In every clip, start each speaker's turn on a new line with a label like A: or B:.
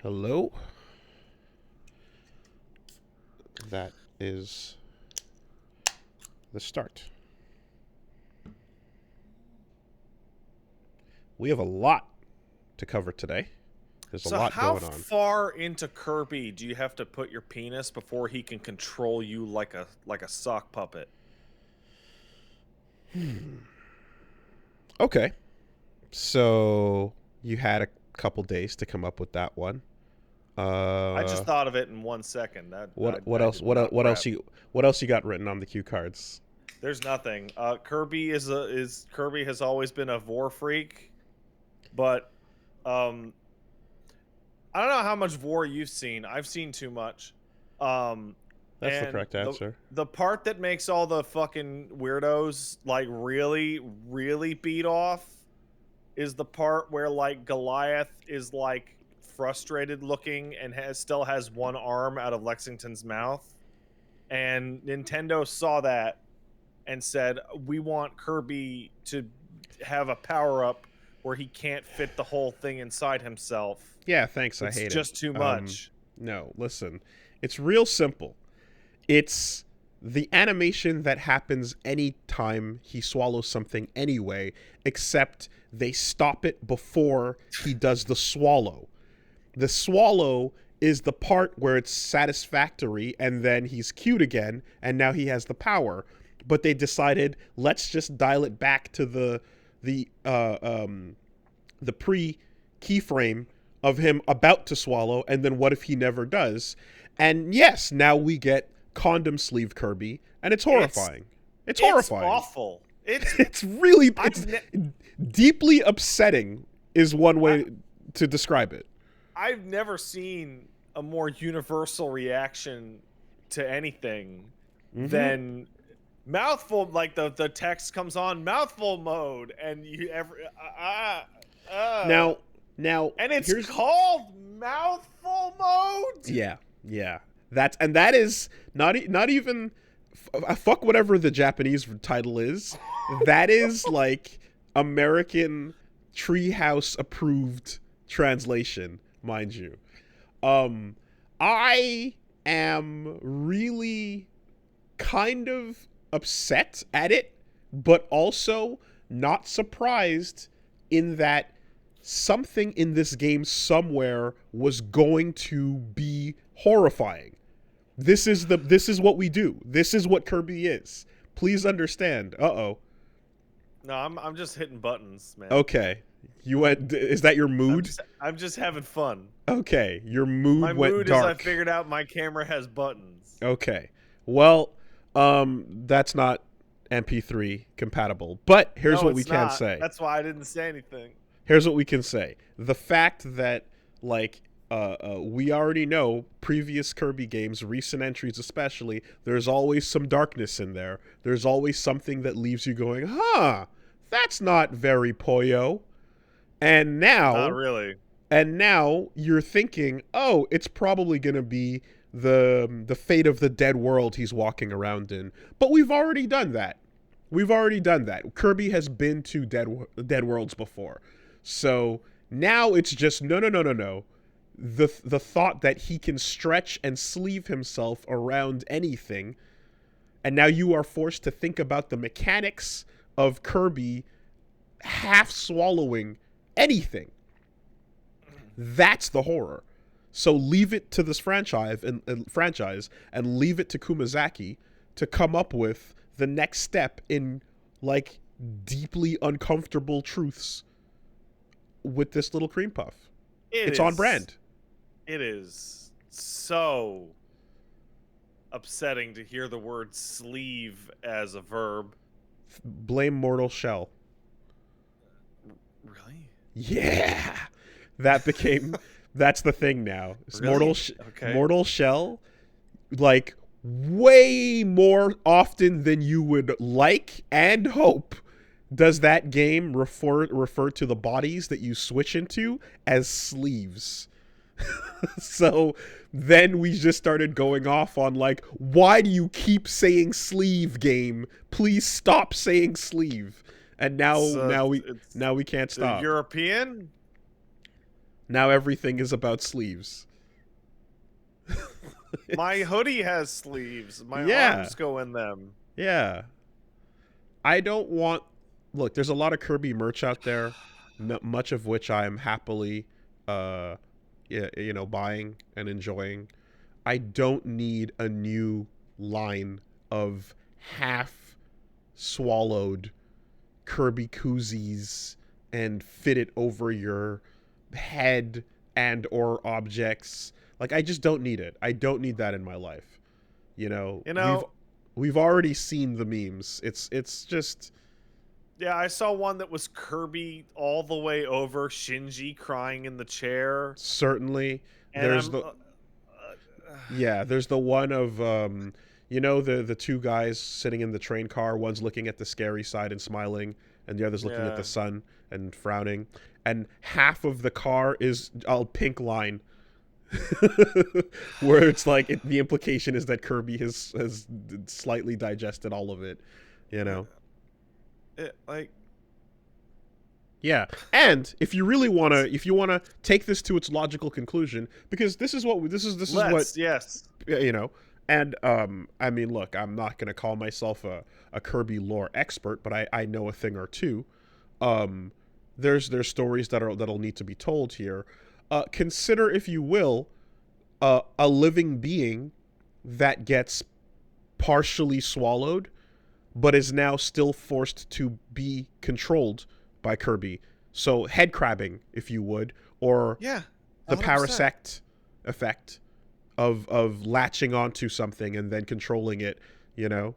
A: Hello? That is the start. We have a lot to cover today. There's a lot going on.
B: How far into Kirby do you have to put your penis before he can control you like a sock puppet?
A: Okay. So you had a couple days to come up with that one.
B: I just thought of it in 1 second.
A: What else you got written on the cue cards?
B: There's nothing. Kirby Kirby has always been a vor freak, but I don't know how much vor you've seen. I've seen too much.
A: That's the correct answer.
B: The part that makes all the fucking weirdos like really, really beat off is the part where like Goliath is like frustrated looking and still has one arm out of Lexington's mouth. And Nintendo saw that and said, we want Kirby to have a power-up where he can't fit the whole thing inside himself.
A: Yeah, thanks. I hate it.
B: It's just too much.
A: No, listen. It's real simple. It's the animation that happens anytime he swallows something anyway, except they stop it before he does the swallow. The swallow is the part where it's satisfactory, and then he's cute again, and now he has the power. But they decided, let's just dial it back to the pre-keyframe of him about to swallow, and then what if he never does? And yes, now we get condom sleeve Kirby, and it's horrifying. It's horrifying.
B: It's awful.
A: It's really deeply upsetting is one way to describe it.
B: I've never seen a more universal reaction to anything than mouthful. Like the text comes on mouthful mode, and you now, and it's called mouthful mode.
A: Yeah. That is not even fuck whatever the Japanese title is. That is like American Treehouse approved translation, mind you. I am really kind of upset at it, but also not surprised in that something in this game somewhere was going to be horrifying. This is what we do. This is what Kirby is. Please understand. Uh-oh.
B: No, I'm just hitting buttons, man.
A: Okay. You went. Is that your mood?
B: I'm just having fun.
A: Okay, your mood went dark. My mood is
B: I figured out my camera has buttons.
A: Okay. Well, that's not MP3 compatible. But here's what we can say.
B: That's why I didn't say anything.
A: Here's what we can say. The fact that like we already know previous Kirby games, recent entries especially, there's always some darkness in there. There's always something that leaves you going, huh, that's not very Poyo. And now,
B: not really.
A: And now you're thinking, oh, it's probably going to be the fate of the dead world he's walking around in. But we've already done that. Kirby has been to dead worlds before. So now it's just no. The thought that he can stretch and sleeve himself around anything, and now you are forced to think about the mechanics of Kirby half swallowing anything. That's the horror. So leave it to this franchise and leave it to Kumazaki to come up with the next step in like deeply uncomfortable truths with this little cream puff. It's on brand.
B: It is so upsetting to hear the word sleeve as a verb.
A: Blame Mortal Shell.
B: Really?
A: Yeah. That's the thing now.
B: Really?
A: Mortal Shell, like way more often than you would like and hope, does that game refer to the bodies that you switch into as sleeves. So then we just started going off on like, why do you keep saying sleeve, game? Please stop saying sleeve. And now we can't stop.
B: European?
A: Now everything is about sleeves.
B: My hoodie has sleeves. My
A: Yeah.
B: arms go in them.
A: Yeah. I don't want. Look, there's a lot of Kirby merch out there, much of which I am happily, uh, buying and enjoying. I don't need a new line of half swallowed Kirby koozies and fit it over your head and or objects. Like, I just don't need it. I don't need that in my life. You know,
B: You know,
A: we've already seen the memes. It's just
B: yeah, I saw one that was Kirby all the way over, Shinji crying in the chair,
A: certainly
B: and
A: there's the yeah, there's the one of the two guys sitting in the train car, one's looking at the scary side and smiling, and the other's looking at the sun and frowning, and half of the car is a pink line. Where it's like the implication is that Kirby has slightly digested all of it, you know.
B: Like,
A: yeah, and if you wanna take this to its logical conclusion, because this is what
B: yes,
A: you know, and I mean, look, I'm not gonna call myself a Kirby lore expert, but I know a thing or two. There's stories that'll need to be told here. Consider, if you will, a living being that gets partially swallowed, but is now still forced to be controlled by Kirby. So head crabbing, if you would, or
B: yeah,
A: the
B: 100%.
A: parasect effect of latching onto something and then controlling it. You know,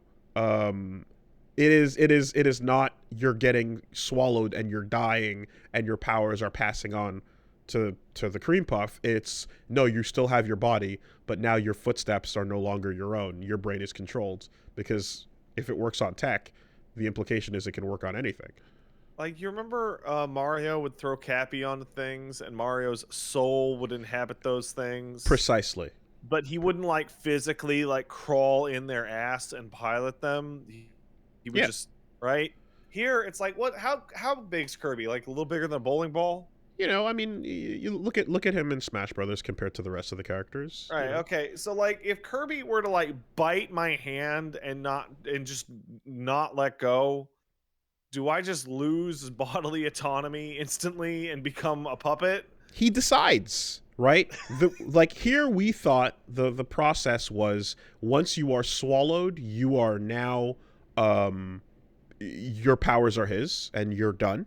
A: it is not you're getting swallowed and you're dying and your powers are passing on to the cream puff. It's no, you still have your body, but now your footsteps are no longer your own. Your brain is controlled, because if it works on tech, the implication is it can work on anything.
B: Like, you remember Mario would throw Cappy onto things, and Mario's soul would inhabit those things.
A: Precisely.
B: But he wouldn't like physically like crawl in their ass and pilot them. He would just right here. It's like, what? How big's Kirby? Like a little bigger than a bowling ball?
A: You know, I mean, you look at him in Smash Brothers compared to the rest of the characters.
B: Right.
A: You know?
B: Okay. So like, if Kirby were to like bite my hand and just not let go, do I just lose bodily autonomy instantly and become a puppet?
A: He decides, right? Like here, we thought the process was once you are swallowed, you are now your powers are his, and you're done.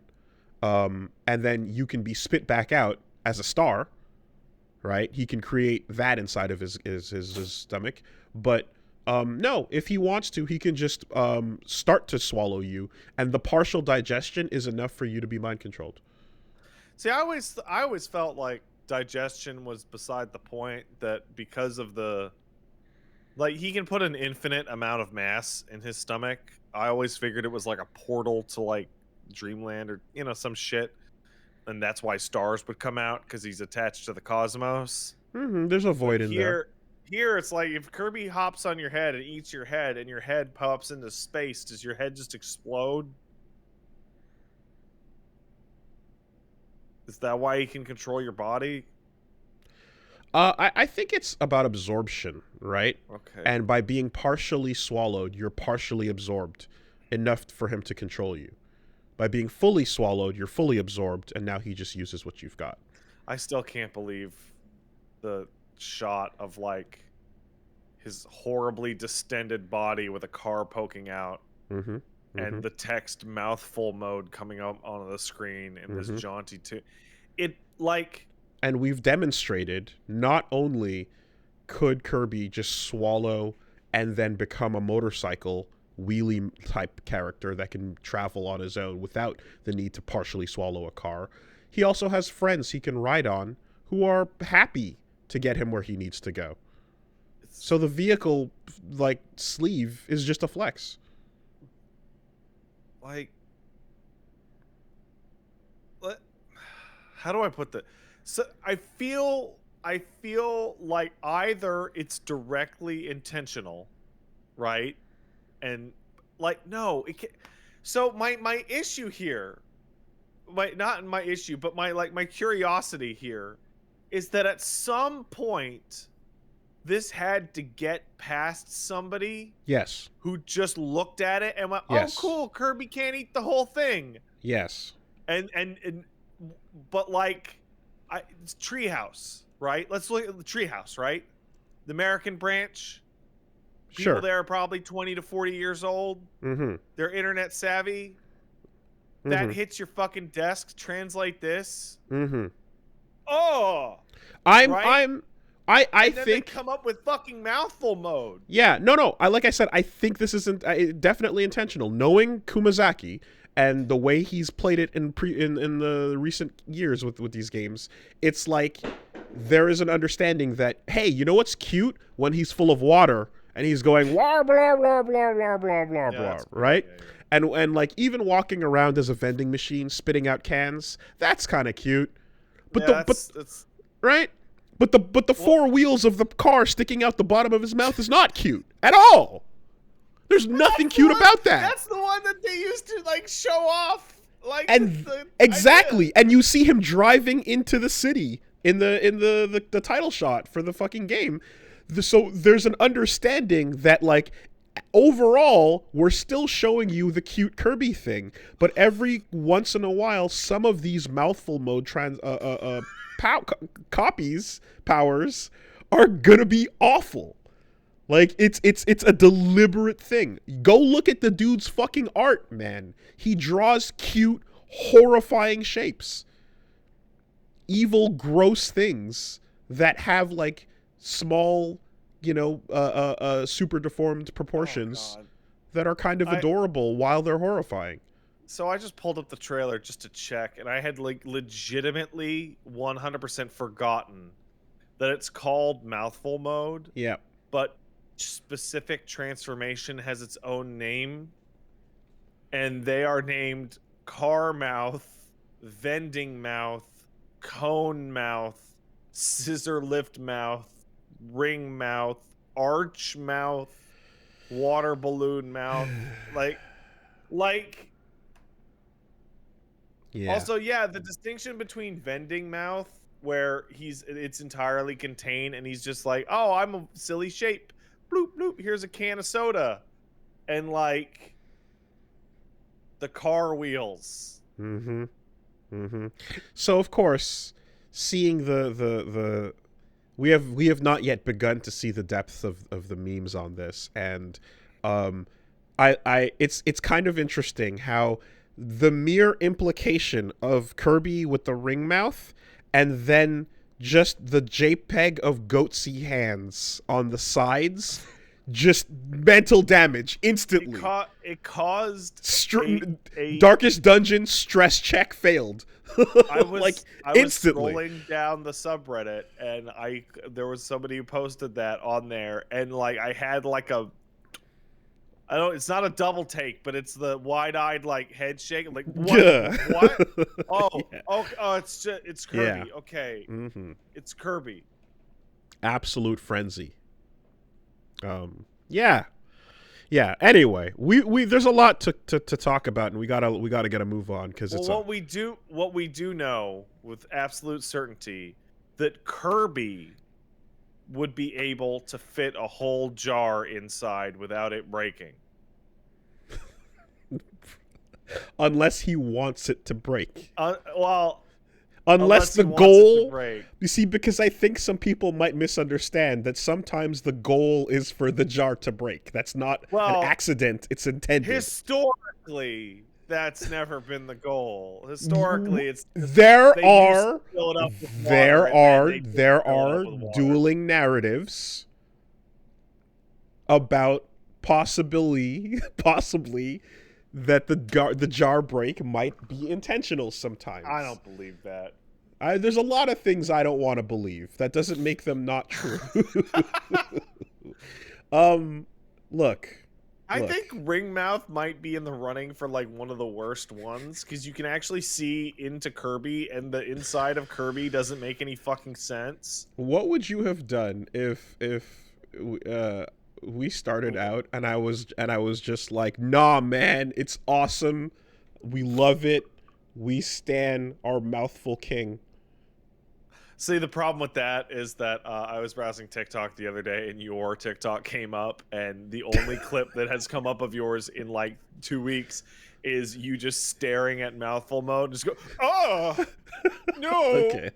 A: And then you can be spit back out as a star, right? He can create that inside of his stomach. But no, if he wants to, he can just start to swallow you, and the partial digestion is enough for you to be mind controlled.
B: See, I always felt like digestion was beside the point, that because of the like he can put an infinite amount of mass in his stomach. I always figured it was like a portal to like Dreamland or some shit, and that's why stars would come out, because he's attached to the cosmos.
A: There's a void in there.
B: Here it's like if Kirby hops on your head and eats your head and your head pops into space, does your head just explode? Is that why he can control your body?
A: I think it's about absorption, right?
B: Okay.
A: And by being partially swallowed, you're partially absorbed, enough for him to control you. By being fully swallowed, you're fully absorbed, and now he just uses what you've got.
B: I still can't believe the shot of like his horribly distended body with a car poking out, and the text mouthful mode coming up on the screen in this jaunty too. It like,
A: and we've demonstrated not only could Kirby just swallow and then become a motorcycle wheelie type character that can travel on his own without the need to partially swallow a car, he also has friends he can ride on who are happy to get him where he needs to go. So the vehicle like sleeve is just a flex.
B: Like, how do I put that? So I feel like either it's directly intentional, right? And like, no, it can't. So my issue here not my issue, but my curiosity here is that at some point this had to get past somebody
A: Yes.
B: who just looked at it and went,
A: Yes.
B: "Oh, cool, Kirby can't eat the whole thing."
A: Yes.
B: But like, it's Treehouse, right? Let's look at the Treehouse, right? The American branch. People
A: Sure.
B: there are probably 20 to 40 years old.
A: Mm-hmm.
B: They're internet savvy. That hits your fucking desk. Translate this.
A: Mm-hmm.
B: Oh,
A: I
B: and then
A: think
B: they come up with fucking mouthful mode.
A: Yeah, no. Like I said, I think this isn't definitely intentional. Knowing Kumazaki and the way he's played it in the recent years with these games, it's like there is an understanding that, hey, you know what's cute? When he's full of water and he's going blah blah blah blah blah blah blah blah, right? Yeah. And like even walking around as a vending machine spitting out cans, that's kind of cute. But that's right? But the four wheels of the car sticking out the bottom of his mouth is not cute at all. There's nothing cute about that.
B: That's the one that they used to like show off, like,
A: and exactly. Idea. And you see him driving into the city in the title shot for the fucking game. So there's an understanding that like overall we're still showing you the cute Kirby thing, but every once in a while some of these mouthful mode powers are gonna be awful. Like it's a deliberate thing. Go look at the dude's fucking art, man. He draws cute, horrifying shapes. Evil, gross things that have like small, super deformed proportions that are kind of adorable while they're horrifying.
B: So I just pulled up the trailer just to check, and I had like legitimately 100% forgotten that it's called mouthful mode.
A: Yeah.
B: But specific transformation has its own name, and they are named car mouth, vending mouth, cone mouth, scissor lift mouth, ring mouth, arch mouth, water balloon mouth. like
A: yeah.
B: Also, yeah, the distinction between vending mouth, where it's entirely contained and he's just like, "Oh, I'm a silly shape. Bloop bloop, here's a can of soda." And like the car wheels.
A: Mm-hmm. Mm-hmm. So of course, seeing the we have not yet begun to see the depth of the memes on this, and it's kind of interesting how the mere implication of Kirby with the ring mouth and then just the JPEG of goatsy hands on the sides, just mental damage instantly.
B: It caused
A: Darkest Dungeon stress check failed.
B: I was
A: instantly
B: scrolling down the subreddit, and there was somebody who posted that on there, and like I had like it's not a double take, but it's the wide-eyed like head shake, like what?
A: Yeah.
B: What? Oh,
A: yeah.
B: Oh, it's Kirby.
A: Yeah.
B: Okay, It's Kirby.
A: Absolute frenzy. Yeah. Anyway, we there's a lot to talk about, and we gotta get a move on because
B: what we do know with absolute certainty that Kirby would be able to fit a whole jar inside without it breaking.
A: Unless he wants it to break.
B: Unless
A: the goal, you see, because I think some people might misunderstand that sometimes the goal is for the jar to break. That's not an accident. It's intended.
B: Historically, that's never been the goal. Historically, it's
A: there are dueling narratives about possibly that the jar break might be intentional sometimes.
B: I don't believe that.
A: There's a lot of things I don't want to believe. That doesn't make them not true. Look.
B: I think Ringmouth might be in the running for like one of the worst ones, because you can actually see into Kirby, and the inside of Kirby doesn't make any fucking sense.
A: What would you have done if we started out and I was just like, nah, man, it's awesome, we love it, We stan our mouthful king.
B: See, the problem with that is that I was browsing TikTok the other day, and your TikTok came up, and the only clip that has come up of yours in like 2 weeks is you just staring at mouthful mode and just go, oh, no.
A: Okay.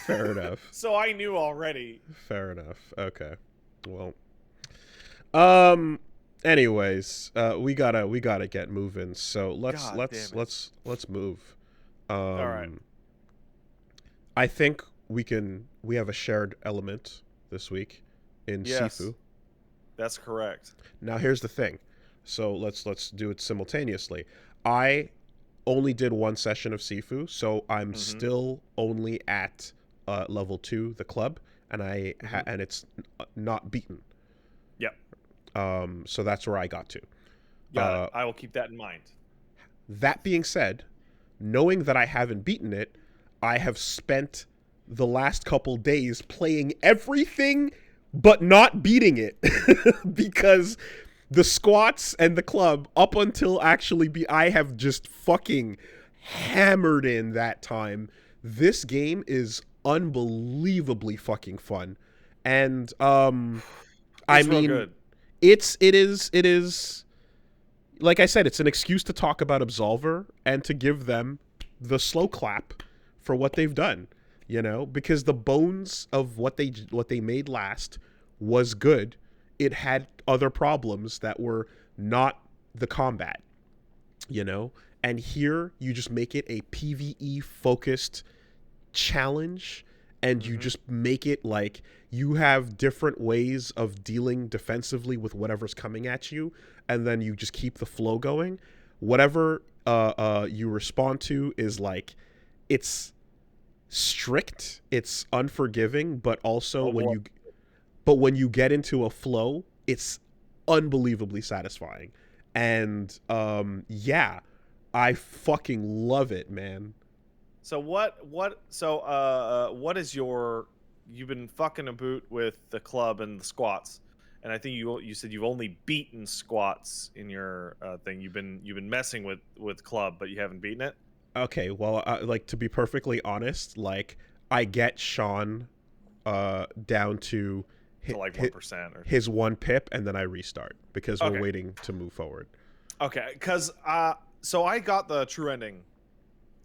A: Fair enough.
B: So I knew already.
A: Fair enough. Okay. Well. Anyways, we gotta get moving. So let's move.
B: All right.
A: I think we have a shared element this week in Sifu.
B: That's correct.
A: Now here's the thing. So let's do it simultaneously. I only did one session of Sifu, so I'm still only at level 2, the club, and and it's not beaten.
B: Yep.
A: So that's where I got to.
B: Got it. I will keep that in mind.
A: That being said, knowing that I haven't beaten it, I have spent the last couple days playing everything but not beating it because the squats and the club up until I have just fucking hammered in that time. This game is unbelievably fucking fun. And I mean,
B: good.
A: it is like I said, it's an excuse to talk about Absolver and to give them the slow clap for what they've done, you know, because the bones of what they made last was good. It had other problems that were not the combat, you know, and here you just make it a PvE focused challenge, and you just make it like you have different ways of dealing defensively with whatever's coming at you, and then you just keep the flow going. Whatever you respond to is like, it's strict, it's unforgiving, but also when you get into a flow, it's unbelievably satisfying. And yeah, I fucking love it, man.
B: So what is you've been fucking about with the club and the squats, and I think you said you've only beaten squats in your thing. You've been messing with club, but you haven't beaten it.
A: Okay, well, like, to be perfectly honest, like, I get Sean down to
B: like 1% or
A: his 1 pip, and then I restart because we're waiting to move forward.
B: Okay, because so I got the true ending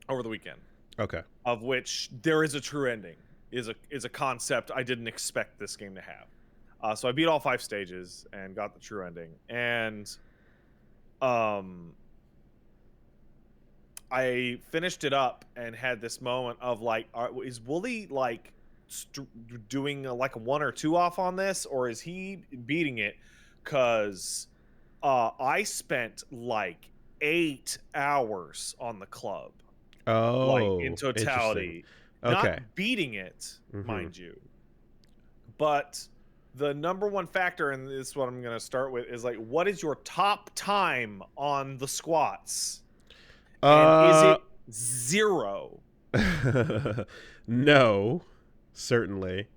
B: over the weekend.
A: Okay.
B: Of which there is a true ending, is a concept I didn't expect this game to have. So I beat all 5 stages and got the true ending, and I finished it up and had this moment of like, is Wooly like doing like a 1 or 2 off on this, or is he beating it? Because I spent like 8 hours on the club.
A: Oh,
B: like in totality.
A: Okay.
B: Not beating it, mind you. But the number one factor, and this is what I'm going to start with, is like, what is your top time on the squats? And is it 0?
A: No, certainly.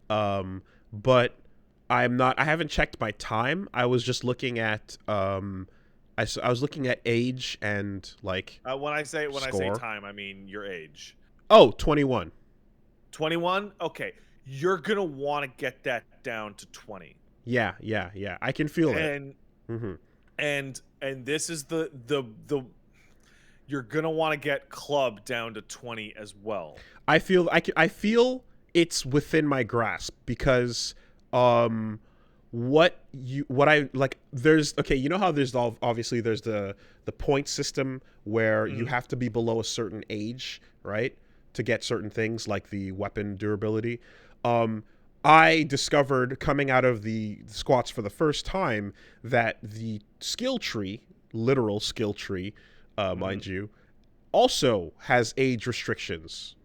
A: But I haven't checked my time. I was just looking at I was looking at age and like
B: when I say
A: score.
B: time, I mean your age.
A: Oh, 21.
B: 21? Okay. You're going to want to get that down to 20.
A: Yeah. I can feel
B: it. And this is the you're going to want to get club down to 20 as well.
A: I feel it's within my grasp because what I like, there's, okay, you know how there's obviously there's the point system where you have to be below a certain age, right, to get certain things like the weapon durability. I discovered coming out of the squats for the first time that the skill tree, literal skill tree, mind you, also has age restrictions.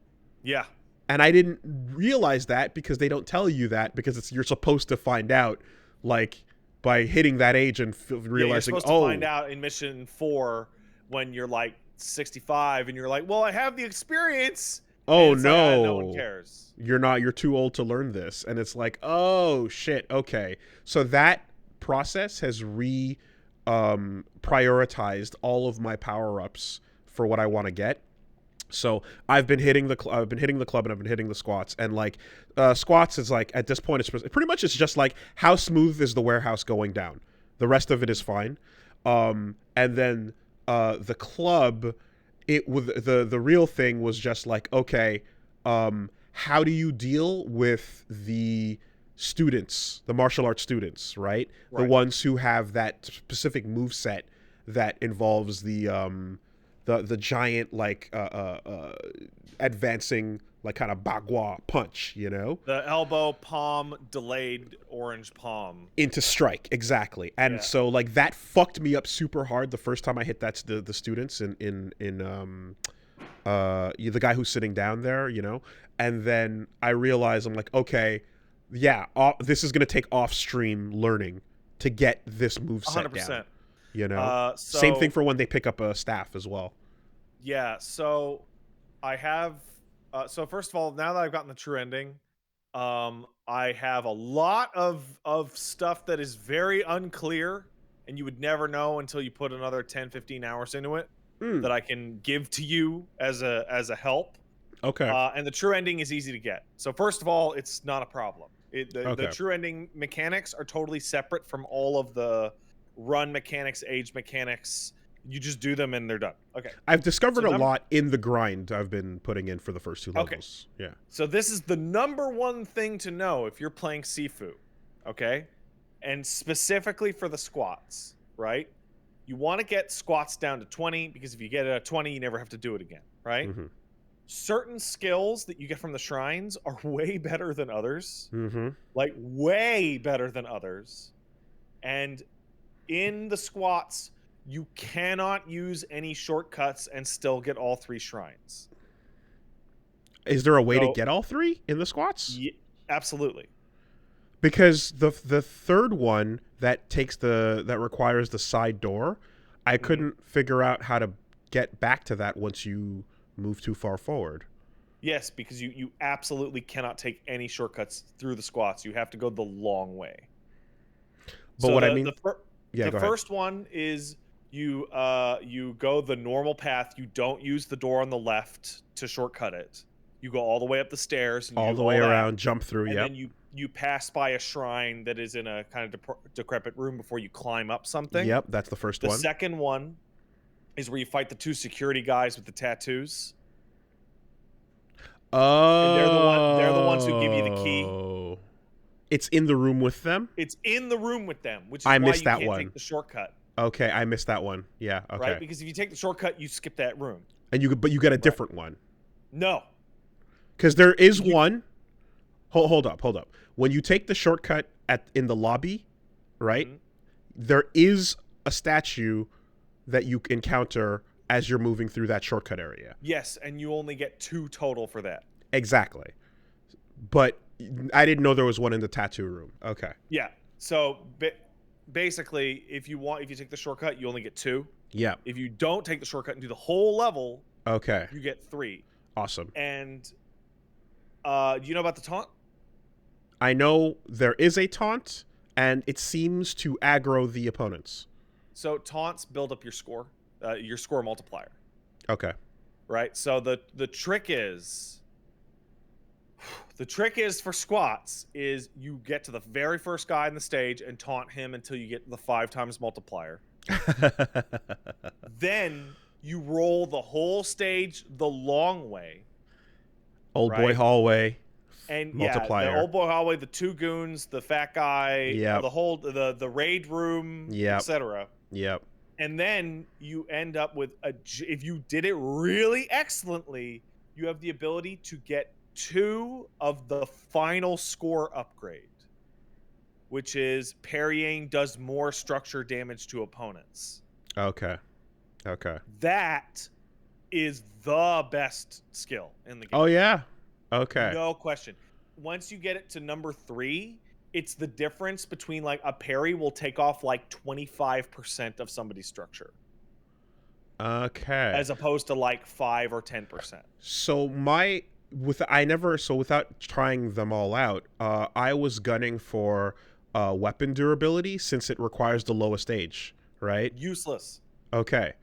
B: Yeah.
A: And I didn't realize that because they don't tell you that, because you're supposed to find out like by hitting that age and realizing,
B: you're supposed to find out in mission 4 when you're like 65 and you're like, well, I have the experience.
A: Oh no.
B: Like, no one cares.
A: You're too old to learn this. And it's like, oh shit, okay. So that process has prioritized all of my power-ups for what I want to get. So I've been hitting the I've been hitting the club and I've been hitting the squats, and like squats is like at this point it's pretty much it's just like how smooth is the warehouse going down. The rest of it is fine. And then the club, it with the real thing was just like, okay, how do you deal with the students, the martial arts students, right? The ones who have that specific move set that involves the giant like advancing like kind of bagua punch, you know,
B: the elbow palm delayed orange palm
A: into strike, exactly. And so like that fucked me up super hard the first time I hit that the students in the guy who's sitting down there, you know. And then I realized, I'm like, okay, yeah, this is gonna take off stream learning to get this move set 100%. Down. You know, same thing for when they pick up a staff as well.
B: Yeah, so I have. So first of all, now that I've gotten the true ending, I have a lot of stuff that is very unclear, and you would never know until you put another 10, 15 hours into it. That I can give to you as a help.
A: Okay.
B: And the true ending is easy to get. So first of all, it's not a problem. The true ending mechanics are totally separate from all of the run mechanics, age mechanics. You just do them and they're done. Okay.
A: I've discovered a lot in the grind I've been putting in for the first 2 levels. Okay. Yeah.
B: So this is the number one thing to know if you're playing Sifu. Okay. And specifically for the squats, right? You want to get squats down to 20 because if you get it at 20, you never have to do it again, right? Mm-hmm. Certain skills that you get from the shrines are way better than others.
A: Mm-hmm.
B: Like way better than others. And in the squats, you cannot use any shortcuts and still get all 3 shrines.
A: Is there a way to get all 3 in the squats?
B: Yeah, absolutely.
A: Because the third one that requires the side door, I couldn't figure out how to get back to that once you move too far forward.
B: Yes, because you absolutely cannot take any shortcuts through the squats. You have to go the long way.
A: But so I mean,
B: the first one is you go the normal path. You don't use the door on the left to shortcut it. You go all the way up the stairs. And
A: all the way around, jump through,
B: and then you pass by a shrine that is in a kind of decrepit room before you climb up something.
A: Yep, that's the first one.
B: The second one is where you fight the 2 security guys with the tattoos.
A: Oh.
B: And they're the ones who give you the key.
A: It's in the room with them?
B: It's in the room with them, which is why you can't take the shortcut.
A: Okay, I missed that one. Yeah, okay.
B: Right? Because if you take the shortcut, you skip that room.
A: And you get a different one.
B: No.
A: Because there is one. Hold up. When you take the shortcut in the lobby, right? Mm-hmm. There is a statue that you encounter as you're moving through that shortcut area.
B: Yes, and you only get 2 total for that.
A: Exactly. But I didn't know there was one in the tattoo room. Okay.
B: Yeah. So basically, if you take the shortcut, you only get 2.
A: Yeah.
B: If you don't take the shortcut and do the whole level,
A: okay,
B: you get 3.
A: Awesome.
B: And do you know about the taunt?
A: I know there is a taunt, and it seems to aggro the opponents.
B: So taunts build up your score multiplier.
A: Okay.
B: Right? So the trick is for squats is you get to the very first guy in the stage and taunt him until you get the 5 times multiplier. Then you roll the whole stage the long way.
A: Old boy hallway.
B: And
A: multiplier.
B: The old boy hallway, the 2 goons, the fat guy, the raid room, etc.
A: Yep.
B: And then you end up with if you did it really excellently, you have the ability to get 2 of the final score upgrade, which is parrying does more structure damage to opponents.
A: Okay.
B: That is the best skill in the game.
A: Oh yeah. Okay.
B: No question. Once you get it to number 3, it's the difference between like a parry will take off like 25% of somebody's structure.
A: Okay.
B: As opposed to like 5 or 10%.
A: So without trying them all out, I was gunning for weapon durability since it requires the lowest age, right?
B: Useless.
A: Okay.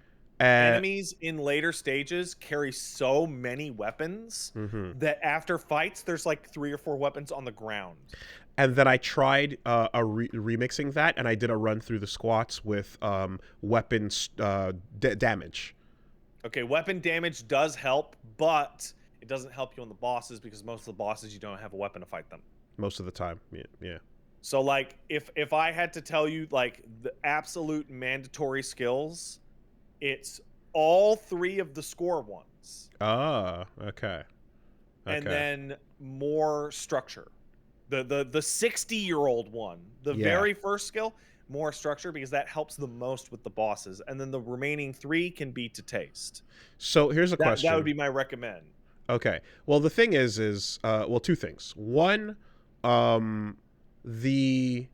B: Enemies in later stages carry so many weapons that after fights, there's like 3 or 4 weapons on the ground.
A: And then I tried remixing that, and I did a run through the squats with weapons damage.
B: Okay, weapon damage does help, but it doesn't help you on the bosses because most of the bosses you don't have a weapon to fight them.
A: Most of the time, yeah.
B: So like, if I had to tell you like the absolute mandatory skills, it's all 3 of the score ones.
A: Oh, okay.
B: And then more structure. The 60-year-old one, the very first skill, more structure because that helps the most with the bosses. And then the remaining 3 can be to taste.
A: So here's a question.
B: That would be my recommend.
A: Okay. Well, the thing is 2 things. One, the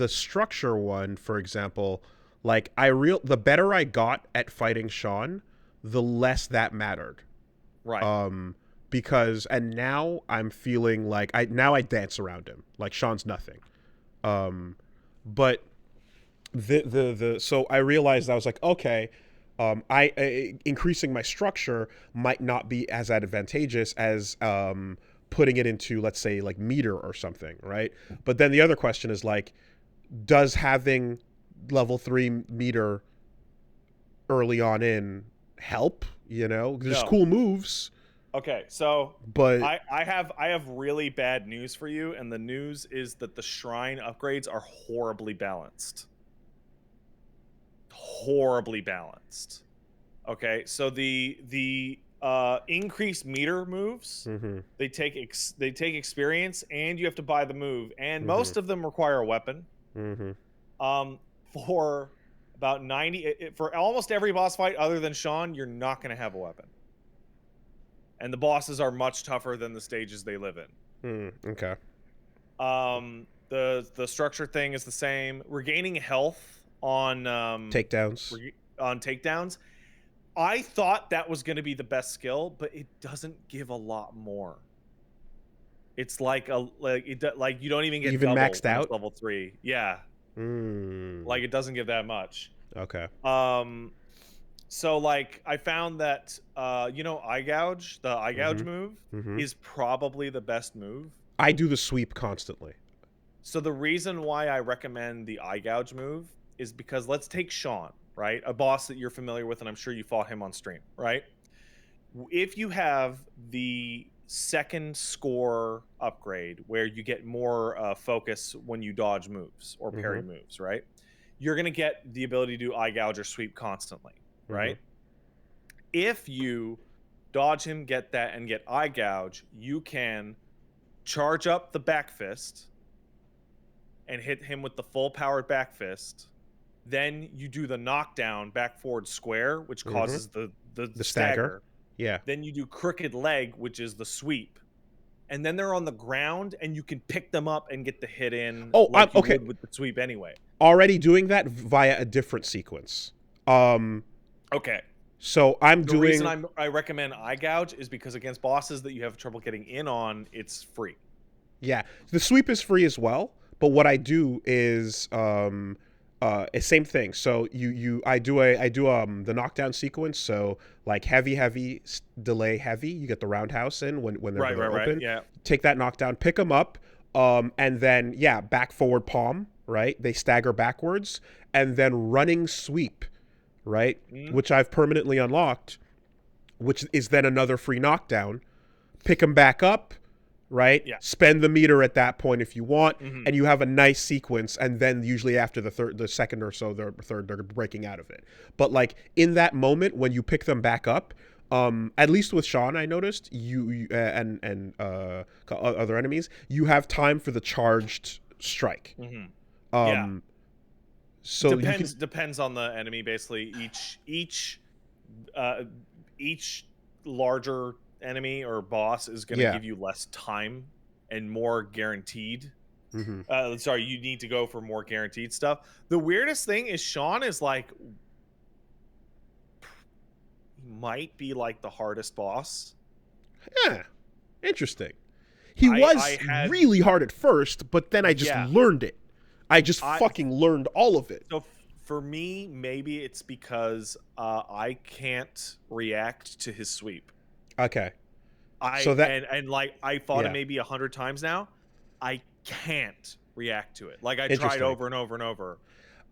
A: structure one, for example, like the better I got at fighting Sean, the less that mattered.
B: Right.
A: Because now I'm feeling like I dance around him like Sean's nothing. But so I realized I was like, okay, I increasing my structure might not be as advantageous as putting it into, let's say, like meter or something, right? But then the other question is like, does having level 3 meter early on in help? You know, there's cool moves.
B: Okay, so
A: but
B: I have really bad news for you, and the news is that the shrine upgrades are horribly balanced. Horribly balanced. Okay, so the increased meter moves, they take experience, and you have to buy the move, and most of them require a weapon. For about 90, for almost every boss fight other than Sean, you're not going to have a weapon. And the bosses are much tougher than the stages they live in.
A: Okay.
B: The structure thing is the same. Regaining health on
A: takedowns.
B: On takedowns. I thought that was going to be the best skill, but it doesn't give a lot more. It's like you don't even get double
A: maxed out
B: level 3. Yeah. Like it doesn't give that much.
A: Okay.
B: So like I found that eye gouge, the eye gouge move is probably the best move.
A: I do the sweep constantly.
B: So the reason why I recommend the eye gouge move is because let's take Sean, right? A boss that you're familiar with, and I'm sure you fought him on stream, right? If you have the second score upgrade where you get more focus when you dodge moves or parry moves, right? You're going to get the ability to do eye gouge or sweep constantly, right? If you dodge him, get that, and get eye gouge, you can charge up the back fist and hit him with the full powered back fist. Then you do the knockdown back forward square, which causes the stagger.
A: Yeah.
B: Then you do crooked leg, which is the sweep. And then they're on the ground, and you can pick them up and get the hit in. Like you would with the sweep anyway.
A: Already doing that via a different sequence.
B: Okay.
A: So the
B: reason I recommend eye gouge is because against bosses that you have trouble getting in on, it's free.
A: Yeah, the sweep is free as well. But what I do is same thing. So I do the knockdown sequence. So like heavy, delay heavy. You get the roundhouse in when they're open.
B: Right. Yeah.
A: Take that knockdown, pick them up, and then back forward palm. Right, they stagger backwards, and then running sweep. Right, which I've permanently unlocked, which is then another free knockdown. Pick them back up. Right?
B: Yeah.
A: Spend the meter at that point if you want, and you have a nice sequence, and then usually after the second or so, the third, they're breaking out of it. But like in that moment when you pick them back up, at least with Sean, I noticed you and other enemies, you have time for the charged strike. So
B: depends on the enemy. Basically, each larger enemy or boss is going to give you less time and more guaranteed. Sorry, you need to go for more guaranteed stuff. The weirdest thing is Sean is like might be like the hardest boss.
A: Yeah, interesting. He was really hard at first, but then I just learned it. I just fucking learned all of it.
B: So For me, maybe it's because I can't react to his sweep.
A: Okay.
B: I
A: So that
B: and like I fought him
A: yeah,
B: maybe 100 times now. I can't react to it. Like I tried
A: interesting.
B: over and over and over.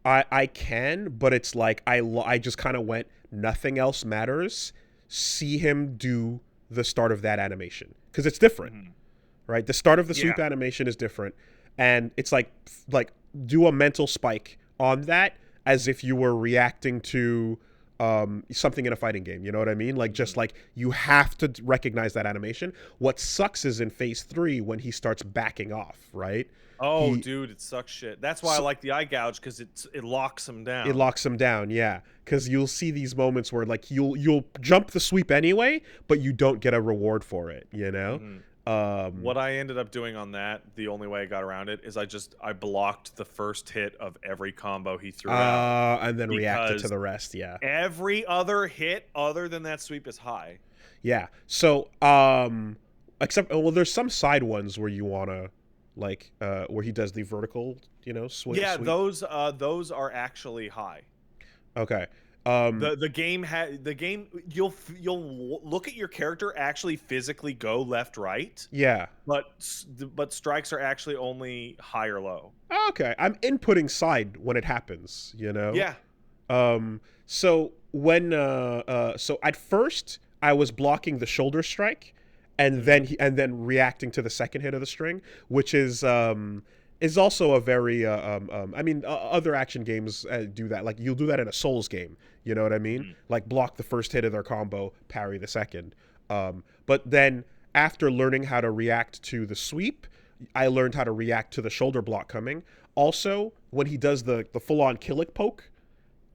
A: I can, but it's like I just kind of went nothing else matters. See him do the start of that animation because it's different,
B: Mhm.
A: right? The start of the
B: Yeah.
A: sweep animation is different, and it's like do a mental spike on that as if you were reacting to something in a fighting game. You know what I mean? Like just
B: Mhm.
A: like you have to recognize that animation. What sucks is in phase 3 when he starts backing off, right?
B: Oh,
A: He
B: dude, it sucks shit. That's why I
A: so,
B: like the eye gouge because it locks him
A: it
B: down.
A: locks him down, yeah, because you'll see these moments where like you'll jump the sweep anyway, but you don't get a reward for it, you know.
B: Mhm.
A: um
B: What I ended up doing on that, the only way I got around it is I blocked the first hit of every combo he threw out
A: and then reacted to
B: because
A: the rest, yeah.
B: every other hit other than that sweep is high.
A: Yeah, so except well there's some side ones where you want to like where he does the vertical, you know,
B: Yeah,
A: sweep.
B: those are actually high.
A: Okay.
B: The game you'll look at your character actually physically go left right,
A: Yeah.
B: but strikes are actually only high or low.
A: Okay, I'm inputting side when it happens, you know.
B: Yeah.
A: So when so at first I was blocking the shoulder strike, and
B: Mhm.
A: then reacting to the second hit of the string, which is also a very I mean other action games do that. Like you'll do that in a Souls game, you know what I mean?
B: Mhm.
A: Like block the first hit of their combo, parry the second. But then after learning how to react to the sweep, I learned how to react to the shoulder block coming. Also, when he does the full on killick poke,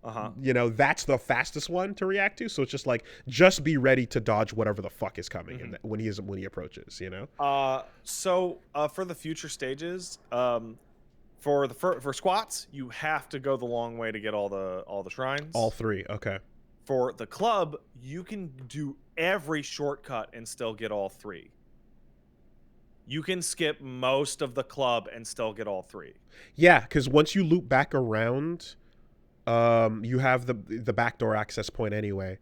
B: Uh-huh.
A: you know, that's the fastest one to react to. So it's just like just be ready to dodge whatever the fuck is coming
B: Mhm.
A: when he approaches, you know.
B: For the future stages, for squats, you have to go the long way to get all the
A: All
B: shrines.
A: three, okay.
B: For the club, you can do every shortcut and still get all three. You can skip most of the club and still get all three.
A: Yeah, because once you loop back around, you have the backdoor access point anyway.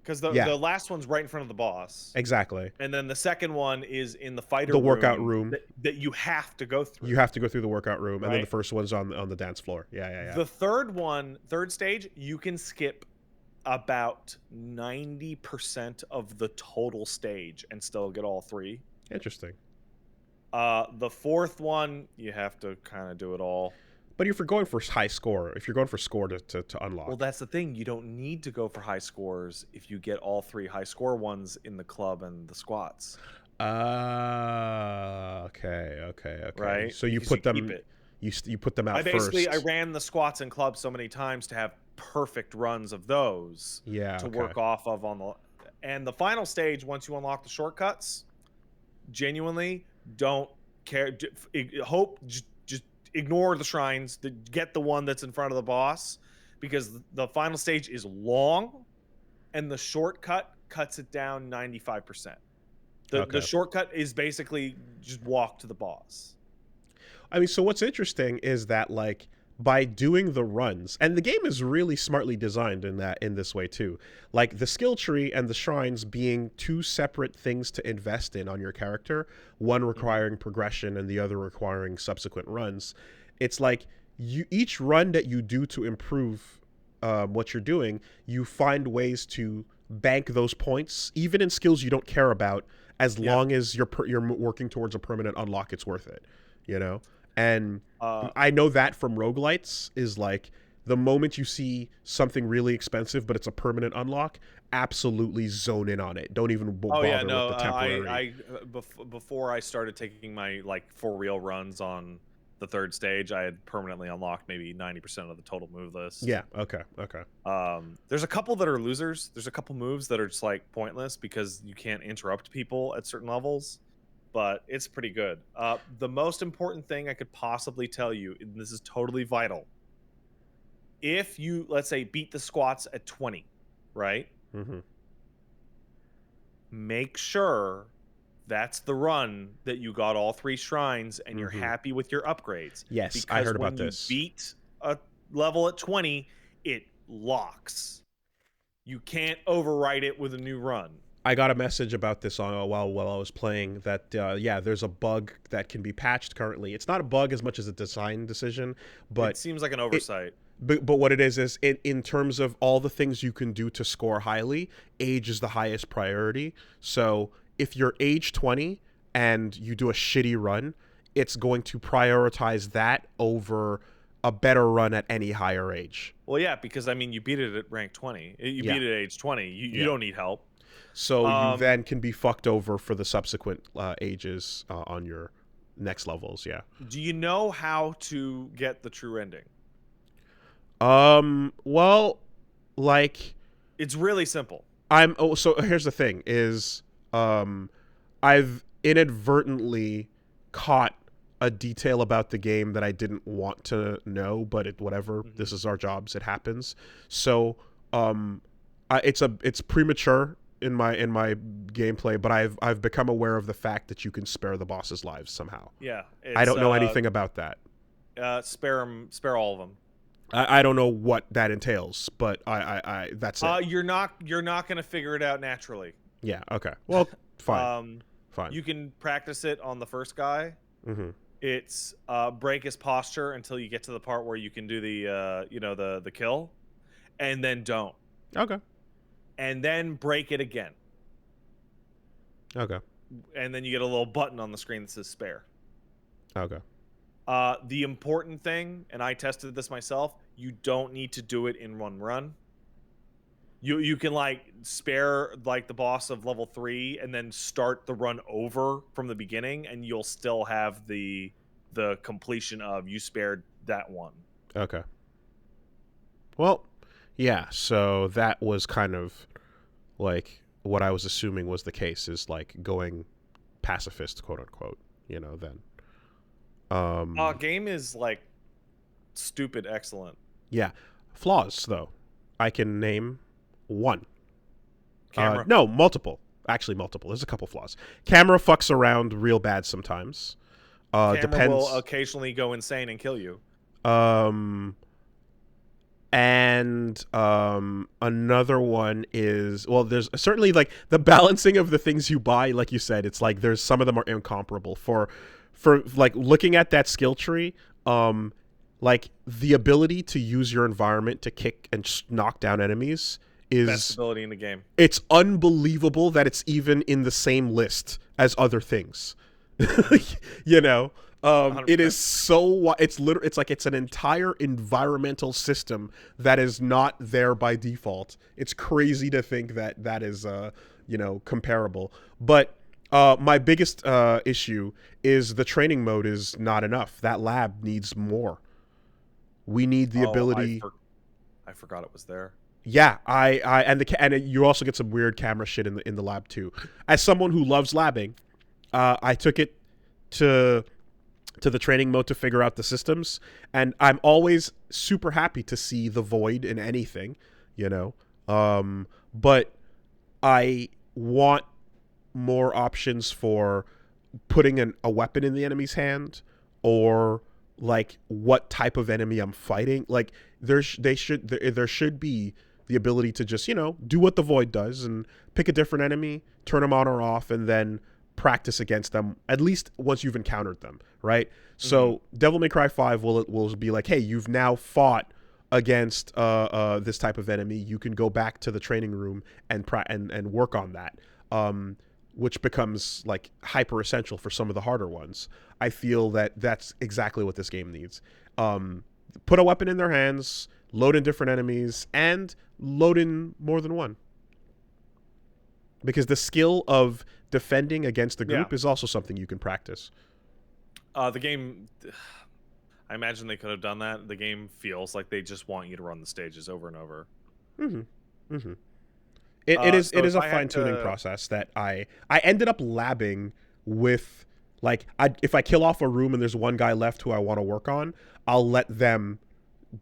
B: Because
A: Yeah,
B: the last one's right in front of the boss.
A: exactly.
B: And then the second one is in the fighter
A: The workout
B: room
A: room.
B: that you have to go through.
A: You have to go through the workout room, and then the
B: Right?
A: first one's on the dance floor. Yeah, yeah, yeah.
B: The third stage, you can skip about 90% of the total stage and still get all three.
A: Interesting.
B: The fourth one, you have to kind of do it all.
A: But if you're going for high score, if you're going for score to unlock.
B: Well, that's the thing. You don't need to go for high scores if you get all three high score ones in the club and the squats.
A: Okay.
B: Right?
A: So you
B: Because
A: put them,
B: keep it.
A: you put them out
B: I
A: first.
B: ran the squats and clubs so many times to have perfect runs of those
A: Yeah.
B: to
A: Okay.
B: work off of on the. And the final stage, once you unlock the shortcuts, genuinely don't care. Just ignore the shrines. Get the one that's in front of the boss, because the final stage is long, and the shortcut cuts it down 95%.
A: Okay.
B: The shortcut is basically just walk to the boss.
A: I mean, so what's interesting is that like by doing the runs, and the game is really smartly designed in this way too. Like the skill tree and the shrines being two separate things to invest in on your character, one requiring progression and the other requiring subsequent runs. It's like each run that you do to improve what you're doing, you find ways to bank those points, even in skills you don't care about, as long as you're working towards a permanent unlock. It's worth it, you know. And I know that from roguelites is like the moment you see something really expensive but it's a permanent unlock, absolutely zone in on it. Don't even bother with the temporary.
B: Before I started taking my like for real runs on the third stage, I had permanently unlocked maybe 90% of the total move list.
A: Yeah. Okay.
B: There's a couple that are losers. There's a couple moves that are just like pointless because you can't interrupt people at certain levels. But it's pretty good. The most important thing I could possibly tell you, and this is totally vital, if you, let's say, beat the squats at 20, right?
A: Mm-hmm.
B: Make sure that's the run that you got all three shrines and you're
A: Mm-hmm.
B: happy with your upgrades.
A: Yes,
B: because
A: I heard about
B: when you
A: this.
B: beat a level at 20, it locks. You can't overwrite it with a new run.
A: I got a message about this while I was playing that, there's a bug that can be patched currently. It's not a bug as much as a design decision, but
B: it seems like an oversight.
A: But what it is in terms of all the things you can do to score highly, age is the highest priority. So if you're age 20 and you do a shitty run, it's going to prioritize that over a better run at any higher age.
B: Well, yeah, because, I mean, you beat it at rank 20. You beat it at age 20. You don't need help.
A: So you then can be fucked over for the subsequent ages on your next levels, yeah.
B: Do you know how to get the true ending?
A: Well, like...
B: It's really simple.
A: So here's the thing, is I've inadvertently caught a detail about the game that I didn't want to know, but whatever, this is our jobs, it happens. So it's premature in my gameplay, but I've become aware of the fact that you can spare the boss's lives somehow.
B: Yeah,
A: I don't know anything about that.
B: Spare all of them.
A: I don't know what that entails, but I that's it.
B: You're not gonna figure it out naturally.
A: Yeah. Okay. Well, fine. Fine.
B: You can practice it on the first guy.
A: Mm-hmm.
B: It's break his posture until you get to the part where you can do the the kill, and then don't.
A: Okay.
B: And then break it again.
A: Okay.
B: And then you get a little button on the screen that says spare.
A: Okay.
B: The important thing, and I tested this myself, you don't need to do it in one run. You can like spare like the boss of level 3 and then start the run over from the beginning, and you'll still have the completion of you spared that one.
A: Okay. Well, yeah, so that was kind of like what I was assuming was the case, is like going pacifist, quote unquote, then.
B: Game is like stupid excellent.
A: Yeah. Flaws, though. I can name one.
B: Camera.
A: No, multiple. Actually, multiple. There's a couple flaws. Camera fucks around real bad sometimes.
B: Camera will occasionally go insane and kill you.
A: And another one is, well, there's certainly like the balancing of the things you buy, like you said, it's like there's some of them are incomparable. For like looking at that skill tree, like the ability to use your environment to kick and knock down enemies is
B: best ability in the game.
A: It's unbelievable that it's even in the same list as other things. It is so, it's like it's an entire environmental system that is not there by default. It's crazy to think that is comparable. But my biggest issue is the training mode is not enough. That lab needs more. We need the ability.
B: I forgot it was there.
A: Yeah, and you also get some weird camera shit in the lab too. As someone who loves labbing, I took it to the training mode to figure out the systems, and I'm always super happy to see the void in anything, but I want more options for putting a weapon in the enemy's hand, or like what type of enemy I'm fighting. Like there should be the ability to just do what the void does and pick a different enemy, turn them on or off, and then practice against them at least once you've encountered them, right? Mm-hmm. So Devil May Cry 5 will be like, hey, you've now fought against this type of enemy. You can go back to the training room and work on that, which becomes like hyper essential for some of the harder ones. I feel that that's exactly what this game needs. Put a weapon in their hands, load in different enemies, and load in more than one. Because the skill of defending against the group is also something you can practice.
B: The game, I imagine they could have done that. The game feels like they just want you to run the stages over and over.
A: Mm-hmm. Mm-hmm. It is a fine-tuning process that I ended up labbing with, like, if I kill off a room and there's one guy left who I want to work on, I'll let them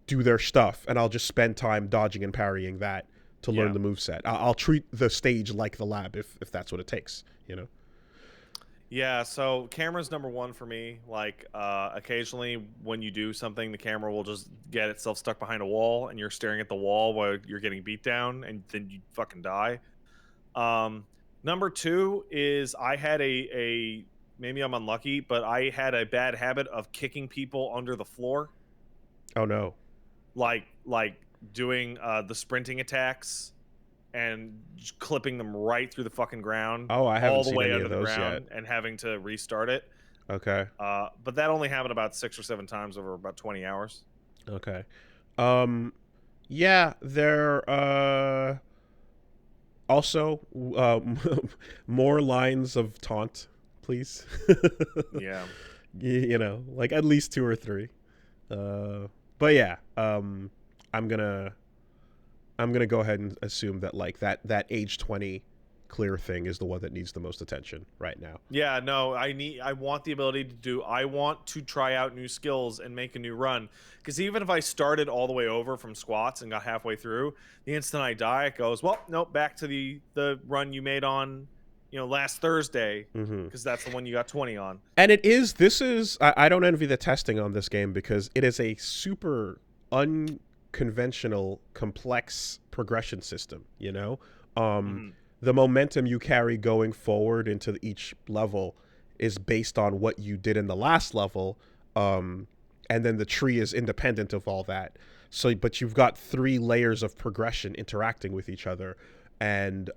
A: do their stuff, and I'll just spend time dodging and parrying that to learn the moveset. I'll treat the stage like the lab if that's what it takes,
B: Yeah, so camera's number one for me. Like, occasionally when you do something, the camera will just get itself stuck behind a wall, and you're staring at the wall while you're getting beat down, and then you fucking die. Um, Number two is I had a maybe I'm unlucky, but I had a bad habit of kicking people under the floor,
A: Oh no.
B: like doing the sprinting attacks and just clipping them right through the fucking ground,
A: Oh, I haven't
B: all the
A: seen
B: way
A: any
B: under
A: of
B: the
A: those yet.
B: ground, and having to restart it.
A: Okay.
B: But that only happened about 6 or 7 times over about 20 hours.
A: Okay. Um, yeah, there also more lines of taunt, please.
B: Yeah.
A: You know, like at least 2 or 3. But yeah, I'm gonna go ahead and assume that like that age 20 clear thing is the one that needs the most attention right now.
B: Yeah, no, I want the ability to do I want to try out new skills and make a new run. Because even if I started all the way over from squats and got halfway through, the instant I die, it goes, well, nope, back to the run you made on, last Thursday,
A: Mm-hmm.
B: because that's the one you got 20 on.
A: And this is I don't envy the testing on this game because it is a super unconventional, complex progression system, you know? The momentum you carry going forward into each level is based on what you did in the last level, and then the tree is independent of all that. So, but you've got 3 layers of progression interacting with each other, and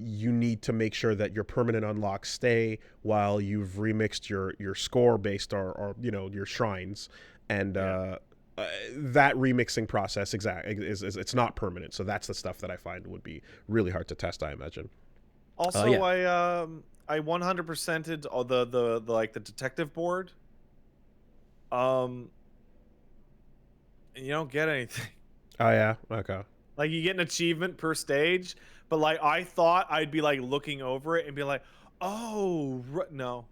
A: you need to make sure that your permanent unlocks stay while you've remixed your score based or your shrines, and that remixing process is it's not permanent. So that's the stuff that I find would be really hard to test, I imagine.
B: Also,
A: Yeah.
B: I 100%ed the like the detective board. And you don't get anything.
A: Oh yeah. Okay.
B: Like, you get an achievement per stage, but like I thought I'd be like looking over it and be like, oh no,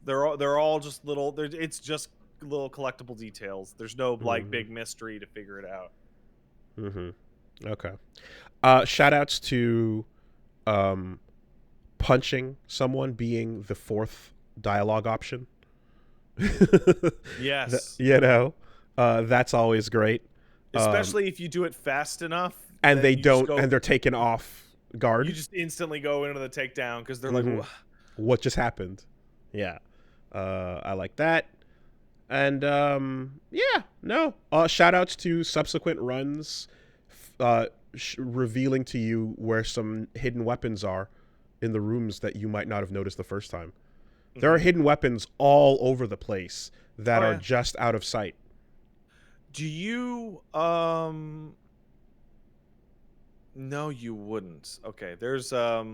B: they're all just little. It's just little collectible details. There's no like big mystery to figure it out.
A: Mm-hmm. Okay. Shout outs to punching someone being the 4th dialogue option.
B: Yes.
A: That's always great.
B: Especially if you do it fast enough,
A: And
B: then
A: they
B: you just
A: don't, and they're taken off guard.
B: you just instantly go into the takedown because they're
A: Mhm.
B: like,
A: What just happened? Yeah. I like that. And yeah, no. Shout outs to subsequent runs revealing to you where some hidden weapons are in the rooms that you might not have noticed the first time. There are hidden weapons all over the place that are just out of sight.
B: Do you no, you wouldn't. Okay, there's a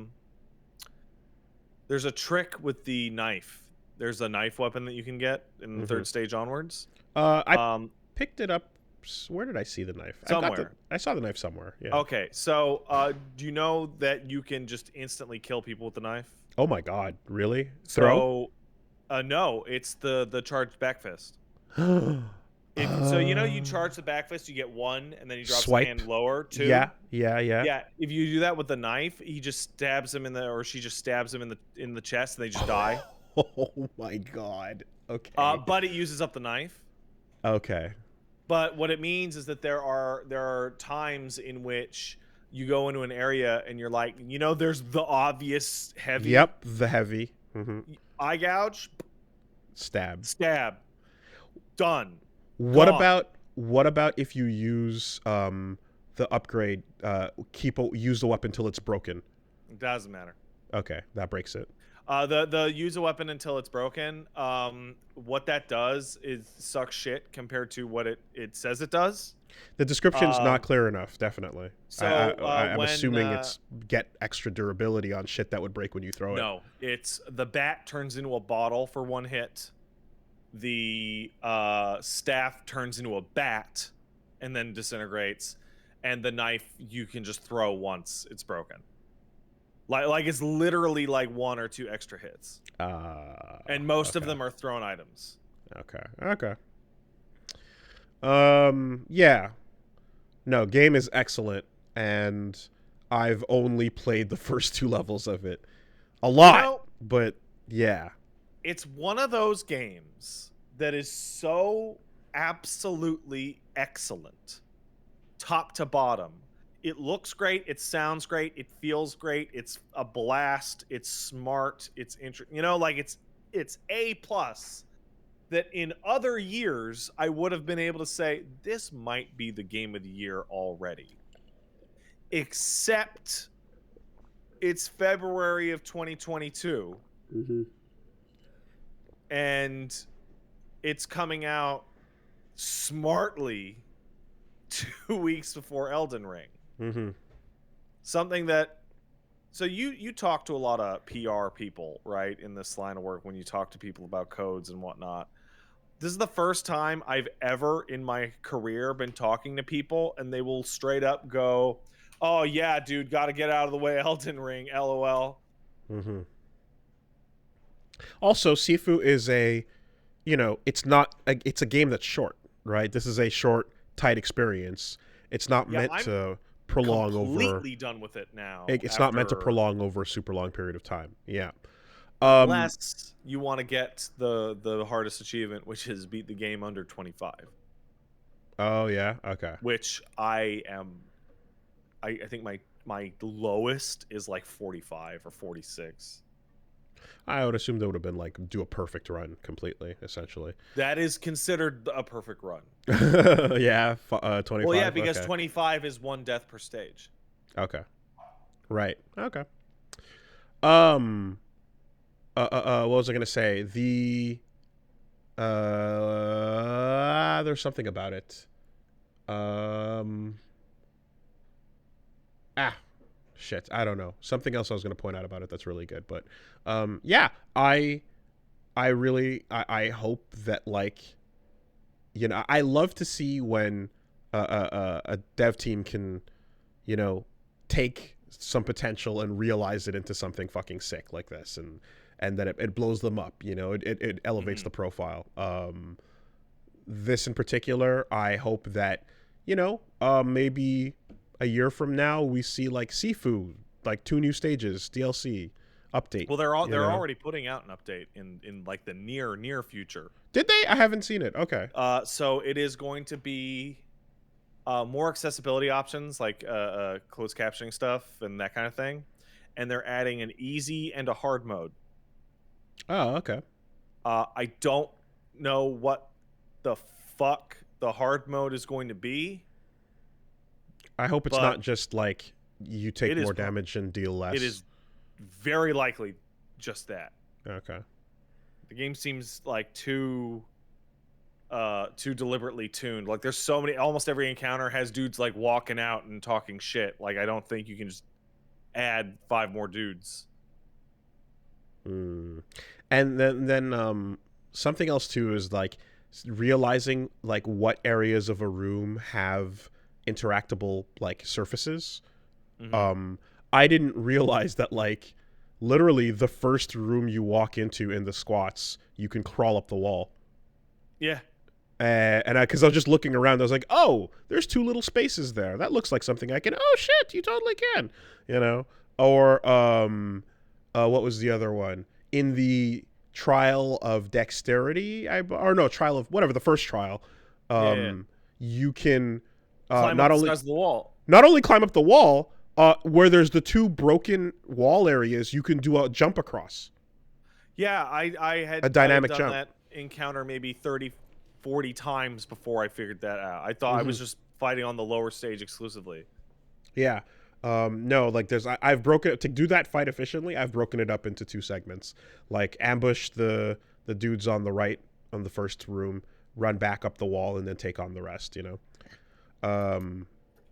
B: trick with the knife. There's a knife weapon that you can get in the 3rd stage onwards.
A: I picked it up. Where did I see the knife?
B: Somewhere.
A: I saw the knife somewhere. Yeah.
B: Okay, so do you know that you can just instantly kill people with the knife?
A: Oh my god, really? Throw?
B: So, no, it's the charged back fist. So you charge the back fist, you get 1, and then he drops the hand lower 2.
A: Yeah.
B: Yeah, if you do that with the knife, he just stabs him or she just stabs him in the chest, and they just die.
A: Oh my god. Okay.
B: But it uses up the knife.
A: Okay.
B: But what it means is that there are times in which you go into an area and you're like, there's the obvious heavy.
A: Yep, the heavy.
B: Eye gouge.
A: Stab.
B: Done.
A: What about if you use the upgrade? Use the weapon until it's broken.
B: It doesn't matter.
A: Okay, that breaks it.
B: The use a weapon until it's broken. What that does is suck shit compared to what it says it does.
A: The description's not clear enough. Definitely.
B: So
A: I'm assuming it's get extra durability on shit that would break when you throw it.
B: No, it's the bat turns into a bottle for 1 hit. The staff turns into a bat and then disintegrates, and the knife you can just throw once it's broken. Like it's literally like 1 or 2 extra hits. And most of them are thrown items.
A: Okay. Yeah. No, game is excellent, and I've only played the first 2 levels of it. A lot. But yeah.
B: It's one of those games that is so absolutely excellent, top to bottom. It looks great, it sounds great, it feels great, it's a blast, it's smart, it's interesting. You know, like it's A plus. That in other years I would have been able to say this might be the game of the year already. Except it's February of 2022.
A: Mm-hmm.
B: And it's coming out smartly 2 weeks before Elden Ring.
A: Mm-hmm.
B: Something that, so you talk to a lot of PR people, right, in this line of work when you talk to people about codes and whatnot. This is the first time I've ever in my career been talking to people and they will straight up go, "Oh yeah, dude, got to get out of the way, Elden Ring, LOL."
A: Mm-hmm. Also, Sifu is it's a game that's short, right? This is a short, tight experience. It's not meant to prolong
B: completely done with it now.
A: It's not meant to prolong over a super long period of time. Yeah.
B: Unless you want to get the hardest achievement, which is beat the game under 25.
A: Oh yeah, okay.
B: Which I think my lowest is like 45 or 46.
A: I would assume that would have been like do a perfect run completely, essentially.
B: That is considered a perfect run.
A: Yeah, 25.
B: Well, yeah, because 25 is one death per stage.
A: Okay. Right. Okay. What was I gonna say? There's something about it. Shit. I don't know. Something else I was gonna point out about it that's really good. But, yeah, I hope that, like, I love to see when a dev team can, take some potential and realize it into something fucking sick like this, and that it blows them up. It elevates the profile. This in particular, I hope that maybe a year from now we see like Sifu, like 2 new stages, DLC update.
B: Well, they're already putting out an update in like the near future.
A: Did they? I haven't seen it. Okay.
B: So it is going to be more accessibility options, like closed captioning stuff and that kind of thing, and they're adding an easy and a hard mode.
A: Oh, okay.
B: I don't know what the fuck the hard mode is going to be.
A: I hope it's not just like you take more damage and deal less.
B: It is very likely just that.
A: Okay.
B: The game seems like too deliberately tuned. Like there's so many, almost every encounter has dudes like walking out and talking shit. Like I don't think you can just add 5 more dudes.
A: And then something else too is like realizing like what areas of a room have interactable like surfaces. I didn't realize that like literally the first room you walk into in the squats, you can crawl up the wall.
B: Yeah.
A: And because I was just looking around, I was like, oh, there's 2 little spaces there. That looks like something I can. Oh shit, you totally can. Or what was the other one? In the trial of dexterity, trial of whatever, the first trial, you can
B: climb up the sides of the wall.
A: Not only climb up the wall, where there's the 2 broken wall areas, you can do a jump across.
B: Yeah, I had
A: a dynamic
B: done
A: jump.
B: That encounter maybe 30, 40 times before I figured that out. I thought I was just fighting on the lower stage exclusively.
A: Yeah. No, like I've broken it to do that fight efficiently. I've broken it up into 2 segments, like ambush the dudes on the right on the first room, run back up the wall, and then take on the rest.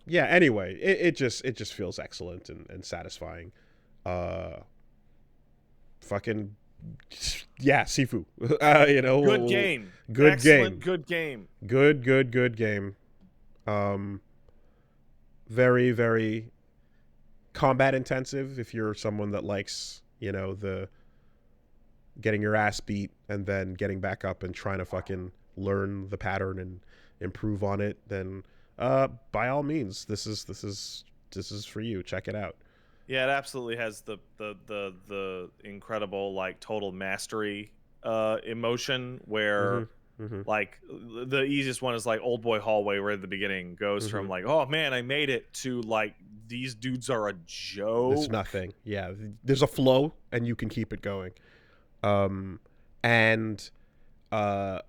A: Yeah. Anyway, it just feels excellent and satisfying. Fucking yeah, Sifu.
B: Good game.
A: Good
B: Excellent,
A: game.
B: Good game.
A: Good game. Very, very combat intensive if you're someone that likes, the getting your ass beat and then getting back up and trying to fucking learn the pattern and improve on it, then by all means, this is for you. Check it out.
B: Yeah, it absolutely has the incredible like total mastery emotion where
A: Mm-hmm.
B: like the easiest one is like Old Boy Hallway, where at the beginning goes
A: Mm-hmm.
B: from like, oh man, I made it, to like these dudes are a
A: It's
B: joke.
A: nothing. Yeah, there's a flow, and you can keep it going. Um, and uh,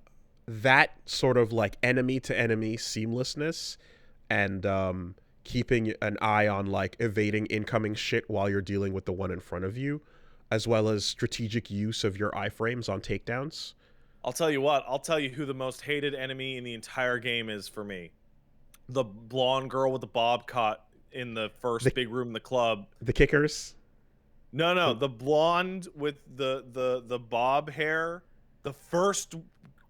A: that sort of like enemy to enemy seamlessness, and keeping an eye on like evading incoming shit while you're dealing with the one in front of you, as well as strategic use of your iframes on takedowns.
B: I'll tell you what, I'll tell you who the most hated enemy in the entire game is for me. The blonde girl with the bob cut in the
A: The
B: first big room in the club.
A: the kickers.
B: No, the blonde with the bob hair. The first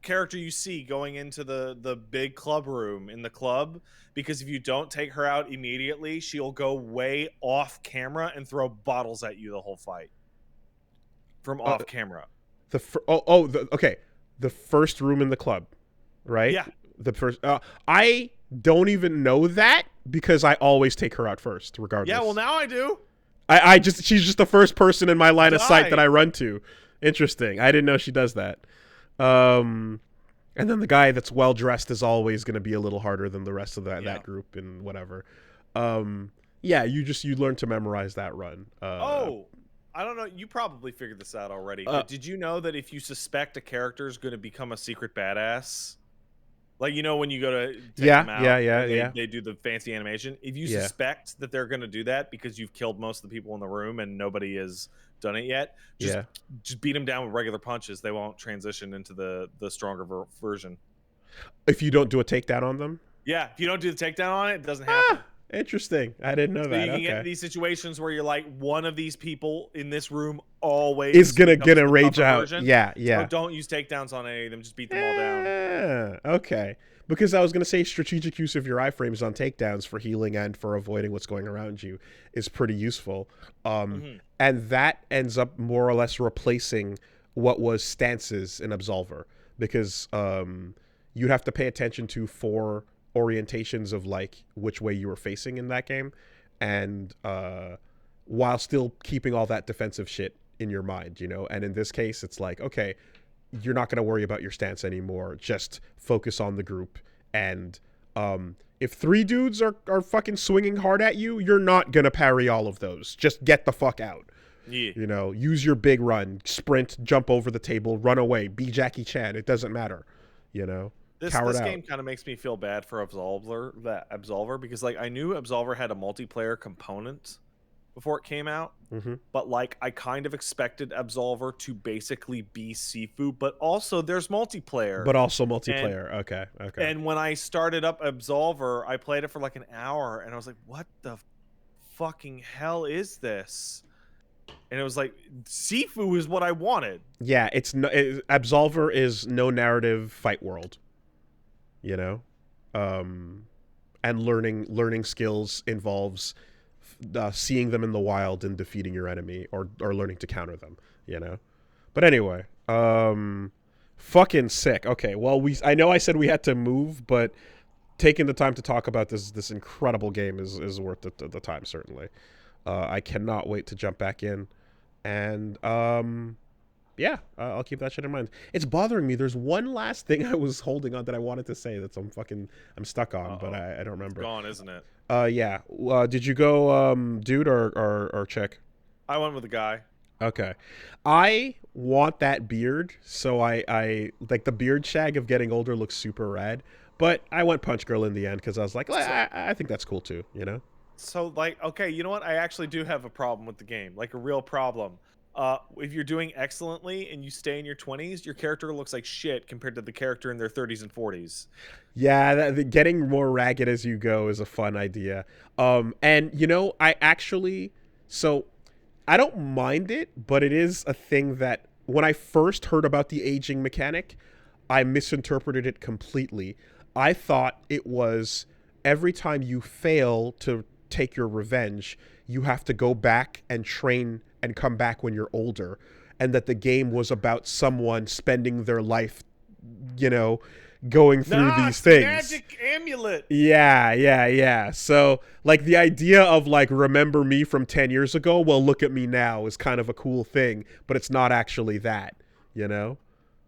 B: character you see going into the big club room in the club, because if you don't take her out immediately, she'll go way off camera and throw bottles at you the whole fight from
A: Uh,
B: off camera.
A: Okay, the first room in the club, right?
B: Yeah.
A: The first. I don't even know that because I always take her out first, regardless.
B: Yeah, well now I do.
A: She's just the first person in my line of sight that
B: Die.
A: I run to. Interesting. I didn't know she does that. And then the guy that's well dressed is always going to be a little harder than the rest of that group and whatever. Yeah, you learn to memorize that run.
B: I don't know. You probably figured this out already. But did you know that if you suspect a character is going to become a secret badass, like when you go to take them out, they do the fancy animation. If you suspect that they're going to do that because you've killed most of the people in the room and nobody has done it yet, just beat them down with regular punches. They won't transition into the stronger version.
A: If you don't do a takedown on them?
B: Yeah, if you don't do the takedown on it, it doesn't happen.
A: Interesting. I didn't know that.
B: You can get these situations where you're like, one of these people in this room always
A: is gonna rage out.
B: Version.
A: Yeah.
B: So don't use takedowns on any of them. Just beat them all down.
A: Okay. Because I was gonna say strategic use of your iframes on takedowns for healing and for avoiding what's going around you is pretty useful. And that ends up more or less replacing what was stances in Absolver, because you'd have to pay attention to 4 orientations of like which way you were facing in that game, and while still keeping all that defensive shit in your mind, and in this case it's like, okay, you're not going to worry about your stance anymore, just focus on the group, and if 3 dudes are fucking swinging hard at you, you're not going to parry all of those. Just get the fuck out. Use your big run, sprint, jump over the table, run away, be Jackie Chan, it doesn't matter.
B: This game kind of makes me feel bad for Absolver, because like I knew Absolver had a multiplayer component before it came out, but like I kind of expected Absolver to basically be Sifu, but also there's multiplayer.
A: Okay.
B: And when I started up Absolver, I played it for like an hour, and I was like, "What the fucking hell is this?" And it was like, Sifu is what I wanted.
A: Yeah, Absolver is no narrative fight world. And learning skills involves seeing them in the wild and defeating your enemy, or learning to counter them. But anyway, fucking sick. Okay, well, I know I said we had to move, but taking the time to talk about this incredible game is worth the time, certainly. I cannot wait to jump back in, and I'll keep that shit in mind. It's bothering me. There's one last thing I was holding on that I wanted to say that I'm stuck on, but I don't remember.
B: It's gone, isn't it?
A: Yeah. Did you go dude or chick?
B: I went with a guy.
A: Okay. I want that beard, so I like the beard shag of getting older looks super rad, but I went punch girl in the end because I was like, I think that's cool too,
B: So like, okay, you know what? I actually do have a problem with the game, like a real problem. If you're doing excellently and you stay in your 20s, your character looks like shit compared to the character in their 30s and 40s.
A: Yeah, getting more ragged as you go is a fun idea. And I don't mind it, but it is a thing that when I first heard about the aging mechanic, I misinterpreted it completely. I thought it was every time you fail to take your revenge, you have to go back and train and come back when you're older, and that the game was about someone spending their life, going through
B: Nah,
A: these
B: it's
A: things.
B: magic amulet.
A: Yeah. So like the idea of like remember me from 10 years ago, well look at me now is kind of a cool thing, but it's not actually that, you know?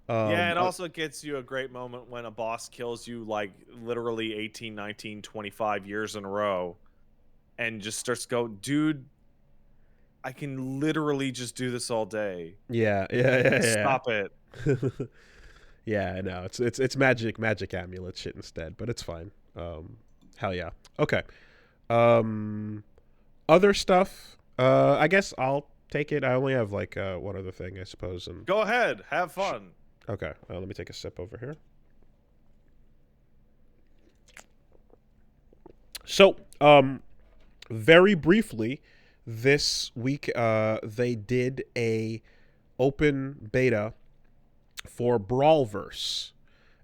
B: Yeah, it also gets you a great moment when a boss kills you like literally 18, 19, 25 years in a row and just starts to go, dude, I can literally just do this all day.
A: Yeah.
B: Stop it.
A: Yeah, I know. It's magic amulet shit instead, but it's fine. Hell yeah. Okay. Other stuff. I guess I'll take it. I only have like one other thing, I suppose. And
B: Go ahead, have fun.
A: okay. Let me take a sip over here. So, very briefly, this week they did a open beta for Brawlverse,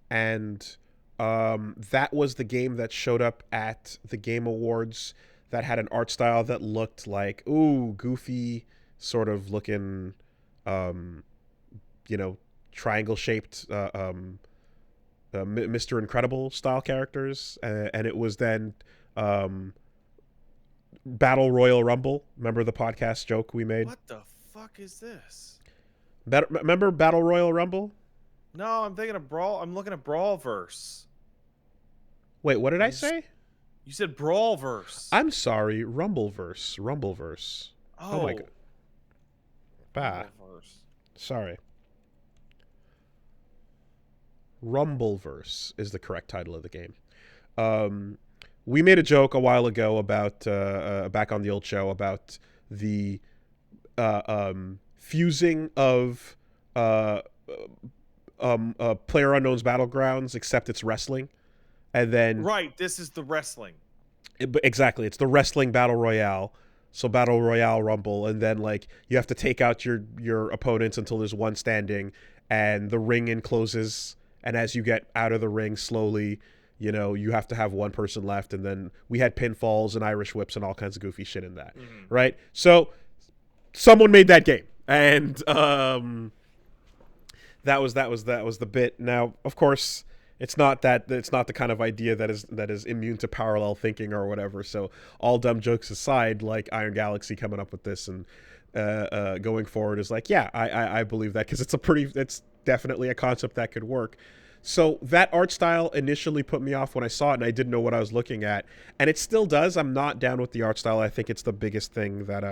A: and that was the game that showed up at the Game Awards that had an art style that looked like goofy, sort of looking, triangle shaped Mr. Incredible style characters, and it was then Battle Royal Rumble. Remember the podcast joke we made?
B: What the fuck is this?
A: Remember Battle Royal Rumble?
B: No, I'm thinking of Brawl. I'm looking at Brawlverse.
A: Wait, what did I say?
B: You said Brawlverse.
A: I'm sorry, Rumbleverse. Oh my god. Bah.
B: Brawlverse.
A: Sorry. Rumbleverse is the correct title of the game. We made a joke a while ago about back on the old show about the fusing of PlayerUnknown's Battlegrounds, except it's wrestling, and then
B: Right, this is the wrestling.
A: Exactly, it's the wrestling battle royale. So battle royale rumble, and then like you have to take out your opponents until there's one standing, and the ring encloses. And as you get out of the ring slowly, you have to have one person left. And then we had pinfalls and Irish whips and all kinds of goofy shit in that, right? So someone made that game, and that was the bit. Now, of course, it's not the kind of idea that is immune to parallel thinking or whatever. So all dumb jokes aside, like Iron Galaxy coming up with this and going forward is like, yeah, I believe that, because it's definitely a concept that could work. So that art style initially put me off when I saw it, and I didn't know what I was looking at, and it still does. I'm not down with the art style. I think it's the biggest thing that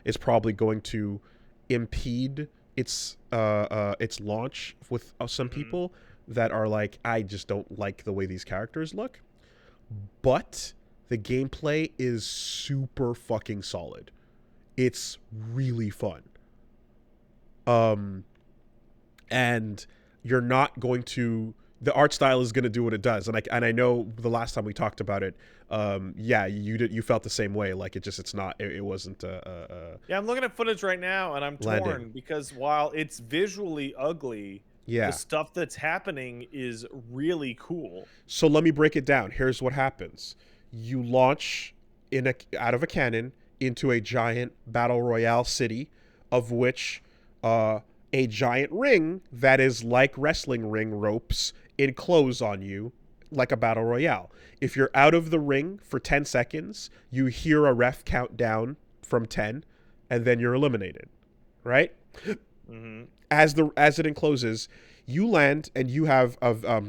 A: is probably going to impede its launch with some people that are like, I just don't like the way these characters look. But the gameplay is super fucking solid. It's really fun. And you're not going to, the art style is going to do what it does, and I know the last time we talked about it, you felt the same way. Like it wasn't.
B: Yeah, I'm looking at footage right now, and I'm torn because while it's visually ugly, the stuff that's happening is really cool.
A: So let me break it down. Here's what happens: you launch out of a cannon into a giant battle royale city, of which a giant ring that is like wrestling ring ropes enclose on you like a battle royale. If you're out of the ring for 10 seconds, you hear a ref count down from 10, and then you're eliminated, right? As it encloses, you land, and you have a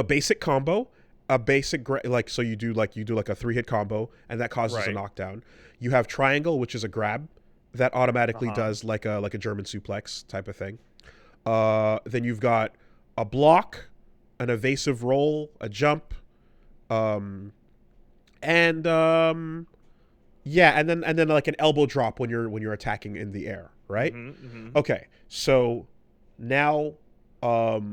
A: basic combo, so you do like a 3-hit combo, and that causes a knockdown. You have triangle, which is a grab that automatically does like a German suplex type of thing. Then you've got a block, an evasive roll, a jump, and then like an elbow drop when you're attacking in the air, right? Okay, so now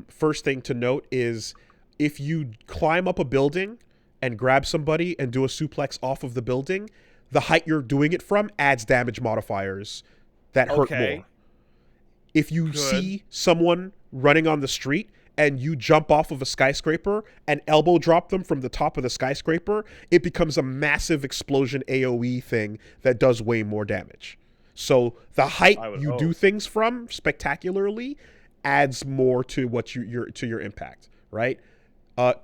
A: first thing to note is if you climb up a building and grab somebody and do a suplex off of the building, the height you're doing it from adds damage modifiers that hurt more. If you see someone running on the street and you jump off of a skyscraper and elbow drop them from the top of the skyscraper, it becomes a massive explosion AoE thing that does way more damage. So the height do things from spectacularly adds more to what your impact, right?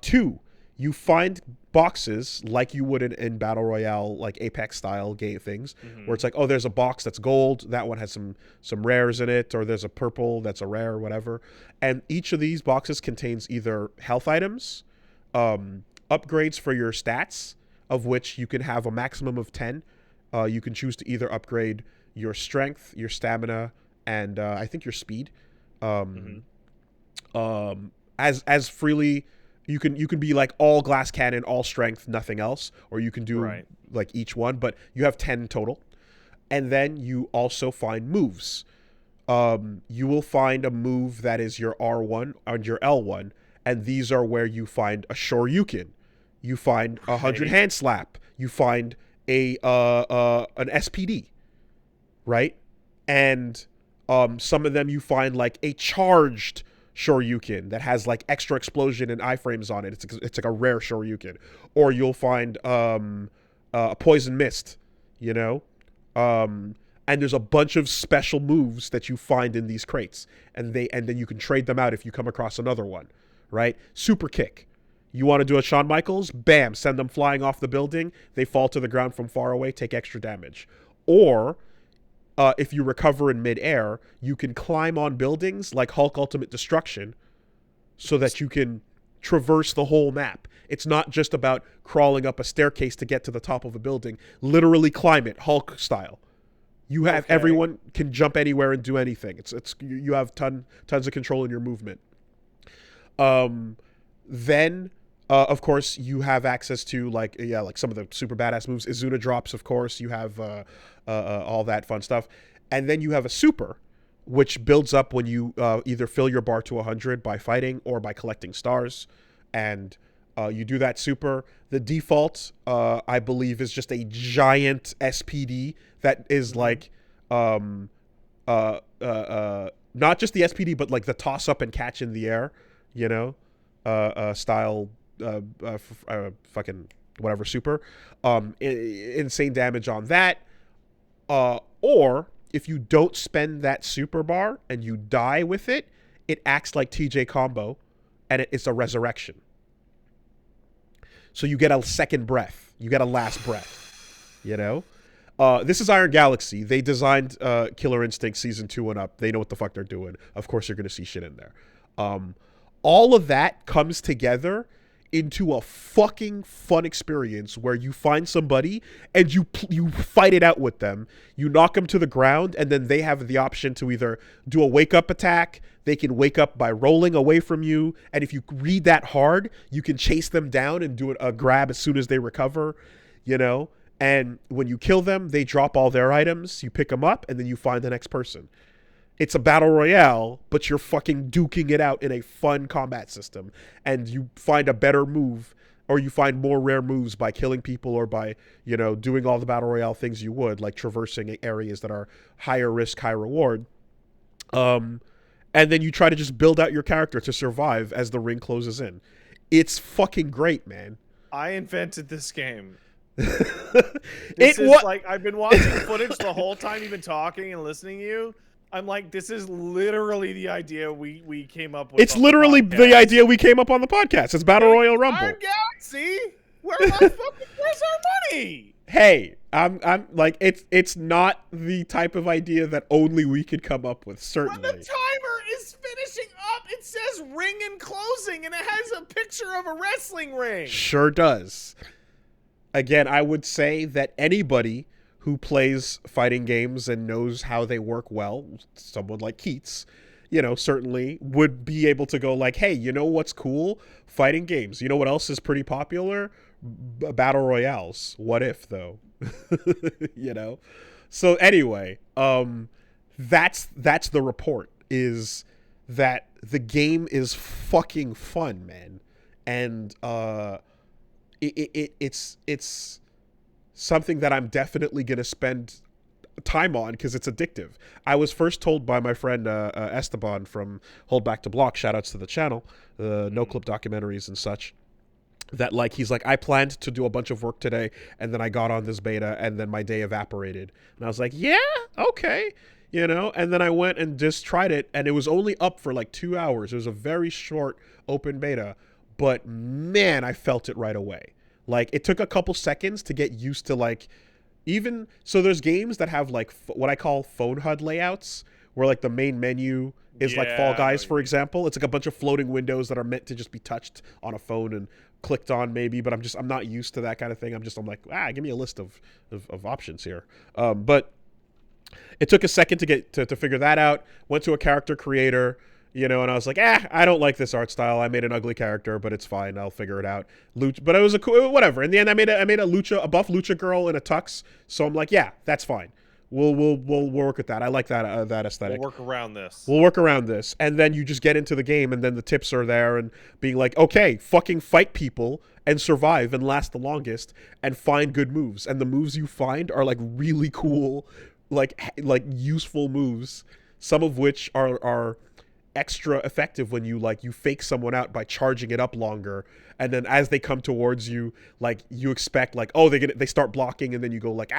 A: 2, you find boxes like you would in Battle Royale, like Apex style game things, where it's like, oh, there's a box that's gold, that one has some rares in it, or there's a purple that's a rare or whatever. And each of these boxes contains either health items, upgrades for your stats, of which you can have a maximum of 10. You can choose to either upgrade your strength, your stamina, and I think your speed. As freely. You can be like all glass cannon, all strength, nothing else, or you can do like each one, but you have 10 total. And then you also find moves. You will find a move that is your R1 and your L1, and these are where you find a Shoryuken. You find 100 hand slap. You find an SPD, right? And some of them you find like a charged Shoryuken that has like extra explosion and iframes on it. It's like a rare Shoryuken. Or you'll find a poison mist, you know? And there's a bunch of special moves that you find in these crates. And then you can trade them out if you come across another one, right? Super kick. You want to do a Shawn Michaels? Bam, send them flying off the building. They fall to the ground from far away, take extra damage. Or if you recover in midair, you can climb on buildings like Hulk Ultimate Destruction so that you can traverse the whole map. It's not just about crawling up a staircase to get to the top of a building. Literally climb it, Hulk style. You have everyone can jump anywhere and do anything. It's you have tons of control in your movement. Then of course, you have access to like some of the super badass moves. Izuna drops, of course. You have all that fun stuff, and then you have a super, which builds up when you either fill your bar to 100 by fighting or by collecting stars, and you do that super. The default, I believe, is just a giant SPD that is like not just the SPD, but like the toss up and catch in the air, you know, style. Fucking whatever super, insane damage on that. Or if you don't spend that super bar and you die with it, it acts like TJ combo, and it's a resurrection. So you get a second breath, you get a last breath. You know, this is Iron Galaxy. They designed Killer Instinct season 2 and up. They know what the fuck they're doing. Of course, you're gonna see shit in there. All of that comes together into a fucking fun experience where you find somebody and you fight it out with them. You knock them to the ground, and then they have the option to either do a wake up attack. They can wake up by rolling away from you, and if you read that hard, you can chase them down and do a grab as soon as they recover, you know? And when you kill them, they drop all their items, you pick them up, and then you find the next person. It's a battle royale, but you're fucking duking it out in a fun combat system. And you find a better move, or you find more rare moves by killing people or by, you know, doing all the battle royale things you would, like traversing areas that are higher risk, high reward. And then you try to just build out your character to survive as the ring closes in. It's fucking great, man.
B: I invented this game.
A: Like
B: I've been watching footage the whole time you've been talking and listening to you. I'm like, this is literally the idea we came up with.
A: It's literally the idea we came up on the podcast. It's Battle Royale Rumble.
B: Iron Galaxy, where's our money?
A: Hey, I'm like, it's not the type of idea that only we could come up with. Certainly.
B: When the timer is finishing up, it says ring and closing, and it has a picture of a wrestling ring.
A: Sure does. Again, I would say that anybody who plays fighting games and knows how they work well, someone like Keats, you know, certainly would be able to go like, hey, you know what's cool? Fighting games. You know what else is pretty popular? Battle royales. What if, though? You know? So anyway, that's the report, is that the game is fucking fun, man. And it's something that I'm definitely going to spend time on because it's addictive. I was first told by my friend Esteban from Hold Back to Block, shoutouts to the channel, no clip documentaries and such, that like he's like, I planned to do a bunch of work today and then I got on this beta and then my day evaporated. And I was like, yeah, okay. you know? And then I went and just tried it, and it was only up for like 2 hours. It was a very short open beta, but man, I felt it right away. Like, it took a couple seconds to get used to, like, even so there's games that have like what I call phone HUD layouts, where like the main menu is like Fall Guys, for example. It's like a bunch of floating windows that are meant to just be touched on a phone and clicked on maybe, but I'm not used to that kind of thing. I'm like, give me a list of options here. But it took a second to get to figure that out. Went to a character creator, you know, and I was like, I don't like this art style. I made an ugly character, but it's fine. I'll figure it out. But it was a cool, whatever. In the end, I made a buff lucha girl in a tux. So I'm like, yeah, that's fine. We'll work with that. I like that that aesthetic.
B: We'll work around this.
A: And then you just get into the game, and then the tips are there, and being like, okay, fucking fight people and survive and last the longest and find good moves. And the moves you find are like really cool, like useful moves. Some of which are extra effective when you fake someone out by charging it up longer, and then as they come towards you, like you expect like, oh, they start blocking, and then you go like,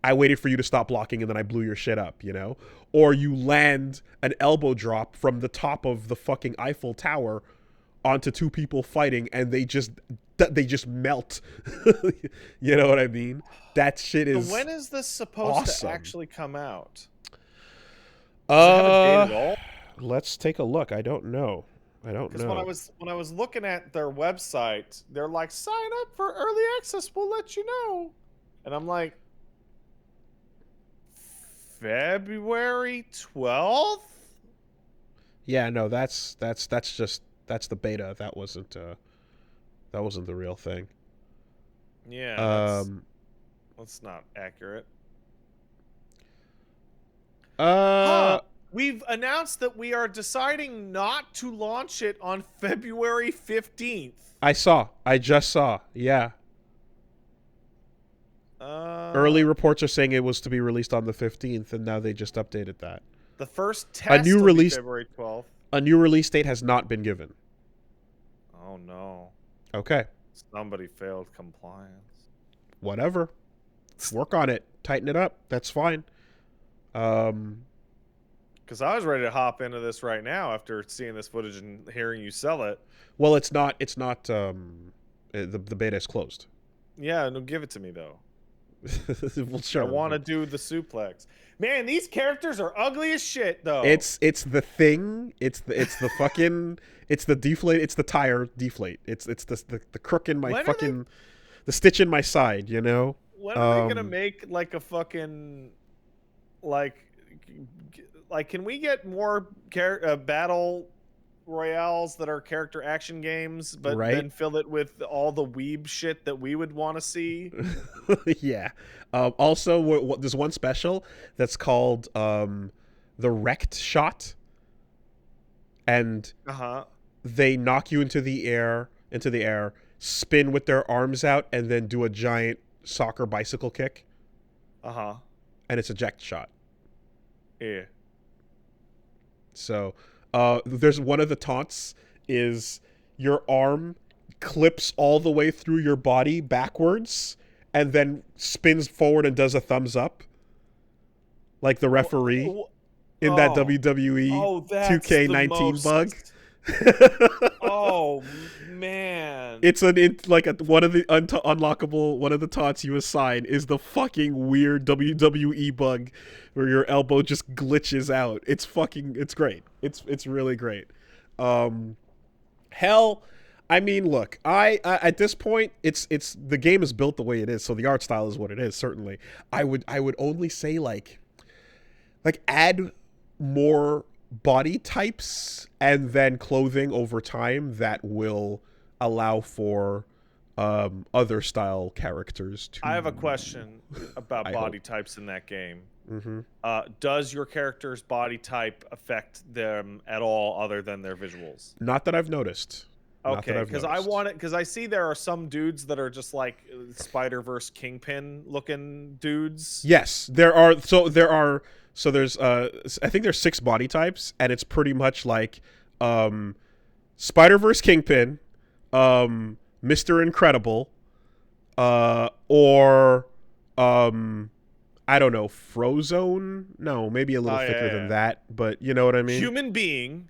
A: I waited for you to stop blocking and then I blew your shit up, you know? Or you land an elbow drop from the top of the fucking Eiffel Tower onto two people fighting, and they just melt. You know what I mean? That shit is
B: So when is this supposed
A: awesome.
B: to actually come out? Does it have a date at all?
A: Let's take a look. I don't know.
B: Because when I was looking at their website, they're like, sign up for early access, we'll let you know. And I'm like, February 12th?
A: Yeah, no, that's the beta. That wasn't the real thing.
B: Yeah. That's not accurate. We've announced that we are deciding not to launch it on February 15th.
A: I just saw. Yeah. Early reports are saying it was to be released on the 15th, and now they just updated that.
B: The first test will be February 12th.
A: A new release date has not been given.
B: Oh, no.
A: Okay.
B: Somebody failed compliance.
A: Whatever. Work on it. Tighten it up. That's fine.
B: Because I was ready to hop into this right now after seeing this footage and hearing you sell it.
A: Well, it's not, the beta is closed.
B: Yeah, no, give it to me, though.
A: Well, sure.
B: I want to do the suplex. Man, these characters are ugly as shit, though.
A: It's the thing. It's the fucking. It's the deflate. It's the tire deflate. It's the crook in my fucking. The stitch in my side. You know.
B: When are they gonna make like a fucking, like, can we get more battle royales that are character action games, but then fill it with all the weeb shit that we would want to see?
A: Yeah. Also, there's one special that's called the wrecked shot, and they knock you into the air, spin with their arms out, and then do a giant soccer bicycle kick. And it's a eject shot.
B: Yeah.
A: So, there's one of the taunts is your arm clips all the way through your body backwards and then spins forward and does a thumbs up, like the referee in that WWE 2K19 bug.
B: Oh man!
A: One of the unlockable, one of the taunts you assign is the fucking weird WWE bug where your elbow just glitches out. It's great. It's really great. Hell, I mean, look, I at this point, it's the game is built the way it is, so the art style is what it is. Certainly, I would only say like add more body types and then clothing over time that will allow for other style characters to.
B: I have a question about body types in that game. Does your character's body type affect them at all other than their visuals?
A: Not that I've noticed.
B: Okay, because I see there are some dudes that are just like Spider-Verse Kingpin looking dudes.
A: Yes, there are. So there's I think there's 6 body types, and it's pretty much like Spider-Verse Kingpin, Mr. Incredible, or I don't know, Frozone? No, maybe a little thicker than that, but you know what I mean?
B: Human being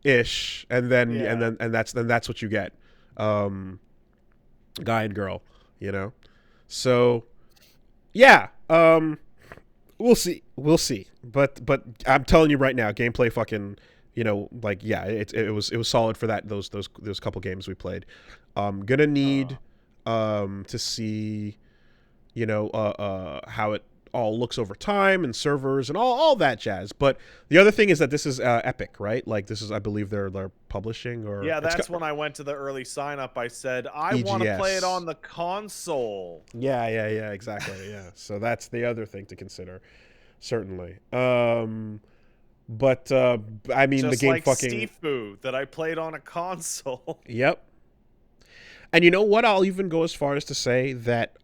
A: ish. And then
B: Yeah.
A: that's what you get. Guy and girl, you know? So yeah, we'll see. We'll see. But I'm telling you right now, gameplay fucking, you know, like yeah, it was solid for those couple games we played. Gonna need to see, you know, how it all looks over time and servers and all that jazz. But the other thing is that this is Epic, right? Like this is, I believe they're publishing or
B: yeah. That's when I went to the early sign up. I said I want to play it on the console.
A: Yeah, exactly. Yeah, so that's the other thing to consider, certainly. But I mean,
B: just
A: the game
B: like
A: fucking
B: Sifu that I played on a console.
A: Yep. And you know what? I'll even go as far as to say that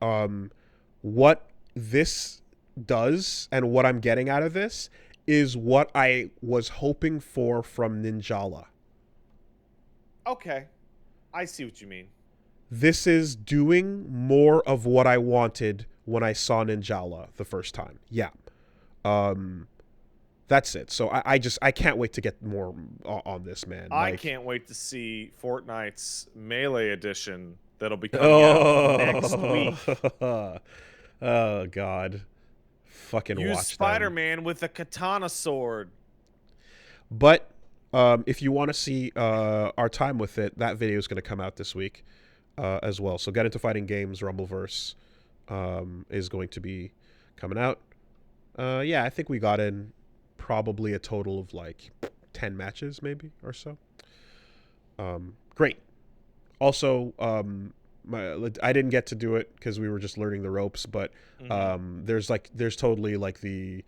A: what this does and what I'm getting out of this is what I was hoping for from Ninjala.
B: Okay, I see what you mean.
A: This is doing more of what I wanted when I saw Ninjala the first time. Yeah. That's it. So I can't wait to get more on this, man.
B: I can't wait to see Fortnite's Melee Edition that'll be coming out next week.
A: Oh God, fucking
B: use
A: watch
B: Spider-Man with a katana sword.
A: But if you want to see our time with it, that video is going to come out this week as well. So Get Into Fighting Games Rumbleverse is going to be coming out. Yeah, I think we got in probably a total of like 10 matches maybe or so. Great. Also, I didn't get to do it because we were just learning the ropes, but there's totally like the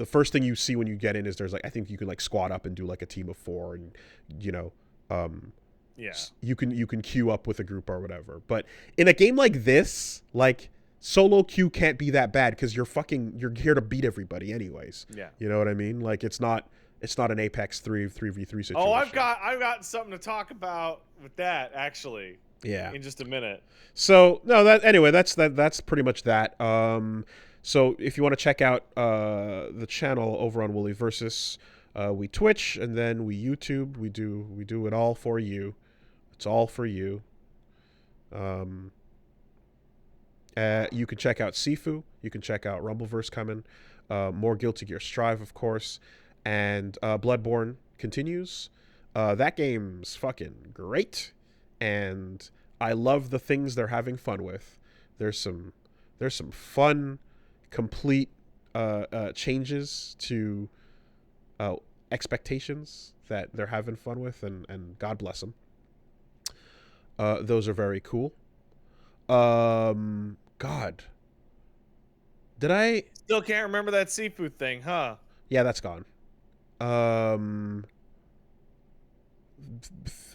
A: first thing you see when you get in is there's like, I think you can like squat up and do like a team of 4 and, you know,
B: yeah,
A: you can queue up with a group or whatever. But in a game like this, like solo queue can't be that bad because you're here to beat everybody anyways.
B: Yeah.
A: You know what I mean? Like it's not an Apex 3v3 situation.
B: Oh, I've got something to talk about with that actually.
A: Yeah.
B: In just a minute.
A: So no, that's pretty much that. So if you want to check out the channel over on Wooly Versus, we Twitch and then we YouTube. We do it all for you. It's all for you. You can check out Sifu. You can check out Rumbleverse coming. More Guilty Gear Strive, of course. And Bloodborne continues. That game's fucking great. And I love the things they're having fun with. There's some fun, complete changes to expectations that they're having fun with, and God bless them. Those are very cool. God. Did I...
B: Still can't remember that seafood thing, huh?
A: Yeah, that's gone.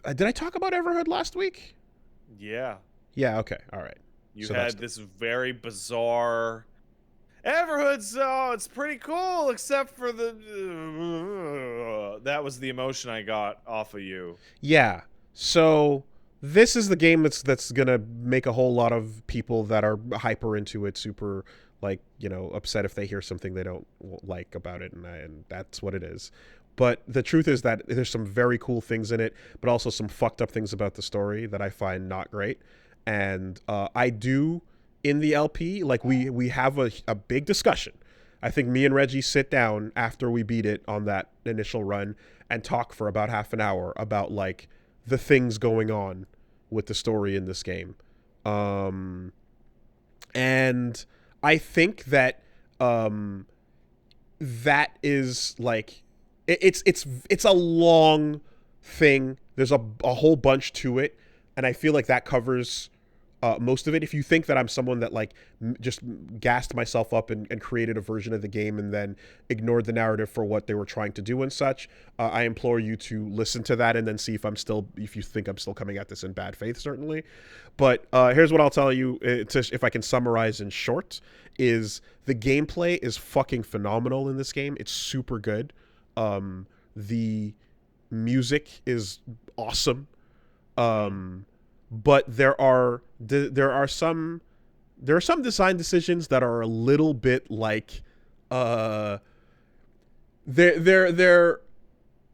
A: Did I talk about Everhood last week?
B: Yeah.
A: Yeah, okay. All right.
B: You had this very bizarre... Everhood's, it's pretty cool, except for the... that was the emotion I got off of you.
A: Yeah. So... this is the game that's gonna make a whole lot of people that are hyper into it super, like, you know, upset if they hear something they don't like about it, and that's what it is. But the truth is that there's some very cool things in it, but also some fucked up things about the story that I find not great. And I do, in the LP, like we have a big discussion. I think me and Reggie sit down after we beat it on that initial run and talk for about half an hour about like the things going on with the story in this game. And I think that that is like it's a long thing. There's a whole bunch to it, and I feel like that covers most of it. If you think that I'm someone that like just gassed myself up and created a version of the game and then ignored the narrative for what they were trying to do and such, I implore you to listen to that and then see if you think I'm still coming at this in bad faith, certainly. But here's what I'll tell you, if I can summarize in short, is the gameplay is fucking phenomenal in this game. It's super good. The music is awesome. But there are some there are some design decisions that are a little bit like, there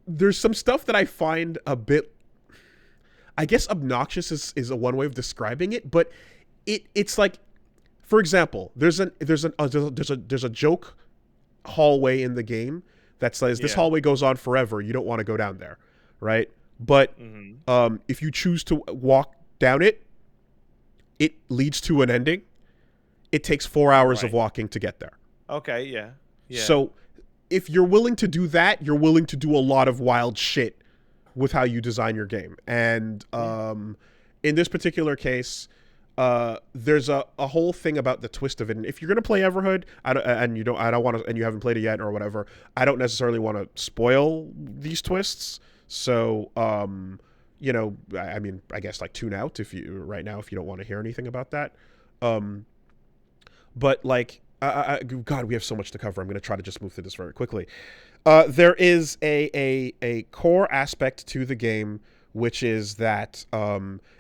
A: there's some stuff that I find a bit, I guess obnoxious is a one way of describing it, but it's like, for example, there's a joke hallway in the game that says this hallway goes on forever. You don't want to go down there, right? But if you choose to walk down it, it leads to an ending. It takes 4 hours of walking to get there.
B: Okay, yeah.
A: So if you're willing to do that, you're willing to do a lot of wild shit with how you design your game. And in this particular case, there's a whole thing about the twist of it. And if you're gonna play Everhood, and you haven't played it yet or whatever, I don't necessarily want to spoil these twists. So you know, I mean, I guess like tune out if you don't want to hear anything about that. But like, God, we have so much to cover. I'm going to try to just move through this very quickly. There is a core aspect to the game, which is that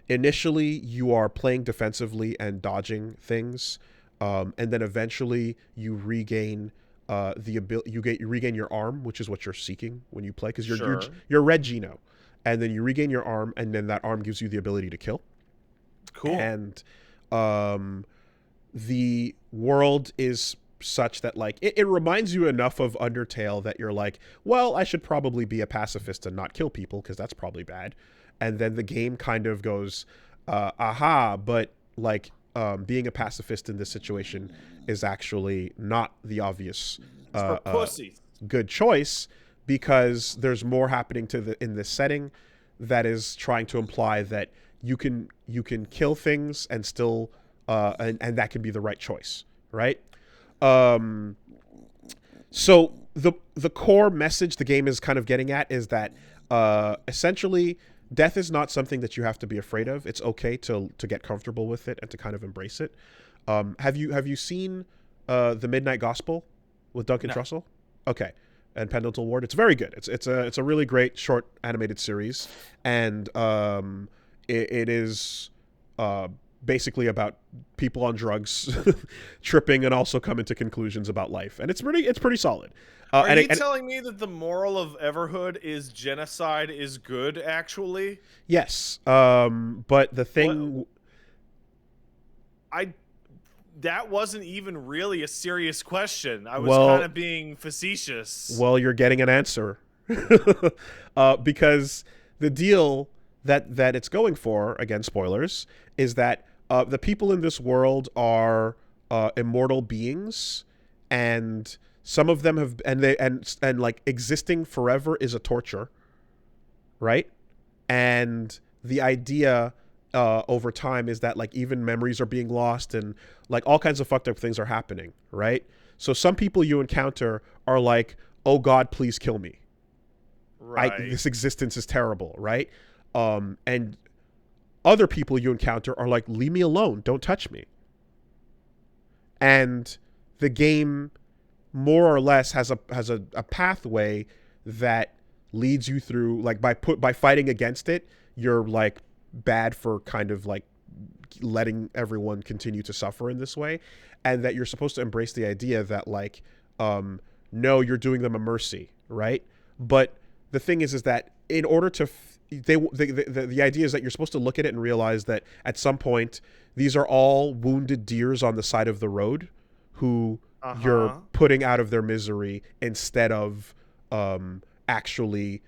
A: initially you are playing defensively and dodging things, and then eventually you regain the ability. You regain your arm, which is what you're seeking when you play, because you're Red Gino, and then you regain your arm, and then that arm gives you the ability to kill.
B: Cool.
A: And the world is such that like it reminds you enough of Undertale that you're like, well, I should probably be a pacifist and not kill people because that's probably bad. And then the game kind of goes, but like being a pacifist in this situation is actually not the obvious good choice, because there's more happening in this setting that is trying to imply that you can kill things and still and that can be the right choice, right? So the core message the game is kind of getting at is that essentially death is not something that you have to be afraid of. It's okay to get comfortable with it and to kind of embrace it. Have you seen the Midnight Gospel with Duncan Trussell? Okay. And Pendleton Ward. It's very good. It's a really great short animated series, and it is basically about people on drugs tripping and also coming to conclusions about life, and it's pretty solid.
B: Are you telling me that the moral of Everhood is genocide is good, actually?
A: Yes, but the thing,
B: that wasn't even really a serious question. I was kind of being facetious.
A: Well, you're getting an answer, because the deal that it's going for, again, spoilers, is that the people in this world are immortal beings, and some of them have, and like existing forever is a torture, right? And the idea over time is that like even memories are being lost and like all kinds of fucked up things are happening, right? So some people you encounter are like, oh God, please kill me. Right. This existence is terrible, right? And other people you encounter are like, leave me alone, don't touch me. And the game more or less has a pathway that leads you through, like by fighting against it, you're like bad for kind of like letting everyone continue to suffer in this way, and that you're supposed to embrace the idea that like no, you're doing them a mercy, right? But the thing is that in order to the idea is that you're supposed to look at it and realize that at some point these are all wounded deers on the side of the road who you're putting out of their misery instead of actually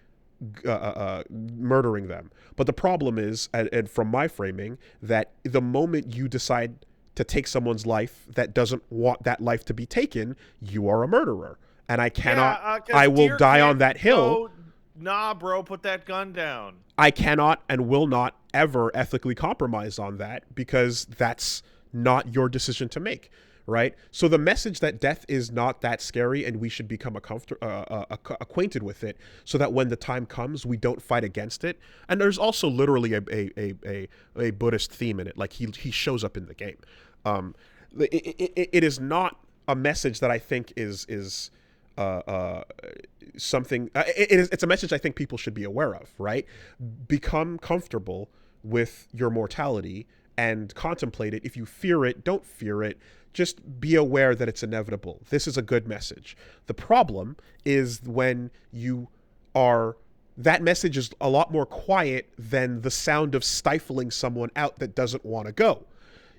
A: murdering them. But the problem is, and from my framing, that the moment you decide to take someone's life that doesn't want that life to be taken, you are a murderer. And I cannot, I will die on that hill.
B: Nah, bro, put that gun down.
A: I cannot and will not ever ethically compromise on that, because that's not your decision to make, right? So the message that death is not that scary and we should become acquainted with it so that when the time comes, we don't fight against it. And there's also literally a Buddhist theme in it. Like he shows up in the game. It is not a message that I think is something it's a message I think people should be aware of, right? Become comfortable with your mortality and contemplate it. If you fear it, don't fear it. Just be aware that it's inevitable. This is a good message. The problem is when that message is a lot more quiet than the sound of stifling someone out that doesn't want to go.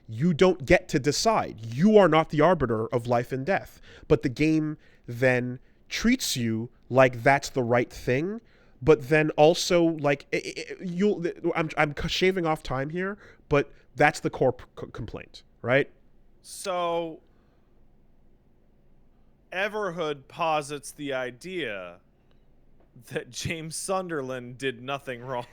A: You don't get to decide. You are not the arbiter of life and death. But the game then treats you like that's the right thing, but then also like I'm shaving off time here, but that's the core complaint, right?
B: So Everhood posits the idea that James Sunderland did nothing wrong.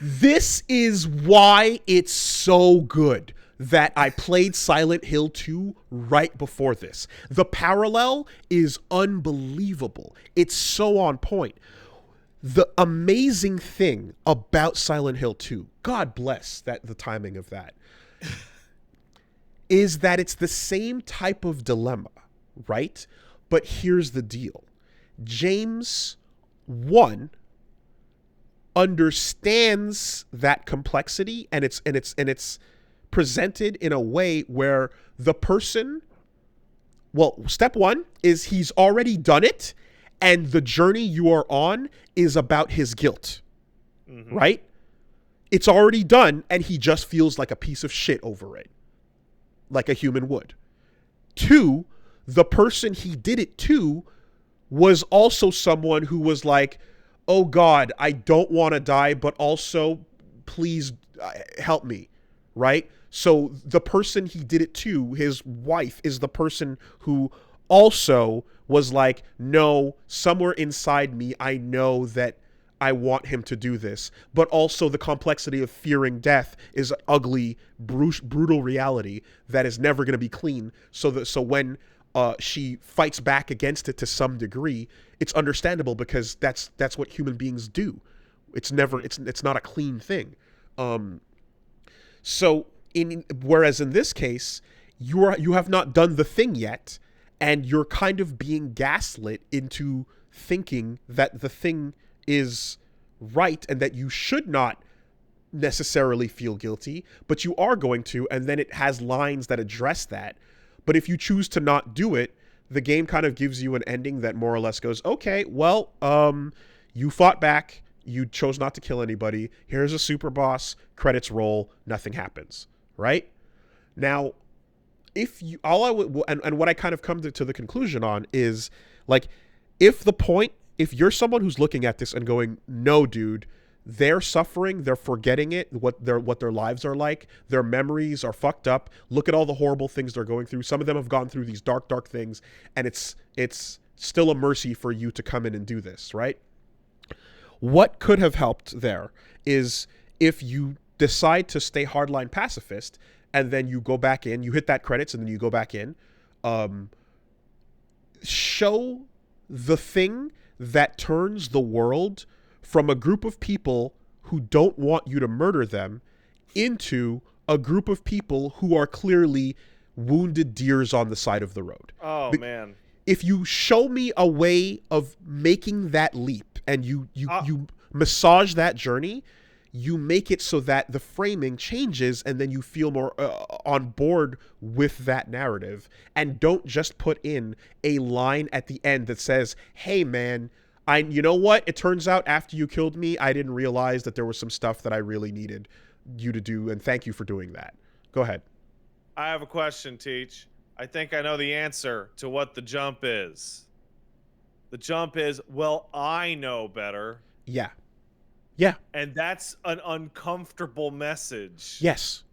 A: This is why it's so good that I played Silent Hill 2 right before this. The parallel is unbelievable. It's so on point. The amazing thing about Silent Hill 2, God bless the timing of that, is that it's the same type of dilemma, right? But here's the deal. James, one, understands that complexity, and it's presented in a way where the person, well, step one is he's already done it, and the journey you are on is about his guilt, right? It's already done, and he just feels like a piece of shit over it, like a human would. Two, the person he did it to was also someone who was like, oh God, I don't want to die, but also please help me, right? So the person he did it to, his wife, is the person who also was like, no, somewhere inside me, I know that I want him to do this. But also the complexity of fearing death is an ugly, brutal reality that is never going to be clean. So when she fights back against it to some degree, it's understandable because that's what human beings do. It's not a clean thing. Whereas in this case, you have not done the thing yet, and you're kind of being gaslit into thinking that the thing is right and that you should not necessarily feel guilty, but you are going to, and then it has lines that address that. But if you choose to not do it, the game kind of gives you an ending that more or less goes, okay, well, you fought back, you chose not to kill anybody, here's a super boss, credits roll, nothing happens, right? Now, what I kind of come to the conclusion on is, like, if you're someone who's looking at this and going, no, dude, they're suffering, they're forgetting it, what their lives are like, their memories are fucked up, look at all the horrible things they're going through, some of them have gone through these dark things, and it's still a mercy for you to come in and do this, right? What could have helped there is if you decide to stay hardline pacifist, and then you go back in, you hit that credits, and then you go back in, show the thing that turns the world from a group of people who don't want you to murder them into a group of people who are clearly wounded deers on the side of the road.
B: Oh, man.
A: If you show me a way of making that leap and you massage that journey, you make it so that the framing changes and then you feel more on board with that narrative, and don't just put in a line at the end that says, hey man, you know what? It turns out after you killed me, I didn't realize that there was some stuff that I really needed you to do, and thank you for doing that. Go ahead.
B: I have a question, Teach. I think I know the answer to what the jump is. The jump is, well, I know better.
A: Yeah. Yeah.
B: And that's an uncomfortable message.
A: Yes.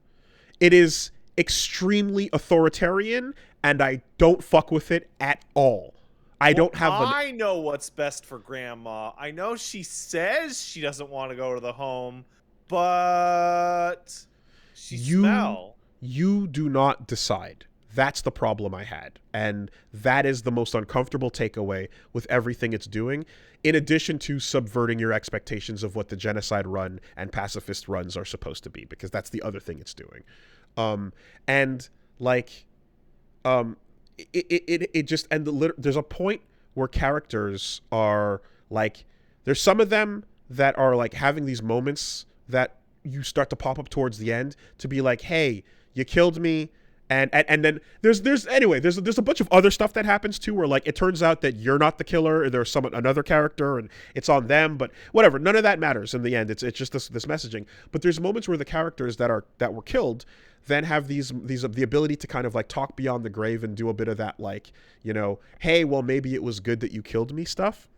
A: It is extremely authoritarian, and I don't fuck with it at all. I
B: know what's best for Grandma. I know she says she doesn't want to go to the home, but
A: you do not decide. That's the problem I had. And that is the most uncomfortable takeaway with everything it's doing, in addition to subverting your expectations of what the genocide run and pacifist runs are supposed to be, because that's the other thing it's doing. There's a point where characters are like, there's some of them that are like having these moments that you start to pop up towards the end to be like, hey, you killed me. And then there's a bunch of other stuff that happens too, where like it turns out that you're not the killer, or there's another character, and it's on them. But whatever, none of that matters in the end. It's just this messaging. But there's moments where the characters that were killed then have these the ability to kind of like talk beyond the grave and do a bit of that, like, you know, hey, well, maybe it was good that you killed me stuff.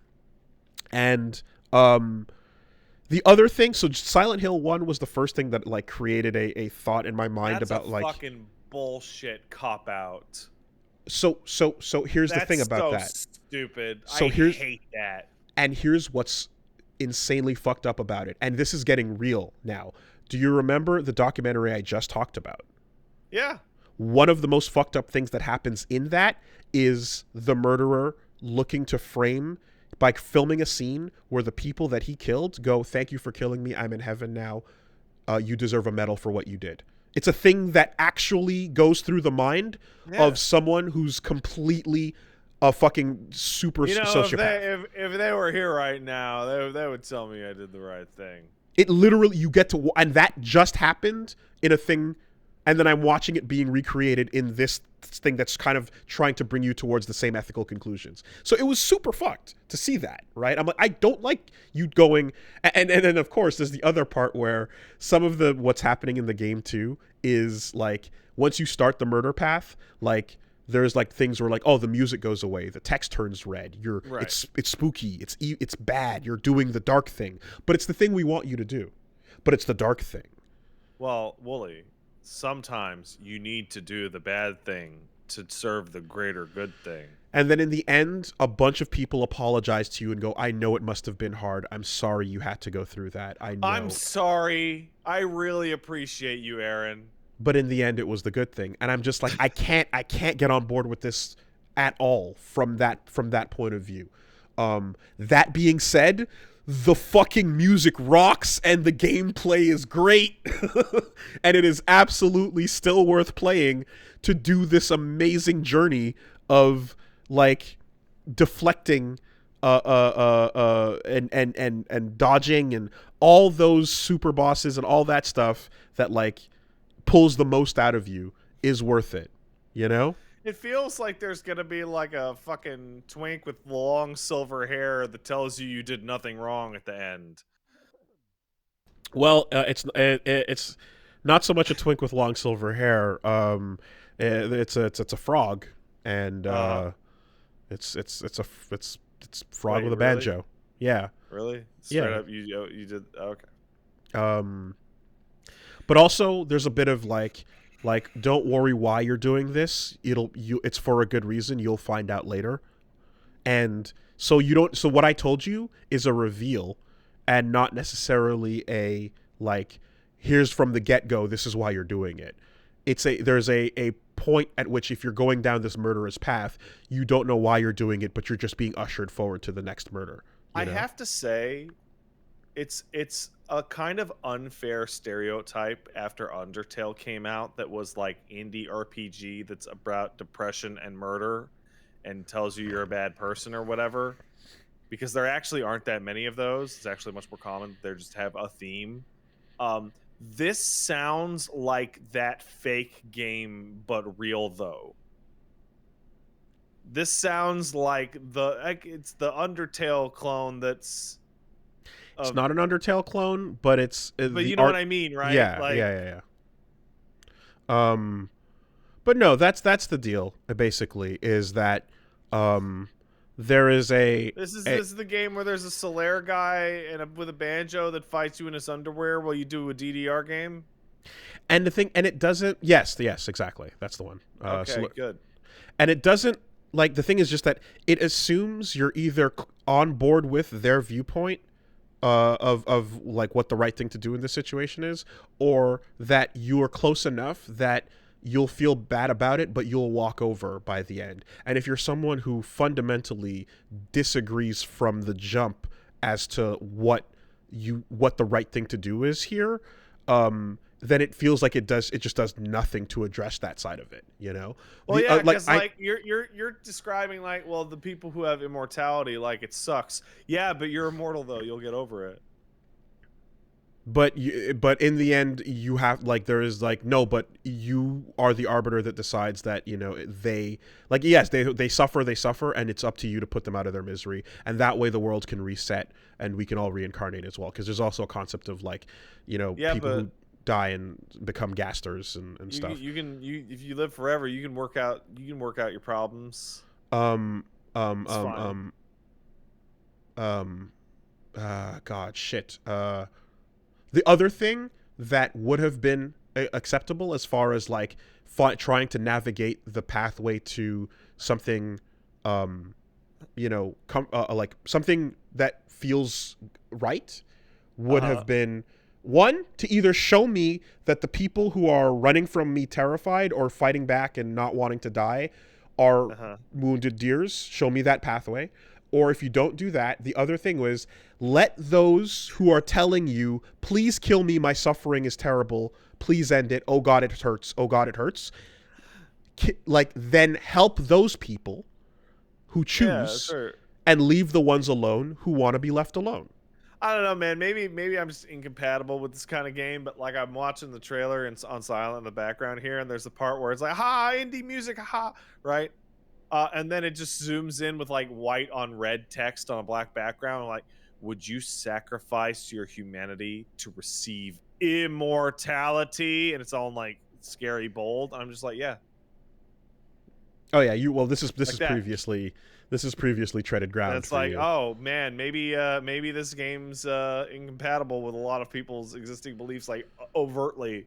A: And the other thing, so Silent Hill 1 was the first thing that like created a thought in my mind
B: That's
A: about
B: a
A: like
B: fucking bullshit cop out.
A: So here's the thing about that.
B: Stupid.
A: So
B: I hate that.
A: And here's what's insanely fucked up about it. And this is getting real now. Do you remember the documentary I just talked about?
B: Yeah.
A: One of the most fucked up things that happens in that is the murderer looking to frame by filming a scene where the people that he killed go, "Thank you for killing me. I'm in heaven now. You deserve a medal for what you did." It's a thing that actually goes through the mind of someone who's completely a fucking super sociopath.
B: If they were here right now, they would tell me I did the right thing.
A: It literally, you get to, and that just happened in a thing, and then I'm watching it being recreated in this thing that's kind of trying to bring you towards the same ethical conclusions. So it was super fucked to see that, right? I'm like, I don't like you going, and then of course there's the other part where some of the what's happening in the game too is like, once you start the murder path, like there's like things where like, oh, the music goes away, the text turns red, it's spooky, it's bad, you're doing the dark thing, but it's the thing we want you to do, but it's the dark thing.
B: Well, Wooly, sometimes you need to do the bad thing to serve the greater good thing.
A: And then in the end, a bunch of people apologize to you and go, I know it must have been hard. I'm sorry you had to go through that. I know.
B: I'm sorry. I really appreciate you, Aaron.
A: But in the end, it was the good thing. And I'm just like, I can't get on board with this at all from that point of view. That being said, the fucking music rocks and the gameplay is great. And it is absolutely still worth playing to do this amazing journey of like deflecting and dodging and all those super bosses and all that stuff that like pulls the most out of you is worth it, you know?
B: It feels like there's gonna be like a fucking twink with long silver hair that tells you did nothing wrong at the end.
A: Well, it's not so much a twink with long silver hair. It's a frog, and it's frog with a banjo.
B: Really?
A: Yeah.
B: Really? Straight up, you did okay.
A: But also there's a bit of like don't worry why you're doing this. It's for a good reason. You'll find out later. And so what I told you is a reveal and not necessarily a like, here's from the get-go, this is why you're doing it. There's a point at which if you're going down this murderous path, you don't know why you're doing it, but you're just being ushered forward to the next murder.
B: I have to say, it's a kind of unfair stereotype after Undertale came out that was like indie RPG that's about depression and murder and tells you you're a bad person or whatever, because there actually aren't that many of those. It's actually much more common. They just have a theme. This sounds like that fake game, but real though. This sounds like it's the Undertale clone that's.
A: It's not an Undertale clone, but it's.
B: But you know what I mean, right?
A: Yeah,
B: like,
A: yeah. But no, that's the deal. Basically, is that there is a.
B: This is the game where there's a Solaire guy with a banjo that fights you in his underwear while you do a DDR game.
A: And the thing, and it doesn't. Yes, exactly. That's the one.
B: Okay, good.
A: And it doesn't. Like, the thing is just that it assumes you're either on board with their viewpoint of like what the right thing to do in this situation is, or that you are close enough that you'll feel bad about it, but you'll walk over by the end. And if you're someone who fundamentally disagrees from the jump as to what the right thing to do is here, then it feels like it just does nothing to address that side of it, you know?
B: Well, yeah, because you're describing like, well, the people who have immortality, like, it sucks. Yeah, but you're immortal though. You'll get over it.
A: But in the end, you have like there is like no, but you are the arbiter that decides that they like yes they suffer, and it's up to you to put them out of their misery, and that way the world can reset and we can all reincarnate as well. Because there's also a concept of like people who die and become gasters and stuff.
B: If you live forever, you can work out your problems.
A: God, shit. The other thing that would have been acceptable as far as like trying to navigate the pathway to something, like something that feels right would have been one, to either show me that the people who are running from me terrified or fighting back and not wanting to die are wounded deers. Show me that pathway. Or if you don't do that, the other thing was let those who are telling you, please kill me, my suffering is terrible, please end it, oh God, it hurts, oh God, it hurts. Like, then help those people who choose and leave the ones alone who want to be left alone.
B: I don't know, man. Maybe I'm just incompatible with this kind of game, but like I'm watching the trailer and it's on silent in the background here, and there's a part where it's like, ha, indie music, ha, right? And then it just zooms in with like white on red text on a black background. Like, would you sacrifice your humanity to receive immortality? And it's all in like scary bold. I'm just like, yeah.
A: Oh yeah, this is previously treaded ground.
B: And it's like, oh man, maybe this game's incompatible with a lot of people's existing beliefs, like overtly.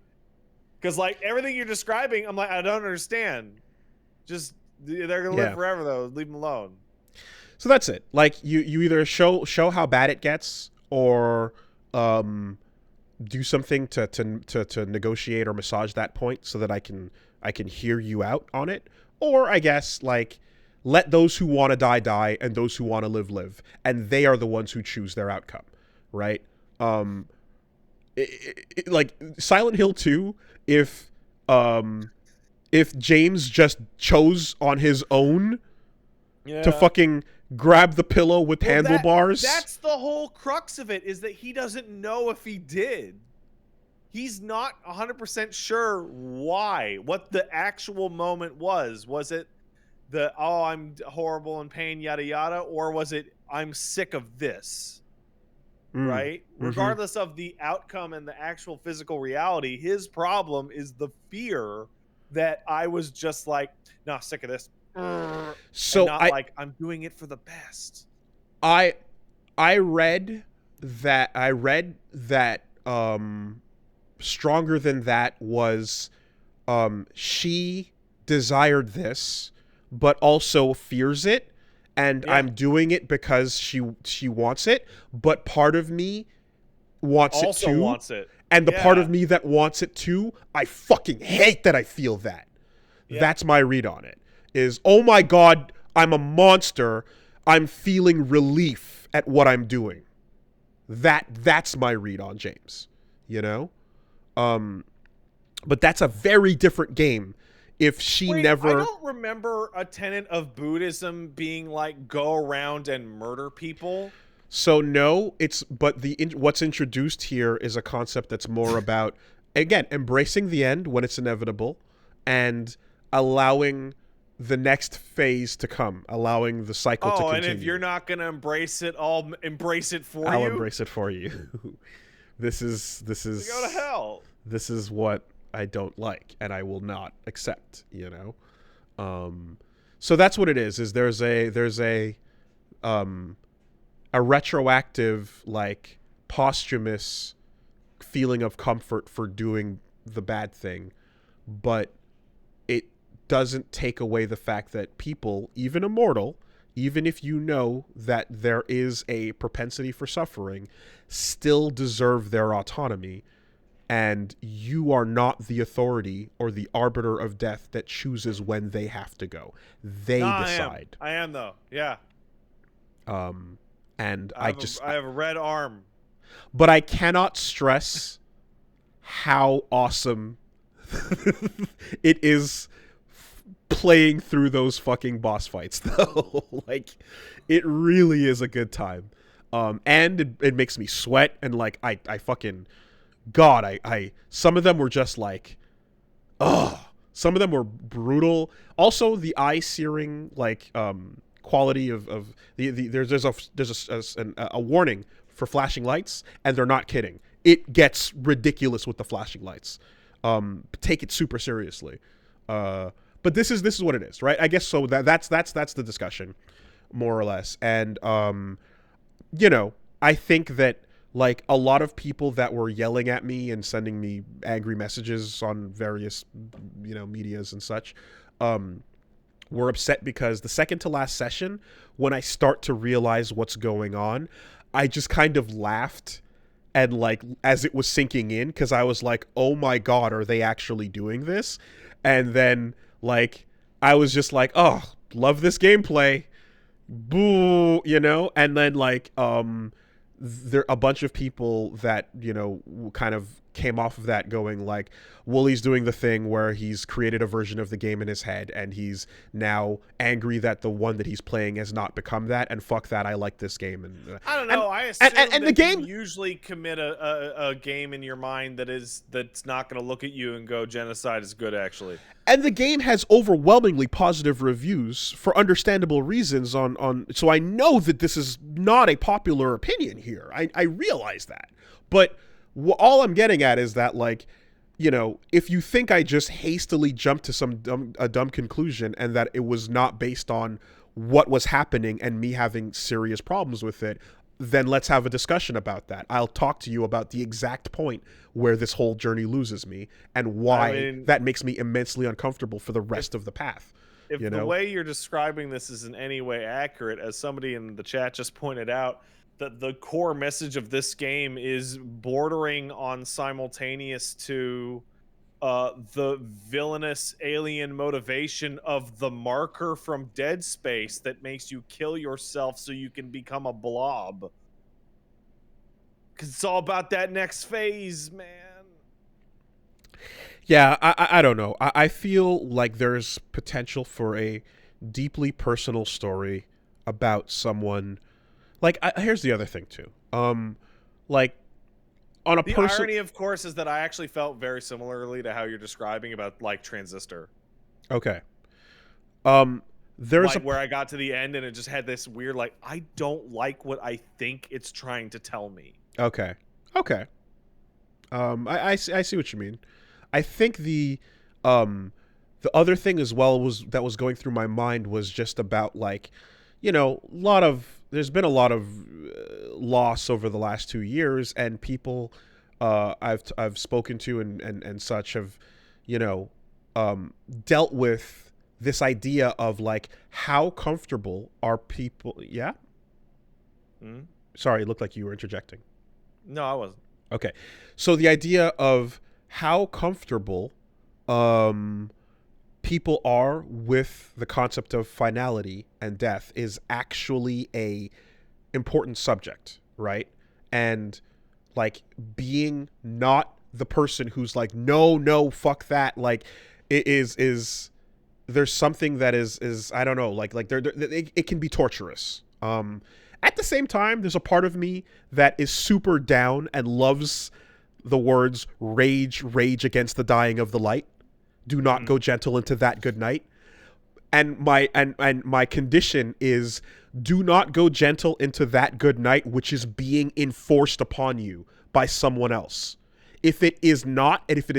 B: Because like everything you're describing, I'm like, I don't understand. Just they're gonna live forever though. Leave them alone.
A: So that's it. Like you either show how bad it gets, or do something to negotiate or massage that point so that I can hear you out on it. Or I guess like let those who want to die and those who want to live, and they are the ones who choose their outcome, right? Like Silent Hill 2, if James just chose on his own to fucking grab the pillow with handlebars.
B: That's the whole crux of it, is that he doesn't know if he did. He's not 100% sure what the actual moment was. Was it I'm horrible in pain, yada, yada, or was it, I'm sick of this, right? Mm-hmm. Regardless of the outcome and the actual physical reality, his problem is the fear that I was just like, nah, sick of this.
A: So
B: I'm doing it for the best.
A: I read that stronger than that was she desired this but also fears it, and I'm doing it because she wants it, but part of me wants it too. And the part of me that wants it too, I fucking hate that I feel that. Yeah. That's my read on it. Is, oh my God, I'm a monster. I'm feeling relief at what I'm doing. That's my read on James. But that's a very different game. If she never...
B: I don't remember a tenet of Buddhism being like, go around and murder people.
A: So no, what's introduced here is a concept that's more about, again, embracing the end when it's inevitable and allowing the next phase to come, allowing the cycle to continue.
B: And if you're not going to embrace it, I'll embrace it for you?
A: I'll embrace it for you. This is
B: go to hell.
A: This is what I don't like and I will not accept, So that's what it is there's a retroactive, like, posthumous feeling of comfort for doing the bad thing, but it doesn't take away the fact that people, even immortal, even if you know that there is a propensity for suffering, still deserve their autonomy, and you are not the authority or the arbiter of death that chooses when they have to go. They decide.
B: I am though. Yeah.
A: And I
B: have a red arm.
A: But I cannot stress how awesome it is playing through those fucking boss fights, though. Like, it really is a good time. And it makes me sweat, and like I fucking God, I some of them were just like, ugh. Some of them were brutal. Also, the eye searing like quality of the there's a warning for flashing lights, and they're not kidding. It gets ridiculous with the flashing lights. Take it super seriously. But this is what it is, right? I guess so. That's the discussion, more or less. And I think that like a lot of people that were yelling at me and sending me angry messages on various medias and such were upset because the second to last session, when I start to realize what's going on, I just kind of laughed, and like as it was sinking in, because I was like, oh my God, are they actually doing this? And then like I was just like, oh, love this gameplay, boo, and then like there a bunch of people that kind of came off of that going like, Wooly's doing the thing where he's created a version of the game in his head, and he's now angry that the one that he's playing has not become that, and fuck that, I like this game. And
B: I don't know, I assume
A: and the game,
B: you usually commit a game in your mind that's not going to look at you and go, genocide is good, actually.
A: And the game has overwhelmingly positive reviews for understandable reasons on so I know that this is not a popular opinion here. I realize that. But all I'm getting at is that, like, if you think I just hastily jumped to a dumb conclusion and that it was not based on what was happening and me having serious problems with it, then let's have a discussion about that. I'll talk to you about the exact point where this whole journey loses me and why that makes me immensely uncomfortable for the rest of the path.
B: If the way you're describing this is in any way accurate, as somebody in the chat just pointed out, that the core message of this game is bordering on simultaneous to the villainous alien motivation of the marker from Dead Space that makes you kill yourself so you can become a blob. Because it's all about that next phase, man.
A: Yeah, I don't know. I feel like there's potential for a deeply personal story about someone. Like, here's the other thing, too. Like, on a
B: the irony, of course, is that I actually felt very similarly to how you're describing about, like, Transistor.
A: Okay. There's
B: like, where I got to the end and it just had this weird, like, I don't like what I think it's trying to tell me.
A: Okay. I see what you mean. I think the other thing as well that was going through my mind was just about, like, there's been a lot of loss over the last 2 years, and people I've spoken to and such have, dealt with this idea of, like, how comfortable are people? Yeah. Sorry, it looked like you were interjecting.
B: No, I wasn't.
A: Okay, so the idea of how comfortable people are with the concept of finality and death is actually a important subject, right? And, like, being not the person who's like, no, fuck that, like, it is there's something that is I don't know, like it can be torturous. At the same time, there's a part of me that is super down and loves the words rage against the dying of the light. Do not go gentle into that good night. And my condition is, do not go gentle into that good night which is being enforced upon you by someone else. If it is not, and if it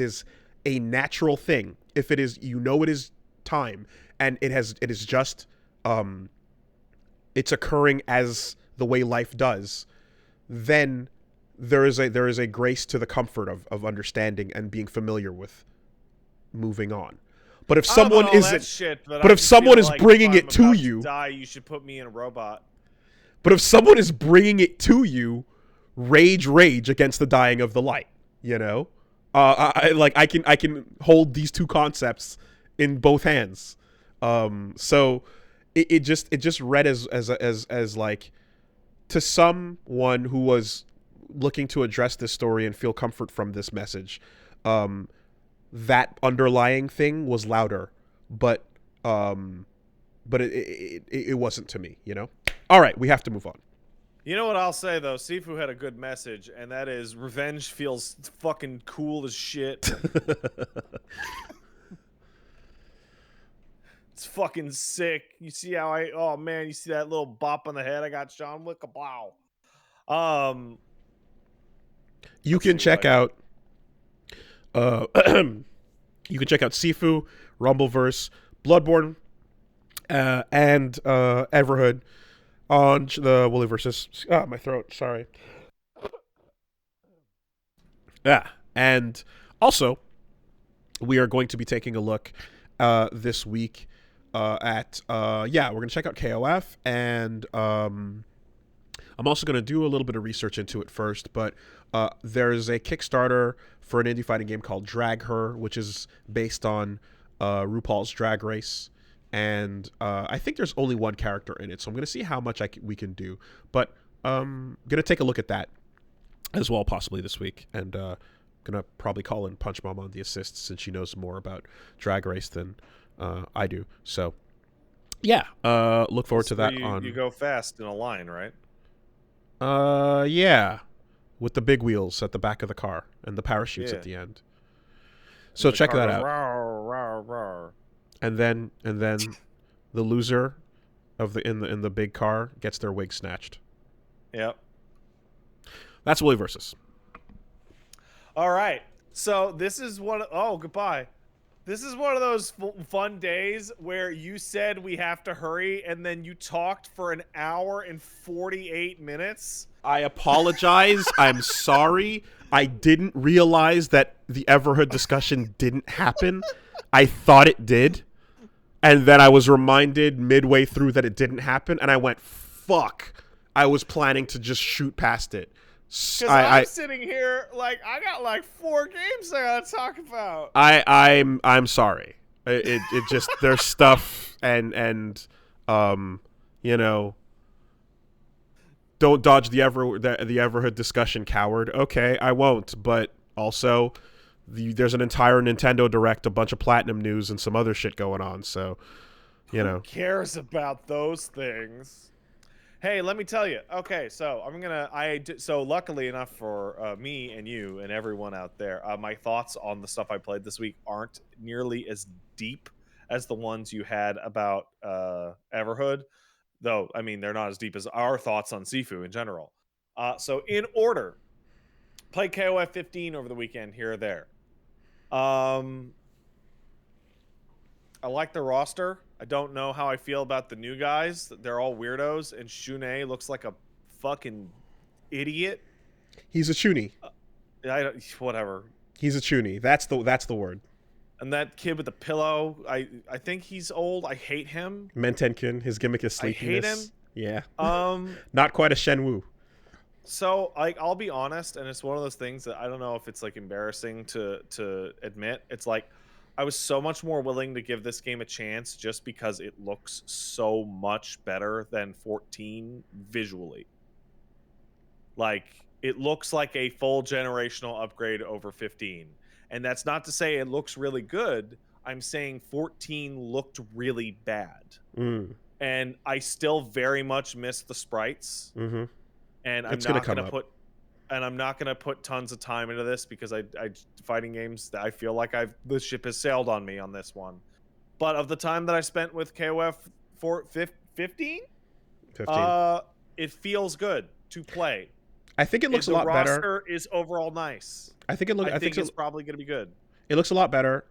A: is a natural thing, if it is, it is time, and it is just it's occurring as the way life does, then there is a grace to the comfort of understanding and being familiar with moving on. But if someone isn't, but if someone is bringing it to you,
B: you should put me in a robot.
A: But if someone is bringing it to you, rage against the dying of the light. I can hold these two concepts in both hands. So it just read as like, to someone who was looking to address this story and feel comfort from this message, that underlying thing was louder, but it wasn't to me, All right, we have to move on.
B: You know what I'll say though? Sifu had a good message, and that is revenge feels fucking cool as shit. It's fucking sick. You see how oh man, you see that little bop on the head I got John Wick? Wow.
A: You can check out you can check out Sifu, Rumbleverse, Bloodborne, and Everhood on the Woollyverses. My throat. Sorry. Yeah, and also we are going to be taking a look this week at we're going to check out KOF, and I'm also going to do a little bit of research into it first, but there's a Kickstarter for an indie fighting game called Drag Her, which is based on RuPaul's Drag Race. And I think there's only one character in it, so I'm going to see how much we can do. But going to take a look at that as well, possibly this week. And going to probably call in Punch Mom on the assist, since she knows more about Drag Race than I do. So, yeah, look forward to that.
B: You go fast in a line, right?
A: Yeah, with the big wheels at the back of the car and the parachutes at the end. So check that out.
B: Rawr, rawr, rawr.
A: And then the loser of in the big car gets their wig snatched.
B: Yep.
A: That's Willy versus.
B: All right. So this is goodbye. This is one of those fun days where you said we have to hurry, and then you talked for an hour and 48 minutes.
A: I apologize. I'm sorry. I didn't realize that the Everhood discussion didn't happen. I thought it did. And then I was reminded midway through that it didn't happen, and I went, fuck. I was planning to just shoot past it.
B: Because I'm sitting here like I got like 4 games I gotta talk about.
A: I'm sorry. It just there's stuff and you know, don't dodge the Everhood discussion, coward. Okay, I won't. But also, there's an entire Nintendo Direct, a bunch of Platinum news, and some other shit going on. So, you know,
B: who cares about those things? Hey, let me tell you. Okay, so so luckily enough for me and you and everyone out there, my thoughts on the stuff I played this week aren't nearly as deep as the ones you had about Everhood. Though, I mean, they're not as deep as our thoughts on Sifu in general. So in order, played KOF 15 over the weekend here or there. I like the roster. I don't know how I feel about the new guys. They're all weirdos, and Shunei looks like a fucking idiot.
A: He's a chuny.
B: Whatever.
A: He's a chuny. That's the word.
B: And that kid with the pillow, I think he's old. I hate him.
A: Mentenkin, his gimmick is sleepiness.
B: I hate him.
A: Yeah. Not quite a Shenwu.
B: So, like, I'll be honest, and it's one of those things that I don't know if it's like embarrassing to admit. It's like I was so much more willing to give this game a chance just because it looks so much better than 14 visually. Like, it looks like a full generational upgrade over 15. And that's not to say it looks really good. I'm saying 14 looked really bad. And I still very much miss the sprites.
A: Mm-hmm.
B: And I'm not gonna put tons of time into this because I fighting games that I feel like the ship has sailed on me on this one. But of the time that I spent with KOF 15, it feels good to play.
A: I think it looks a lot better.
B: The roster is overall nice.
A: I think
B: it's probably going to be good.
A: It looks a lot better.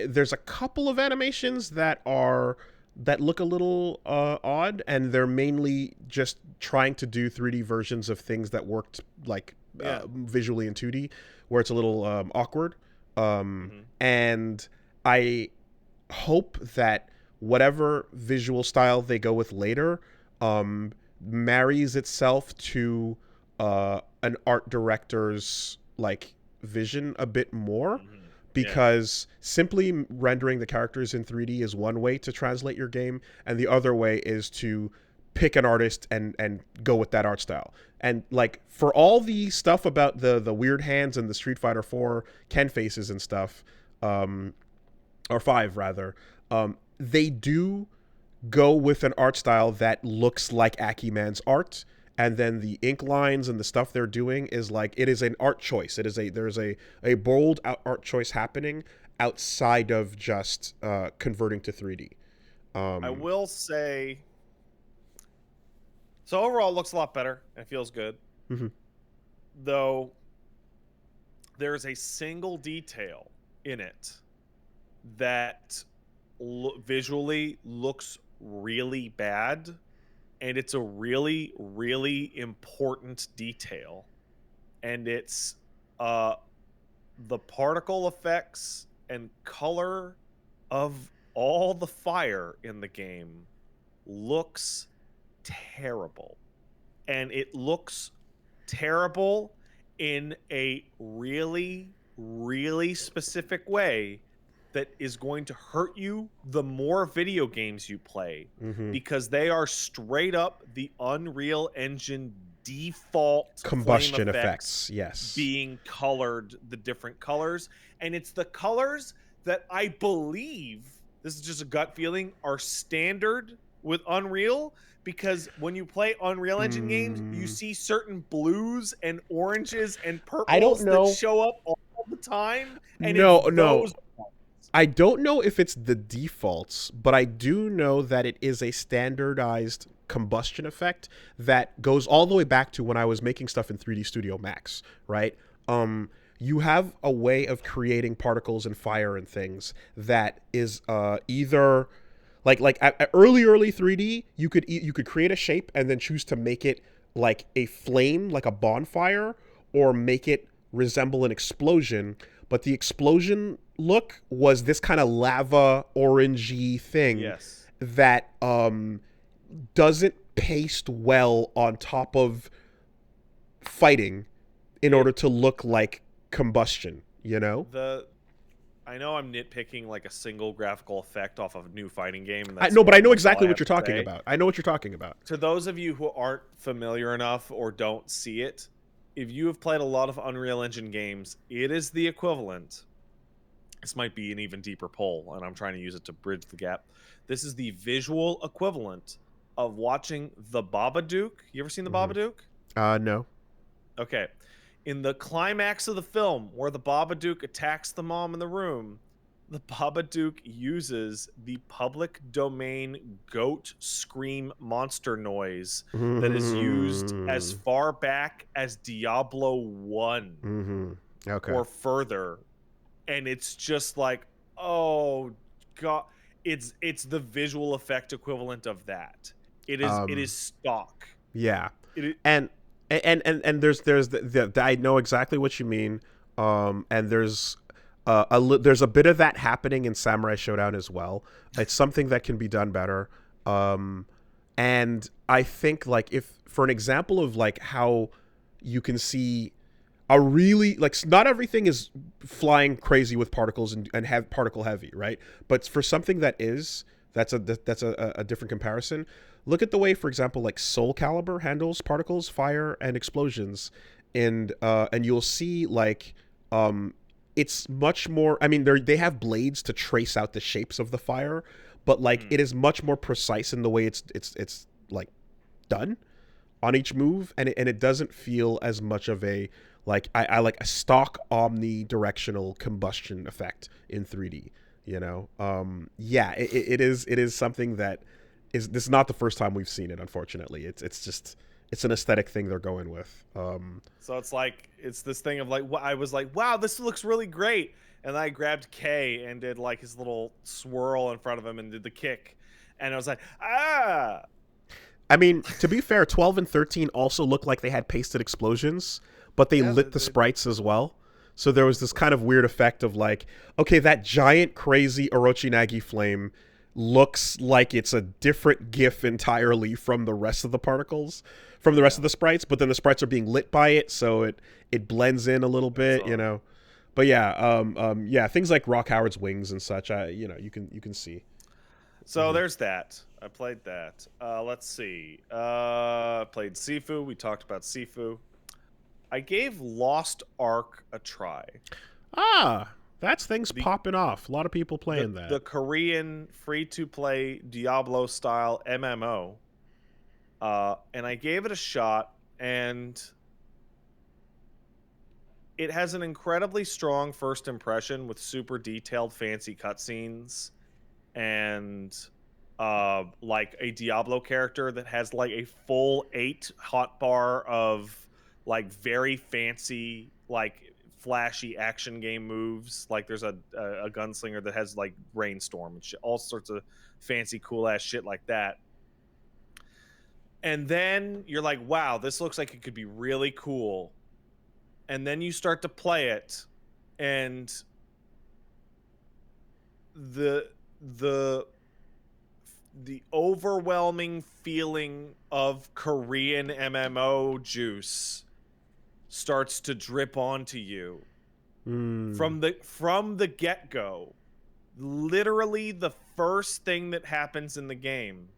A: There's a couple of animations that look a little odd, and they're mainly just trying to do 3D versions of things that worked like visually in 2D, where it's a little awkward. And I hope that whatever visual style they go with later marries itself to an art director's like vision a bit more. Because simply rendering the characters in 3D is one way to translate your game, and the other way is to pick an artist and go with that art style. And like for all the stuff about the weird hands and the Street Fighter 4 Ken faces and stuff, or 5 rather, they do go with an art style that looks like Aki-man's art, and then the ink lines and the stuff they're doing is like, it is an art choice. There's a bold art choice happening outside of just converting to 3D.
B: I will say, so overall it looks a lot better and it feels good.
A: Mm-hmm.
B: Though there's a single detail in it that visually looks really bad, and it's a really, really important detail, and it's the particle effects and color of all the fire in the game looks terrible, and it looks terrible in a really, really specific way that is going to hurt you the more video games you play, because they are straight up the Unreal Engine default
A: combustion
B: flame
A: effects, yes,
B: being colored the different colors. And it's the colors that I believe, this is just a gut feeling, are standard with Unreal, because when you play Unreal Engine games, you see certain blues and oranges and purples that show up all the time. And
A: no. I don't know if it's the defaults, but I do know that it is a standardized combustion effect that goes all the way back to when I was making stuff in 3D Studio Max, right? You have a way of creating particles and fire and things that is either like at early 3D, you could create a shape and then choose to make it like a flame, like a bonfire, or make it resemble an explosion. But the explosion look was this kind of lava orangey thing that doesn't paste well on top of fighting in order to look like combustion, you know?
B: I know I'm nitpicking like a single graphical effect off of a new fighting game. And
A: but I know exactly what you're talking about. I know what you're talking about.
B: To those of you who aren't familiar enough or don't see it, if you have played a lot of Unreal Engine games, it is the equivalent. This might be an even deeper poll, and I'm trying to use it to bridge the gap. This is the visual equivalent of watching The Babadook. You ever seen The Babadook?
A: No.
B: Okay. In the climax of the film, where the Babadook attacks the mom in the room, the Babadook uses the public domain goat scream monster noise that is used as far back as Diablo 1 or further. And it's just like, oh god, it's the visual effect equivalent of that. It is stock.
A: Yeah. And there's the I know exactly what you mean. And there's a bit of that happening in Samurai Showdown as well. It's something that can be done better. And I think, like, if for an example of like how you can see a really, like, not everything is flying crazy with particles and have particle heavy, right? But for something that's a different comparison. Look at the way, for example, like Soul Calibur handles particles, fire, and explosions, and you'll see like it's much more. I mean, they have blades to trace out the shapes of the fire, but like it is much more precise in the way it's like done on each move, and it doesn't feel as much of a like I like a stock omnidirectional combustion effect in 3D. You know, it is something that is. This is not the first time we've seen it. Unfortunately, it's an aesthetic thing they're going with.
B: So it's this thing of like, I was like, wow, this looks really great, and I grabbed K and did like his little swirl in front of him and did the kick, and I was like, ah.
A: I mean, to be fair, 12 and 13 also looked like they had pasted explosions, but they lit the sprites as well. So there was this kind of weird effect of like, okay, that giant crazy Orochinagi flame looks like it's a different GIF entirely from the rest of the particles, from the rest of the sprites, but then the sprites are being lit by it, so it blends in a little bit, you know. But yeah, things like Rock Howard's wings and such, you can see.
B: So there's that. I played that. Let's see. Played Sifu. We talked about Sifu. I gave Lost Ark a try.
A: That's things popping off. A lot of people playing that.
B: The Korean free-to-play Diablo-style MMO. And I gave it a shot, and it has an incredibly strong first impression with super detailed, fancy cutscenes, and like a Diablo character that has like a full 8 hotbar of like very fancy, like flashy action game moves. Like there's a gunslinger that has like rainstorm and shit, all sorts of fancy cool ass shit like that. And then you're like, wow, this looks like it could be really cool. And then you start to play it, and the overwhelming feeling of Korean MMO juice starts to drip onto you from the get-go. Literally the first thing that happens in the game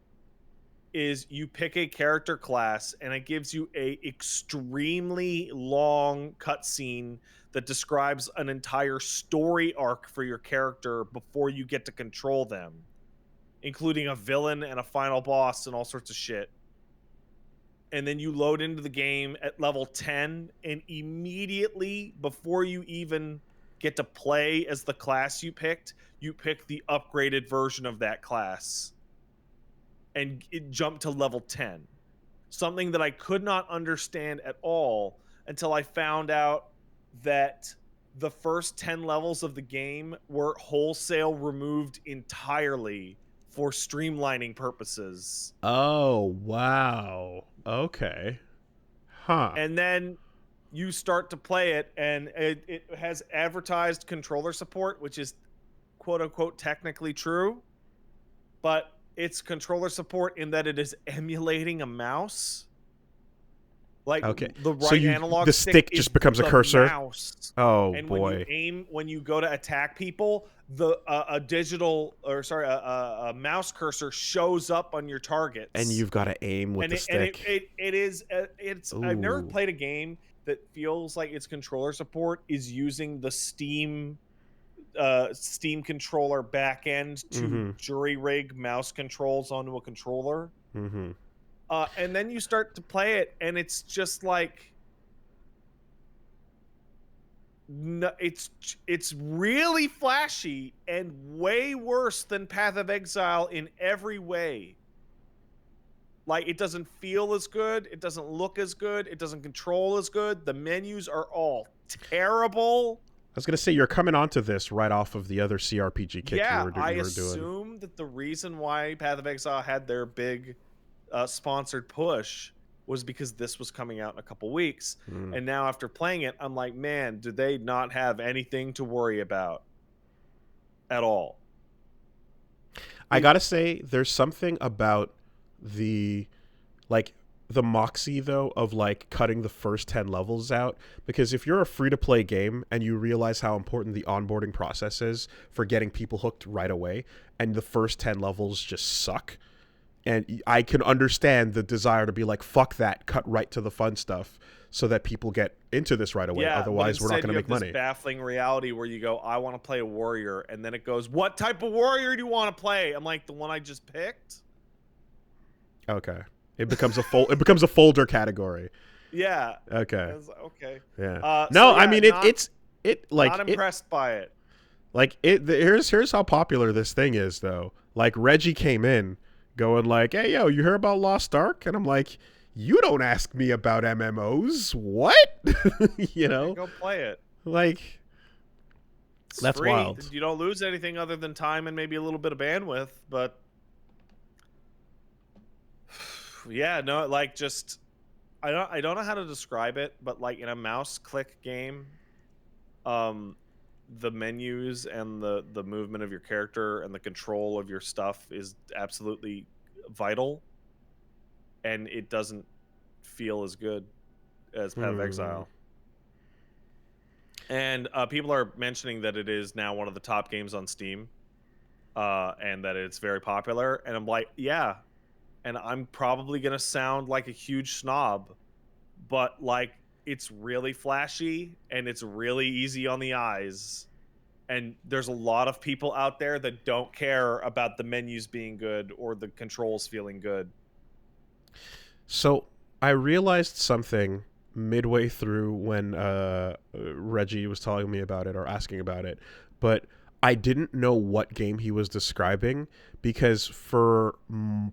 B: is you pick a character class, and it gives you a extremely long cutscene that describes an entire story arc for your character before you get to control them, including a villain and a final boss and all sorts of shit. And then you load into the game at level 10, and immediately before you even get to play as the class you pick the upgraded version of that class. And it jumped to level 10. Something that I could not understand at all until I found out that the first 10 levels of the game were wholesale removed entirely for streamlining purposes.
A: Oh, wow. Okay. Huh.
B: And then you start to play it, and it has advertised controller support, which is quote unquote technically true, but it's controller support in that it is emulating a mouse. Like
A: Okay.
B: the right
A: So
B: analog
A: the stick
B: is
A: just becomes a
B: the
A: cursor.
B: Mouse.
A: Oh
B: And
A: boy.
B: when you go to attack people, the a mouse cursor shows up on your targets,
A: And you've got to aim with the stick.
B: I've never
A: Ooh.
B: played a game that feels like its controller support is using the Steam controller backend to jury rig mouse controls onto a controller. And then you start to play it, and it's just like, no, it's really flashy and way worse than Path of Exile in every way. Like, it doesn't feel as good, it doesn't look as good, it doesn't control as good. The menus are all terrible.
A: I was gonna say, you're coming onto this right off of the other CRPG kick you were doing.
B: I assume that the reason why Path of Exile had their big sponsored push was because this was coming out in a couple weeks. And now after playing it, I'm like, man, do they not have anything to worry about at all?
A: I gotta say, there's something about the moxie, though, of like cutting the first 10 levels out, because if you're a free-to-play game and you realize how important the onboarding process is for getting people hooked right away, and the first 10 levels just suck, and I can understand the desire to be like, fuck that, cut right to the fun stuff so that people get into this right away. Otherwise we're not going to make money.
B: This baffling reality where you go, I want to play a warrior, and then it goes, what type of warrior do you want to play? I'm like, the one I just picked.
A: Okay. It becomes a folder category.
B: Yeah.
A: Okay.
B: Okay.
A: Yeah. I mean, it's
B: not impressed by it.
A: Like here's how popular this thing is, though. Like, Reggie came in going like, hey, yo, you heard about Lost Ark? And I'm like, you don't ask me about MMOs. What? You know?
B: Go play it.
A: Like,
B: it's
A: that's
B: free.
A: wild.
B: You don't lose anything other than time and maybe a little bit of bandwidth, but yeah, no, like, just I don't know how to describe it, but like in a mouse click game, the menus and the movement of your character and the control of your stuff is absolutely vital, and it doesn't feel as good as Path of Exile. And people are mentioning that it is now one of the top games on Steam, and that it's very popular, and I'm like, yeah. And I'm probably going to sound like a huge snob, but like, it's really flashy and it's really easy on the eyes. And there's a lot of people out there that don't care about the menus being good or the controls feeling good.
A: So I realized something midway through when Reggie was telling me about it or asking about it, but I didn't know what game he was describing because for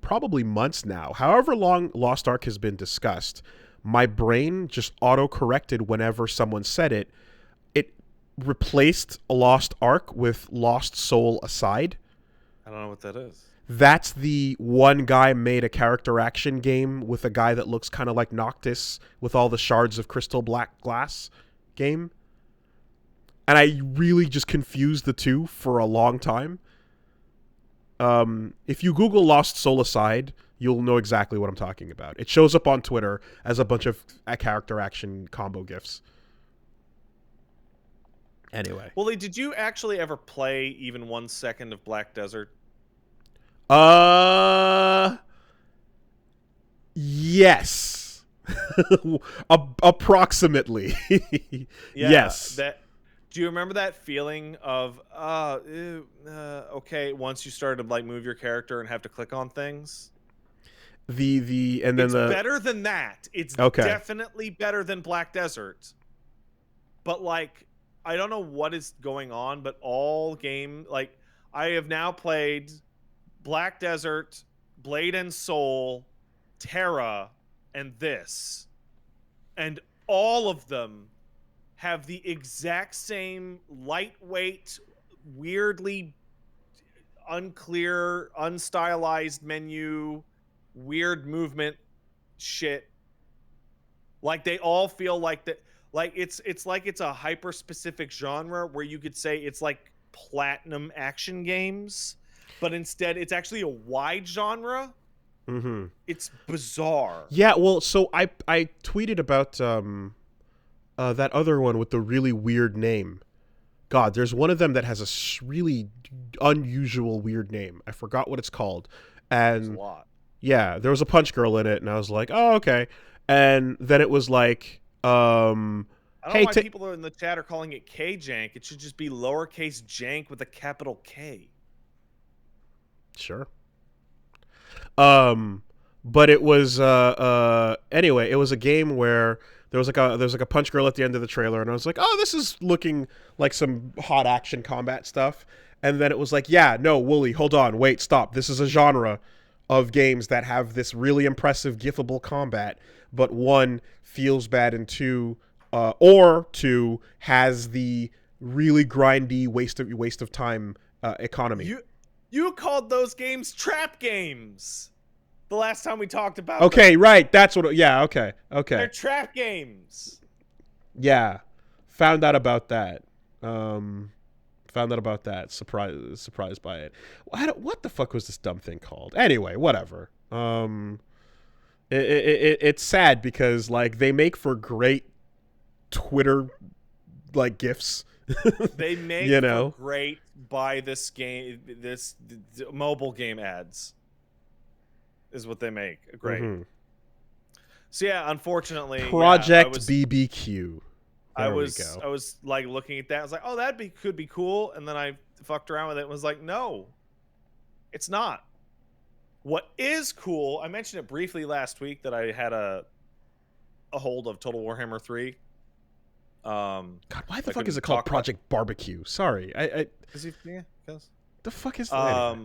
A: probably months now, however long Lost Ark has been discussed, my brain just auto-corrected whenever someone said it. It replaced Lost Ark with Lost Soul Aside.
B: I don't know what that is.
A: That's the one guy made a character action game with a guy that looks kind of like Noctis with all the shards of crystal black glass game. And I really just confused the two for a long time. If you Google Lost Soul Aside, you'll know exactly what I'm talking about. It shows up on Twitter as a bunch of character action combo gifs. Anyway.
B: Willie, did you actually ever play even 1 second of Black Desert?
A: Yes. Approximately.
B: Yeah,
A: Yes.
B: Do you remember that feeling of okay, once you started to like move your character and have to click on things?
A: It's
B: better than that. It's definitely better than Black Desert. But like, I don't know what is going on, but all game, like, I have now played Black Desert, Blade and Soul, Terra, and this. And all of them have the exact same lightweight, weirdly unclear, unstylized menu, weird movement shit. Like, they all feel like that. Like, it's like it's a hyper specific genre where you could say it's like platinum action games, but instead it's actually a wide genre.
A: Mm-hmm.
B: It's bizarre.
A: Yeah, well, so I tweeted about that other one with the really weird name. God, there's one of them that has a really unusual weird name. I forgot what it's called. And
B: There's a lot.
A: Yeah, there was a punch girl in it, and I was like, oh, okay. And then it was like,
B: I don't know why people in the chat are calling it K-Jank. It should just be lowercase jank with a capital K.
A: Sure. But it was anyway, it was a game where there was like a punch girl at the end of the trailer, and I was like, oh, this is looking like some hot action combat stuff. And then it was like, yeah, no, Wooly, hold on, wait, stop. This is a genre of games that have this really impressive gifable combat, but one feels bad, and two has the really grindy waste of time economy.
B: You called those games trap games the last time we talked about
A: Okay,
B: them.
A: right. That's what... Yeah, okay.
B: They're trap games.
A: Yeah. Found out about that. Surprised by it. What the fuck was this dumb thing called? Anyway, whatever. It's sad because, like, they make for great Twitter, like, GIFs.
B: They make for great buy this game, this mobile game ads is what they make. Great. Mm-hmm. So yeah, unfortunately,
A: Project BBQ.
B: I was like looking at that. I was like, oh, could be cool. And then I fucked around with it and was like, no, it's not. What is cool, I mentioned it briefly last week that I had a hold of Total Warhammer 3.
A: God, why the fuck is it called Project Barbecue? Sorry. The fuck is that?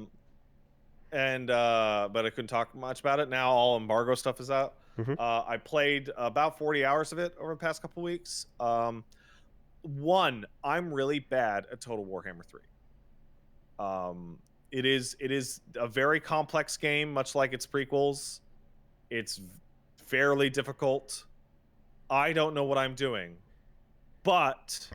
B: But I couldn't talk much about it. Now all embargo stuff is out. Mm-hmm. I played about 40 hours of it over the past couple weeks. I'm really bad at Total Warhammer 3. It is a very complex game, much like its prequels. It's fairly difficult. I don't know what I'm doing, but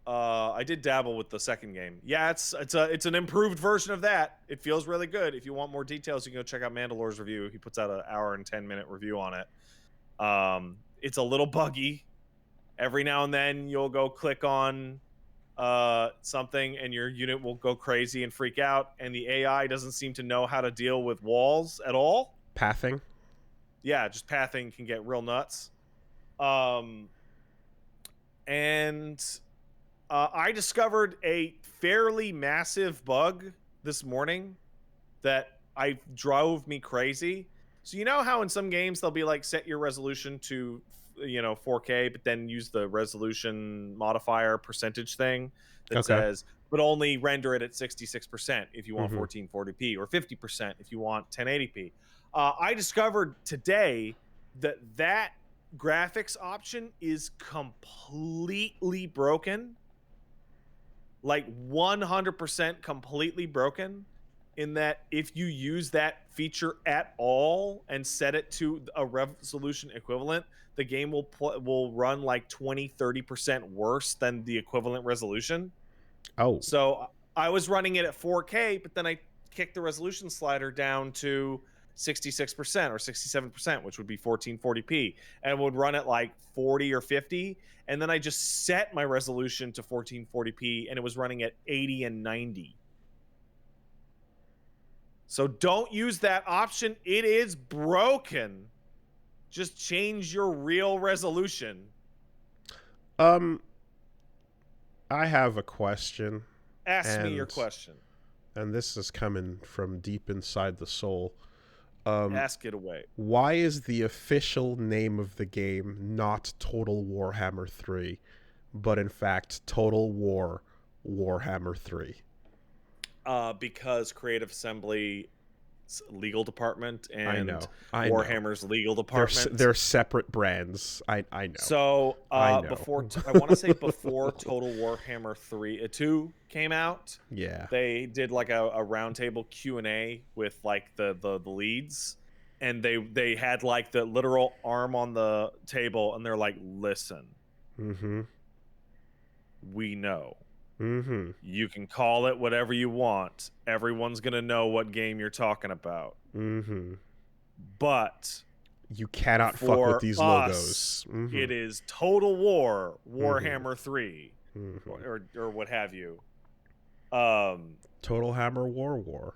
B: I did dabble with the second game. Yeah, it's an improved version of that. It feels really good. If you want more details, you can go check out Mandalore's review. He puts out an hour and 10-minute review on it. It's a little buggy. Every now and then you'll go click on something and your unit will go crazy and freak out, and the AI doesn't seem to know how to deal with walls at all.
A: Pathing?
B: Yeah, just pathing can get real nuts. I discovered a fairly massive bug this morning that drove me crazy. So you know how in some games they'll be like set your resolution to 4K, but then use the resolution modifier percentage thing that
A: Okay.
B: says but only render it at 66% if you want
A: Mm-hmm.
B: 1440p or 50% if you want 1080p. I discovered today that graphics option is completely broken, like 100% completely broken, in that if you use that feature at all and set it to a resolution equivalent, the game will run like 20-30% worse than the equivalent resolution.
A: Oh.
B: So I was running it at 4K, but then I kicked the resolution slider down to 66% or 67%, which would be 1440p, and would run at like 40 or 50. And then I just set my resolution to 1440p, and it was running at 80 and 90. So don't use that option. It is broken. Just change your real resolution.
A: I have a question.
B: Ask me your question.
A: And this is coming from deep inside the soul.
B: Ask it away.
A: Why is the official name of the game not Total Warhammer 3, but in fact Total War Warhammer 3?
B: Because Creative Assembly legal department and
A: I
B: Warhammer's legal department,
A: they're separate brands. I know.
B: So
A: I know.
B: Before I want to say before Total Warhammer 2 came out,
A: Yeah,
B: they did like a roundtable Q&A with like the leads, and they had like the literal arm on the table, and they're like, listen, we know. You can call it whatever you want. Everyone's gonna know what game you're talking about. But
A: you cannot fuck with these logos.
B: It is Total War Warhammer 3 or what have you.
A: Total Hammer War.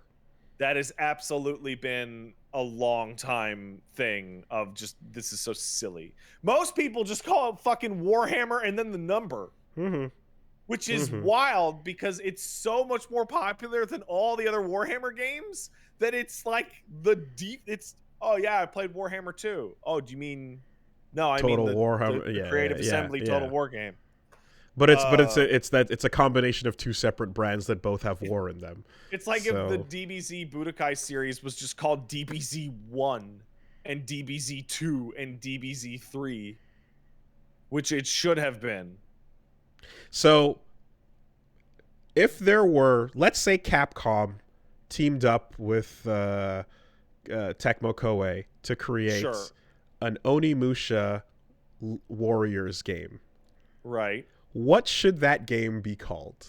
B: That has absolutely been a long time thing of just, this is so silly. Most people just call it fucking Warhammer and then the number. Which is wild, because it's so much more popular than all the other Warhammer games that it's like it's, oh yeah, I played Warhammer 2. Oh, do you mean, no, I
A: Total
B: mean
A: Warhammer,
B: the Creative Assembly Total War game.
A: But it's a combination of two separate brands that both have war in them.
B: It's like if the DBZ Budokai series was just called DBZ 1 and DBZ 2 and DBZ 3, which it should have been.
A: So, if there were, let's say Capcom teamed up with Tecmo Koei to create an Onimusha Warriors game.
B: Right.
A: What should that game be called?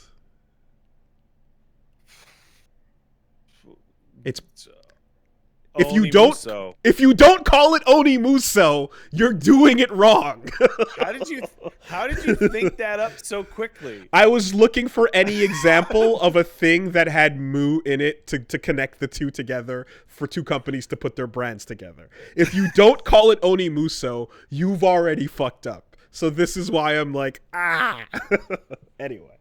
A: It's... If you don't call it Onimuso, you're doing it wrong.
B: How did you think that up so quickly?
A: I was looking for any example of a thing that had Mu in it to connect the two together for two companies to put their brands together. If you don't call it Onimuso, you've already fucked up. So this is why I'm like, Anyway.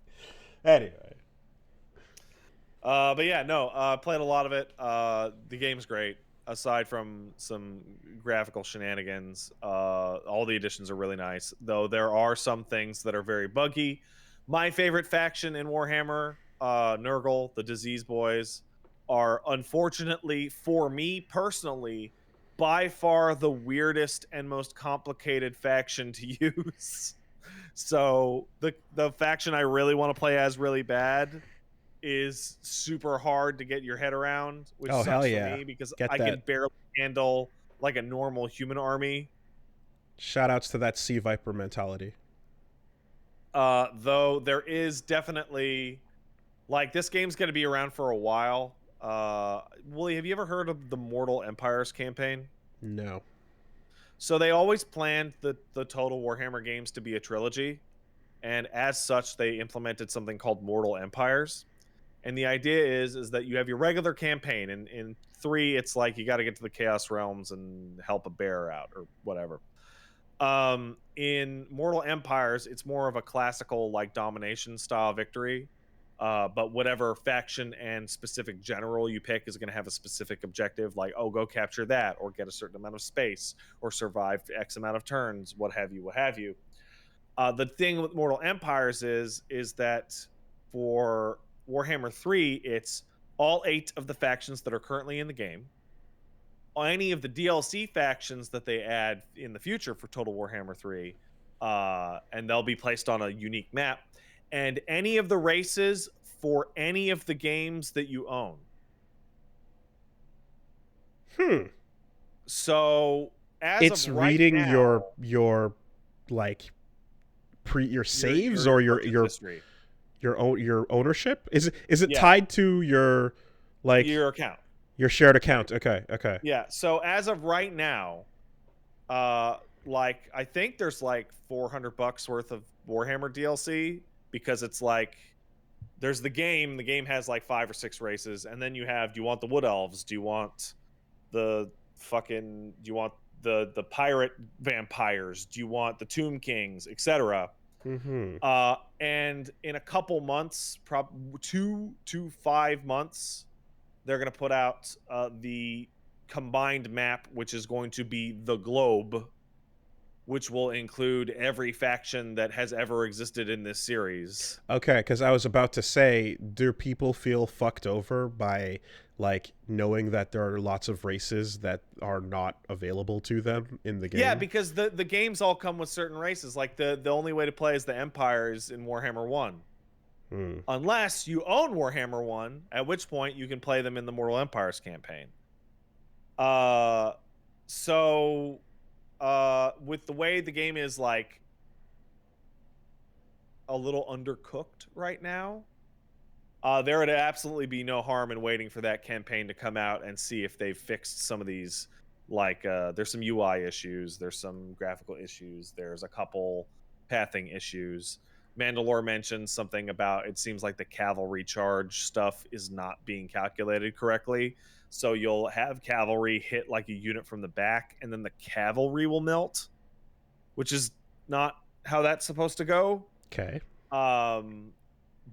B: But yeah, no, played a lot of it. The game's great. Aside from some graphical shenanigans, all the additions are really nice, though there are some things that are very buggy. My favorite faction in Warhammer, Nurgle, the Disease Boys, are unfortunately, for me personally, by far the weirdest and most complicated faction to use. So the faction I really want to play as really bad is super hard to get your head around, which sucks for me because I can barely handle like a normal human army.
A: Shoutouts to that Sea Viper mentality.
B: Though there is definitely, like, this game's going to be around for a while. Willie, have you ever heard of the Mortal Empires campaign?
A: No. So
B: they always planned the Total Warhammer games to be a trilogy, and as such, they implemented something called Mortal Empires. And the idea is that you have your regular campaign, and in 3, it's like you got to get to the Chaos Realms and help a bear out or whatever. In Mortal Empires, it's more of a classical like domination style victory. But whatever faction and specific general you pick is going to have a specific objective, like, oh, go capture that, or get a certain amount of space, or survive X amount of turns, what have you, what have you. The thing with Mortal Empires is that for Warhammer 3, it's all 8 of the factions that are currently in the game, any of the DLC factions that they add in the future for Total Warhammer 3, and they'll be placed on a unique map, and any of the races for any of the games that you own. So as
A: it's
B: of right
A: reading
B: now,
A: your like your saves
B: your
A: or
B: history.
A: your ownership. Is it
B: Yeah.
A: tied to your like
B: Your account,
A: your shared account? Okay.
B: yeah. So as of right now, like I think there's like $400 worth of Warhammer DLC, because it's like there's the game has like 5 or 6 races, and then you have, do you want the Wood Elves, do you want the the pirate vampires, do you want the Tomb Kings, etc. And in a couple months, 2 to 5 months, they're going to put out the combined map, which is going to be the globe, which will include every faction that has ever existed in this series.
A: Okay, because I was about to say, do people feel fucked over by like knowing that there are lots of races that are not available to them in the game?
B: Yeah, because the games all come with certain races. Like the only way to play is the Empires in Warhammer 1. Unless you own Warhammer 1, at which point you can play them in the Mortal Empires campaign. So with the way the game is like a little undercooked right now, there would absolutely be no harm in waiting for that campaign to come out and see if they've fixed some of these. Like there's some UI issues, there's some graphical issues, there's a couple pathing issues. Mandalore mentioned something about, it seems like the cavalry charge stuff is not being calculated correctly. So you'll have cavalry hit like a unit from the back, and then the cavalry will melt, which is not how that's supposed to go.
A: Okay.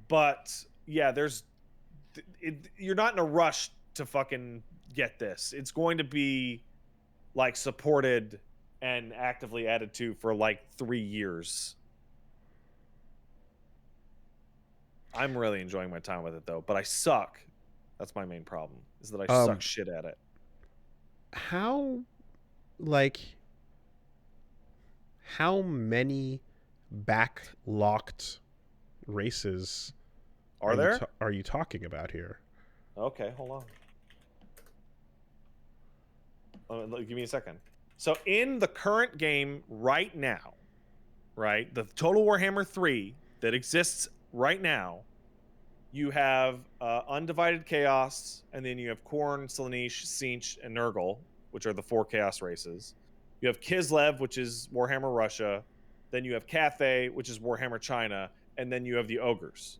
B: But yeah, you're not in a rush to fucking get this. It's going to be like supported and actively added to for like 3 years. I'm really enjoying my time with it though, but I suck. That's my main problem, is that I suck shit at it.
A: How many backlocked races are you talking about here?
B: Okay, hold on. Give me a second. So in the current game right now, right, the Total Warhammer 3 that exists right now, you have Undivided Chaos, and then you have Khorne, Slaanesh, Tzeentch, and Nurgle, which are the 4 Chaos races. You have Kislev, which is Warhammer Russia. Then you have Cathay, which is Warhammer China. And then you have the Ogres,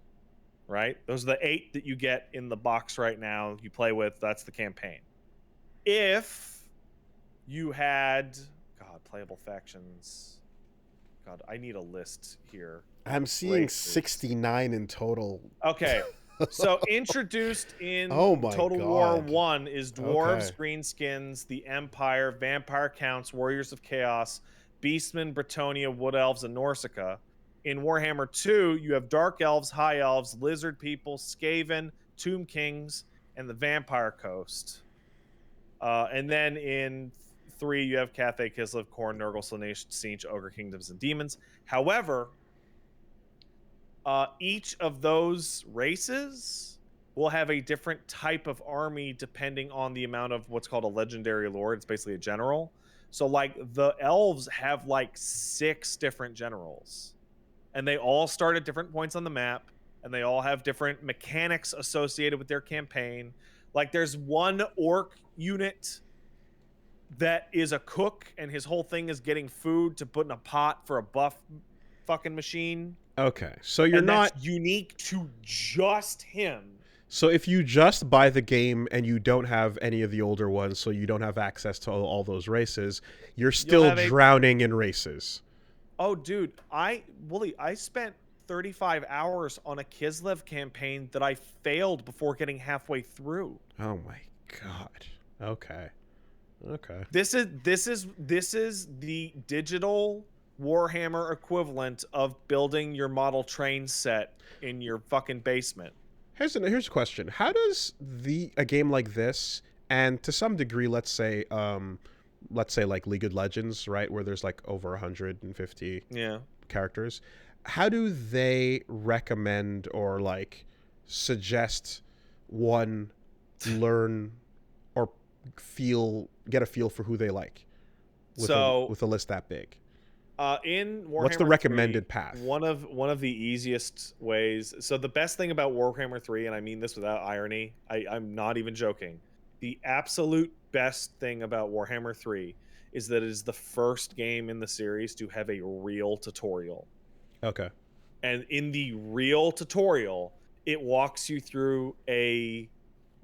B: right? Those are the 8 that you get in the box right now you play with. That's the campaign. If you had... God, playable factions... God, I need a list here.
A: I'm seeing 69 in total.
B: Okay. So introduced in Total War 1 is Dwarves, Greenskins, the Empire, Vampire Counts, Warriors of Chaos, Beastmen, Bretonnia, Wood Elves, and Norsca. In Warhammer 2, you have Dark Elves, High Elves, Lizard People, Skaven, Tomb Kings, and the Vampire Coast. And then in 3, you have Cathay, Kislev, Khorne, Nurgle, Slaanesh, Tzeentch, Ogre Kingdoms, and Demons. However, each of those races will have a different type of army depending on the amount of what's called a legendary lord. It's basically a general. So, like, the elves have, like, 6 different generals. And they all start at different points on the map. And they all have different mechanics associated with their campaign. Like, there's one orc unit that is a cook, and his whole thing is getting food to put in a pot for a buff fucking machine.
A: Okay, so you're not
B: unique to just him.
A: So if you just buy the game and you don't have any of the older ones, so you don't have access to all those races, you're still drowning in races.
B: Oh, dude, I spent 35 hours on a Kislev campaign that I failed before getting halfway through.
A: Oh my god. Okay. Okay.
B: This is the digital Warhammer equivalent of building your model train set in your fucking basement.
A: Here's a question. How does a game like this, and to some degree, let's say like League of Legends, right, where there's like over 150 characters, how do they recommend or like suggest one learn or get a feel for who they like with a list that big?
B: In Warhammer
A: what's the recommended
B: 3,
A: path?
B: One of the easiest ways. So the best thing about Warhammer 3, and I mean this without irony, I'm not even joking. The absolute best thing about Warhammer 3 is that it is the first game in the series to have a real tutorial.
A: Okay.
B: And in the real tutorial, it walks you through a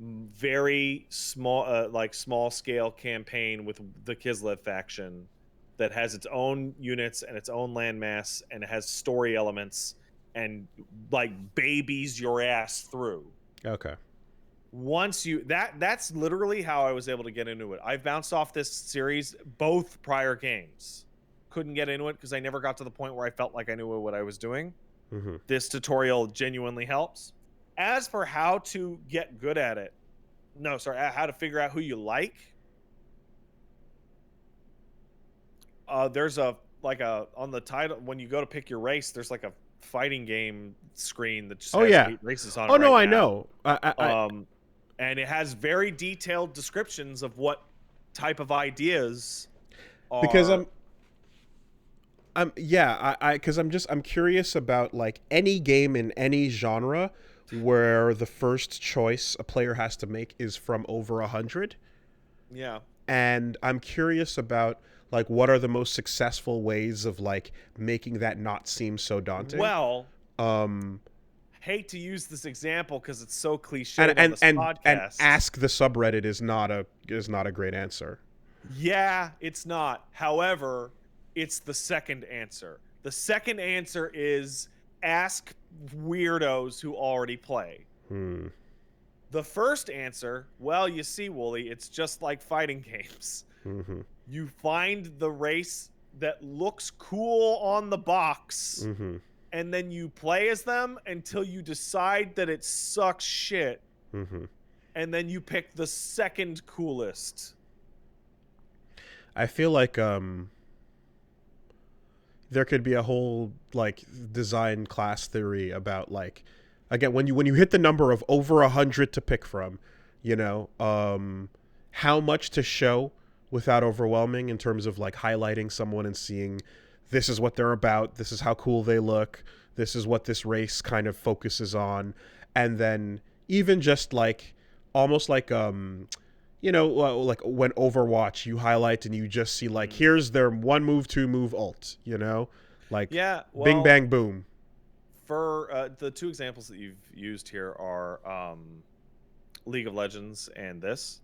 B: very small, small scale campaign with the Kislev faction that has its own units and its own landmass, and it has story elements and like babies your ass through.
A: Okay.
B: Once you that's literally how I was able to get into it. I've bounced off this series both prior games. Couldn't get into it because I never got to the point where I felt like I knew what I was doing.
A: Mm-hmm.
B: This tutorial genuinely helps. As for how to get good at it, how to figure out who you like. There's on the title when you go to pick your race, there's like a fighting game screen that just has 8 races on it.
A: Oh no,
B: right
A: I
B: now.
A: know.
B: And it has very detailed descriptions of what type of ideas are.
A: Because I'm curious about like any game in any genre where the first choice a player has to make is from over 100.
B: Yeah.
A: And I'm curious about like what are the most successful ways of like making that not seem so daunting.
B: Well, hate to use this example because it's so cliche
A: and
B: podcast.
A: And ask the subreddit is not a great answer.
B: Yeah, it's not. However, it's the second answer. The second answer is ask weirdos who already play. The first answer, well, you see, Wooly, it's just like fighting games.
A: Mm-hmm.
B: You find the race that looks cool on the box,
A: mm-hmm.
B: and then you play as them until you decide that it sucks shit,
A: mm-hmm.
B: and then you pick the second coolest.
A: I feel like there could be a whole like design class theory about like, again, when you hit the number of over 100 to pick from, you know, how much to show without overwhelming in terms of like highlighting someone and seeing this is what they're about, this is how cool they look, this is what this race kind of focuses on, and then even just like almost like you know, like when Overwatch you highlight and you just see like here's their 1 move 2 move ult, you know, like bing bang boom.
B: For the 2 examples that you've used here are League of Legends and this.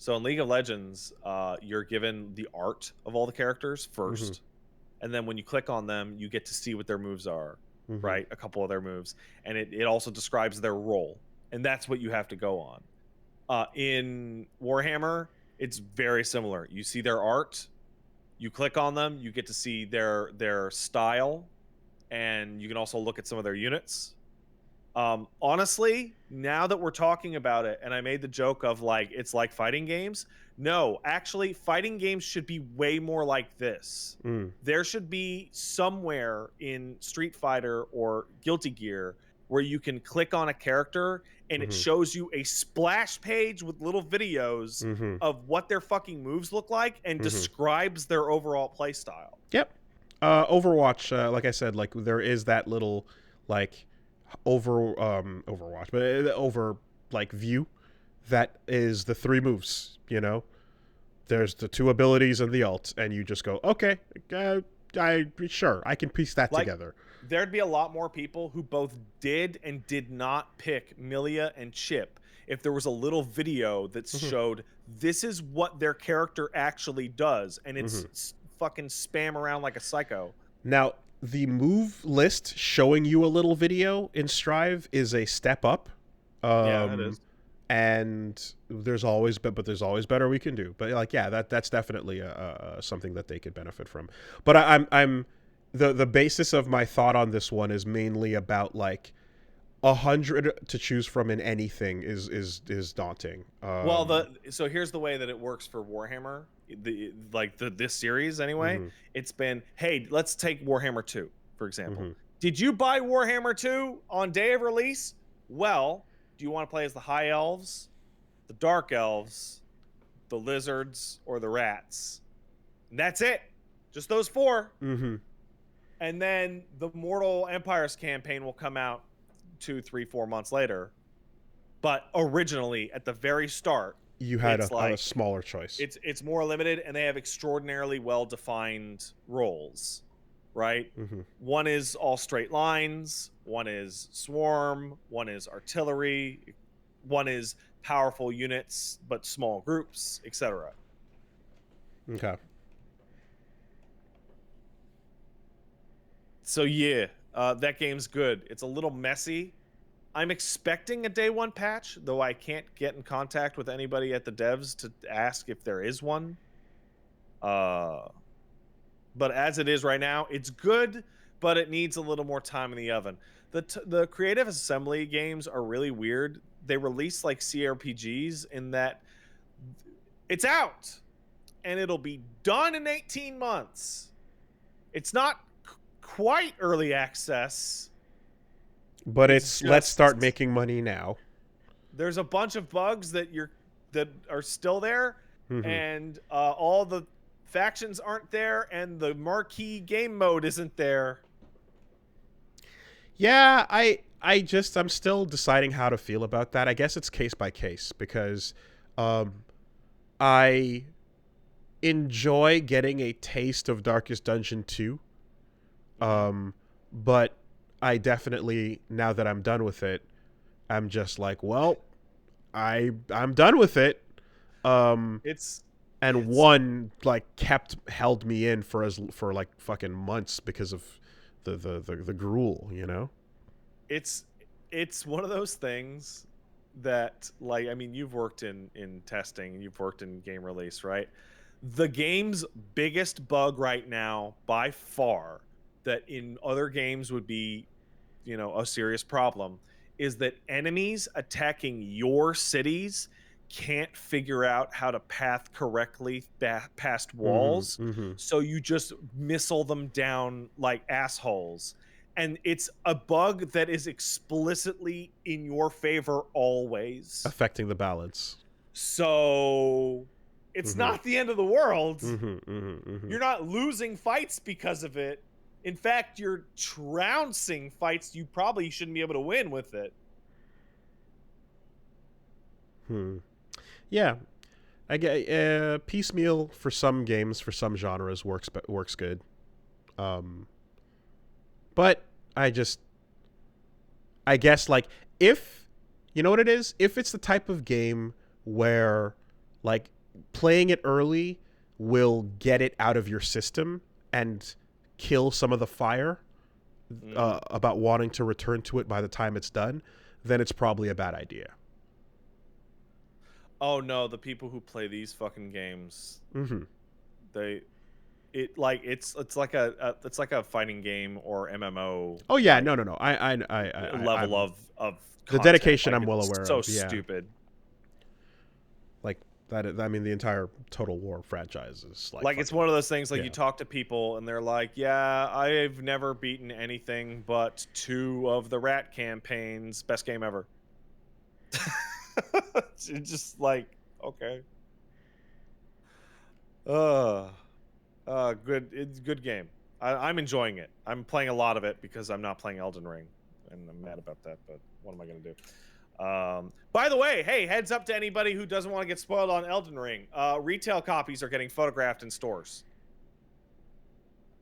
B: So in League of Legends, you're given the art of all the characters first. Mm-hmm. And then when you click on them, you get to see what their moves are, mm-hmm. right? A couple of their moves. And it also describes their role. And that's what you have to go on. In Warhammer, it's very similar. You see their art, you click on them, you get to see their style, and you can also look at some of their units. Honestly, now that we're talking about it, and I made the joke of like it's like fighting games. No, actually, fighting games should be way more like this. There should be somewhere in Street Fighter or Guilty Gear where you can click on a character and it shows you a splash page with little videos of what their fucking moves look like and describes their overall play style.
A: Yep. Overwatch, like I said, like there is that little like Overwatch, but over like view that is the 3 moves, you know. There's the 2 abilities and the ult, and you just go, okay, I can piece that together.
B: There'd be a lot more people who both did and did not pick Milia and Chip if there was a little video that showed this is what their character actually does, and it's fucking spam around like a psycho.
A: Now, the move list showing you a little video in Strive is a step up.
B: Yeah, it is.
A: And there's always better we can do. But like, yeah, that's definitely something that they could benefit from. But I'm the basis of my thought on this one is mainly about like 100 to choose from in anything is daunting.
B: Well, so here's the way that it works for Warhammer, this series anyway.
A: Mhm.
B: It's been, hey, let's take Warhammer 2 for example.
A: Mhm.
B: Did you buy Warhammer 2 on day of release? Well, do you want to play as the High Elves, the Dark Elves, the Lizards, or the Rats? And that's it. Just those 4.
A: Mm-hmm.
B: And then the Mortal Empires campaign will come out 2, 3, 4 months later. But originally, at the very start,
A: You had a smaller choice.
B: It's more limited, and they have extraordinarily well-defined roles, right?
A: Mm-hmm.
B: One is all straight lines, one is swarm, one is artillery, one is powerful units but small groups, etc.
A: Okay.
B: So yeah, that game's good. It's a little messy. I'm expecting a day 1 patch, though I can't get in contact with anybody at the devs to ask if there is one. But as it is right now, it's good, but it needs a little more time in the oven. The Creative Assembly games are really weird. They release like CRPGs in that it's out, and it'll be done in 18 months. It's not quite early access.
A: But it's let's start making money now.
B: There's a bunch of bugs that are still there,
A: Mm-hmm.
B: and all the factions aren't there, and the marquee game mode isn't there.
A: Yeah, I'm still deciding how to feel about that. I guess it's case by case because I enjoy getting a taste of Darkest Dungeon 2. But I definitely, now that I'm done with it, I'm just like, well, I'm done with it. One like held me in for like fucking months because of the gruel, you know?
B: It's one of those things that, like, I mean, you've worked in testing, you've worked in game release, right? The game's biggest bug right now, by far, that in other games would be, a serious problem, is that enemies attacking your cities can't figure out how to path correctly past walls.
A: Mm-hmm.
B: So you just missile them down like assholes. And it's a bug that is explicitly in your favor always.
A: Affecting the balance.
B: So it's not the end of the world.
A: You're
B: not losing fights because of it. In fact, you're trouncing fights you probably shouldn't be able to win with it.
A: Yeah. I get piecemeal for some games, for some genres works good. But I guess like if you know what it is, if it's the type of game where like playing it early will get it out of your system and kill some of the fire about wanting to return to it by the time it's done, then it's probably a bad idea.
B: Oh no, the people who play these fucking games, it's like a fighting game or MMO.
A: Oh yeah,
B: like,
A: no.
B: level of
A: the
B: content.
A: dedication.
B: Like,
A: I'm well aware
B: so
A: of. Yeah.
B: Stupid.
A: Like that. I mean, the entire Total War franchise is like
B: it's one of those things. Like,
A: yeah.
B: you talk to people and they're like, "Yeah, I've never beaten anything but 2 of the Rat campaigns. Best game ever." It's just like, okay. Good. It's a good game. I'm enjoying it. I'm playing a lot of it because I'm not playing Elden Ring, and I'm mad about that. But what am I gonna do? By the way, hey, heads up to anybody who doesn't want to get spoiled on Elden Ring. Retail copies are getting photographed in stores.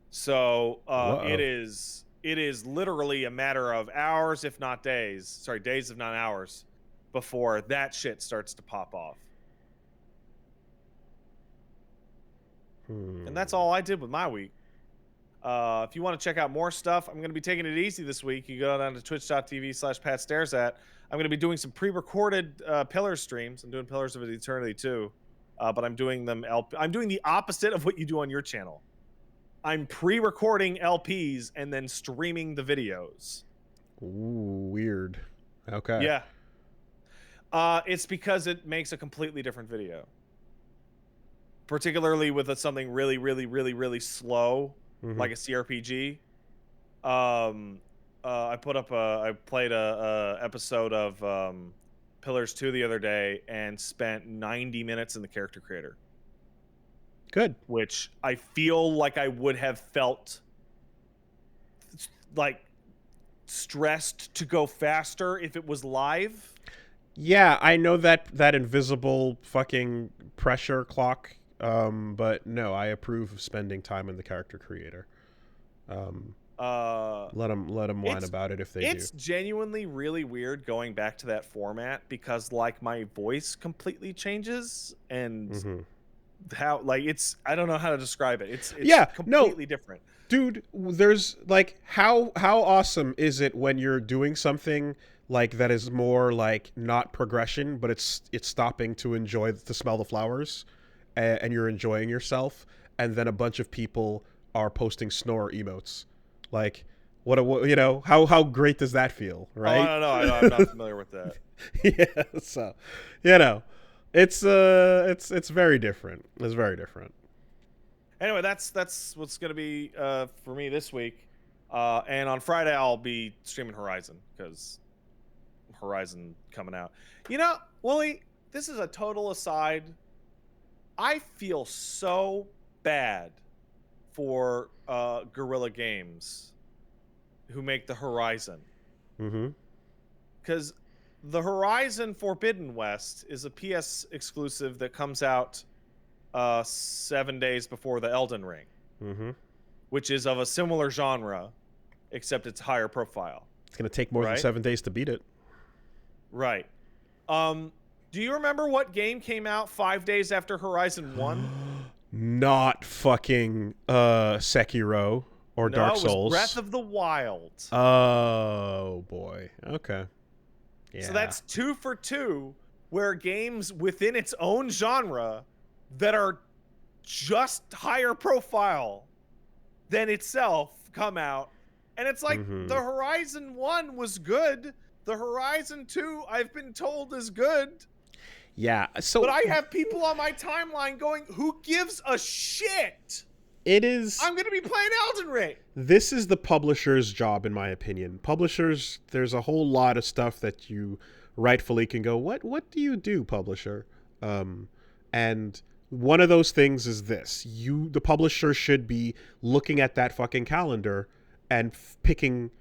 B: So it is literally a matter of hours, if not days. Sorry, days if not hours, before that shit starts to pop off. And that's all I did with my week. If you want to check out more stuff, I'm going to be taking it easy this week. You go down to twitch.tv/PatStaresAt. I'm going to be doing some pre-recorded Pillars streams. I'm doing Pillars of Eternity too, but I'm doing them. I'm doing the opposite of what you do on your channel. I'm pre-recording LPs and then streaming the videos.
A: Ooh, weird. Okay.
B: Yeah. It's because it makes a completely different video. Particularly with something really, really, really, really slow, like a CRPG. I played a episode of Pillars 2 the other day and spent 90 minutes in the character creator.
A: Good.
B: Which I feel like I would have felt like stressed to go faster if it was live.
A: Yeah, I know that invisible fucking pressure clock, but no, I approve of spending time in the character creator. Let them whine about it if they do.
B: It's genuinely really weird going back to that format because like my voice completely changes and how like I don't know how to describe it. It's completely different.
A: Dude, there's like how awesome is it when you're doing something like that is more like not progression, but it's stopping to smell the flowers, and you're enjoying yourself, and then a bunch of people are posting snore emotes. Like what you know, how great does that feel, right?
B: Oh, no, I'm not familiar with that.
A: Yeah, so you know, it's very different. It's very different.
B: Anyway, that's what's gonna be for me this week, and on Friday I'll be streaming Horizon because Horizon coming out. You know, Wooly, this is a total aside. I feel so bad for Guerrilla Games who make the Horizon. Because the Horizon Forbidden West is a PS exclusive that comes out 7 days before the Elden Ring, which is of a similar genre, except it's higher profile.
A: It's going to take more than 7 days to beat it.
B: Right. Do you remember what game came out 5 days after Horizon 1?
A: Not fucking Sekiro or Dark Souls.
B: It was Breath of the Wild.
A: Oh, boy. Okay. Yeah.
B: So that's 2 for 2, where games within its own genre that are just higher profile than itself come out. And it's like, the Horizon 1 was good. The Horizon 2, I've been told, is good.
A: Yeah. So,
B: but I have people on my timeline going, who gives a shit?
A: It is...
B: I'm going to be playing Elden Ring.
A: This is the publisher's job, in my opinion. Publishers, there's a whole lot of stuff that you rightfully can go, what do you do, publisher? And one of those things is this. The publisher should be looking at that fucking calendar and picking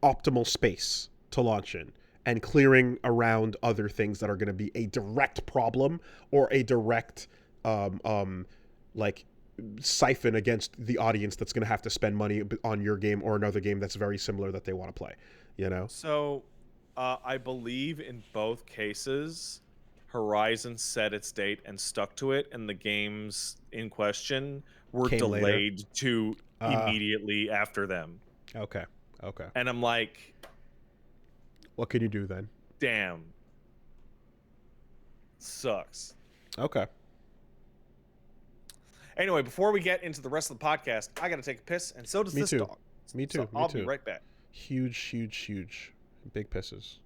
A: optimal space to launch in and clearing around other things that are going to be a direct problem or a direct like siphon against the audience that's going to have to spend money on your game or another game that's very similar that they want to play, you know?
B: So I believe in both cases Horizon set its date and stuck to it, and the games in question were delayed to immediately after them.
A: Okay.
B: And I'm like,
A: what can you do then?
B: Damn. Sucks.
A: Okay.
B: Anyway, before we get into the rest of the podcast, I got to take a piss, and so does this dog.
A: Me too.
B: So I'll be right back.
A: Huge. Big pisses.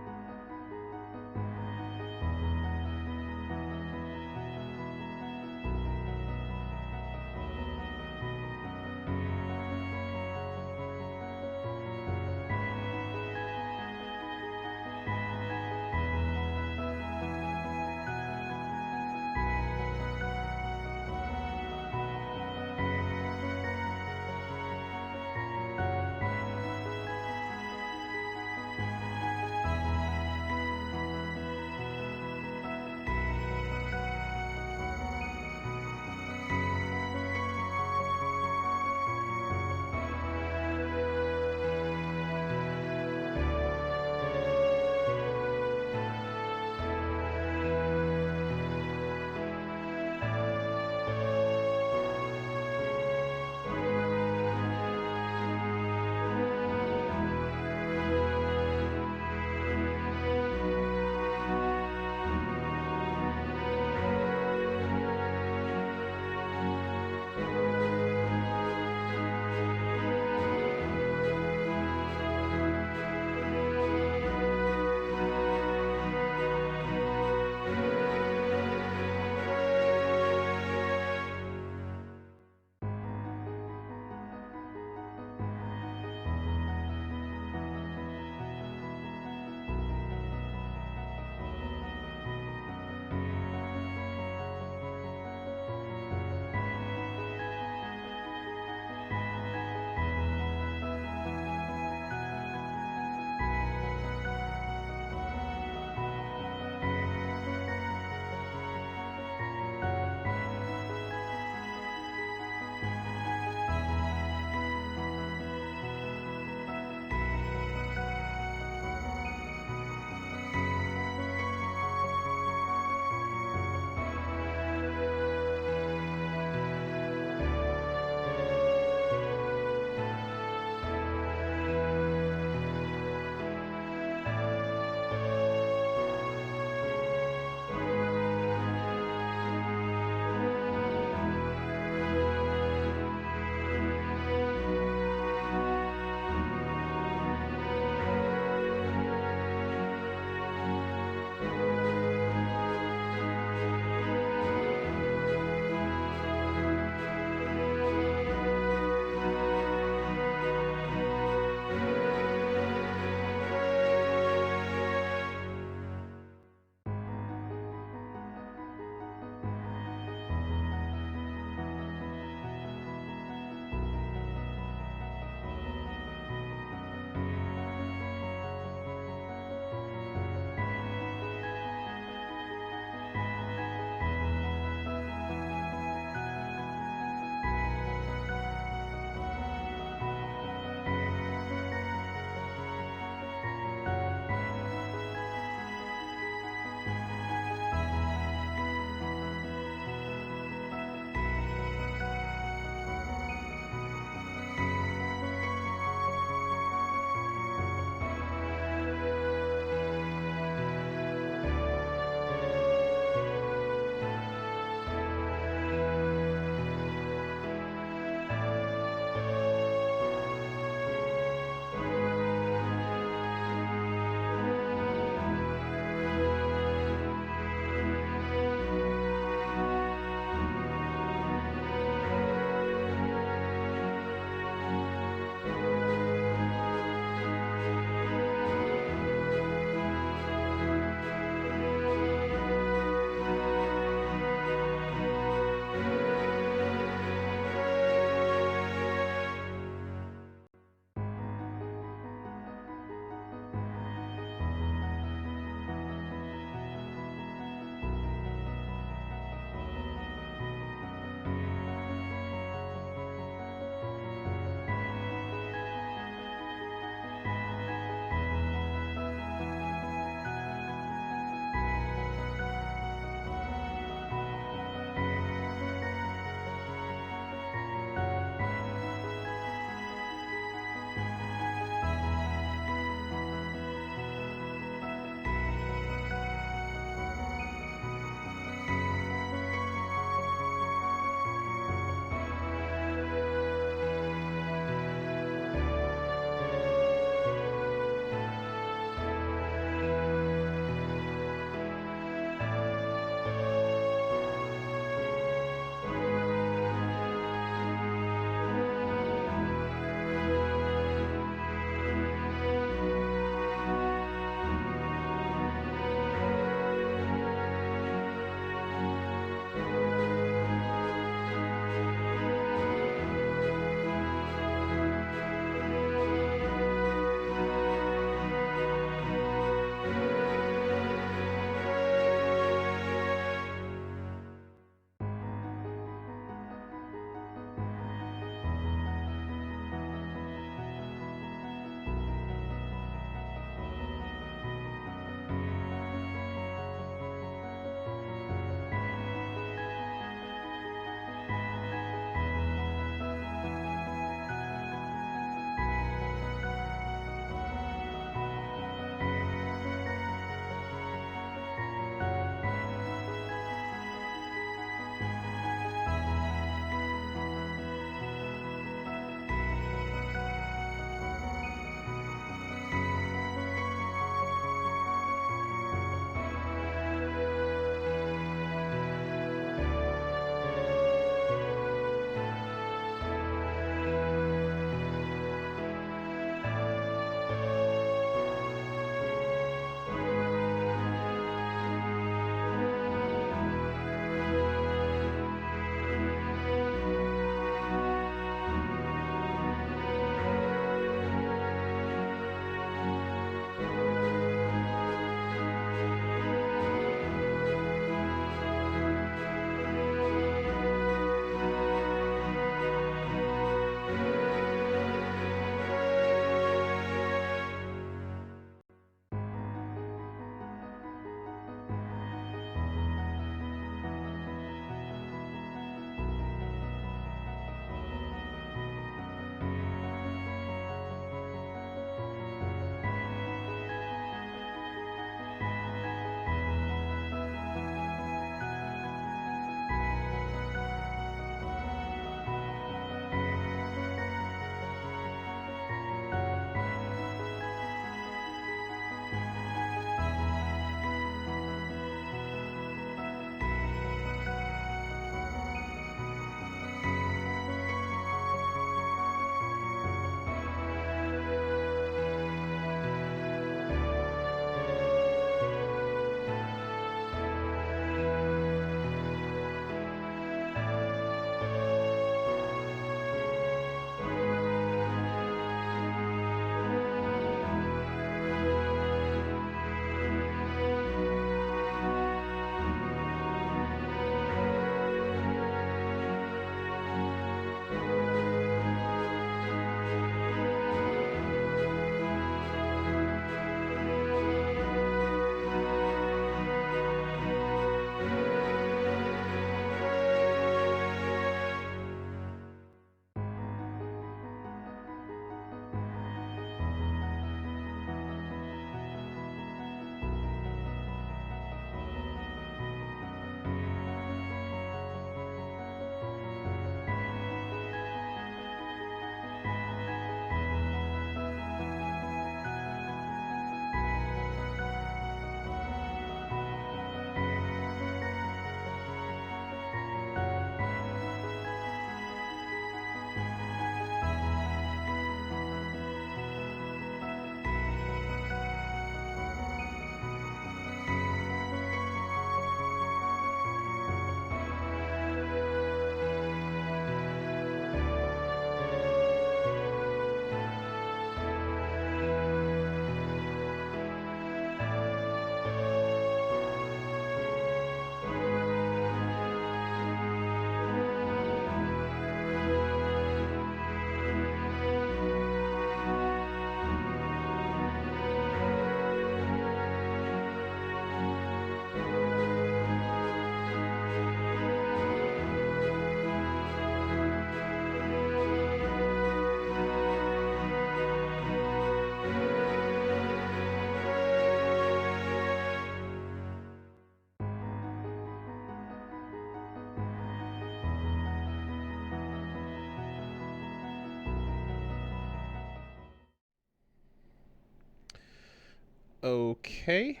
A: Okay.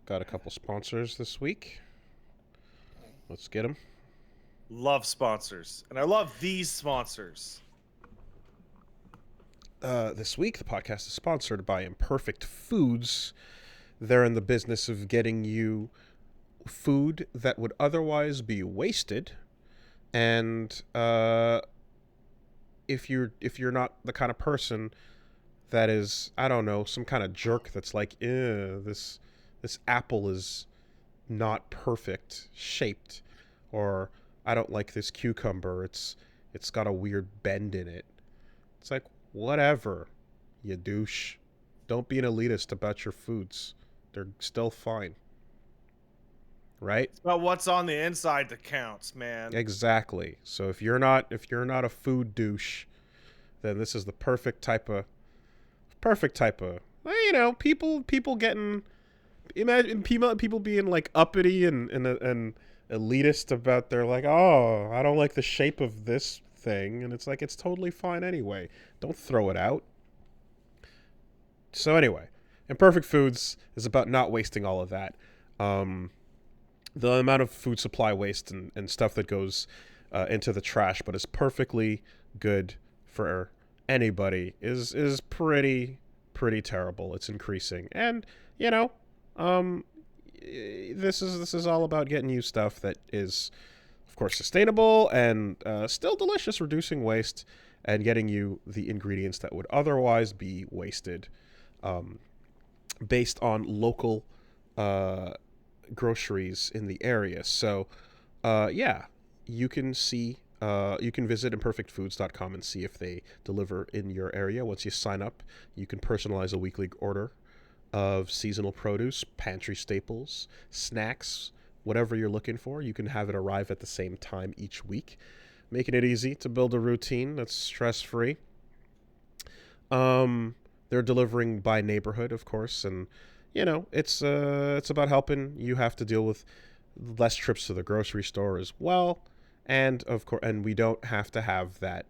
A: Got a couple sponsors this week. Let's get them.
B: Love sponsors. And I love these sponsors.
A: This week, the podcast is sponsored by Imperfect Foods. They're in the business of getting you food that would otherwise be wasted. And if you're not the kind of person that is, I don't know, some kind of jerk that's like, this apple is not perfect shaped, or I don't like this cucumber, it's got a weird bend in it. It's like, whatever, you douche. Don't be an elitist about your foods. They're still fine. Right?
B: It's about what's on the inside that counts, man.
A: Exactly. So if you're not a food douche, then this is the perfect type of people getting, imagine people being like uppity and elitist about their, like, oh, I don't like the shape of this thing, and it's like, it's totally fine anyway. Don't throw it out. So anyway, Imperfect Foods is about not wasting all of that. The amount of food supply waste and stuff that goes into the trash, but is perfectly good for anybody, is pretty terrible. It's increasing, and this is all about getting you stuff that is, of course, sustainable and still delicious, reducing waste, and getting you the ingredients that would otherwise be wasted, based on local groceries in the area. So you can see, you can visit imperfectfoods.com and see if they deliver in your area. Once you sign up, you can personalize a weekly order of seasonal produce, pantry staples, snacks, whatever you're looking for. You can have it arrive at the same time each week, making it easy to build a routine that's stress-free. They're delivering by neighborhood, of course, and it's about helping you have to deal with less trips to the grocery store as well, and of course, and we don't have to have that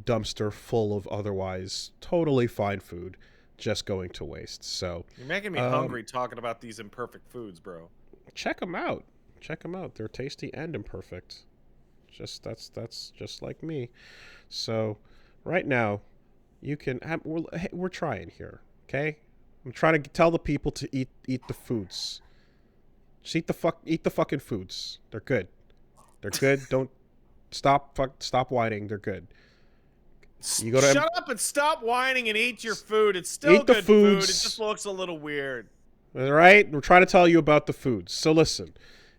A: dumpster full of otherwise totally fine food just going to waste. So
B: you're making me hungry talking about these Imperfect Foods, bro.
A: Check them out. They're tasty and imperfect. That's just like me. So right now, you can we're trying here, okay? I'm trying to tell the people to eat the foods. Just eat the fucking foods. They're good. Don't stop whining. They're good.
B: You go to Shut up and stop whining and eat your food. It's still good food. It just looks a little weird.
A: All right? We're trying to tell you about the foods. So listen.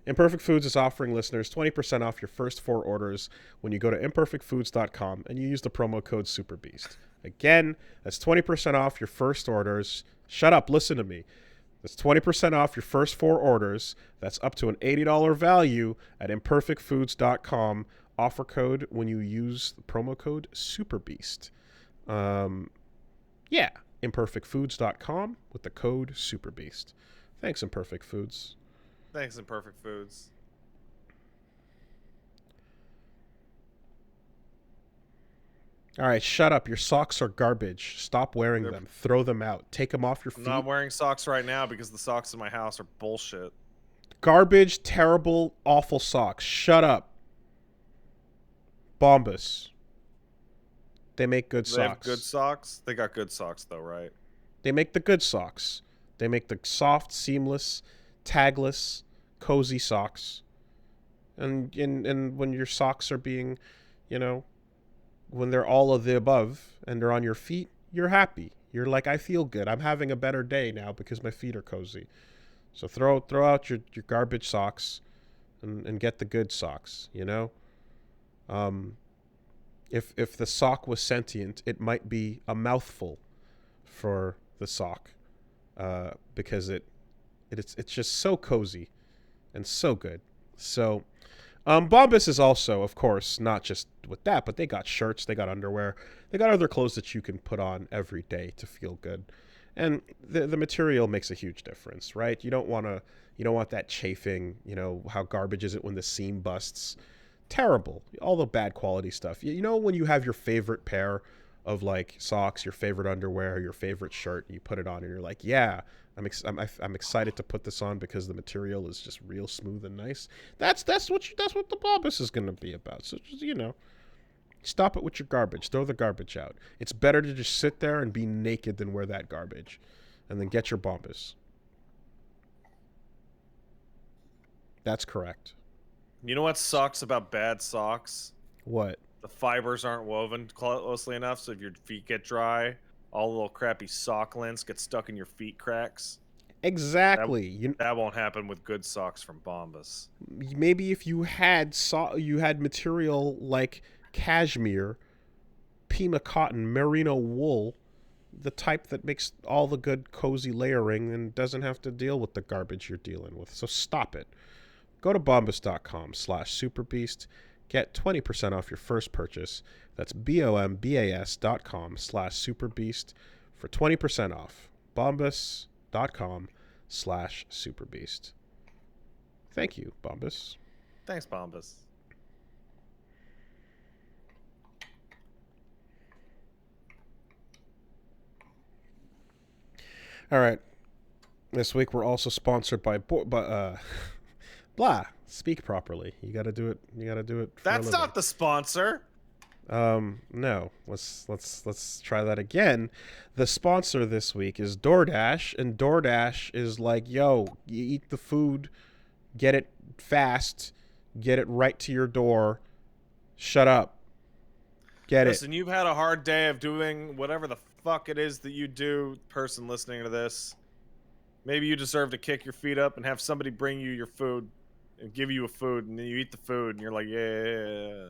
A: Imperfect Foods is offering listeners 20% off your first 4 orders when you go to imperfectfoods.com and you use the promo code SUPERBEAST. Again, that's 20% off your first orders. Shut up, listen to me. That's 20% off your first 4 orders. That's up to an $80 value at imperfectfoods.com. Offer code when you use the promo code SUPERBEAST. Imperfectfoods.com with the code SUPERBEAST. Thanks, Imperfect Foods.
B: Thanks, Imperfect Foods.
A: All right, shut up. Your socks are garbage. Stop wearing them. Throw them out. Take them off your feet.
B: I'm not wearing socks right now because the socks in my house are bullshit.
A: Garbage, terrible, awful socks. Shut up. Bombas. They make good socks.
B: They have good socks? They got good socks, though, right?
A: They make the good socks. They make the soft, seamless, tagless, cozy socks. And when your socks are being, when they're all of the above and they're on your feet, you're happy. You're like, I feel good. I'm having a better day now because my feet are cozy. So throw out your garbage socks and get the good socks, If the sock was sentient, it might be a mouthful for the sock, because it's just so cozy and so good. So Bombas is also, of course, not just with that, but they got shirts, they got underwear, they got other clothes that you can put on every day to feel good. And the material makes a huge difference, right? You don't want that chafing, how garbage is it when the seam busts? Terrible. All the bad quality stuff. When you have your favorite pair of like socks, your favorite underwear, your favorite shirt. You put it on and you're like, yeah, I'm excited to put this on because the material is just real smooth and nice. That's what the Bombas is going to be about. So just, stop it with your garbage. Throw the garbage out. It's better to just sit there and be naked than wear that garbage. And then get your Bombas. That's correct.
B: You know what sucks about bad socks?
A: What?
B: The fibers aren't woven closely enough, so if your feet get dry, all the little crappy sock links get stuck in your feet cracks.
A: Exactly.
B: That won't happen with good socks from Bombas.
A: Maybe if you had material like cashmere, Pima cotton, merino wool, the type that makes all the good cozy layering and doesn't have to deal with the garbage you're dealing with. So stop it. Go to bombas.com/superbeast. Get 20% off your first purchase. That's bombas.com/superbeast for 20% off. bombas.com/superbeast. Thank you, Bombas.
B: Thanks, Bombas.
A: All right. This week we're also sponsored by blah. Speak properly. You got to do it. You got to do it.
B: That's not the sponsor.
A: No. Let's try that again. The sponsor this week is DoorDash, and DoorDash is like, yo, you eat the food, get it fast, get it right to your door. Shut up.
B: Listen, you've had a hard day of doing whatever the fuck it is that you do, person listening to this. Maybe you deserve to kick your feet up and have somebody bring you your food and give you a food, and then you eat the food, and you're like, yeah.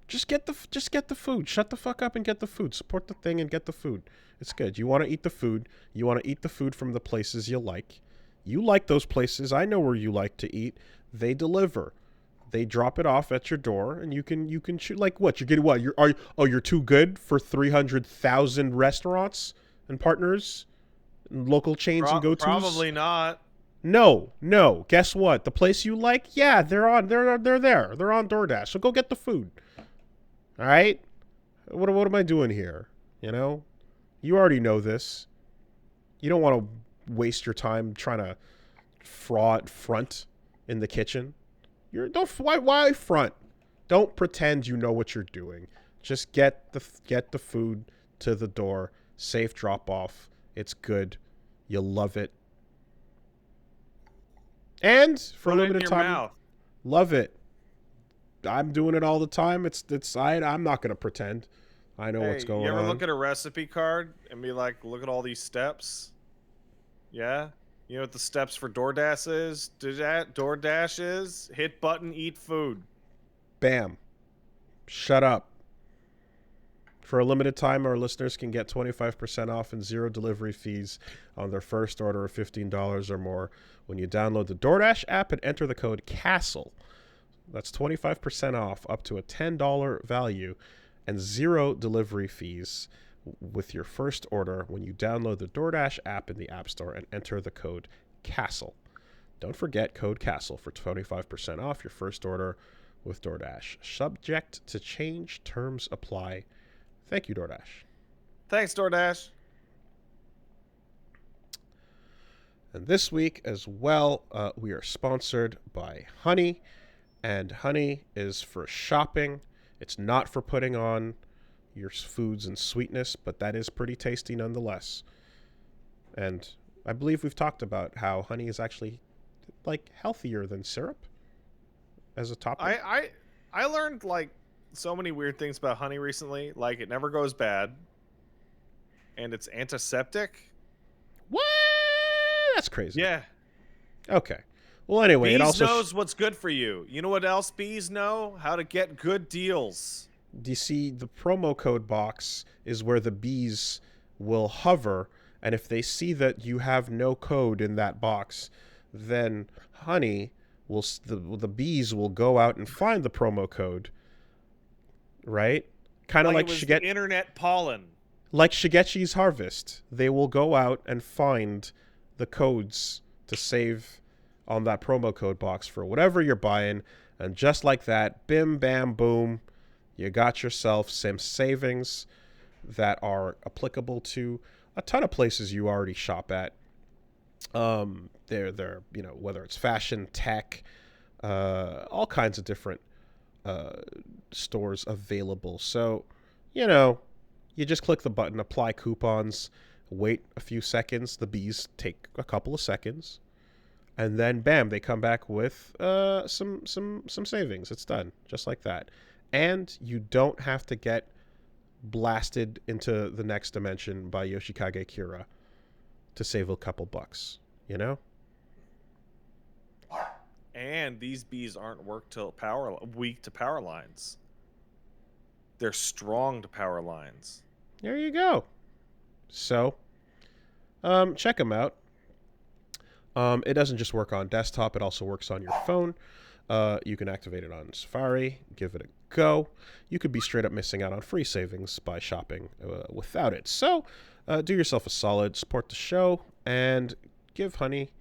A: Just get the food. Shut the fuck up and get the food. Support the thing and get the food. It's good. You want to eat the food. You want to eat the food from the places you like. You like those places. I know where you like to eat. They deliver. They drop it off at your door, and you can shoot. Like what? You're getting what? You're too good for 300,000 restaurants and partners, and local chains and go-tos.
B: Probably not.
A: No. Guess what? The place you like, yeah, they're there. They're on DoorDash. So go get the food. All right? What am I doing here? You already know this. You don't want to waste your time trying to front in the kitchen. Why front? Don't pretend you know what you're doing. Just get the food to the door. Safe drop off. It's good. You'll love it. And for a limited time, love it. I'm doing it all the time. I'm not going to pretend. I know what's going on.
B: You ever look at a recipe card and be like, look at all these steps? Yeah? You know what the steps for DoorDash is? DoorDash is hit button, eat food.
A: Bam. Shut up. For a limited time, our listeners can get 25% off and 0 delivery fees on their first order of $15 or more when you download the DoorDash app and enter the code CASTLE. That's 25% off up to a $10 value and 0 delivery fees with your first order when you download the DoorDash app in the App Store and enter the code CASTLE. Don't forget code CASTLE for 25% off your first order with DoorDash. Subject to change, terms apply. Thank you, DoorDash.
B: Thanks, DoorDash.
A: And this week as well, we are sponsored by Honey. And Honey is for shopping. It's not for putting on your foods and sweetness, but that is pretty tasty nonetheless. And I believe we've talked about how honey is actually like healthier than syrup as a topping.
B: I learned like so many weird things about honey recently. Like it never goes bad, and it's antiseptic.
A: What? That's crazy.
B: Yeah.
A: Okay. Well, anyway,
B: Bees
A: it also
B: knows what's good for you. You know what else bees know? How to get good deals.
A: Do you see the promo code box is where the bees will hover, and if they see that you have no code in that box, then Honey will the bees will go out and find the promo code. Right? Kind of like
B: the internet pollen.
A: Like Shigechi's Harvest. They will go out and find the codes to save on that promo code box for whatever you're buying, and just like that, bim, bam, boom, you got yourself some savings that are applicable to a ton of places you already shop at. They're whether it's fashion, tech, all kinds of different stores available. So, you just click the button, apply coupons, wait a few seconds. The bees take a couple of seconds, and then bam, they come back with some savings. It's done just like that, and you don't have to get blasted into the next dimension by Yoshikage Kira to save a couple bucks.
B: And these bees aren't weak to power lines. They're strong to power lines.
A: There you go. So, check them out. It doesn't just work on desktop. It also works on your phone. You can activate it on Safari. Give it a go. You could be straight up missing out on free savings by shopping without it. So, do yourself a solid, support the show, and give Honey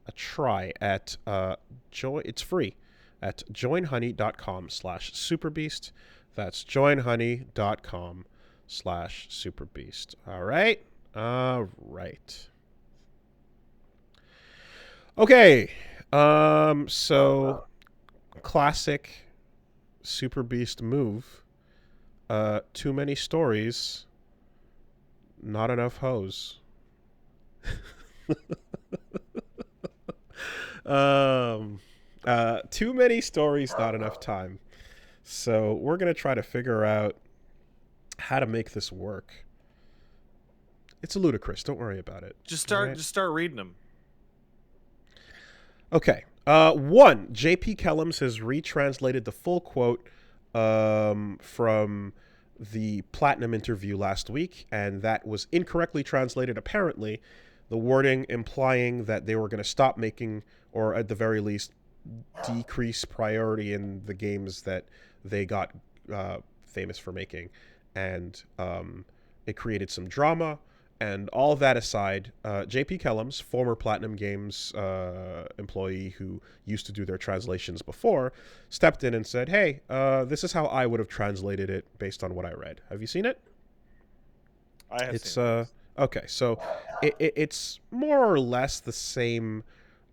A: a try at it's free at joinhoney.com/superbeast. That's joinhoney.com/superbeast. All right. Okay. So classic Super Beast move. Too many stories, not enough hoes. Too many stories, not enough time. So we're gonna try to figure out how to make this work. It's ludicrous. Don't worry about it.
B: Just start reading them.
A: Okay. One, J.P. Kellams has retranslated the full quote from the Platinum interview last week, and that was incorrectly translated, apparently. The wording implying that they were going to stop making, or at the very least, decrease priority in the games that they got famous for making. And it created some drama. And all that aside, J.P. Kellams, former PlatinumGames employee who used to do their translations before, stepped in and said, hey, this is how I would have translated it based on what I read. Have you seen it?
B: I have seen it.
A: Okay, so it's more or less the same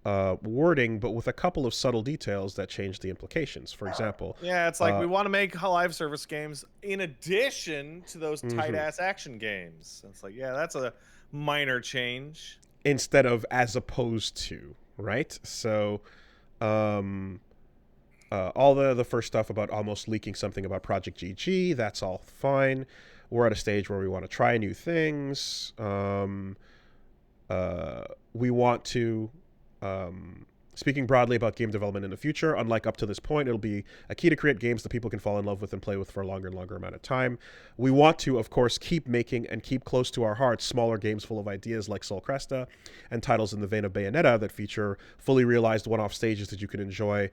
A: wording, but with a couple of subtle details that change the implications. For example...
B: Yeah, it's like we want to make live service games in addition to those tight-ass action games. It's like, yeah, that's a minor change.
A: Instead of as opposed to, right? So... all the first stuff about almost leaking something about Project GG, that's all fine. We're at a stage where we want to try new things. We want to, speaking broadly about game development in the future, unlike up to this point, it'll be a key to create games that people can fall in love with and play with for a longer and longer amount of time. We want to, of course, keep making and keep close to our hearts smaller games full of ideas like Sol Cresta and titles in the vein of Bayonetta that feature fully realized one-off stages that you can enjoy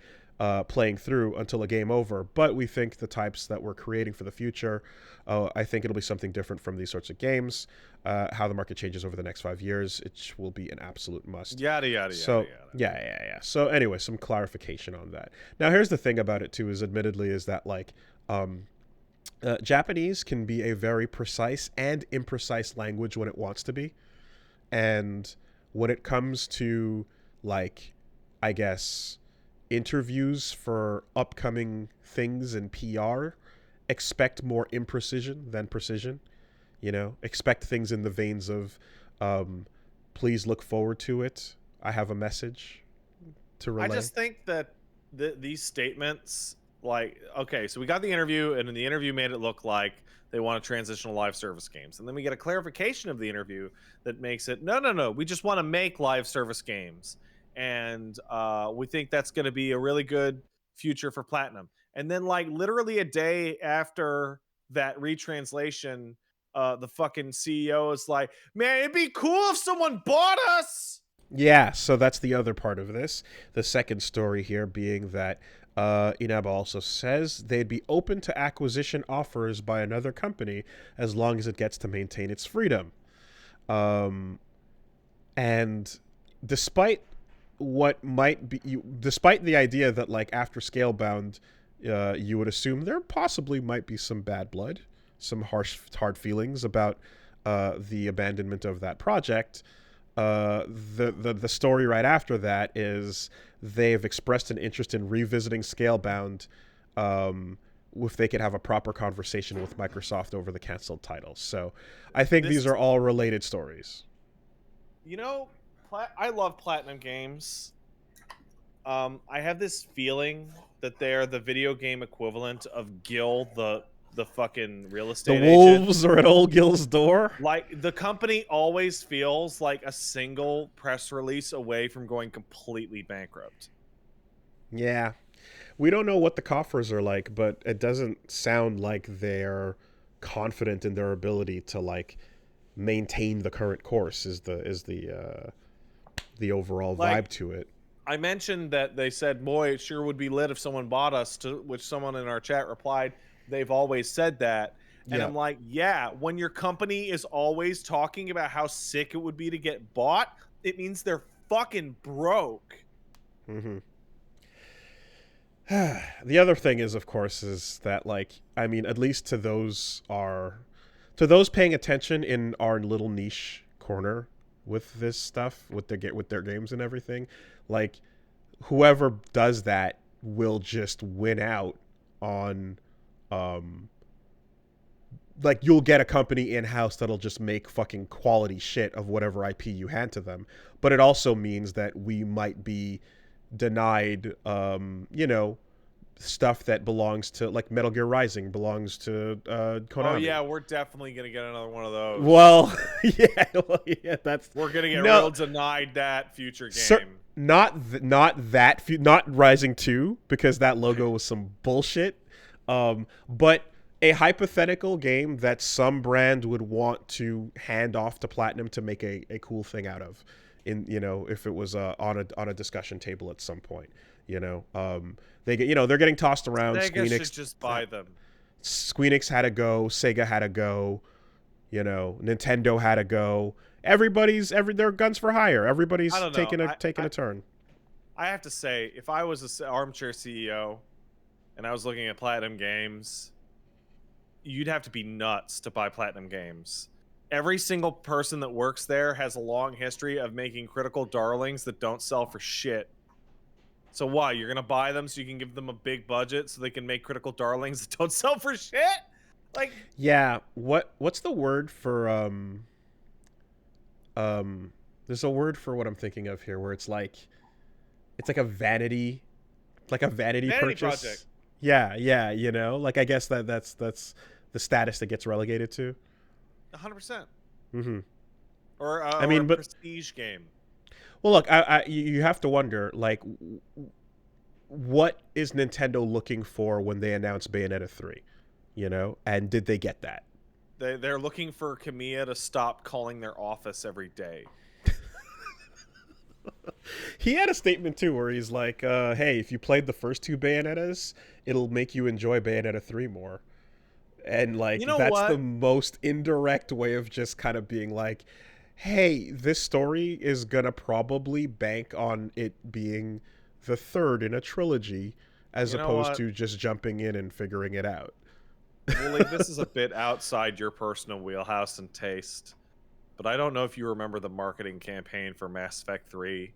A: playing through until a game over. But we think the types that we're creating for the future, I think it'll be something different from these sorts of games. How the market changes over the next 5 years, it will be an absolute must.
B: Yada, yada,
A: so,
B: yada.
A: Yeah. So anyway, some clarification on that. Now, here's the thing about it, too, is admittedly is that, like, Japanese can be a very precise and imprecise language when it wants to be. And when it comes to, like, I guess... interviews for upcoming things in PR, expect more imprecision than precision. Expect things in the veins of, please look forward to it. I have a message to relay.
B: I just think that these statements, like, okay, so we got the interview, and in the interview made it look like they want to transition to live service games. And then we get a clarification of the interview that makes it, no, we just want to make live service games. And we think that's going to be a really good future for Platinum. And then, like, literally a day after that retranslation, the fucking CEO is like, man, it'd be cool if someone bought us.
A: Yeah, so that's the other part of this. The second story here being that Inaba also says they'd be open to acquisition offers by another company as long as it gets to maintain its freedom. And despite what might be, despite the idea that, like, after Scalebound, you would assume there possibly might be some bad blood some hard feelings about the abandonment of that project. The story right after that is they've expressed an interest in revisiting Scalebound, if they could have a proper conversation with Microsoft over the canceled titles. So I think these are all related stories.
B: You know, I love Platinum Games. I have this feeling that they're the video game equivalent of Gil, the fucking real estate
A: The
B: agent.
A: wolves are at old Gil's door.
B: Like, the company always feels like a single press release away from going completely bankrupt.
A: Yeah. We don't know what the coffers are like, but it doesn't sound like they're confident in their ability to like maintain the current course is the overall vibe to it.
B: I mentioned that they said, boy, it sure would be lit if someone bought us, to which someone in our chat replied, they've always said that. And I'm like, yeah, when your company is always talking about how sick it would be to get bought, it means they're fucking broke.
A: Mm-hmm. The other thing is, of course, is that, like, I mean, at least to those paying attention in our little niche corner with this stuff, with their games and everything, like, whoever does that will just win out on, like, you'll get a company in-house that'll just make fucking quality shit of whatever IP you hand to them. But it also means that we might be denied, stuff that belongs to, like, Metal Gear Rising belongs to Konami.
B: Oh yeah, we're definitely gonna get another one of those.
A: Well, that's
B: we're gonna get real denied that future game.
A: Not Rising 2, because that logo was some bullshit. But a hypothetical game that some brand would want to hand off to Platinum to make a cool thing out of, if it was on a discussion table at some point. They're getting tossed around.
B: Sega should just buy them.
A: Squeenix had to go. Sega had to go. Nintendo had to go. They're guns for hire. Everybody's taking a turn.
B: I have to say, if I was an armchair CEO and I was looking at Platinum Games, you'd have to be nuts to buy Platinum Games. Every single person that works there has a long history of making critical darlings that don't sell for shit. So why? You're going to buy them so you can give them a big budget so they can make critical darlings that don't sell for shit? Like,
A: yeah, what's the word for there's a word for what I'm thinking of here where it's like a vanity purchase.
B: Project.
A: Yeah, like, I guess that's the status that gets relegated to.
B: 100%.
A: Mm-hmm.
B: Or a prestige game.
A: Well, look, you have to wonder, like, what is Nintendo looking for when they announced Bayonetta 3? And did they get that?
B: They're looking for Kamiya to stop calling their office every day.
A: He had a statement, too, where he's like, hey, if you played the first two Bayonettas, it'll make you enjoy Bayonetta 3 more. And, like, that's the most indirect way of just kind of being like, hey, this story is gonna probably bank on it being the third in a trilogy, as opposed to just jumping in and figuring it out.
B: Wooly, this is a bit outside your personal wheelhouse and taste, but I don't know if you remember the marketing campaign for Mass Effect 3,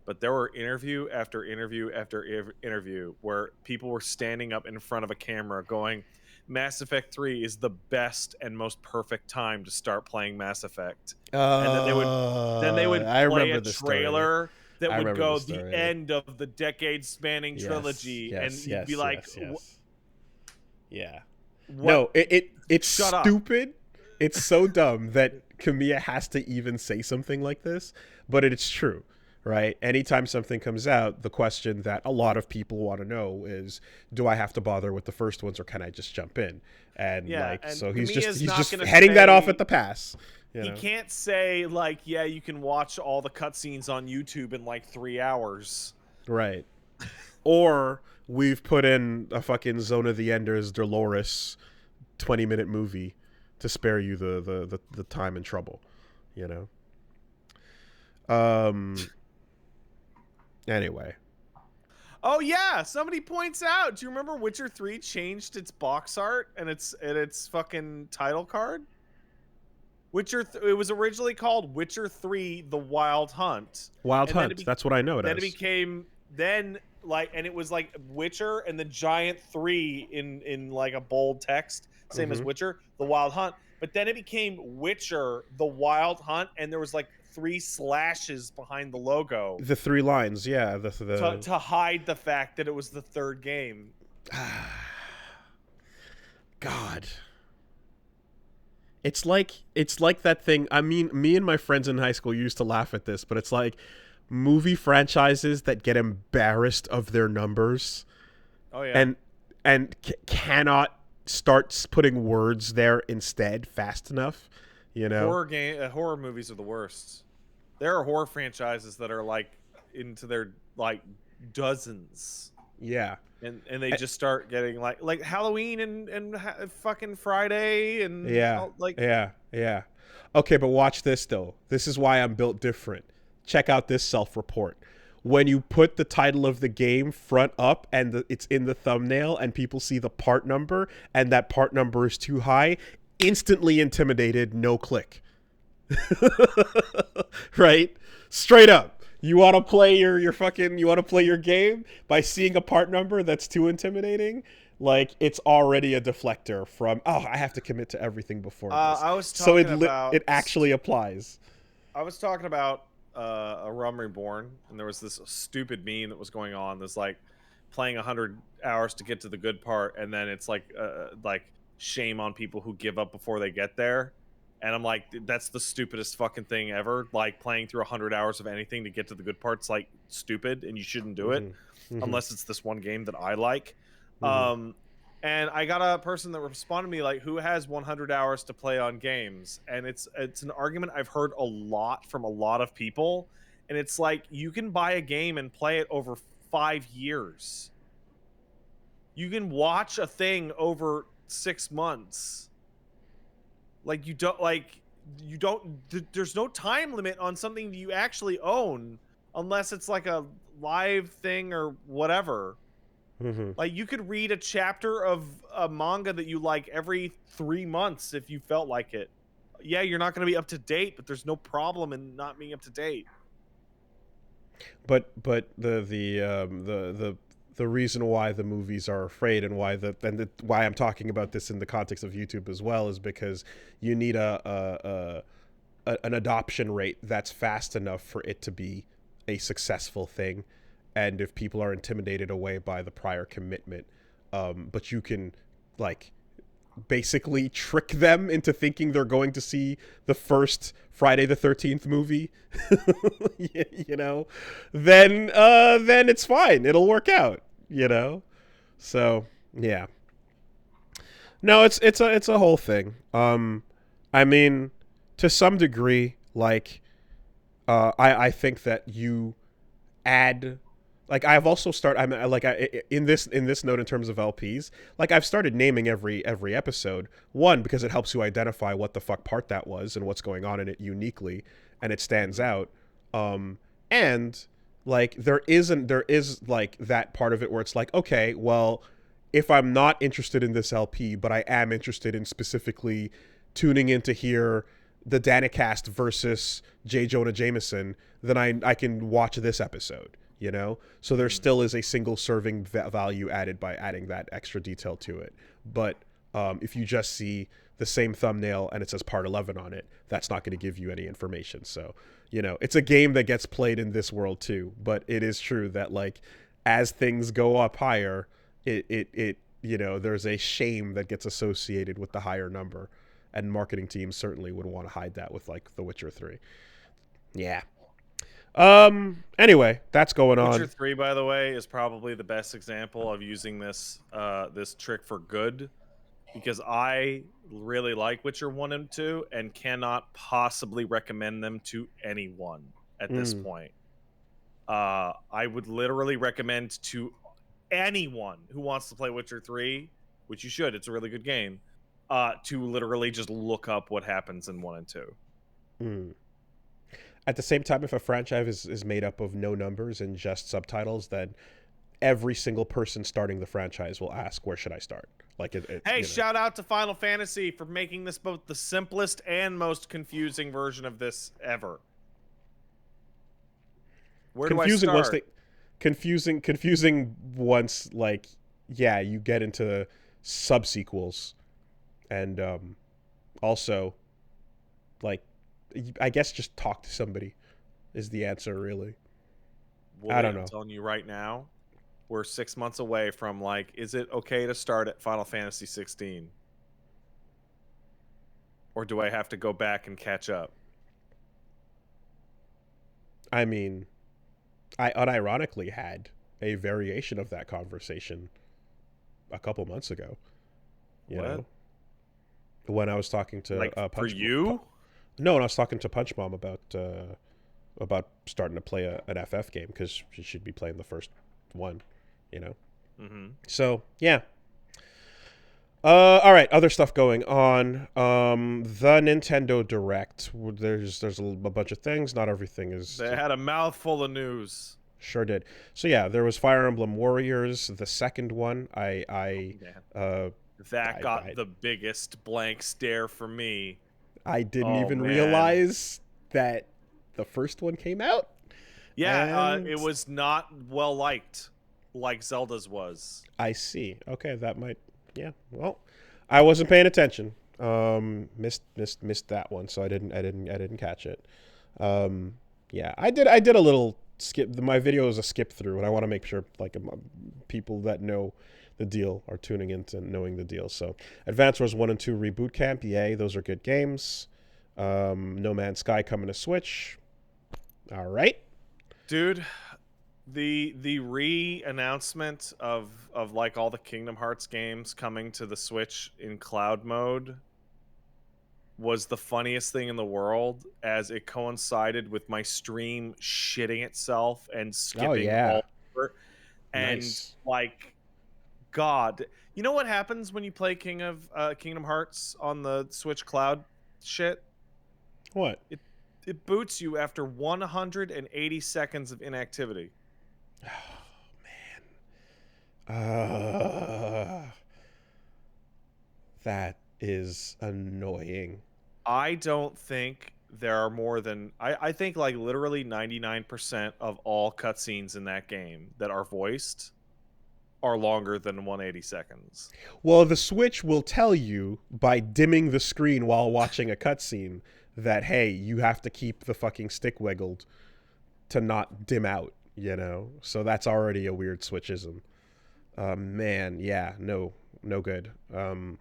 B: but there were interview after interview after interview where people were standing up in front of a camera going, Mass Effect 3 is the best and most perfect time to start playing Mass Effect. And then they would play a trailer that would go the end of the decade-spanning trilogy, and you'd be like,
A: yeah.
B: What?
A: No, it's stupid. It's so dumb that Kamiya has to even say something like this, but it's true. Right? Anytime something comes out, the question that a lot of people want to know is, do I have to bother with the first ones, or can I just jump in? And so he's just heading that off at the pass.
B: He can't say, like, yeah, you can watch all the cutscenes on YouTube in like 3 hours.
A: Right. Or we've put in a fucking Zone of the Enders Dolores 20-minute movie to spare you the time and trouble. Anyway.
B: Oh yeah, somebody points out. Do you remember Witcher 3 changed its box art and its fucking title card? It was originally called Witcher 3: The Wild Hunt.
A: Wild
B: And
A: Hunt. That's what I know it
B: then it
A: as.
B: became and it was like Witcher and the giant 3 in like a bold text, same as Witcher, The Wild Hunt. But then it became Witcher: The Wild Hunt, and there was like 3 slashes behind the logo.
A: The 3 lines, yeah.
B: To hide the fact that it was the third game.
A: God. It's like that thing. I mean, me and my friends in high school used to laugh at this, but it's like movie franchises that get embarrassed of their numbers.
B: Oh yeah.
A: And cannot start putting words there instead fast enough, you know.
B: Horror movies are the worst. There are horror franchises that are like into their like dozens.
A: Yeah.
B: And they just start getting like Halloween and fucking Friday and
A: yeah. Okay, but watch this though. This is why I'm built different. Check out this self-report. When you put the title of the game front up and it's in the thumbnail and people see the part number and that part number is too high, instantly intimidated, no click. Right? Straight up. You want to play you want to play your game by seeing a part number that's too intimidating? Like, it's already a deflector from, I have to commit to everything before this.
B: I was talking
A: it actually applies.
B: I was talking about a Rum Reborn, and there was this stupid meme that was going on. There's like playing 100 hours to get to the good part, and then it's like shame on people who give up before they get there. And I'm like, that's the stupidest fucking thing ever. Like, playing through 100 hours of anything to get to the good part's like stupid, and you shouldn't do it unless it's this one game that I like. And I got a person that responded to me like, who has 100 hours to play on games? And it's an argument I've heard a lot from a lot of people. And it's like, you can buy a game and play it over 5 years. You can watch a thing over 6 months. There's no time limit on something that you actually own unless it's like a live thing or whatever. Like, you could read a chapter of a manga that you like every 3 months if you felt like it. Yeah, you're not going to be up to date, but there's no problem in not being up to date.
A: But the reason why the movies are afraid and why why I'm talking about this in the context of YouTube as well is because you need an adoption rate that's fast enough for it to be a successful thing. And if people are intimidated away by the prior commitment, but you can like basically trick them into thinking they're going to see the first Friday the 13th movie, you know, then it's fine. It'll work out, you know? So, yeah. No, it's a whole thing. I mean, to some degree, like, I think that you add, like, I've also in this note in terms of LPs, like, I've started naming every episode. One, because it helps you identify what the fuck part that was and what's going on in it uniquely, and it stands out. And like, there is like that part of it where it's like, okay, well, if I'm not interested in this LP, but I am interested in specifically tuning in to hear the Danicast versus J. Jonah Jameson, then I can watch this episode. You know, so there still is a single serving value added by adding that extra detail to it. But if you just see the same thumbnail and it says part 11 on it, that's not going to give you any information. So, you know, it's a game that gets played in this world too. But it is true that, like, as things go up higher, it you know, there's a shame that gets associated with the higher number, and marketing teams certainly would want to hide that with, like, The Witcher 3. Yeah. Anyway, that's going on.
B: Witcher 3, by the way, is probably the best example of using this trick for good, because I really like Witcher 1 and 2 and cannot possibly recommend them to anyone at this point. I would literally recommend to anyone who wants to play Witcher 3, which you should, it's a really good game, to literally just look up what happens in 1 and 2.
A: At the same time, if a franchise is made up of no numbers and just subtitles, then every single person starting the franchise will ask, where should I start? Like,
B: hey, shout out to Final Fantasy for making this both the simplest and most confusing version of this ever. Where do I start?
A: Confusing once, like, yeah, you get into subsequels, and also, like, I guess just talk to somebody is the answer, really.
B: Well,
A: I don't know.
B: I'm telling you right now, we're 6 months away from, like, is it okay to start at Final Fantasy 16? Or do I have to go back and catch up?
A: I mean, I unironically had a variation of that conversation a couple months ago. You know, when I was talking to
B: like
A: Punch
B: for you.
A: No, when I was talking to Punch Mom about starting to play an FF game, because she should be playing the first one. You know.
B: Mm-hmm.
A: So yeah. All right, other stuff going on. The Nintendo Direct. There's a bunch of things. Not everything is.
B: They had a mouthful of news.
A: Sure did. So yeah, there was Fire Emblem Warriors, the second one.
B: That got the biggest blank stare for me.
A: I didn't even realize that the first one came out.
B: Yeah, it was not well liked like Zelda's was.
A: I see. Okay, that might. Yeah. Well, I wasn't paying attention. Missed that one, so I didn't catch it. Yeah, I did a little skip. My video is a skip through, and I want to make sure like people that know the deal are tuning into knowing the deal. So, Advance Wars 1 and 2 Reboot Camp, yay, those are good games. No Man's Sky coming to Switch. All right,
B: dude. The re-announcement of like all the Kingdom Hearts games coming to the Switch in cloud mode was the funniest thing in the world, as it coincided with my stream shitting itself and skipping all over. And
A: nice.
B: Like, God, you know what happens when you play Kingdom Hearts on the Switch cloud shit?
A: What?
B: It boots you after 180 seconds of inactivity.
A: Oh, man. That is annoying.
B: I don't think there are more than... I think like literally 99% of all cutscenes in that game that are voiced are longer than 180 seconds.
A: Well, the Switch will tell you by dimming the screen while watching a cutscene that, hey, you have to keep the fucking stick wiggled to not dim out, you know? So that's already a weird Switchism. Man, yeah, no good. All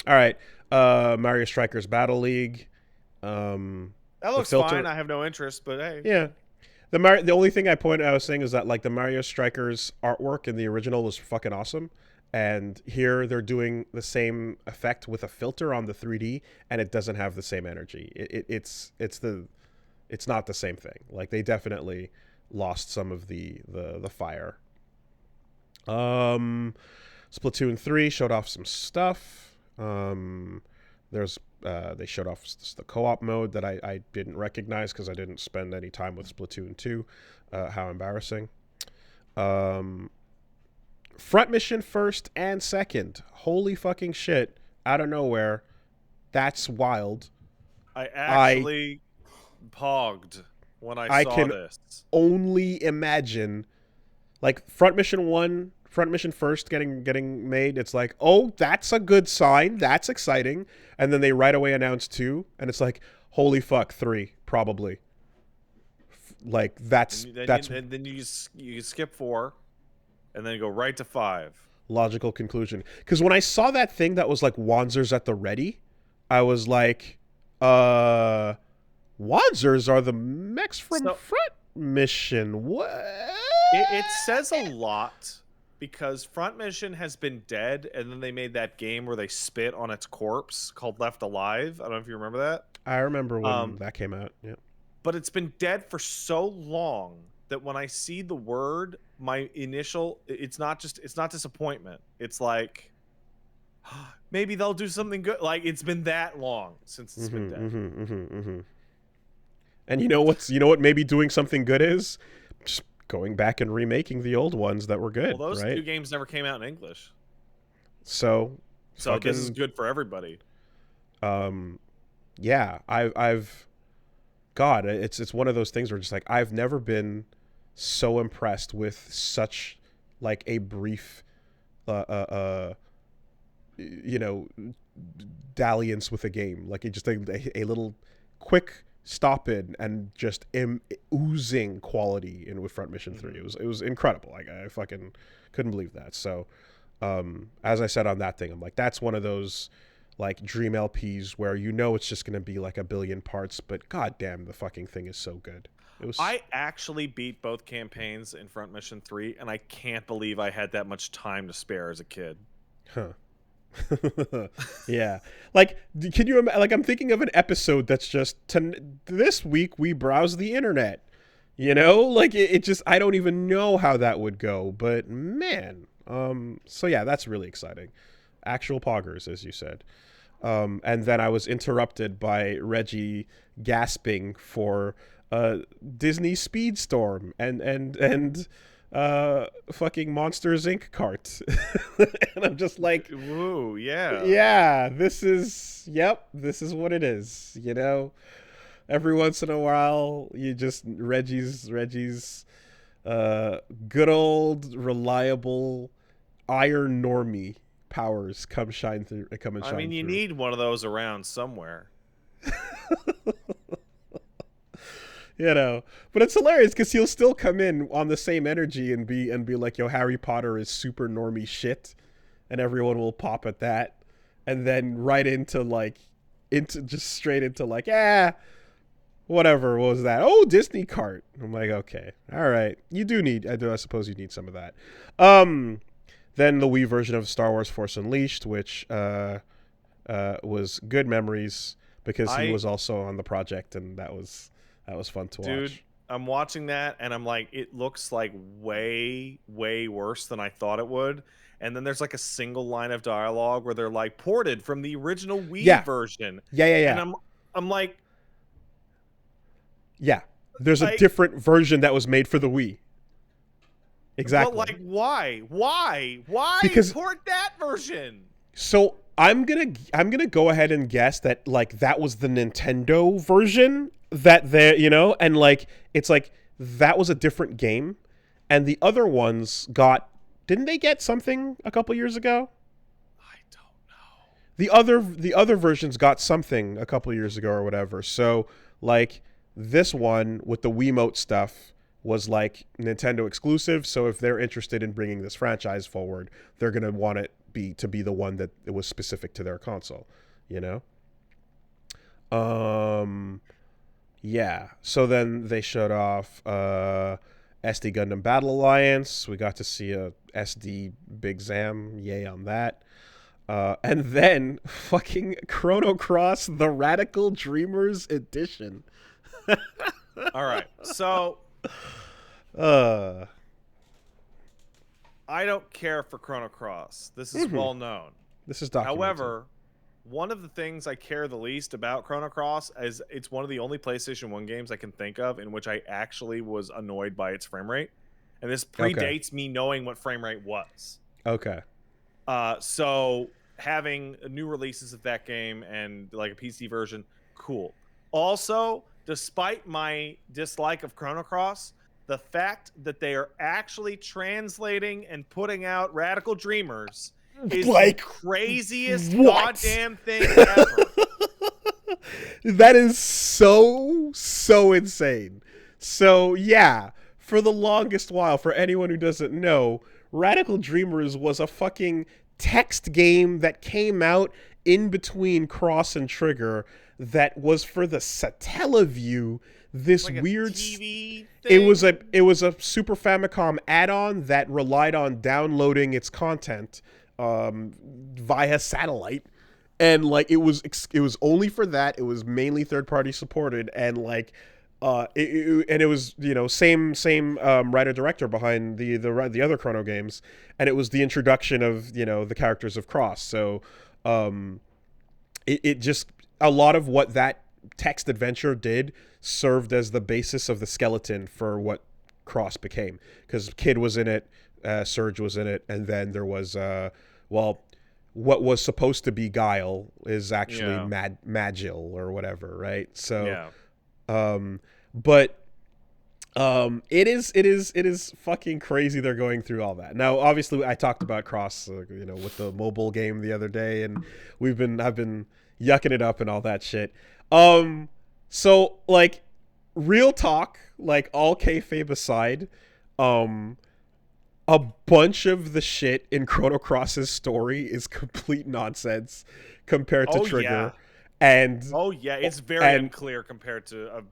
A: right, Mario Strikers Battle League.
B: That looks fine. I have no interest, but hey.
A: Yeah. The only thing I was saying is that like the Mario Strikers artwork in the original was fucking awesome. And here they're doing the same effect with a filter on the 3D, and it doesn't have the same energy. It's not the same thing. Like they definitely lost some of the fire. Splatoon 3 showed off some stuff. They showed off the co-op mode that I didn't recognize because I didn't spend any time with Splatoon 2. How embarrassing. Front mission first and second. Holy fucking shit. Out of nowhere. That's wild.
B: I actually pogged when I saw this.
A: Only imagine, like, front mission first getting made. It's like, oh, that's a good sign. That's exciting. And then they right away announce 2, and it's like, holy fuck, 3 probably. Like and
B: then you skip 4, and then go right to 5.
A: Logical conclusion. Because when I saw that thing that was like Wanzers at the ready, I was like, Wanzers are the mechs from front mission. What?
B: It says a lot. Because Front Mission has been dead, and then they made that game where they spit on its corpse called Left Alive. I don't know if you remember that.
A: I remember when that came out. Yeah.
B: But it's been dead for so long that when I see the word, my initial it's not disappointment. It's like maybe they'll do something good. Like it's been that long since it's been dead.
A: And you know what maybe doing something good is? Just going back and remaking the old ones that were good.
B: Well, those
A: right?
B: 2 games never came out in English,
A: So
B: this is good for everybody.
A: Yeah, I've God, it's one of those things where just like I've never been so impressed with such like a brief you know, dalliance with a game. Like it just a little quick stop in and just oozing quality in with Front Mission 3. It was incredible. Like I fucking couldn't believe that. So as I said on that thing, I'm like, that's one of those like dream LPs where you know it's just gonna be like a billion parts, but goddamn, the fucking thing is so good. It was.
B: I actually beat both campaigns in Front Mission 3, and I can't believe I had that much time to spare as a kid.
A: Huh. Yeah. Like, can you imagine? Like, I'm thinking of an episode that's just this week we browse the internet. You know, like it just I don't even know how that would go, but man. So yeah, that's really exciting. Actual poggers, as you said. And then I was interrupted by Reggie gasping for Disney Speedstorm and fucking Monsters Inc. cart. And I'm just like,
B: woo, yeah.
A: Yeah, this is what it is, you know? Every once in a while, you just Reggie's good old reliable iron normie powers come and shine through.
B: I mean, you need one of those around somewhere.
A: You know, but it's hilarious because he'll still come in on the same energy and be like, yo, Harry Potter is super normie shit, and everyone will pop at that, and then right into just straight into like, whatever, what was that? Oh, Disney cart. I'm like, okay, all right, I suppose you need some of that. Then the Wii version of Star Wars Force Unleashed, which was good memories because he was also on the project, and that was fun to watch.
B: Dude, I'm watching that, and I'm like, it looks like way, way worse than I thought it would. And then there's like a single line of dialogue where they're like, ported from the original Wii version.
A: Yeah.
B: And I'm like...
A: Yeah, there's a different version that was made for the Wii. Exactly.
B: But like, why? Why port that version?
A: So I'm gonna go ahead and guess that like that was the Nintendo version that they, you know, and like it's like that was a different game, and the other ones didn't they get something a couple years ago?
B: I don't
A: know. The other versions got something a couple years ago or whatever. So like this one with the Wiimote stuff was like Nintendo exclusive. So if they're interested in bringing this franchise forward, they're gonna want it to be the one that it was specific to their console, you know? Yeah. So then they showed off SD Gundam Battle Alliance. We got to see a SD Big Zam. Yay on that. And then fucking Chrono Cross, the Radical Dreamers Edition.
B: All right. So I don't care for Chrono Cross. This is well known.
A: This is documented.
B: However, one of the things I care the least about Chrono Cross is it's one of the only PlayStation 1 games I can think of in which I actually was annoyed by its frame rate. And this predates me knowing what frame rate was.
A: Okay.
B: So having new releases of that game and like a PC version, cool. Also, despite my dislike of Chrono Cross, the fact that they are actually translating and putting out Radical Dreamers is like, the craziest goddamn thing ever.
A: That is so insane. So yeah, for the longest while, for anyone who doesn't know, Radical Dreamers was a fucking text game that came out in between Cross and Trigger that was for the Satellaview. This
B: like
A: weird
B: TV
A: thing?
B: It
A: was a Super Famicom add-on that relied on downloading its content via satellite, and like it was only for that. It was mainly third-party supported, and like it was, you know, same writer director behind the other Chrono games, and it was the introduction of, you know, the characters of Cross. So it just, a lot of what that text adventure did served as the basis of the skeleton for what Cross became, because Kid was in it, Surge was in it, and then there was what was supposed to be Guile is actually Magil or whatever, right? So, but it is fucking crazy they're going through all that. Now, obviously, I talked about Cross, with the mobile game the other day, and I've been yucking it up and all that shit. So like, real talk, like all kayfabe aside, a bunch of the shit in Chrono Cross's story is complete nonsense compared to Trigger. And
B: it's very unclear compared to a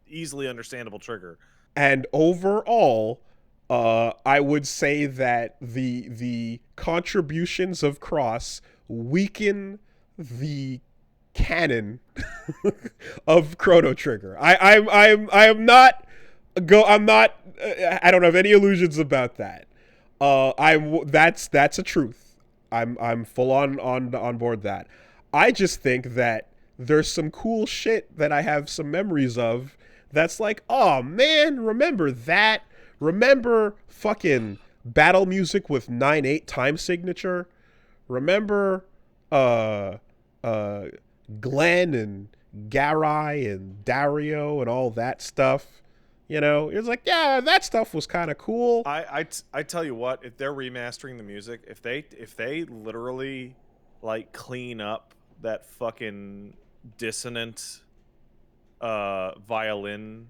B: easily understandable Trigger.
A: And overall, I would say that the contributions of Cross weaken the canon of Chrono Trigger. I don't have any illusions about that. That's a truth. I'm full on board that. I just think that there's some cool shit that I have some memories of that's like, oh man, remember that? Remember fucking battle music with 9/8 time signature? Remember Glenn and Garai and Dario and all that stuff? It's like, yeah, that stuff was kind of cool.
B: I tell you what, if they're remastering the music, if they literally like clean up that fucking dissonant violin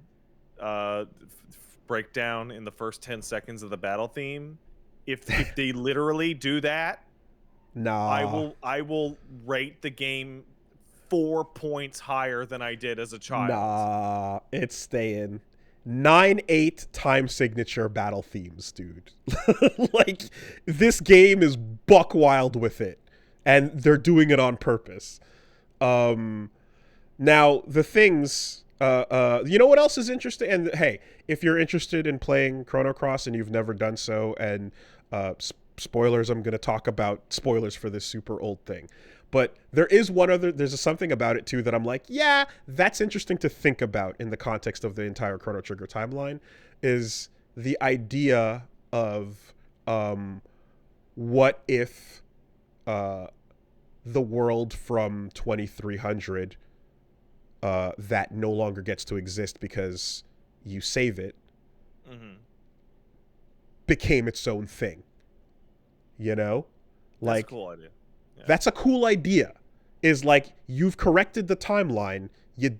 B: breakdown in the first 10 seconds of the battle theme, if they literally do that, I will rate the game 4 points higher than I did as a child.
A: Nah, it's staying. 9/8 time signature battle themes, dude. Like, this game is buck wild with it, and they're doing it on purpose. Now, the things, you know what else is interesting? And hey, if you're interested in playing Chrono Cross and you've never done so, and spoilers, I'm going to talk about spoilers for this super old thing. But there's something about it too that I'm like, yeah, that's interesting to think about in the context of the entire Chrono Trigger timeline, is the idea of what if the world from 2300 that no longer gets to exist because you save it, became its own thing. Like,
B: that's a cool idea. Yeah.
A: That's a cool idea. Is like, you've corrected the timeline. You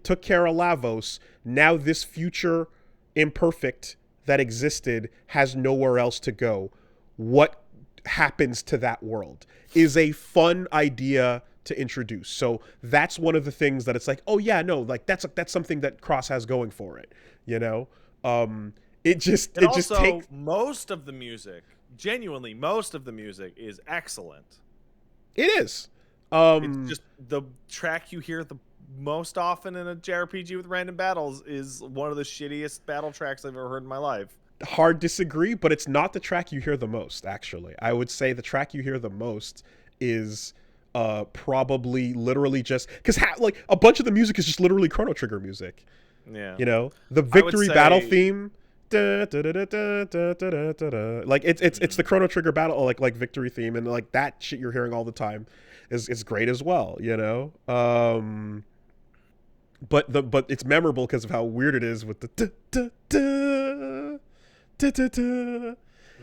A: took care of Lavos. Now this future imperfect that existed has nowhere else to go. What happens to that world is a fun idea to introduce. So that's one of the things that it's like, oh yeah, no, like that's something that Cross has going for it. It just takes
B: most of the music. Genuinely, most of the music is excellent.
A: It is.
B: It's just the track you hear the most often in a JRPG with random battles is one of the shittiest battle tracks I've ever heard in my life.
A: Hard disagree, but it's not the track you hear the most, actually. I would say the track you hear the most is probably literally just... Because like a bunch of the music is just literally Chrono Trigger music.
B: Yeah.
A: The victory battle theme... Like it's the Chrono Trigger battle like victory theme, and like that shit you're hearing all the time is great as well, but it's memorable because of how weird it is with the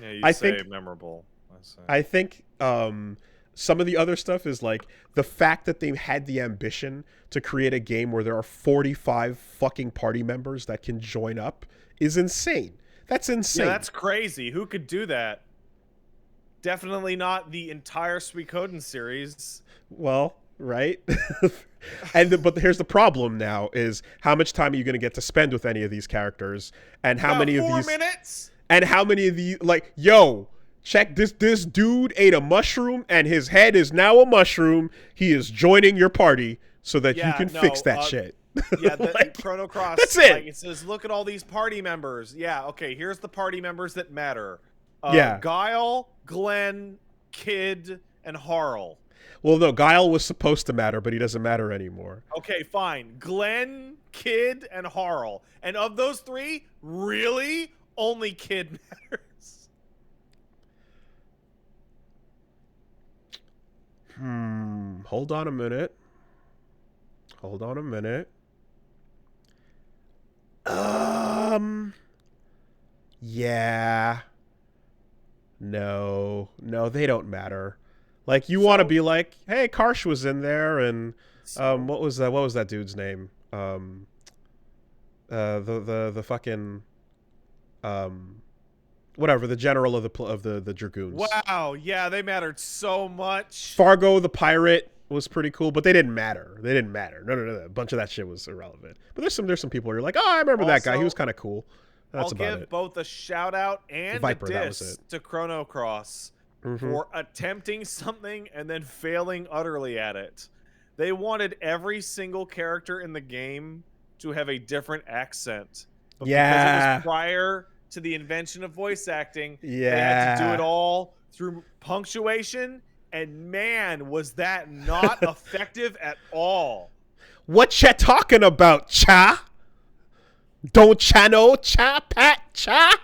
B: yeah, you say memorable.
A: I think some of the other stuff is like the fact that they had the ambition to create a game where there are 45 fucking party members that can join up is insane. That's insane.
B: Yeah, that's crazy. Who could do that? Definitely not the entire Suikoden series.
A: Well, right? But here's the problem now is how much time are you going to get to spend with any of these characters, and how many of these
B: 4 minutes?
A: And how many of these, like, yo, check this dude ate a mushroom and his head is now a mushroom. He is joining your party so that you can fix that shit.
B: Yeah, the Chrono Cross.
A: That's it.
B: Like, it says, look at all these party members. Yeah, okay, here's the party members that matter.
A: Yeah.
B: Guile, Glenn, Kid, and Harl.
A: Well, no, Guile was supposed to matter, but he doesn't matter anymore.
B: Okay, fine. Glenn, Kid, and Harl. And of those three, really, only Kid matters.
A: Hold on a minute. Yeah. No, they don't matter. Like, you want to be like, hey, Karsh was in there, and what was that dude's name? The fucking whatever, the general of the dragoons.
B: Wow, yeah, they mattered so much.
A: Fargo the pirate was pretty cool, but they didn't matter. No. A bunch of that shit was irrelevant. But there's some people who are like, oh, I remember that guy. He was kind of cool. That's about it.
B: I'll give both a shout out and
A: Viper,
B: a
A: that was
B: diss
A: it.
B: to Chrono Cross for attempting something and then failing utterly at it. They wanted every single character in the game to have a different accent. But because it was prior to the invention of voice acting, they had to do it all through punctuation, and man, was that not effective at all.
A: What ya talking about, cha? Don't cha know, cha, pat, cha?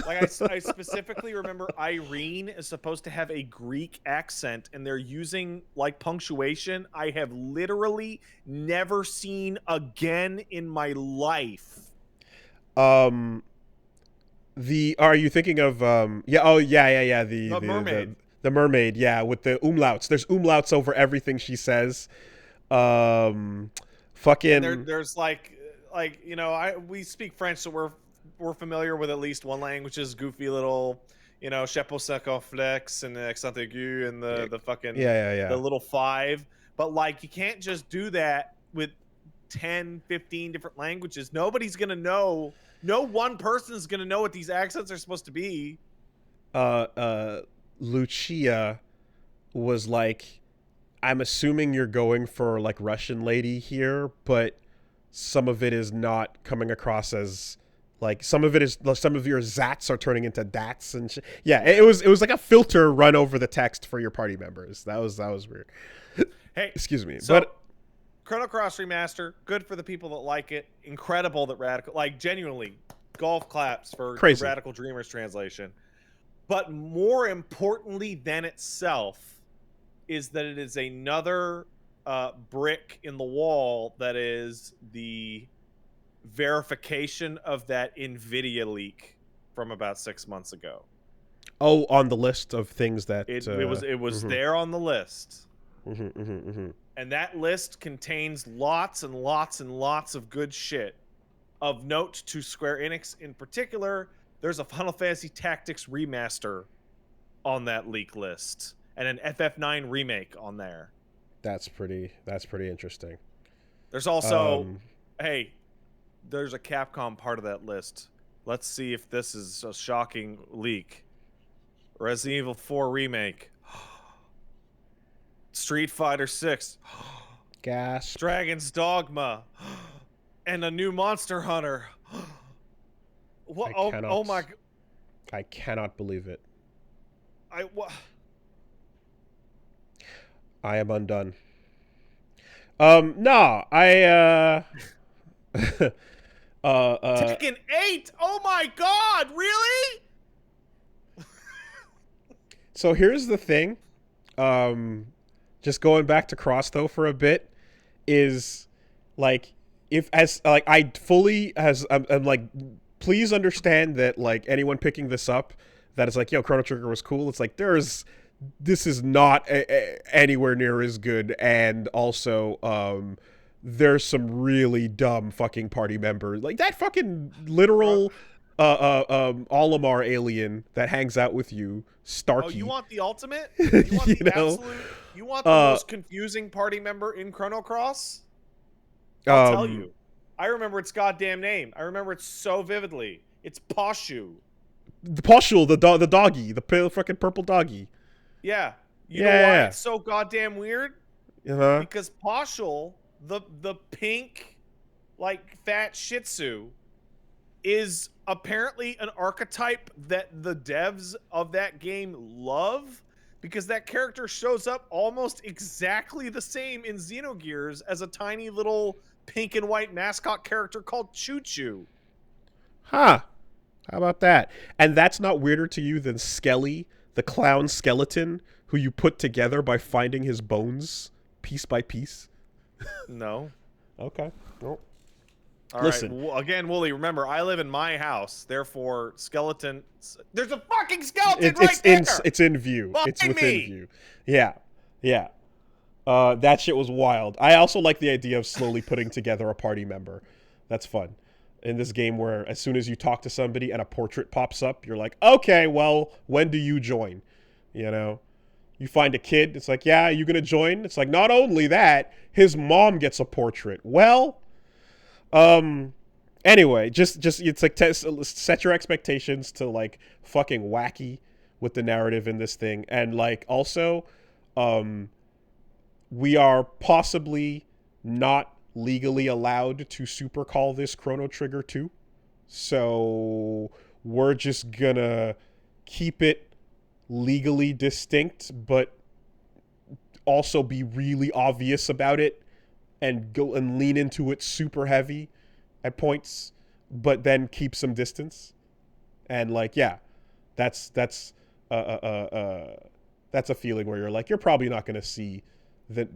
B: Like, I specifically remember Irene is supposed to have a Greek accent, and they're using, like, punctuation I have literally never seen again in my life.
A: Are you thinking of, the mermaid. The mermaid, yeah, with the umlauts. There's umlauts over everything she says. Fucking...
B: There's, like, you know, we speak French, so we're familiar with at least one language, is goofy little, you know, Chepo Flex and the accent aigu and the fucking the little 5. But like, you can't just do that with 10, 15 different languages. Nobody's gonna know. No one person's gonna know what these accents are supposed to be.
A: Lucia was like, I'm assuming you're going for like Russian lady here, but some of it is not coming across as like, some of your zats are turning into dats and shit. Yeah, it was like a filter run over the text for your party members. That was weird.
B: Hey,
A: excuse me.
B: So, but Chrono Cross Remaster, good for the people that like it. Incredible that Radical, like, genuinely, golf claps for the Radical Dreamers translation. But more importantly than itself is that it is another brick in the wall that is the verification of that NVIDIA leak from about 6 months ago.
A: Oh, on the list of things that...
B: It was there on the list. And that list contains lots and lots and lots of good shit. Of note to Square Enix in particular, there's a Final Fantasy Tactics remaster on that leak list. And an FF9 remake on there.
A: That's pretty interesting.
B: There's also, hey, there's a Capcom part of that list. Let's see if this is a shocking leak. Resident Evil 4 remake. Street Fighter 6.
A: Gasp.
B: Dragon's Dogma. And a new Monster Hunter. What? Oh my!
A: I cannot believe it. I am undone. No,
B: Tekken 8. Oh my God! Really?
A: So here's the thing. Just going back to Cross though for a bit, is like, I'm like, please understand that, like, anyone picking this up that is like, yo, Chrono Trigger was cool. It's like, this is not anywhere near as good, and also there's some really dumb fucking party members, like that fucking literal Olimar alien that hangs out with you, Starkey.
B: Oh, you want the ultimate? You want you want the most confusing party member in Chrono Cross? I'll tell you. I remember its goddamn name. I remember it so vividly. It's Poshu.
A: The Poshu, the doggy, the fucking purple doggy.
B: Yeah. You know why it's so goddamn weird? Because Poshu, the pink, like, fat Shih Tzu, is apparently an archetype that the devs of that game love, because that character shows up almost exactly the same in Xenogears as a tiny little pink and white mascot character called Choo Choo.
A: Huh. How about that? And that's not weirder to you than Skelly, the clown skeleton, who you put together by finding his bones piece by piece?
B: No.
A: Okay. Well,
B: All
A: listen.
B: right. Again, Wooly, remember, I live in my house. Therefore, skeleton... There's a fucking skeleton right there!
A: It's in view. It's
B: Behind
A: within
B: me!
A: view. Yeah. Yeah. That shit was wild. I also like the idea of slowly putting together a party member. That's fun. In this game where as soon as you talk to somebody and a portrait pops up, you're like, okay, well, when do you join? You know? You find a kid, it's like, yeah, you gonna join? It's like, not only that, his mom gets a portrait. Well, anyway, just it's like set your expectations to like fucking wacky with the narrative in this thing. And like also, we are possibly not legally allowed to super call this Chrono Trigger 2. So we're just gonna keep it legally distinct, but also be really obvious about it and go and lean into it super heavy at points, but then keep some distance. And like, yeah, that's a feeling where you're like, you're probably not going to see that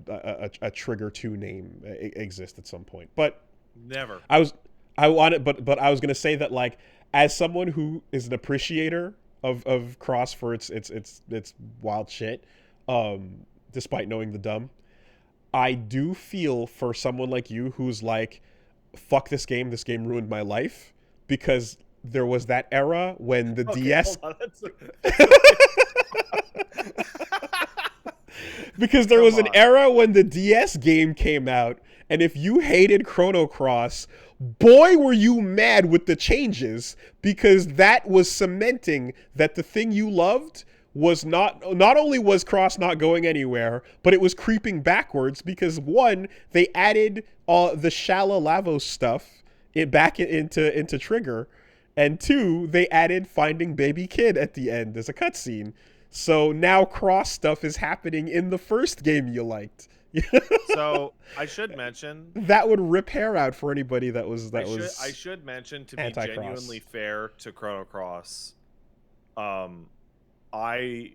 A: a Trigger 2 name exist at some point. But
B: never.
A: I was going to say that like, as someone who is an appreciator of Cross for its wild shit, despite knowing the dumb, I do feel for someone like you who's like, fuck this game ruined my life, because there was that era when the DS because there was an era when the DS game came out, and if you hated Chrono Cross, boy were you mad with the changes, because that was cementing that the thing you loved was not only was Cross not going anywhere, but it was creeping backwards, because one, they added the Shala Lavos stuff back into Trigger, and two, they added finding baby kid at the end as a cutscene. So now Cross stuff is happening in the first game you liked.
B: So I should mention
A: that would rip hair out for anybody that was
B: I should mention, to be genuinely fair to Chrono Cross, I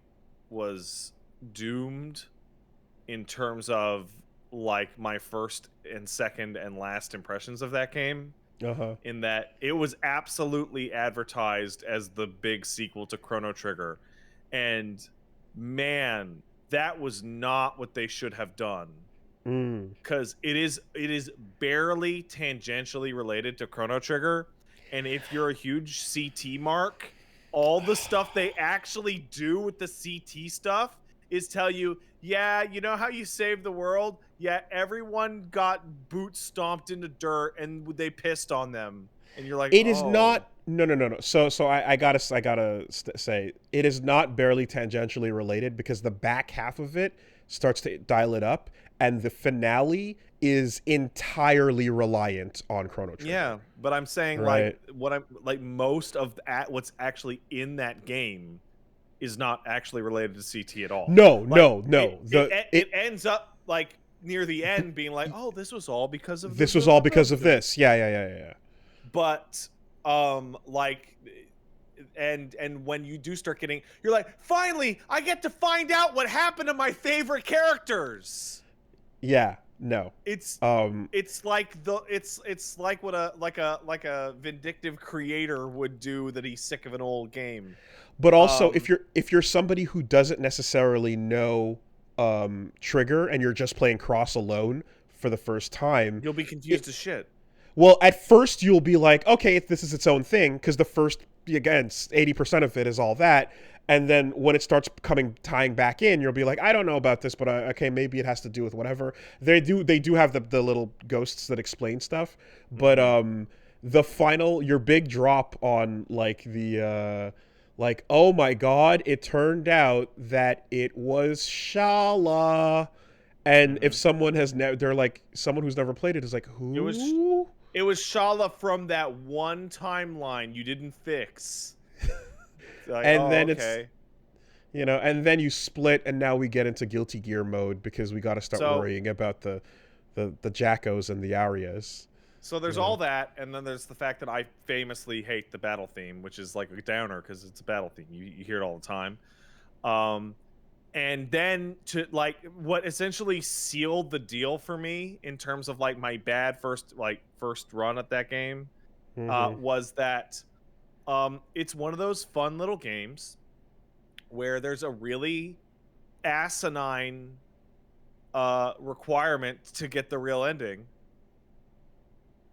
B: was doomed in terms of like my first and second and last impressions of that game. In that it was absolutely advertised as the big sequel to Chrono Trigger, and man, that was not what they should have done. Because it is barely tangentially related to Chrono Trigger, and if you're a huge CT mark, all the stuff they actually do with the CT stuff is tell you, yeah, you know how you saved the world? Yeah, everyone got boots stomped into dirt and they pissed on them. And you're like,
A: it is not. No. So I gotta say, it is not barely tangentially related, because the back half of it starts to dial it up, and the finale is entirely reliant on Chrono Trigger.
B: Yeah, but I'm saying
A: right?
B: Most of what's actually in that game is not actually related to CT at all.
A: No.
B: It ends up like near the end being like, oh, this was all because of
A: this. This. Yeah.
B: But like, and when you do start getting, you're like, finally, I get to find out what happened to my favorite characters.
A: Yeah. No.
B: It's like it's like what a vindictive creator would do that he's sick of an old game.
A: But also, if you're somebody who doesn't necessarily know Trigger and you're just playing Cross alone for the first time,
B: you'll be confused as shit.
A: Well, at first you'll be like, okay, this is its own thing, because the first, again, 80% of it is all that. And then when it starts tying back in, you'll be like, I don't know about this, but okay, maybe it has to do with whatever. They do have the little ghosts that explain stuff, but the final, your big drop on like the like, oh my god, it turned out that it was Shala. And if someone has they're like, someone who's never played it is like, who?
B: It was Shala from that one timeline you didn't fix. Like,
A: and then it's You know, and then you split, and now we get into Guilty Gear mode because we got to start worrying about the Jackos and the Arias.
B: So there's all that, and then there's the fact that I famously hate the battle theme, which is like a downer because it's a battle theme. You hear it all the time. And then to like what essentially sealed the deal for me in terms of like my bad first run at that game was that it's one of those fun little games where there's a really asinine requirement to get the real ending.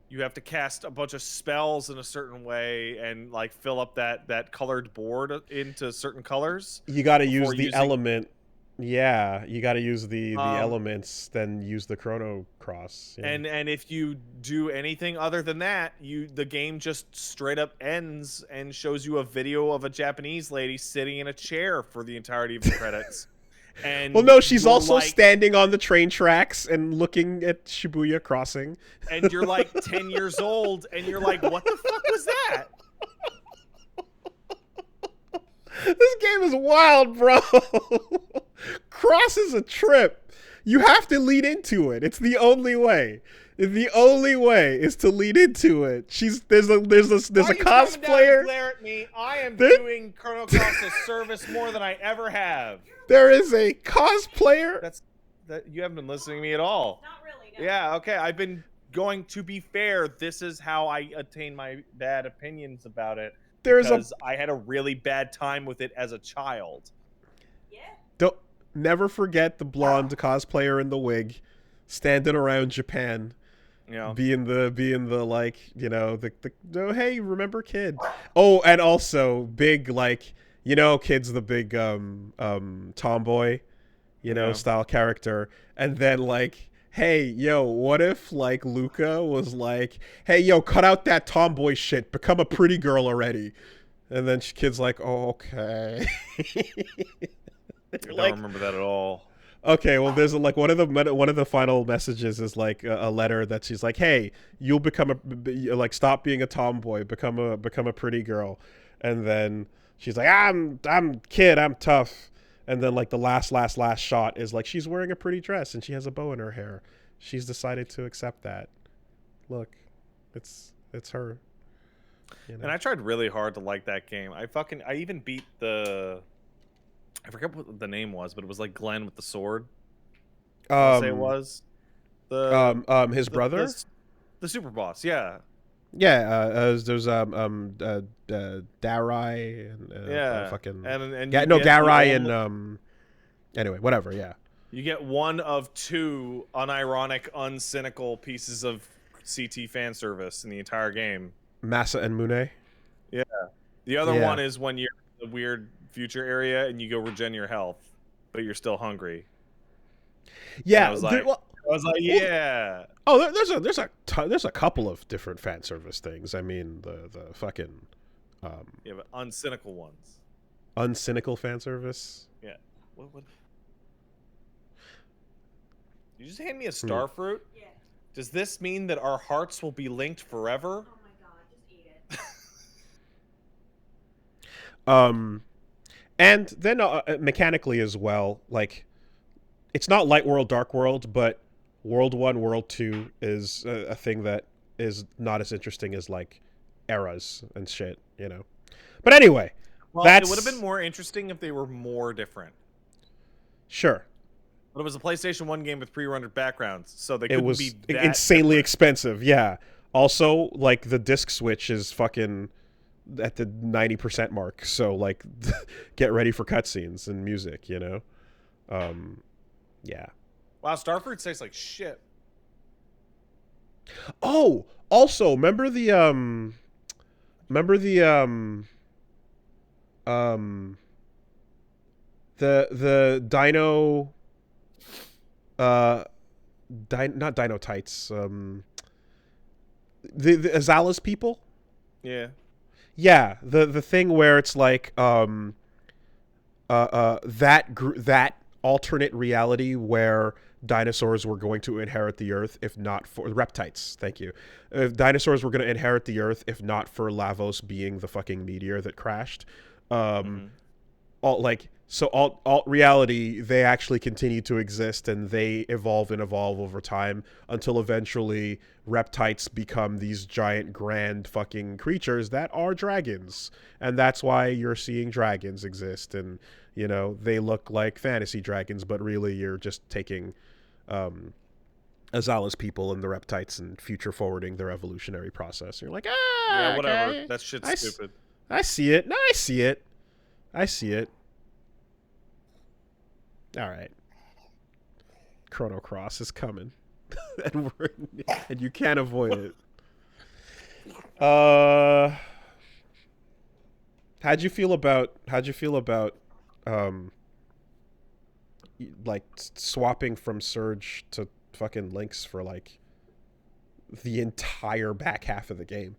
B: You have to cast a bunch of spells in a certain way and like fill up that colored board into certain colors.
A: You got to use the element. Yeah, you got to use the elements, then use the Chrono Cross. Yeah.
B: And if you do anything other than that, the game just straight up ends and shows you a video of a Japanese lady sitting in a chair for the entirety of the credits. And
A: well, no, she's also like, standing on the train tracks and looking at Shibuya Crossing.
B: And you're like 10 years old, and you're like, what the fuck was that?
A: This game is wild, bro. Cross is a trip. You have to lead into it. It's the only way. The only way is to lead into it. There's a cosplayer.
B: Glare at me. I am doing Chrono Cross a service more than I ever have.
A: There is a cosplayer.
B: You haven't been listening to me at all.
C: Not really. No.
B: Yeah. Okay. I've been going. To be fair, this is how I attain my bad opinions about it. Because I had a really bad time with it as a child.
C: Yeah.
A: Don't never forget the blonde cosplayer in the wig, standing around Japan.
B: Yeah.
A: Being the like, you know, the oh, hey, remember kid. Oh, and also big like, you know, kid's the big tomboy, you know, style character. And then like, hey, yo, what if like Luca was like, hey, yo, cut out that tomboy shit, become a pretty girl already. And then kid's like, oh, okay.
B: I don't remember that at all.
A: Okay, well, there's like one of the final messages is like a letter that she's like, "Hey, you'll become like stop being a tomboy, become a pretty girl," and then she's like, "I'm kid, I'm tough," and then like the last shot is like she's wearing a pretty dress and she has a bow in her hair. She's decided to accept that. Look, it's her. You know?
B: And I tried really hard to like that game. I even beat I forget what the name was, but it was like Glenn with the sword. I say it was
A: his brother,
B: the super boss. Yeah,
A: yeah. There's Darai and fucking
B: and
A: yeah, no Darai and anyway, whatever. Yeah,
B: you get one of two unironic, uncynical pieces of CT fan service in the entire game.
A: Masa and Mune.
B: Yeah, the other one is when you're in the weird future area and you go regen your health, but you're still hungry.
A: Yeah,
B: I was like, yeah.
A: Oh, there's a couple of different fan service things. I mean, the fucking
B: yeah, but uncynical ones.
A: Uncynical fan service.
B: Yeah. What? You just hand me a star fruit?
C: Yeah.
B: Does this mean that our hearts will be linked forever?
C: Oh my god, just eat it.
A: And then mechanically as well, like, it's not Light World, Dark World, but World 1, World 2 is a thing that is not as interesting as, like, eras and shit, you know? But anyway,
B: well, it would have been more interesting if they were more different.
A: Sure.
B: But it was a PlayStation 1 game with pre-rendered backgrounds, so they couldn't be that
A: insanely
B: different.
A: Expensive, yeah. Also, like, the disc switch is fucking at the 90% mark, so like get ready for cutscenes and music, you know. Yeah.
B: Wow, Starfruit tastes like shit.
A: Oh, also remember the Dino not Dino Tights, the Azalas people?
B: Yeah.
A: Yeah, the thing where it's like that alternate reality where dinosaurs were going to inherit the earth if not for reptites. Thank you. If dinosaurs were going to inherit the earth if not for Lavos being the fucking meteor that crashed. alt reality, they actually continue to exist, and they evolve over time until eventually reptites become these giant grand fucking creatures that are dragons. And that's why you're seeing dragons exist, and you know, they look like fantasy dragons, but really you're just taking Azala's people and the reptites and future forwarding their evolutionary process. You're like,
B: Yeah, whatever.
A: okay.
B: That shit's stupid.
A: I see it. No, I see it. I see it. All right. Chrono Cross is coming. and you can't avoid it. How'd you feel about like swapping from Surge to fucking Lynx for like the entire back half of the game?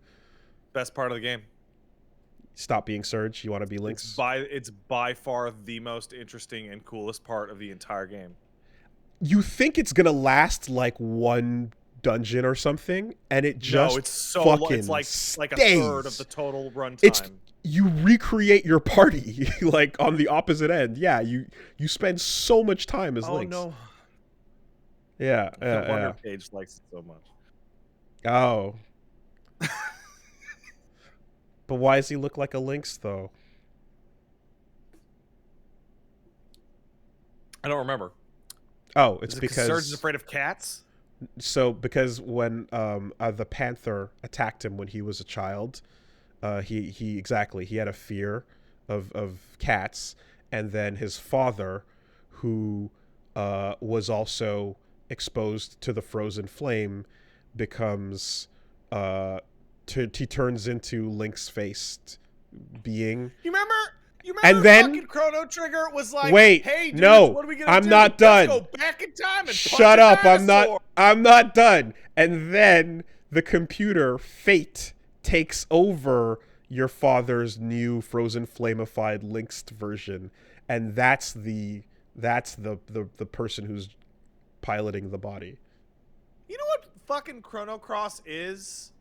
B: Best part of the game.
A: Stop being Surge. You want to be Lynx?
B: It's by far the most interesting and coolest part of the entire game.
A: You think it's gonna last like one dungeon or something, and it just
B: it's so
A: fucking
B: it's like a
A: stays.
B: third of the total runtime.
A: You recreate your party like on the opposite end. Yeah, you spend so much time as Lynx.
B: Oh no.
A: Yeah,
B: No wonder Paige likes it so much.
A: Oh. But why does he look like a Lynx though?
B: I don't remember.
A: Oh, it's
B: because Surge is afraid of cats?
A: So because when the panther attacked him when he was a child, he had a fear of cats, and then his father, who was also exposed to the frozen flame, becomes he turns into Lynx-faced being.
B: You remember
A: And then
B: fucking Chrono Trigger was like,
A: wait,
B: hey, dudes,
A: no,
B: what are we gonna
A: I'm
B: do?
A: not done.
B: Let's go back in time and
A: Shut
B: punch
A: up,
B: a dinosaur.
A: I'm not done. And then the computer, Fate, takes over your father's new frozen flamified Lynx version, and that's the person who's piloting the body.
B: You know what fucking Chrono Cross is?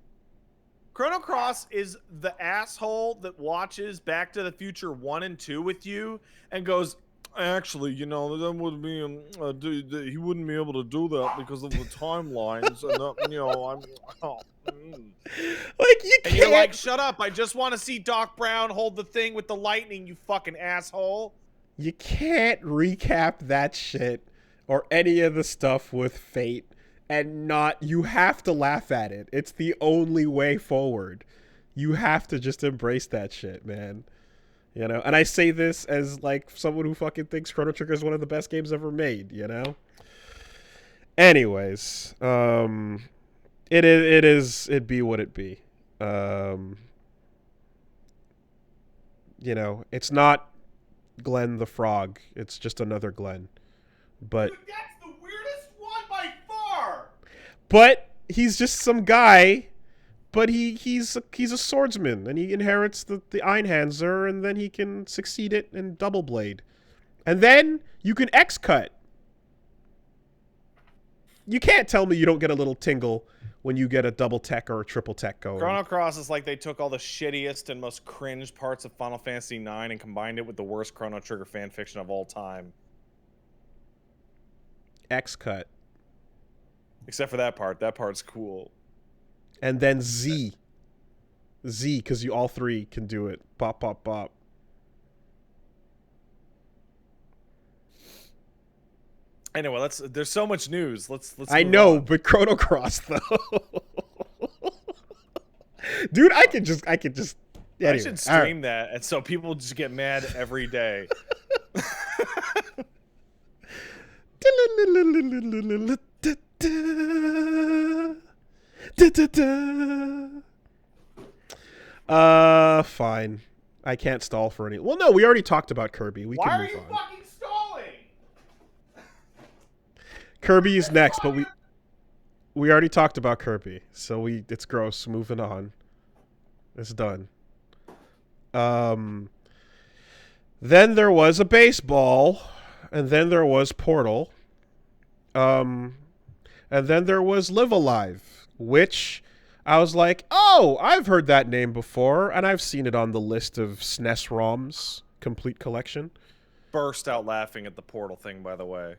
B: Chrono Cross is the asshole that watches Back to the Future 1 and 2 with you and goes, actually, you know, that would be he wouldn't be able to do that because of the timelines, and you know,
A: Like you can't.
B: And you're like, shut up! I just want to see Doc Brown hold the thing with the lightning, you fucking asshole.
A: You can't recap that shit or any of the stuff with Fate and not. You have to laugh at it. It's the only way forward. You have to just embrace that shit, man. You know, and I say this as like someone who fucking thinks Chrono Trigger is one of the best games ever made, you know? Anyways, it'd be what it be. You know, it's not Glenn the Frog. It's just another Glenn. But
B: Dude, that's the weirdest one by far.
A: But he's just some guy. But he's a swordsman, and he inherits the Einhanzer, and then he can succeed it in Double Blade. And then you can X-cut. You can't tell me you don't get a little tingle when you get a double tech or a triple tech going.
B: Chrono Cross is like they took all the shittiest and most cringe parts of Final Fantasy IX and combined it with the worst Chrono Trigger fanfiction of all time.
A: X-cut.
B: Except for that part. That part's cool.
A: And then Z, because you all three can do it. Bop, bop, bop.
B: Anyway, there's so much news. Let's
A: I
B: move
A: know,
B: on.
A: but Chrono Cross though. Dude, I could just anyway,
B: I should stream that, and so people just get mad every day.
A: Fine. I can't stall for any. Well, no, we already talked about Kirby. We
B: Why
A: can
B: are
A: move
B: you
A: on.
B: fucking stalling?
A: Kirby is next, but we already talked about Kirby, so it's gross. Moving on. It's done. Then there was a baseball, and then there was Portal, and then there was Live Alive, which I was like, oh, I've heard that name before, and I've seen it on the list of SNES ROMs complete collection.
B: Burst out laughing at the Portal thing, by the way.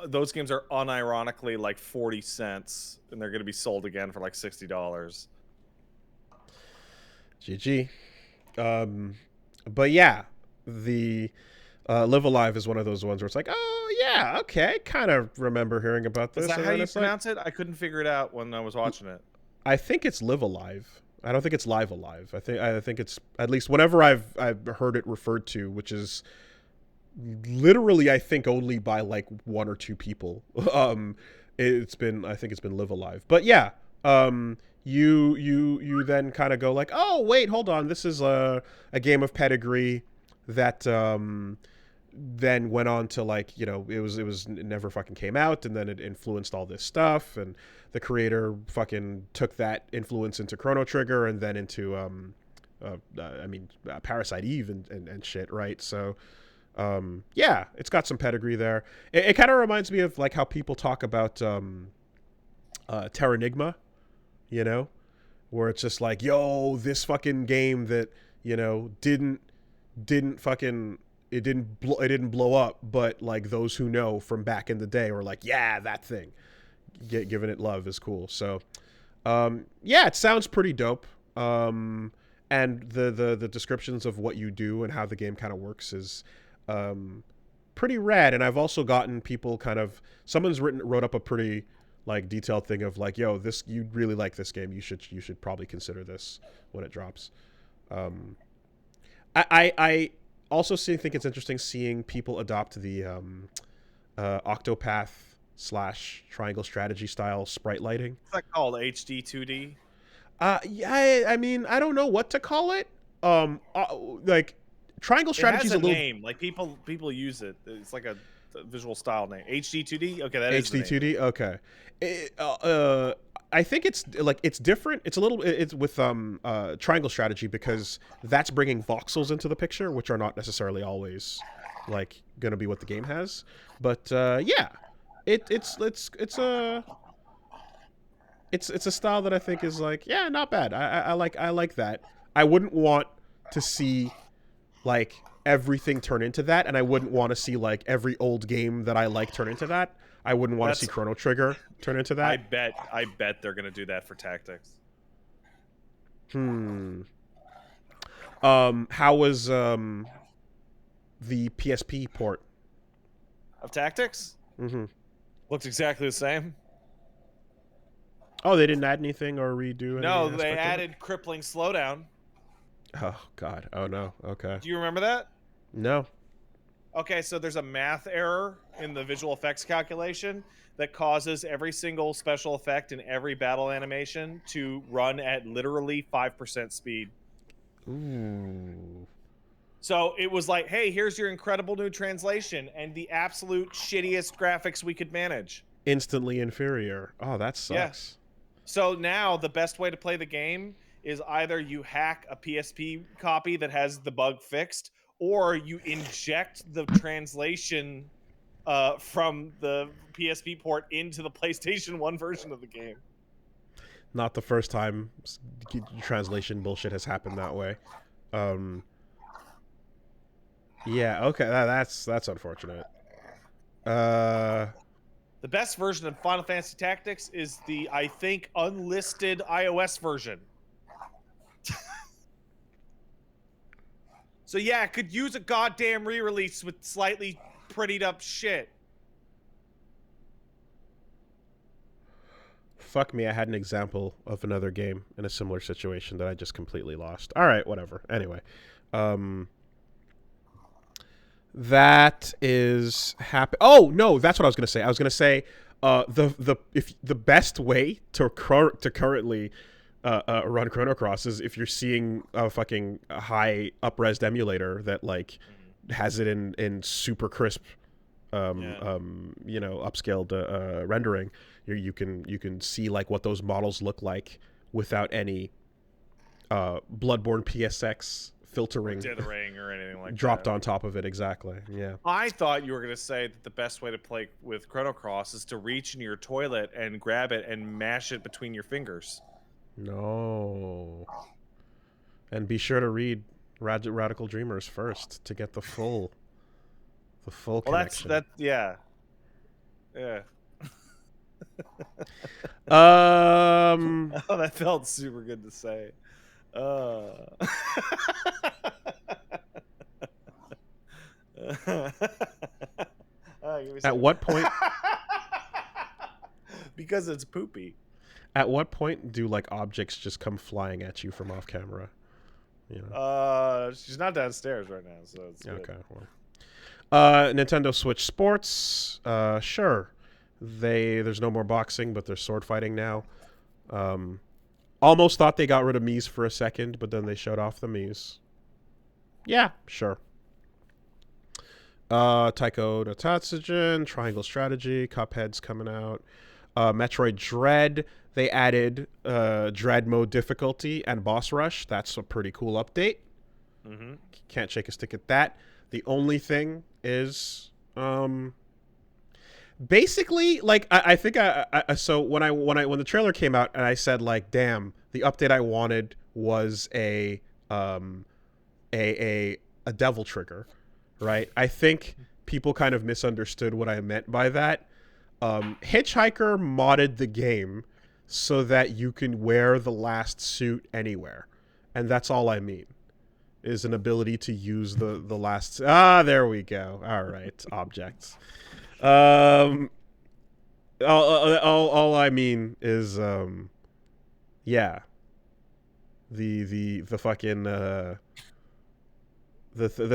B: Those games are unironically like 40 cents, and they're going to be sold again for like $60.
A: GG. But yeah, the Live Alive is one of those ones where it's like, oh yeah, okay, kind of remember hearing about this.
B: Is that
A: And
B: how
A: then
B: you
A: it's like,
B: pronounce it? I couldn't figure it out when I was watching it.
A: I think it's Live Alive. I don't think it's Live Alive. I think it's, at least whenever I've heard it referred to, which is literally I think only by like one or two people. I think it's been Live Alive. But yeah, you then kind of go like, oh wait, hold on, this is a game of pedigree that then went on to, like, you know, it never fucking came out, and then it influenced all this stuff, and the creator fucking took that influence into Chrono Trigger and then into Parasite Eve and shit, right? So yeah, it's got some pedigree there. It kind of reminds me of like how people talk about Terranigma, you know, where it's just like, yo, this fucking game that, you know, didn't fucking, it didn't blow up, but like those who know from back in the day were like, yeah, that thing, giving it love is cool. So yeah, it sounds pretty dope. And the descriptions of what you do and how the game kind of works is pretty rad. And I've also gotten people someone's wrote up a pretty like detailed thing of like, yo, this, you really like this game, you should probably consider this when it drops. I also think it's interesting seeing people adopt the Octopath / triangle strategy style sprite lighting.
B: What's that called? HD 2D?
A: Yeah, I mean, I don't know what to call it. Like triangle strategy is a little
B: name. Like people use it. It's like a visual style name. HD 2D. Okay, that is
A: HD 2D. Okay. I think it's like, it's different. It's with triangle strategy, because that's bringing voxels into the picture, which are not necessarily always like gonna be what the game has. But yeah, it's a style that I think is like, yeah, not bad. I like that. I wouldn't want to see like everything turn into that, and I wouldn't want to see like every old game that I like turn into that. I wouldn't want to see Chrono Trigger turn into that.
B: I bet they're gonna do that for Tactics.
A: How was the PSP port
B: of Tactics? Looked exactly the same.
A: Oh, they didn't add anything or redo anything?
B: No, they added crippling slowdown.
A: Oh god. Oh no. Okay.
B: Do you remember that?
A: No.
B: Okay, so there's a math error in the visual effects calculation that causes every single special effect in every battle animation to run at literally 5% speed.
A: Ooh.
B: So it was like, hey, here's your incredible new translation and the absolute shittiest graphics we could manage.
A: Instantly inferior. Oh, that sucks.
B: Yeah. So now the best way to play the game is either you hack a PSP copy that has the bug fixed, or you inject the translation from the PSP port into the PlayStation 1 version of the game.
A: Not the first time translation bullshit has happened that way. Yeah, okay, that's unfortunate.
B: The best version of Final Fantasy Tactics is the, I think, unlisted iOS version. So yeah, it could use a goddamn re-release with slightly prettied up shit.
A: Fuck me, I had an example of another game in a similar situation that I just completely lost. Alright, whatever. Anyway. That is happy. Oh, no, that's what I was going to say. I was going to say the best way to currently run Chrono Cross is if you're seeing a fucking high up-resed emulator that like has it in super crisp you know, upscaled rendering. You can see like what those models look like without any Bloodborne PSX filtering
B: dithering or anything like
A: dropped
B: that.
A: on top of it. Exactly. Yeah.
B: I thought you were going to say that the best way to play with Chrono Cross is to reach into your toilet and grab it and mash it between your fingers.
A: No. And be sure to read Radical Dreamers first to get the full
B: Well,
A: connection.
B: yeah. Oh, that felt super good to say.
A: At what point?
B: Because it's poopy.
A: At what point do like objects just come flying at you from off camera? You know.
B: She's not downstairs right now, so it's good.
A: Okay. Well. Nintendo Switch Sports. Sure. There's no more boxing, but there's sword fighting now. Almost thought they got rid of Mii's for a second, but then they showed off the Mii's. Yeah, sure. Taiko no Tatsujin, Triangle Strategy, Cuphead's coming out. Metroid Dread, they added Dread mode difficulty and boss rush. That's a pretty cool update.
B: Mm-hmm.
A: Can't shake a stick at that. The only thing is, basically, like I think so when the trailer came out and I said like, damn, the update I wanted was a devil trigger, right? I think people kind of misunderstood what I meant by that. Hitchhiker modded the game so that you can wear the last suit anywhere, and that's all I mean. Is an ability to use the last. There we go. All right, objects. All I mean is yeah. The fucking the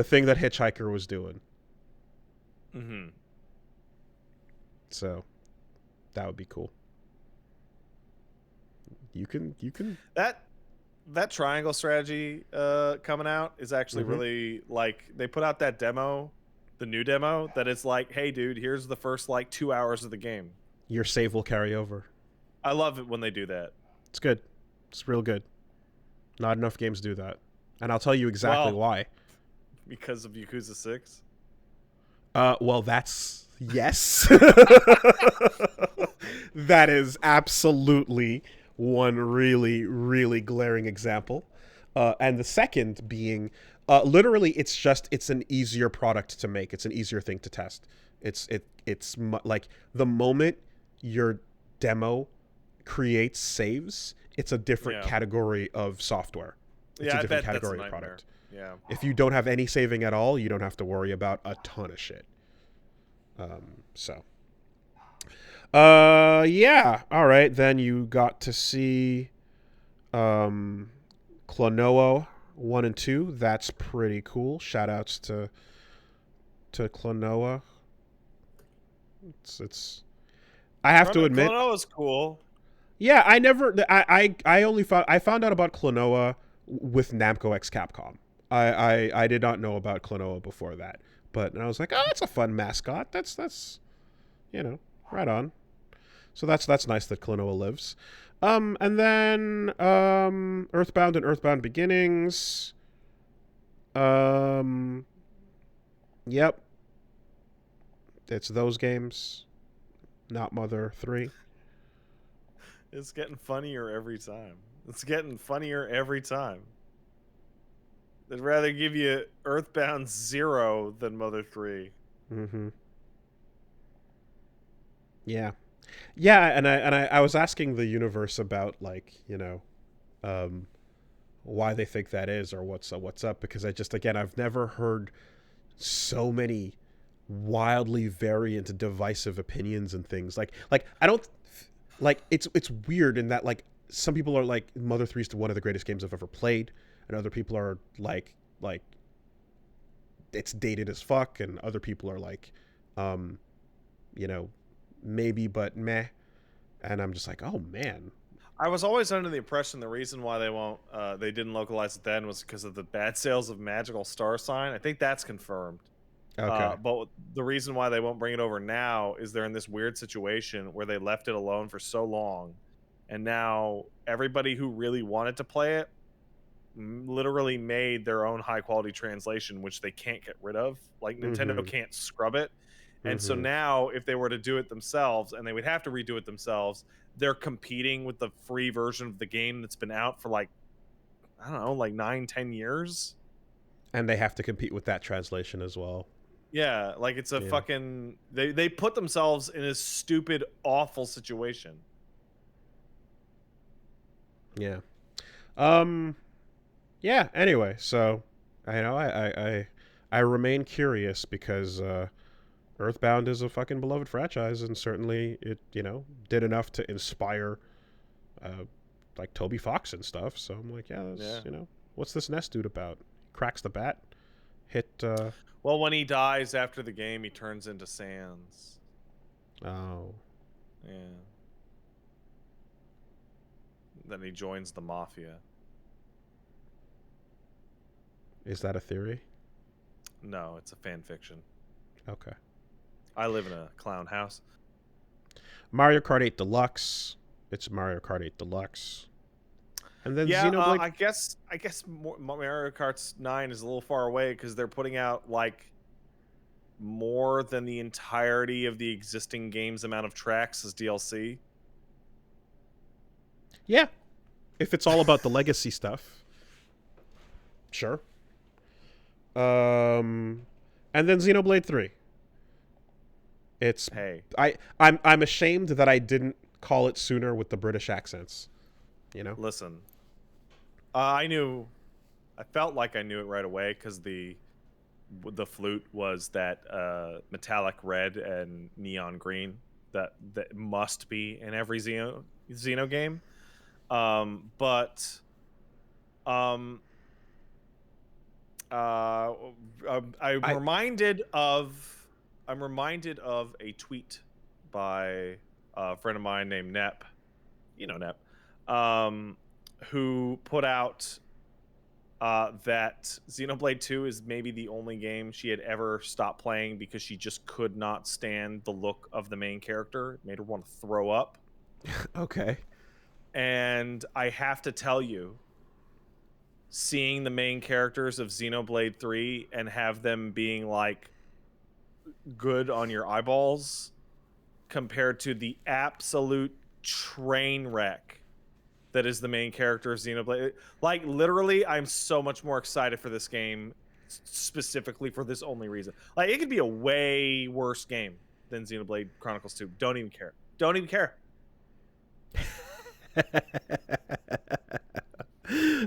A: thing that Hitchhiker was doing.
B: Mm-hmm.
A: So that would be cool. You can
B: that triangle strategy coming out is actually really, like, they put out that demo, the new demo, that is like, hey dude, here's the first like 2 hours of the game.
A: Your save will carry over.
B: I love it when they do that.
A: It's good. It's real good. Not enough games do that. And I'll tell you exactly why.
B: Because of Yakuza 6?
A: Well, that's yes. That is absolutely one really, really glaring example. And the second being, literally, it's an easier product to make. It's an easier thing to test. It's like the moment your demo creates saves, it's a different category of software. It's a different category of product.
B: Yeah.
A: If you don't have any saving at all, you don't have to worry about a ton of shit. Yeah. All right. Then you got to see Klonoa 1 and 2. That's pretty cool. Shout outs to Klonoa. It's I have to admit,
B: Klonoa's cool.
A: Yeah, I found out about Klonoa with Namco X Capcom. I did not know about Klonoa before that. But I was like, oh, that's a fun mascot. That's right on. So that's nice that Klonoa lives. And then Earthbound and Earthbound Beginnings. Yep. It's those games, not Mother 3.
B: It's getting funnier every time. They'd rather give you Earthbound 0 than Mother 3.
A: Mm-hmm. Yeah. Yeah, and I was asking the universe about, like, why they think that is or what's up, because I've never heard so many wildly variant divisive opinions and things. Like I don't like it's weird in that, like, some people are like Mother 3 is one of the greatest games I've ever played, and other people are like it's dated as fuck, and other people are like maybe but meh, and I'm just like, oh man.
B: I was always under the impression the reason why they didn't localize it then was because of the bad sales of Magical Star Sign. I think that's confirmed.
A: Okay.
B: But the reason why they won't bring it over now is they're in this weird situation where they left it alone for so long, and now everybody who really wanted to play it literally made their own high quality translation, which they can't get rid of. Like, Nintendo can't scrub it. And so now if they were to do it themselves, and they would have to redo it themselves, they're competing with the free version of the game that's been out for, like, I don't know, like 9-10 years.
A: And they have to compete with that translation as well.
B: Yeah, like it's a
A: Yeah.
B: fucking they put themselves in a stupid, awful situation.
A: Yeah. Yeah, anyway, so I remain curious because Earthbound is a fucking beloved franchise, and certainly it, did enough to inspire like Toby Fox and stuff. So I'm like, yeah, that's, what's this Nest dude about? Cracks the bat, hit
B: Well, when he dies after the game, he turns into Sans.
A: oh.
B: Yeah. Then he joins the mafia.
A: Is that a theory?
B: No, it's a fan fiction.
A: Okay.
B: I live in a clown house.
A: Mario Kart 8 Deluxe. It's Mario Kart 8 Deluxe. And then
B: Yeah,
A: Xenoblade.
B: I guess Mario Kart 9 is a little far away because they're putting out like more than the entirety of the existing game's amount of tracks as DLC.
A: Yeah. If it's all about the legacy stuff. Sure. And then Xenoblade 3. It's
B: Hey.
A: I'm ashamed that I didn't call it sooner with the British accents.
B: Listen. I felt like I knew it right away because the flute was that metallic red and neon green that must be in every Xeno game. I'm reminded of a tweet by a friend of mine named Nep, Nep, who put out that Xenoblade 2 is maybe the only game she had ever stopped playing because she just could not stand the look of the main character. It made her want to throw up.
A: Okay.
B: And I have to tell you, seeing the main characters of Xenoblade 3 and have them being like good on your eyeballs compared to the absolute train wreck that is the main character of Xenoblade. Like, literally, I'm so much more excited for this game specifically for this only reason. Like, it could be a way worse game than Xenoblade Chronicles 2. Don't even care. Don't even care.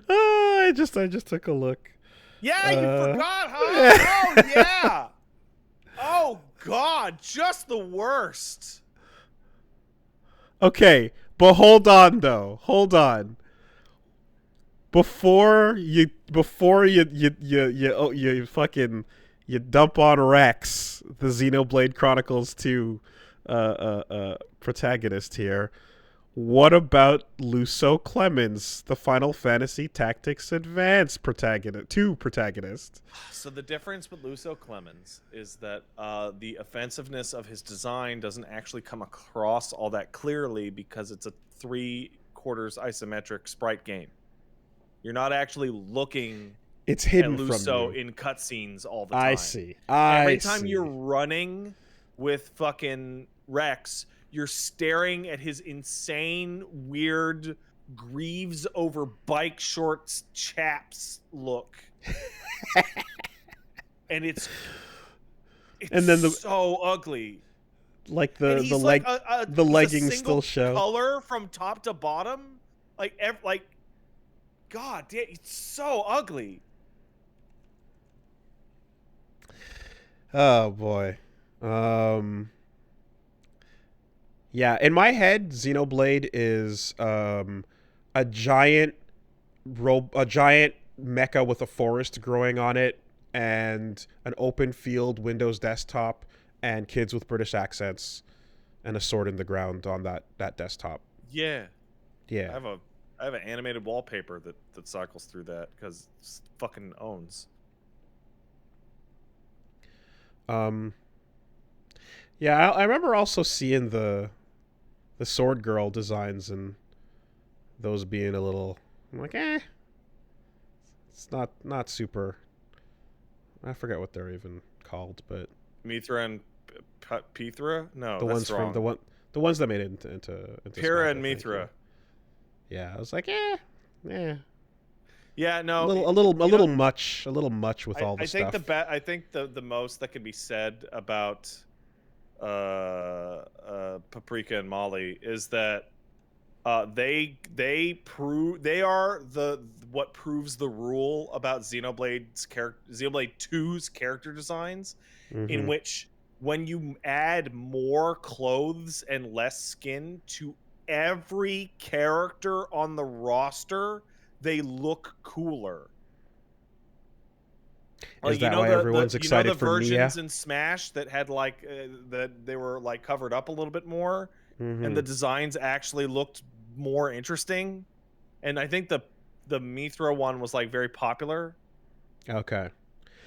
A: I just took a look.
B: Yeah, you forgot, huh? Oh, yeah. Oh, God. Just the worst.
A: Okay, but hold on though. Hold on. Before you fucking you dump on Rex, the Xenoblade Chronicles 2 protagonist here. What about Luso Clemens, the Final Fantasy Tactics Advance protagonist?
B: So the difference with Luso Clemens is that the offensiveness of his design doesn't actually come across all that clearly because it's a 3/4 isometric sprite game. You're not actually looking
A: It's hidden
B: at
A: from
B: Luso
A: you.
B: in cutscenes all the time.
A: I see.
B: Every time you're running with fucking Rex, you're staring at his insane, weird, grieves over bike shorts chaps look. And it's
A: and then
B: so ugly.
A: Like
B: the
A: leggings still show
B: color from top to bottom. Like God damn, it's so ugly.
A: Oh boy. Yeah, in my head, Xenoblade is a giant mecha with a forest growing on it and an open field Windows desktop and kids with British accents and a sword in the ground on that desktop.
B: Yeah.
A: Yeah.
B: I have an animated wallpaper that cycles through that because it fucking owns.
A: Yeah, I remember also seeing the sword girl designs and those being a little, I'm like, it's not super. I forget what they're even called, but
B: Mithra and Pithra? No,
A: the
B: that's
A: ones
B: wrong.
A: from the ones that made it into
B: Pyrrha
A: Smash,
B: and
A: I think,
B: Mithra.
A: Yeah, I was like, yeah.
B: Yeah,
A: A
B: no,
A: little, much with all the
B: I think
A: stuff.
B: I think the most that can be said about Paprika and Molly is that they are what proves the rule about Xenoblade 2's character designs, in
A: Mm-hmm.
B: which when you add more clothes and less skin to every character on the roster, they look cooler.
A: Is
B: Like, you
A: that
B: know
A: why everyone's
B: the
A: excited for
B: versions
A: Nia?
B: in Smash that had like that they were like covered up a little bit more, and
A: Mm-hmm.
B: the designs actually looked more interesting. And I think the Mithra one was like very popular.
A: Okay.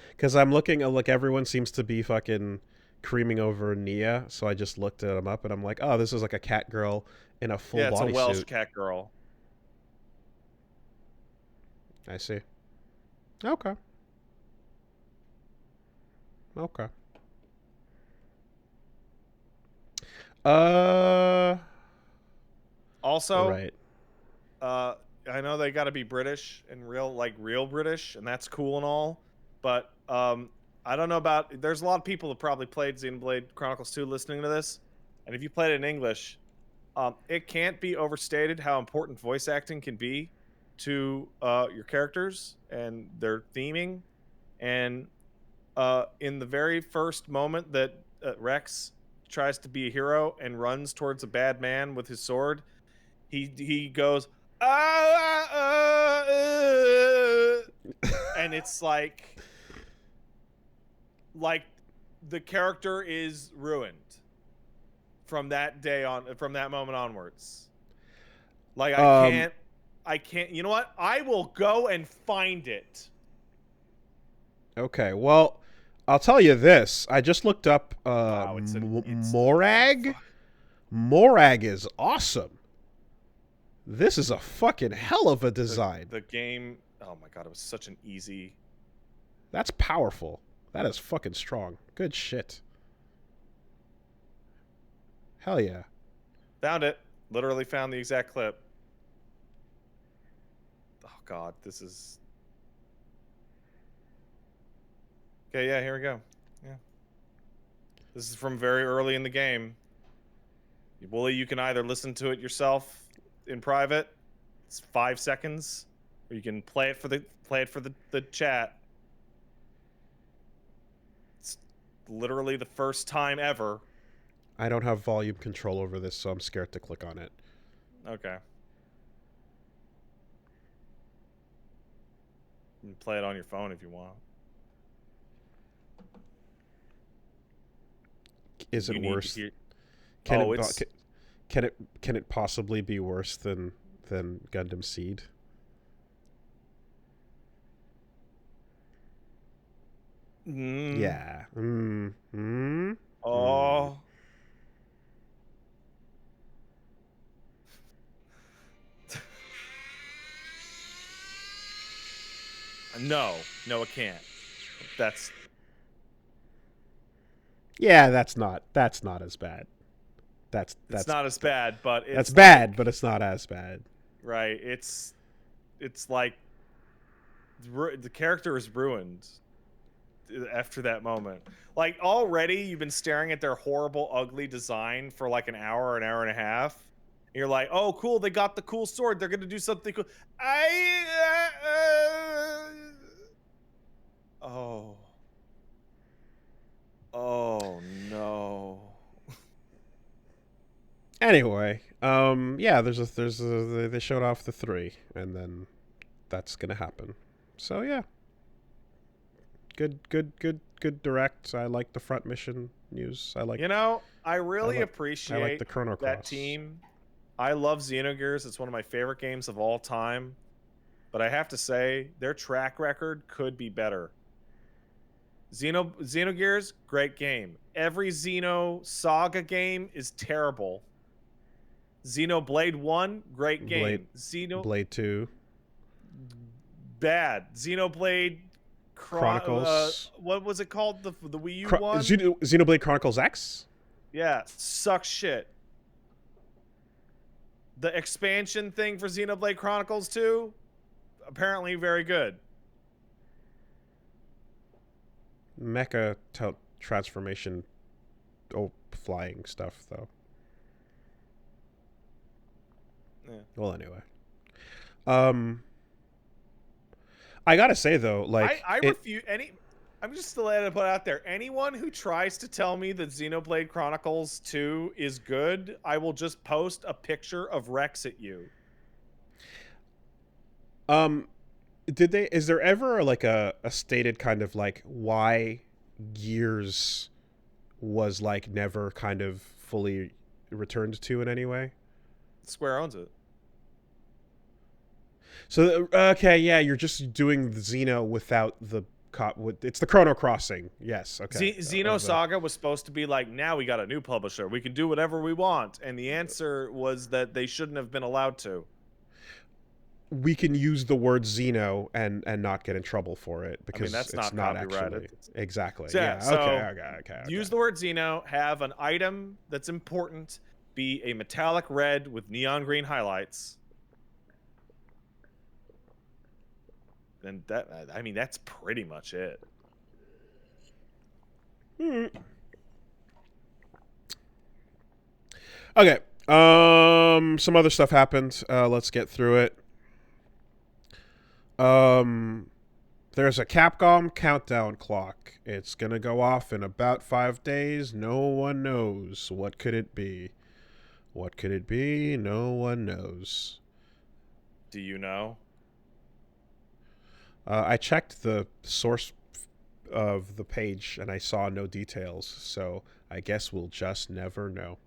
A: Because I'm looking, like everyone seems to be fucking creaming over Nia, so I just looked at him up and I'm like, oh, this is like a cat girl in a full
B: Yeah, it's a Welsh
A: bodysuit.
B: cat girl.
A: I see. Okay. Okay. Uh.
B: Also,
A: Right.
B: I know they got to be British and real British, and that's cool and all, but I don't know about. There's a lot of people that probably played Xenoblade Chronicles 2 listening to this, and if you played it in English, it can't be overstated how important voice acting can be to your characters and their theming. And in the very first moment that Rex tries to be a hero and runs towards a bad man with his sword, he goes and it's like the character is ruined from that moment onwards. Like
A: Um.
B: I can't. You know what? I will go and find it.
A: Okay. Well, I'll tell you this. I just looked up
B: Wow, it's
A: Morag. Morag is awesome. This is a fucking hell of a design.
B: the game. Oh my god, it was such an easy.
A: That's powerful. That is fucking strong. Good shit. Hell yeah.
B: Found it. Literally found the exact clip. Oh god, this is. Okay, yeah, here we go. Yeah. This is from very early in the game. Wooly, you can either listen to it yourself in private. It's 5 seconds, or you can play it for the chat. It's literally the first time ever.
A: I don't have volume control over this, so I'm scared to click on it.
B: Okay. You can play it on your phone if you want.
A: Is
B: You
A: it
B: need to
A: worse?
B: hear-
A: Can
B: Oh,
A: it
B: it's
A: can it possibly be worse than Gundam Seed? Yeah.
B: Oh. No, it can't. That's
A: Yeah, that's not as bad. That's
B: it's not as bad, but it's
A: that's bad, but it's not as bad.
B: right. It's like the character is ruined after that moment. Like already, you've been staring at their horrible, ugly design for like an hour and a half. And you're like, oh, cool, they got the cool sword. They're gonna do something cool. Oh. Oh no.
A: Anyway, yeah, they showed off the 3, and then that's gonna happen. So yeah, good direct. I like the front mission news. I like.
B: I really
A: I
B: appreciate
A: like the Chrono Cross.
B: that team. I love Xenogears. It's one of my favorite games of all time. But I have to say, their track record could be better. Xenogears, great game. Every Xeno Saga game is terrible. Xenoblade 1, great game.
A: Blade 2.
B: Bad. Xenoblade
A: Chronicles.
B: what was it called? The Wii U one?
A: Xenoblade Chronicles X?
B: Yeah, sucks shit. The expansion thing for Xenoblade Chronicles 2, apparently very good.
A: Mecha transformation, flying stuff though.
B: Yeah.
A: Well, anyway. I gotta say though, like
B: I refuse any. I'm just still going to put out there. Anyone who tries to tell me that Xenoblade Chronicles 2 is good, I will just post a picture of Rex at you.
A: Is there ever like a stated kind of like why Gears was like never kind of fully returned to in any way?
B: Square owns it.
A: So okay, yeah, you're just doing the Xeno without the it's the Chrono Crossing. Yes, okay.
B: Xenosaga was supposed to be like, now we got a new publisher. We can do whatever we want. And the answer was that they shouldn't have been allowed to.
A: We can use the word Xeno and not get in trouble for it because
B: that's
A: it's
B: not
A: actually
B: copyrighted.
A: exactly.
B: So,
A: yeah.
B: so
A: Okay.
B: Use the word Xeno. Have an item that's important. Be a metallic red with neon green highlights. And that's pretty much it.
A: Okay. Some other stuff happened. Let's get through it. There's a Capcom Countdown clock. It's gonna go off in about 5 days. No one knows. What could it be? What could it be? No one knows.
B: Do you know?
A: I checked the source of the page and I saw no details, so I guess we'll just never know.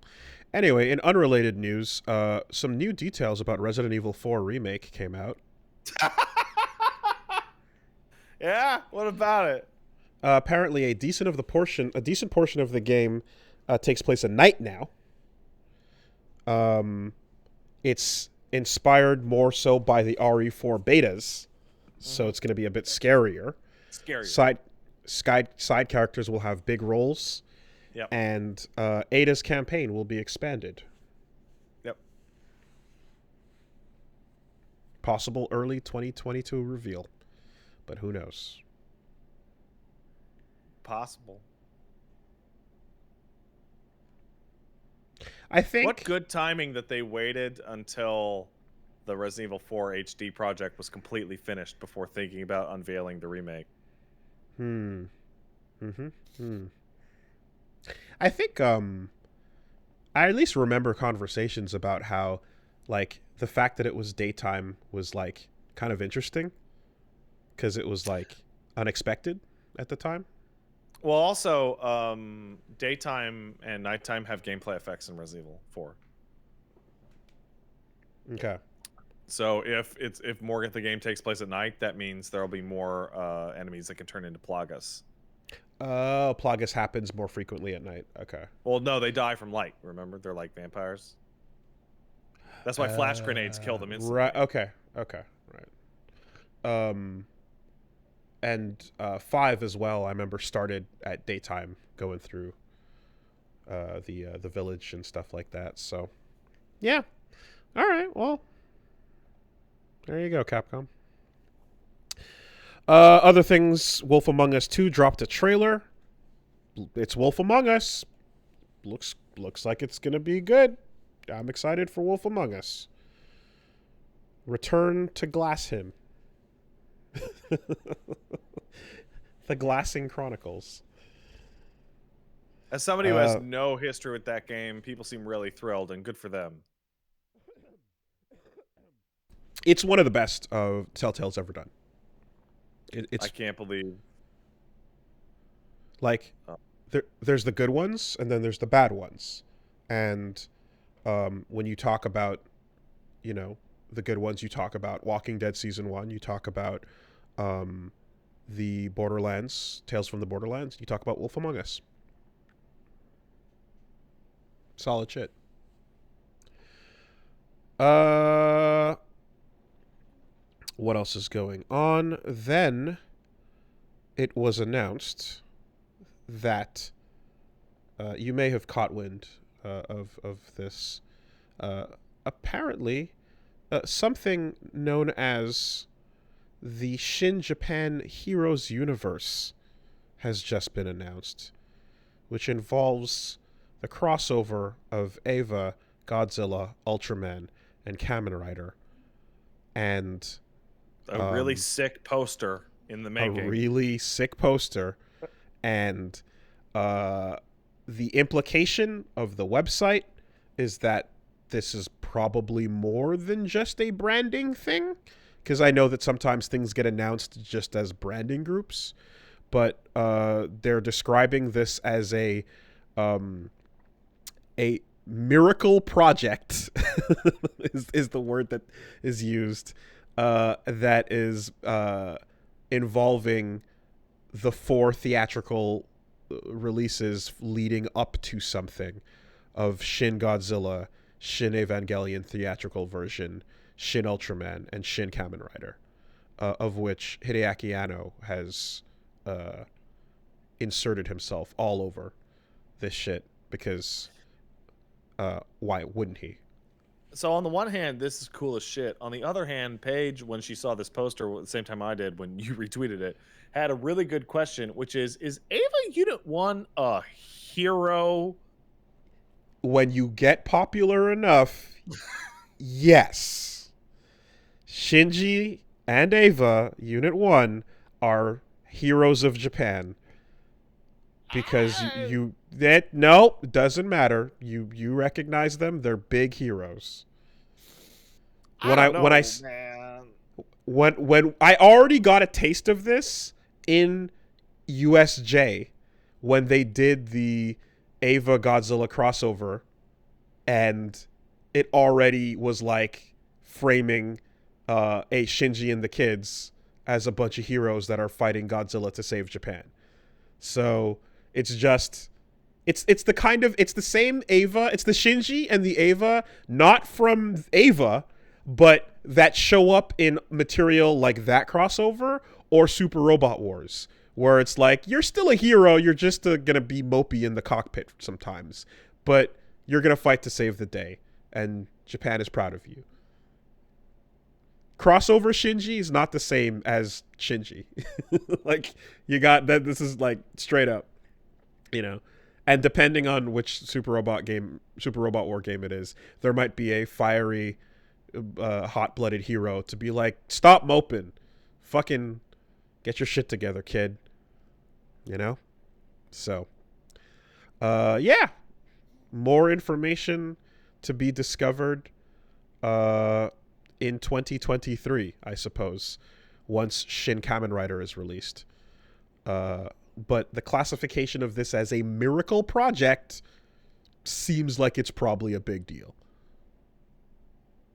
A: Anyway, in unrelated news, some new details about Resident Evil 4 Remake came out.
B: Yeah, what about it?
A: Apparently, a decent portion of the game takes place at night now. It's inspired more so by the RE4 betas, so it's going to be a bit scarier. Side characters will have big roles.
B: Yep.
A: And Ada's campaign will be expanded.
B: Yep.
A: Possible early 2022 reveal, but who knows?
B: Possible.
A: I think.
B: What good timing that they waited until the Resident Evil 4 HD project was completely finished before thinking about unveiling the remake.
A: I think I at least remember conversations about how like the fact that it was daytime was like kind of interesting because it was like unexpected at the time.
B: Well, also, daytime and nighttime have gameplay effects in Resident Evil 4.
A: Okay.
B: So if more of the game takes place at night, that means there'll be more enemies that can turn into Plagas.
A: Plagas happens more frequently at night. Okay.
B: Well, no, they die from light. Remember, they're like vampires. That's why flash grenades kill them instantly.
A: Right. Okay. Right. And 5 as well. I remember started at daytime, going through the village and stuff like that. So, yeah. All right. Well, there you go, Capcom. Other things. Wolf Among Us 2 dropped a trailer. It's Wolf Among Us. Looks like it's gonna be good. I'm excited for Wolf Among Us. Return to Glass Him. The Glassing Chronicles.
B: As somebody who has no history with that game, people seem really thrilled, and good for them.
A: It's one of the best Telltale's ever done. It's
B: I can't believe.
A: Like, there's the good ones, and then there's the bad ones. And when you talk about, the good ones, you talk about Walking Dead Season 1, you talk about the Borderlands, Tales from the Borderlands, you talk about Wolf Among Us. Solid shit. What else is going on? Then it was announced that you may have caught wind of this. Apparently, something known as the Shin Japan Heroes universe has just been announced, which involves the crossover of Eva, Godzilla, Ultraman, and Kamen Rider, and
B: A really sick poster in the making.
A: a really sick poster, and the implication of the website is that this is probably more than just a branding thing, because I know that sometimes things get announced just as branding groups, but they're describing this as a miracle project is the word that is used, that is involving the 4 theatrical releases leading up to something of Shin Godzilla, Shin Evangelion theatrical version, Shin Ultraman, and Shin Kamen Rider, of which Hideaki Anno has inserted himself all over this shit because why wouldn't he?
B: So on the one hand, this is cool as shit. On the other hand, Paige, when she saw this poster at the same time I did when you retweeted it, had a really good question, which is Eva Unit 1 a hero?
A: When you get popular enough, yes. Shinji and Eva, Unit 1, are heroes of Japan. Because no, it doesn't matter. You recognize them, they're big heroes. When I already got a taste of this in USJ when they did the Eva Godzilla crossover, and it already was like framing a Shinji and the kids as a bunch of heroes that are fighting Godzilla to save Japan. So it's just it's the same Eva, it's the Shinji and the Eva, not from Eva, but that show up in material like that crossover or Super Robot Wars, where it's like, you're still a hero, you're just gonna be mopey in the cockpit sometimes, but you're gonna fight to save the day, and Japan is proud of you. Crossover Shinji is not the same as Shinji. Like, you got that, this is like straight up, you know. And depending on which Super Robot War game it is, there might be a fiery, hot-blooded hero to be like, stop moping, fucking get your shit together, kid. You know? So, yeah. More information to be discovered in 2023, I suppose, once Shin Kamen Rider is released. But the classification of this as a miracle project seems like it's probably a big deal.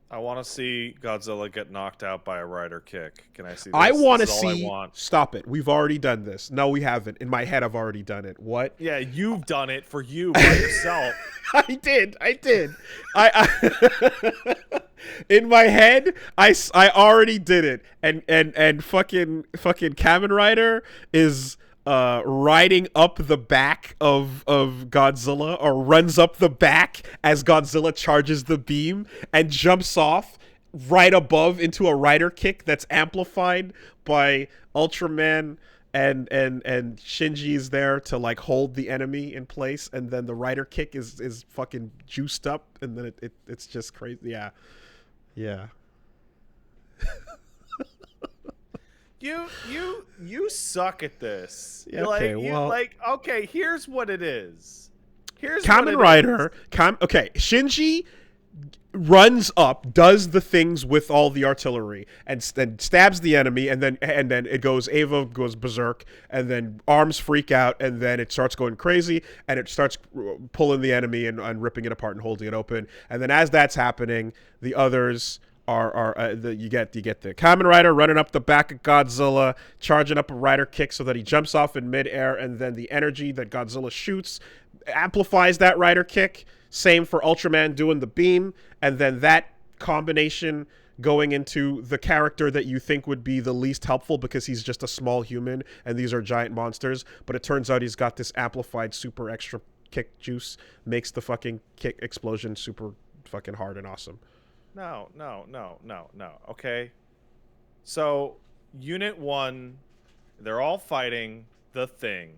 B: I want to see Godzilla get knocked out by a rider kick. Can I see this?
A: I want to
B: This is all I
A: see...
B: want.
A: Stop it. We've already done this. No, we haven't. In my head, I've already done it. What?
B: Yeah, you've done it for you by yourself.
A: I did. I in my head, I already did it. And fucking Kamen Rider is riding up the back of Godzilla, or runs up the back as Godzilla charges the beam and jumps off right above into a rider kick that's amplified by Ultraman, and Shinji is there to like hold the enemy in place, and then the rider kick is fucking juiced up, and then it's just crazy. Yeah.
B: You suck at this.
A: Yeah, okay,
B: okay, here's what it is.
A: Kamen Rider. Okay, Shinji runs up, does the things with all the artillery, and stabs the enemy, and then it goes, Eva goes berserk, and then arms freak out, and then it starts going crazy, and it starts pulling the enemy and ripping it apart and holding it open. And then as that's happening, the others you get the Kamen Rider running up the back of Godzilla, charging up a rider kick so that he jumps off in midair, and then the energy that Godzilla shoots amplifies that rider kick. Same for Ultraman doing the beam, and then that combination going into the character that you think would be the least helpful because he's just a small human and these are giant monsters, but it turns out he's got this amplified super extra kick juice, makes the fucking kick explosion super fucking hard and awesome.
B: No. Okay. So Unit 1, they're all fighting the thing.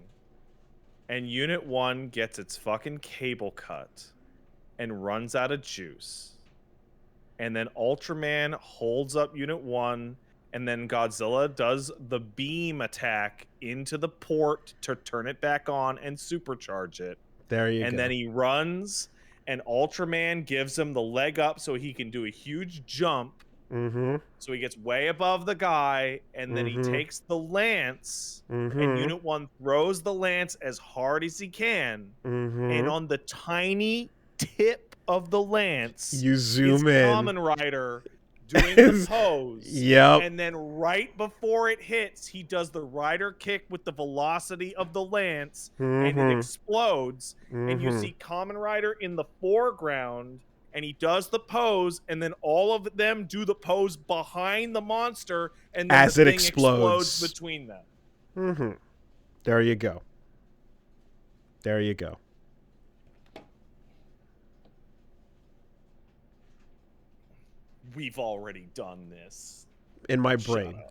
B: And Unit 1 gets its fucking cable cut and runs out of juice. And then Ultraman holds up Unit 1, and then Godzilla does the beam attack into the port to turn it back on and supercharge it.
A: There you go.
B: And then he runs, and Ultraman gives him the leg up so he can do a huge jump.
A: Mm-hmm.
B: So he gets way above the guy, and then he takes the lance, and Unit 1 throws the lance as hard as he can. And on the tiny tip of the lance,
A: you zoom
B: is
A: in.
B: Kamen Rider doing the pose.
A: Yep.
B: And then right before it hits, he does the rider kick with the velocity of the lance, and it explodes. And you see Kamen Rider in the foreground, and he does the pose, and then all of them do the pose behind the monster, and then
A: as
B: the
A: it
B: thing
A: explodes
B: between them.
A: There you go. There you go.
B: We've already done this.
A: In my brain.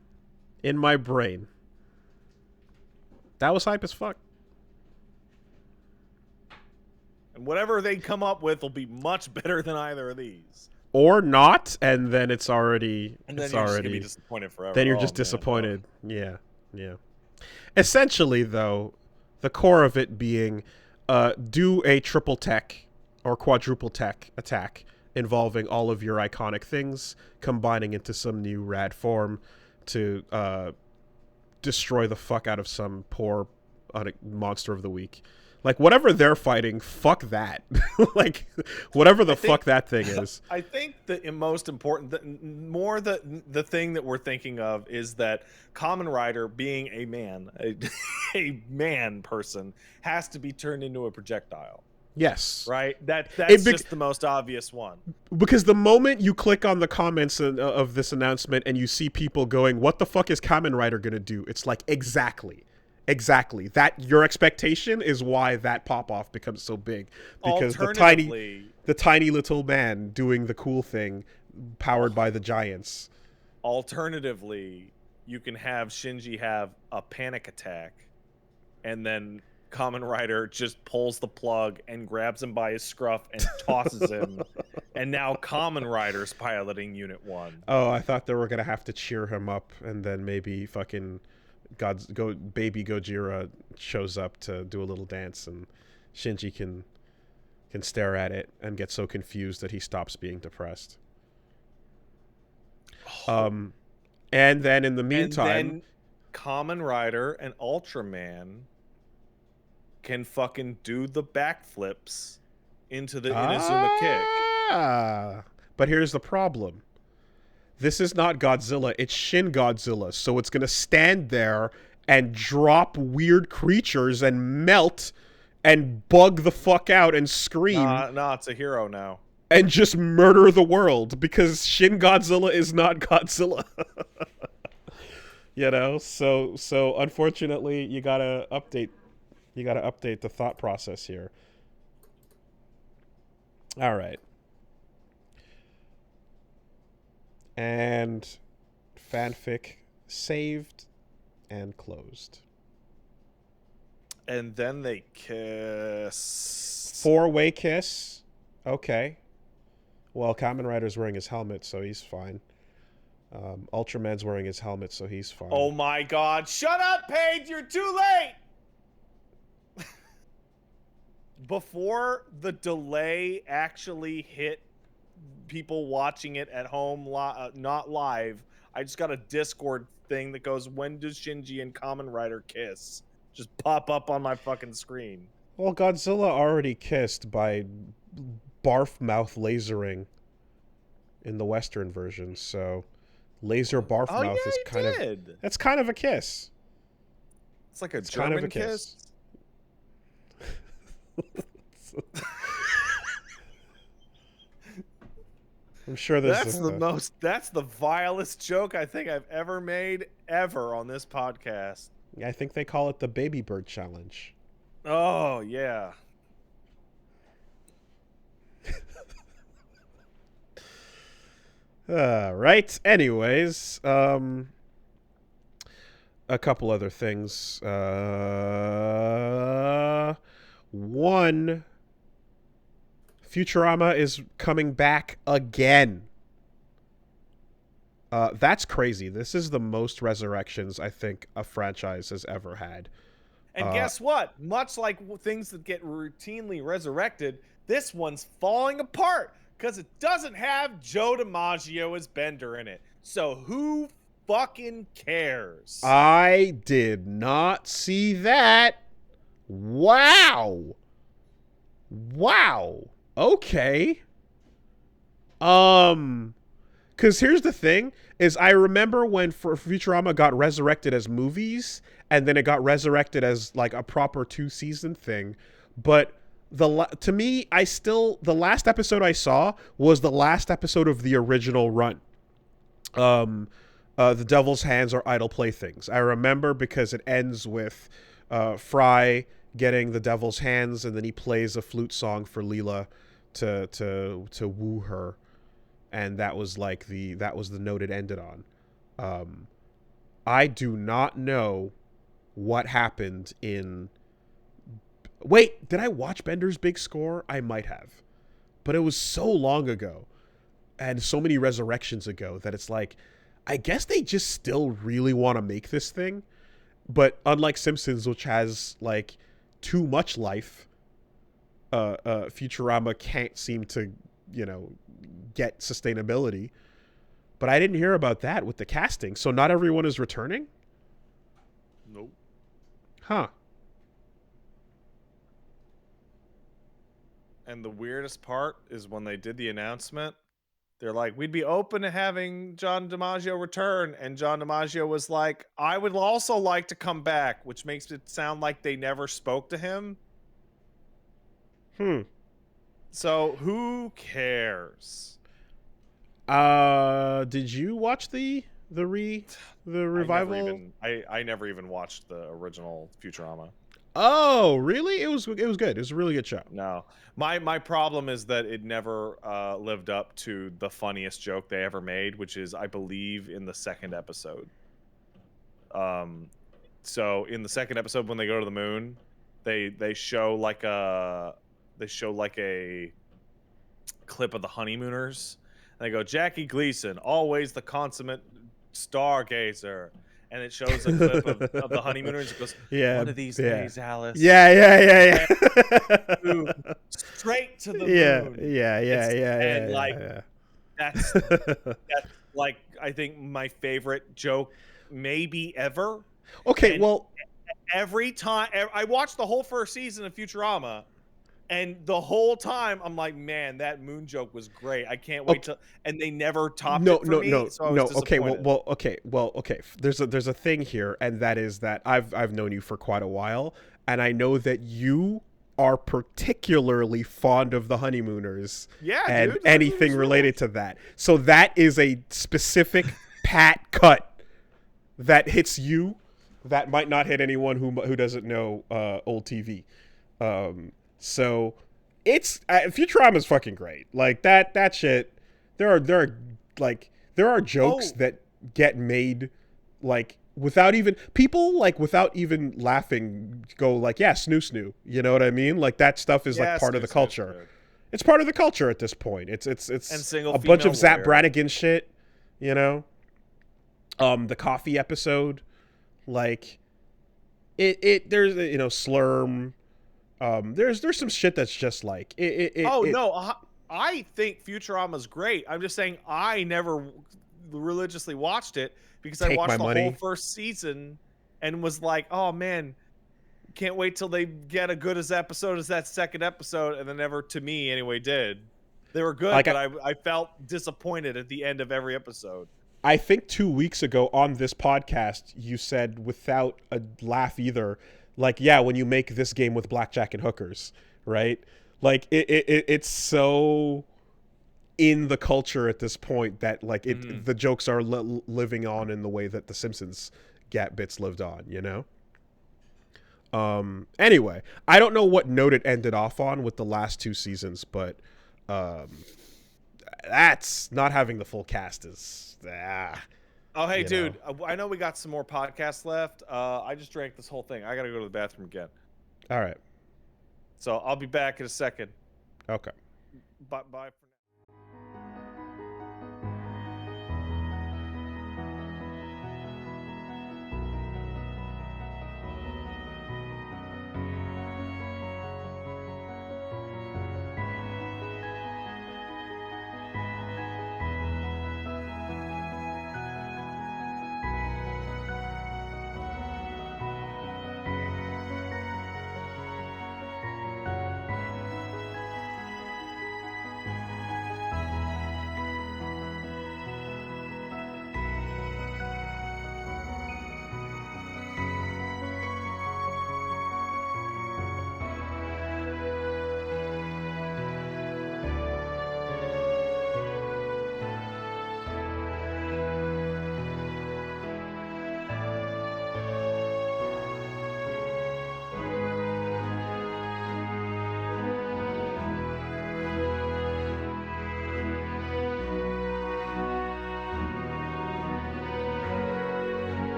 A: In my brain. That was hype as fuck.
B: And whatever they come up with will be much better than either of these.
A: Or not, and then it's already...
B: And then
A: it's
B: you're
A: already,
B: just going to be disappointed forever.
A: Then you're just disappointed. Yeah, yeah. Essentially, though, the core of it being do a triple tech or quadruple tech attack involving all of your iconic things, combining into some new rad form to destroy the fuck out of some poor monster of the week. Like, whatever they're fighting, fuck that. Like, whatever the fuck that thing is.
B: I think the most important, the thing that we're thinking of is that Kamen Rider, being a man, a man person, has to be turned into a projectile.
A: Yes.
B: Right? That's just the most obvious one. Because
A: the moment you click on the comments of this announcement and you see people going, what the fuck is Kamen Rider going to do? It's like, exactly. That your expectation is why that pop-off becomes so big. Because the tiny little man doing the cool thing powered by the giants.
B: Alternatively, you can have Shinji have a panic attack, and then Kamen Rider just pulls the plug and grabs him by his scruff and tosses him. And now Kamen Rider's piloting Unit 1.
A: Oh, I thought they were going to have to cheer him up, and then maybe fucking... baby Gojira shows up to do a little dance, and Shinji can stare at it and get so confused that he stops being depressed. And then in the meantime,
B: and then Kamen Rider and Ultraman can fucking do the backflips into the Inazuma kick.
A: But here's the problem. This is not Godzilla, it's Shin Godzilla, so it's gonna stand there and drop weird creatures and melt and bug the fuck out and scream.
B: Nah, it's a hero now.
A: And just murder the world, because Shin Godzilla is not Godzilla. You know? So unfortunately, you gotta update the thought process here. Alright. And fanfic saved and closed.
B: And then they kiss.
A: 4-way kiss. Okay. Well, Kamen Rider's wearing his helmet, so he's fine. Ultraman's wearing his helmet, so he's fine.
B: Oh my god. Shut up, Paige! You're too late! Before the delay actually hit people watching it at home, not live, I just got a Discord thing that goes, when does Shinji and Kamen Rider kiss? Just pop up on my fucking screen.
A: Well, Godzilla already kissed by barf mouth lasering in the Western version, so laser barf mouth is kind of... That's kind of a kiss.
B: It's like a German kind of a kiss.
A: I'm sure
B: that's the vilest joke I think I've ever made on this podcast.
A: I think they call it the Baby Bird Challenge.
B: Oh, yeah.
A: Right. Anyways, a couple other things. One, Futurama is coming back again. That's crazy. This is the most resurrections I think a franchise has ever had.
B: And guess what? Much like things that get routinely resurrected, this one's falling apart because it doesn't have Joe DiMaggio as Bender in it. So who fucking cares?
A: I did not see that. Wow. Okay. Because here's the thing, is I remember when Futurama got resurrected as movies, and then it got resurrected as like a proper 2-season thing. But to me, the last episode I saw was the last episode of the original run. The Devil's Hands are idle playthings. I remember because it ends with Fry getting the Devil's Hands, and then he plays a flute song for Leela to woo her. And that was the note it ended on. I do not know what happened in. Wait, did I watch Bender's Big Score? I might have, but it was so long ago, and so many resurrections ago that it's like, I guess they just still really want to make this thing, but unlike Simpsons, which has like too much life, Futurama can't seem to, get sustainability. But I didn't hear about that with the casting. So not everyone is returning?
B: Nope.
A: Huh.
B: And the weirdest part is when they did the announcement, they're like, we'd be open to having John DiMaggio return. And John DiMaggio was like, I would also like to come back, which makes it sound like they never spoke to him. So who cares?
A: Did you watch the revival?
B: I never even watched the original Futurama.
A: Oh, really? It was good. It was a really good show.
B: No. My problem is that it never lived up to the funniest joke they ever made, which is, I believe, in the second episode. So in the second episode, when they go to the moon, they show like a clip of the honeymooners. And they go, Jackie Gleason, always the consummate stargazer. And it shows a clip of the honeymooners. It goes, one of these days, Alice.
A: Yeah.
B: Straight to the moon.
A: Yeah.
B: That's like, I think my favorite joke maybe ever.
A: Okay,
B: and
A: well,
B: every time I watched the whole first season of Futurama, and the whole time I'm like, man, that moon joke was great. I can't wait to. And they never topped it for me. So I was disappointed.
A: Okay. There's a thing here, and that is that I've known you for quite a while, and I know that you are particularly fond of the honeymooners.
B: Yeah,
A: and
B: dude,
A: anything related to that. So that is a specific pat cut that hits you. That might not hit anyone who doesn't know old TV. So it's Futurama's fucking great. Like that shit. There are jokes that get made like without even laughing go like, yeah, snoo. You know what I mean? Like that stuff is like part of the culture. It's part of the culture at this point. It's a bunch of Zap Brannigan shit, The coffee episode, like it there's Slurm. There's some shit that's just like
B: I think Futurama's great. I'm just saying I never religiously watched it because I watched the whole first season and was like, oh man, can't wait till they get a good episode as that second episode, and then never, to me anyway, did. They were good, but I felt disappointed at the end of every episode.
A: I think 2 weeks ago on this podcast, you said without a laugh either, like, yeah, when you make this game with blackjack and hookers, right? Like it's so in the culture at this point that like the jokes are living on in the way that the Simpsons Gap bits lived on, Anyway, I don't know what note it ended off on with the last 2 seasons, but that's not having the full cast is
B: Oh, hey,
D: You
B: dude. I know we got some more podcasts left. I just drank this whole thing. I gotta go to the bathroom again.
A: All right.
B: So I'll be back in a second.
A: Okay.
B: Bye for now.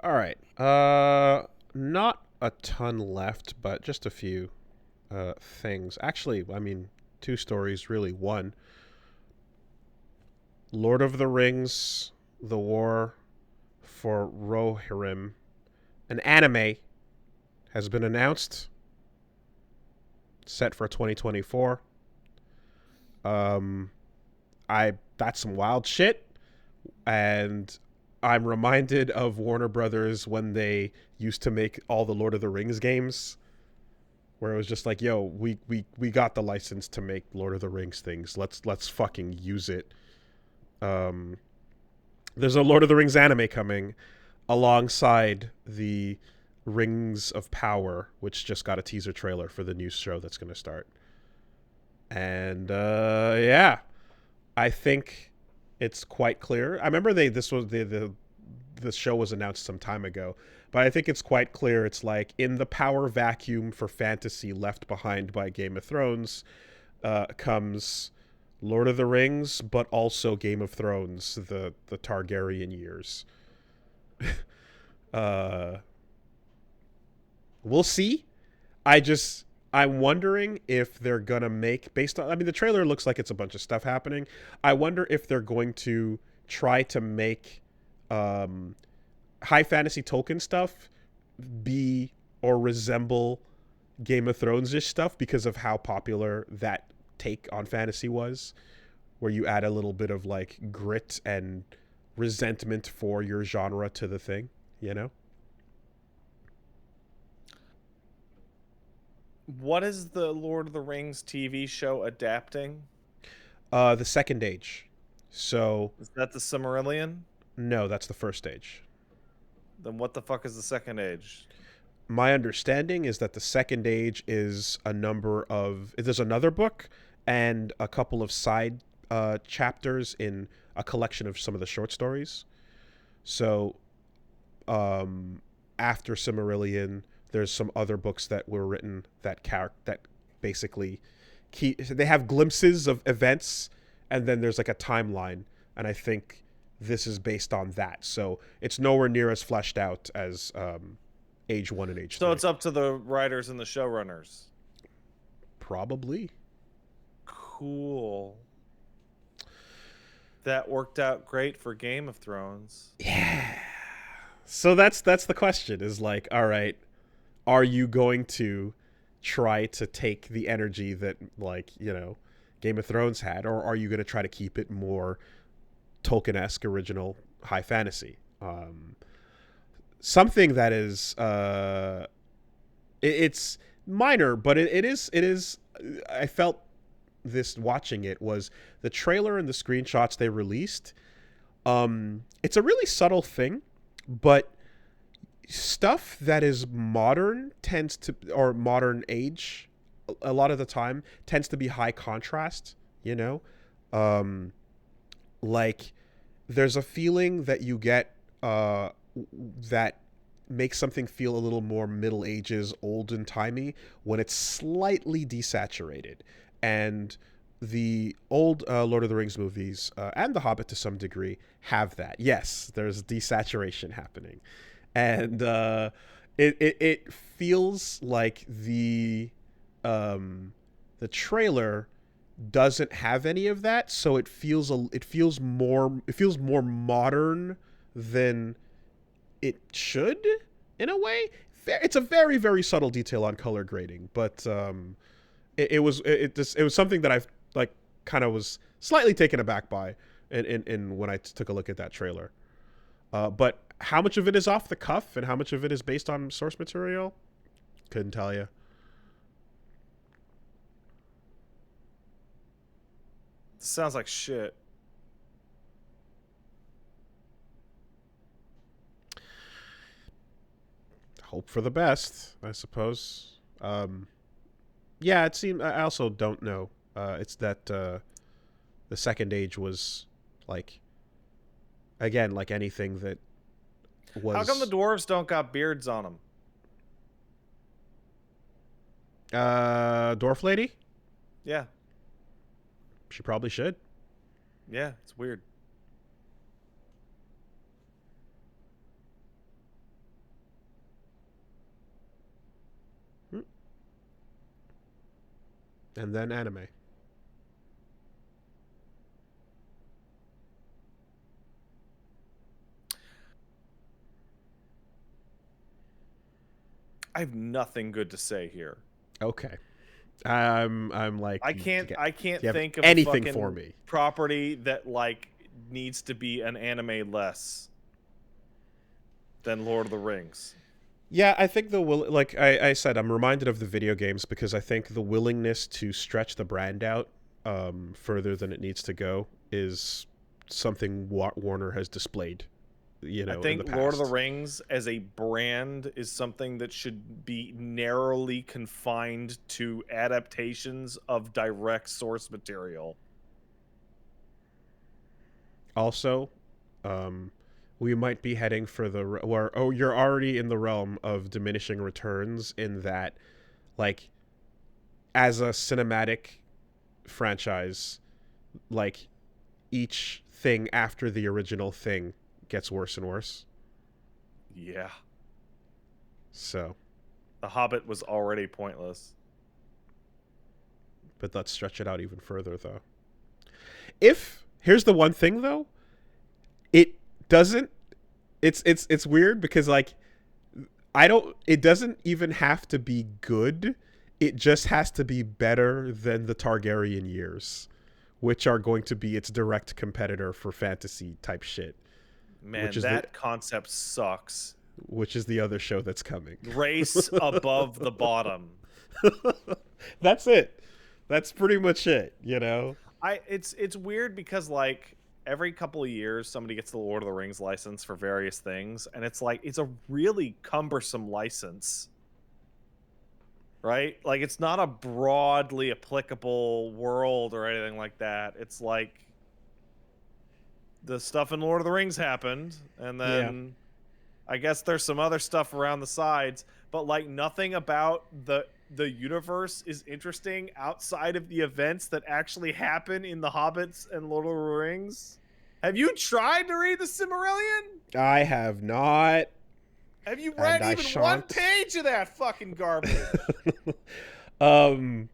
A: All right. Not a ton left, but just a few things. Actually, I mean, two stories, really. One, Lord of the Rings, The War for Rohirrim, an anime, has been announced, set for 2024. That's some wild shit, and I'm reminded of Warner Brothers when they used to make all the Lord of the Rings games. where it was just like, yo, we got the license to make Lord of the Rings things. Let's fucking use it. There's a Lord of the Rings anime coming alongside the Rings of Power, which just got a teaser trailer for the new show that's going to start. And yeah, I think it's quite clear. I remember the show was announced some time ago, but I think it's quite clear. It's like in the power vacuum for fantasy left behind by Game of Thrones comes Lord of the Rings, but also Game of Thrones, the Targaryen years. We'll see. I'm wondering if they're gonna make, based on, I mean, the trailer looks like it's a bunch of stuff happening. I wonder if they're going to try to make high fantasy Tolkien stuff be or resemble Game of Thrones-ish stuff because of how popular that take on fantasy was, where you add a little bit of like grit and resentment for your genre to the thing, you know?
B: What is the Lord of the Rings TV show adapting?
A: The Second Age. So
B: Is that the Silmarillion?
A: no, that's the First Age.
B: Then what the fuck is the Second Age?
A: My understanding is that the Second Age is there's another book and a couple of side chapters in a collection of some of the short stories. So after Silmarillion, there's some other books that were written that basically they have glimpses of events, and then there's like a timeline, and I think this is based on that. So it's nowhere near as fleshed out as Age 1 and Age 3.
B: So it's up to the writers and the showrunners.
A: Probably.
B: Cool. That worked out great for Game of Thrones.
A: Yeah. So that's the question, is like, all right, are you going to try to take the energy that, like, you know, Game of Thrones had, or are you going to try to keep it more Tolkien-esque original high fantasy? Something that is it's minor, but it is I felt this watching it was the trailer and the screenshots they released. It's a really subtle thing, but stuff that is modern or modern age a lot of the time tends to be high contrast, you know? Like there's a feeling that you get that makes something feel a little more Middle Ages, old and timey, when it's slightly desaturated. And the old Lord of the Rings movies and The Hobbit to some degree have that. Yes, there's desaturation happening. And it feels like the trailer doesn't have any of that, so it feels more modern than it should in a way. It's a very, very subtle detail on color grading, but it was something that I like kind of was slightly taken aback by in when I took a look at that trailer. But how much of it is off the cuff and how much of it is based on source material, couldn't tell you.
B: Sounds like shit.
A: Hope for the best, I suppose. Yeah, it seemed. I also don't know. It's that the Second Age was like, again, like anything that was.
B: How come the dwarves don't got beards on them?
A: Dwarf lady?
B: Yeah.
A: She probably should.
B: Yeah, it's weird.
A: And then anime.
B: I have nothing good to say here.
A: Okay. I'm like,
B: I can't
A: do you have
B: think of
A: anything
B: a
A: for me.
B: property that like needs to be an anime less than Lord of the Rings.
A: Yeah, I think like I said, I'm reminded of the video games because I think the willingness to stretch the brand out further than it needs to go is something Warner has displayed,
B: I
A: in the
B: think Lord of the
A: past.
B: Rings as a brand is something that should be narrowly confined to adaptations of direct source material.
A: Also, we might be heading for you're already in the realm of diminishing returns in that, like, as a cinematic franchise, like, each thing after the original thing gets worse and worse.
B: Yeah.
A: So,
B: The Hobbit was already pointless.
A: but let's stretch it out even further, though. If here's the one thing, though, it doesn't. It's weird because, like, I don't. It doesn't even have to be good. It just has to be better than the Targaryen years, which are going to be its direct competitor for fantasy type shit.
B: Man, that concept sucks.
A: Which is the other show that's coming.
B: Race above the bottom.
A: That's it. That's pretty much it, you know?
B: It's weird because, like, every couple of years somebody gets the Lord of the Rings license for various things, and it's like it's a really cumbersome license. Right? Like, it's not a broadly applicable world or anything like that. It's like the stuff in Lord of the Rings happened, and then I guess there's some other stuff around the sides, but, like, nothing about the universe is interesting outside of the events that actually happen in the Hobbits and Lord of the Rings. Have you tried to read the Silmarillion?
A: I have not.
B: Have you read even one page of that fucking garbage?
A: The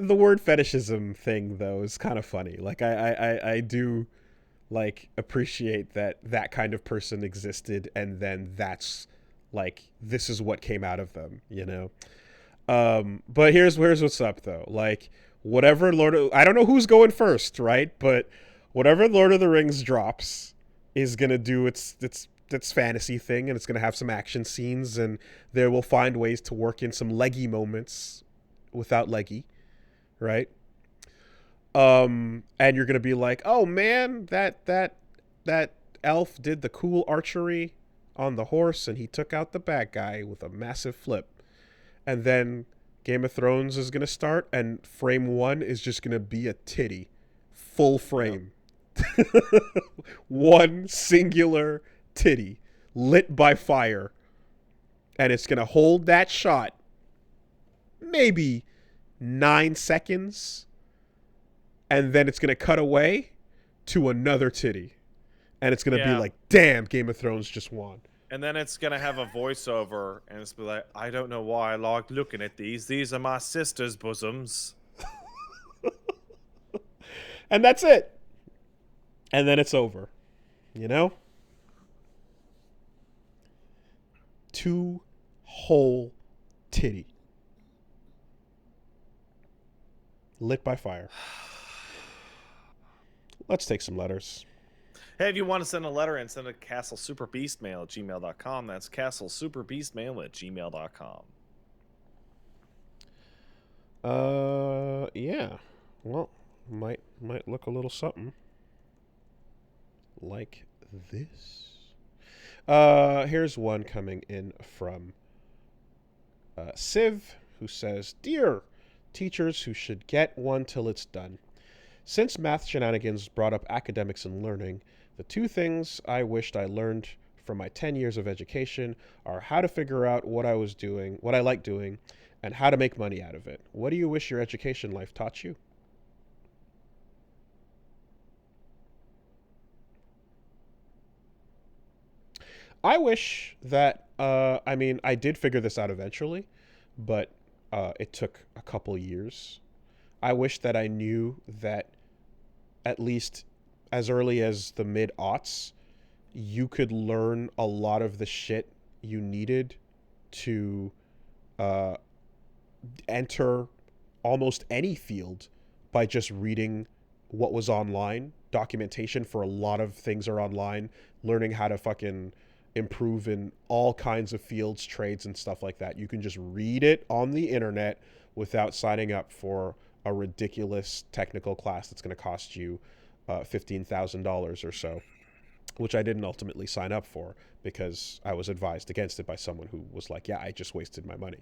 A: word fetishism thing, though, is kind of funny. Like, I do, like, appreciate that kind of person existed, and then that's, like, this is what came out of them, you know? But here's what's up, though. Like, whatever I don't know who's going first, right? But whatever Lord of the Rings drops is gonna do its fantasy thing, and it's gonna have some action scenes, and they will find ways to work in some leggy moments without leggy, right? And you're gonna be like, oh man, that elf did the cool archery on the horse, and he took out the bad guy with a massive flip. And then Game of Thrones is gonna start, and frame one is just gonna be a titty, full frame, one singular titty lit by fire, and it's gonna hold that shot maybe 9 seconds, and then it's gonna cut away to another titty, and it's gonna be like, damn, Game of Thrones just won.
B: And then it's gonna have a voiceover, and it's be like, I don't know why I like looking at these. These are my sister's bosoms.
A: And that's it. And then it's over. You know? 2 whole titty. Lit by fire. Let's take some letters.
B: Hey, if you want to send a letter in, send it to castlesuperbeastmail@gmail.com. That's castlesuperbeastmail@gmail.com.
A: Yeah. Well, might look a little something like this. Here's one coming in from Civ, who says, Dear teachers who should get one till it's done. Since math shenanigans brought up academics and learning, the 2 things I wished I learned from my 10 years of education are how to figure out what I like doing, and how to make money out of it. What do you wish your education life taught you? I wish that, I did figure this out eventually, but it took a couple years. I wish that I knew that at least as early as the mid-aughts, you could learn a lot of the shit you needed to enter almost any field by just reading what was online. Documentation for a lot of things are online. Learning how to fucking improve in all kinds of fields, trades, and stuff like that. You can just read it on the internet without signing up for a ridiculous technical class that's going to cost you $15,000 or so, which I didn't ultimately sign up for because I was advised against it by someone who was like, yeah, I just wasted my money.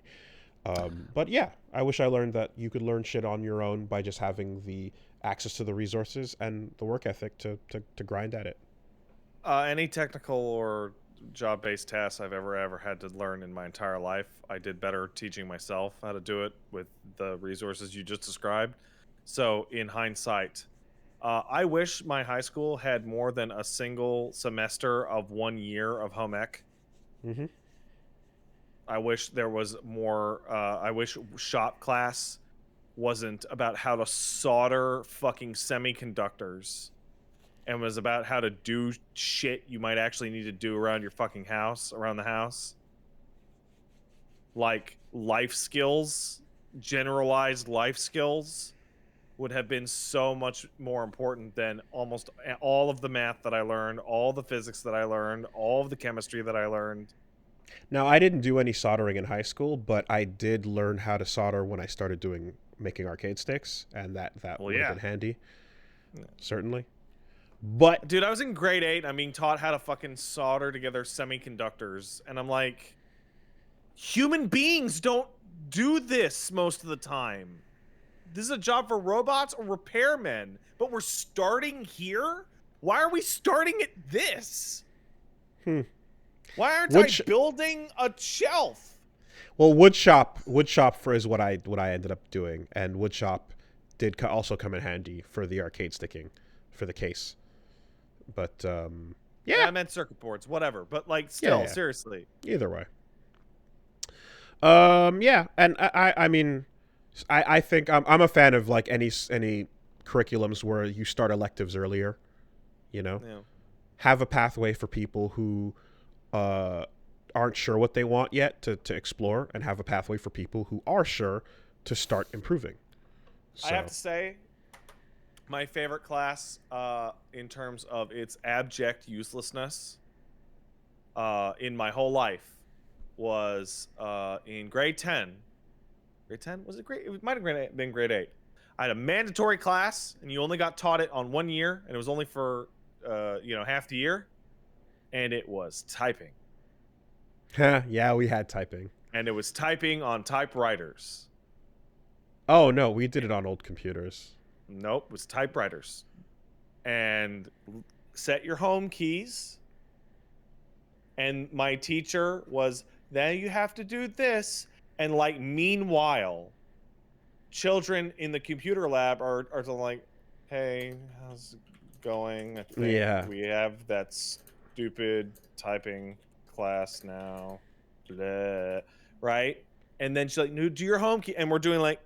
A: But yeah, I wish I learned that you could learn shit on your own by just having the access to the resources and the work ethic to grind at it.
B: Any technical or job-based tasks I've ever had to learn in my entire life, I did better teaching myself how to do it with the resources you just described. So in hindsight, I wish my high school had more than a single semester of 1 year of home ec.
A: Mm-hmm.
B: I wish there was more. I wish shop class wasn't about how to solder fucking semiconductors and was about how to do shit you might actually need to do around your fucking house, around the house. Like life skills, generalized life skills would have been so much more important than almost all of the math that I learned, all the physics that I learned, all of the chemistry that I learned.
A: Now, I didn't do any soldering in high school, but I did learn how to solder when I started making arcade sticks, and that would have been handy, certainly. But
B: dude, I was in grade 8. I'm being taught how to fucking solder together semiconductors, and I'm like, human beings don't do this most of the time. This is a job for robots or repairmen, but we're starting here? Why are we starting at this? Why aren't I building a shelf?
A: Well, woodshop is what I ended up doing, and woodshop did also come in handy for the arcade sticking, for the case. But yeah,
B: I meant circuit boards, whatever. But like, still, seriously.
A: Either way. Yeah, and I mean, I think I'm a fan of like any curriculums where you start electives earlier. You know, have a pathway for people who aren't sure what they want yet to explore, and have a pathway for people who are sure to start improving. So.
B: I have to say, my favorite class in terms of its abject uselessness in my whole life was in grade 10. Grade 10? Was it grade? It might have been grade 8. I had a mandatory class, and you only got taught it on 1 year, and it was only for half the year, and it was typing.
A: Yeah, we had typing.
B: And it was typing on typewriters.
A: Oh, no, we did it on old computers.
B: Nope, it was typewriters. And set your home keys. And my teacher was, then you have to do this. And like, meanwhile, children in the computer lab are like, hey, how's it going? I think we have that stupid typing class now. Blah. Right? And then she's like, no, do your home key. And we're doing like,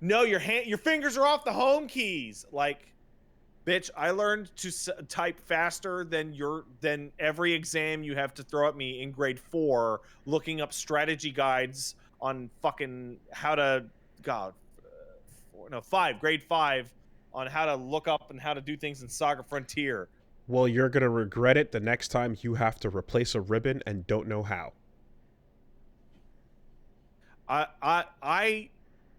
B: no, your fingers are off the home keys. Like, bitch, I learned to type faster than every exam you have to throw at me in grade 4, looking up strategy guides on fucking how to, grade 5, on how to look up and how to do things in Saga Frontier.
A: Well, you're gonna regret it the next time you have to replace a ribbon and don't know how.
B: I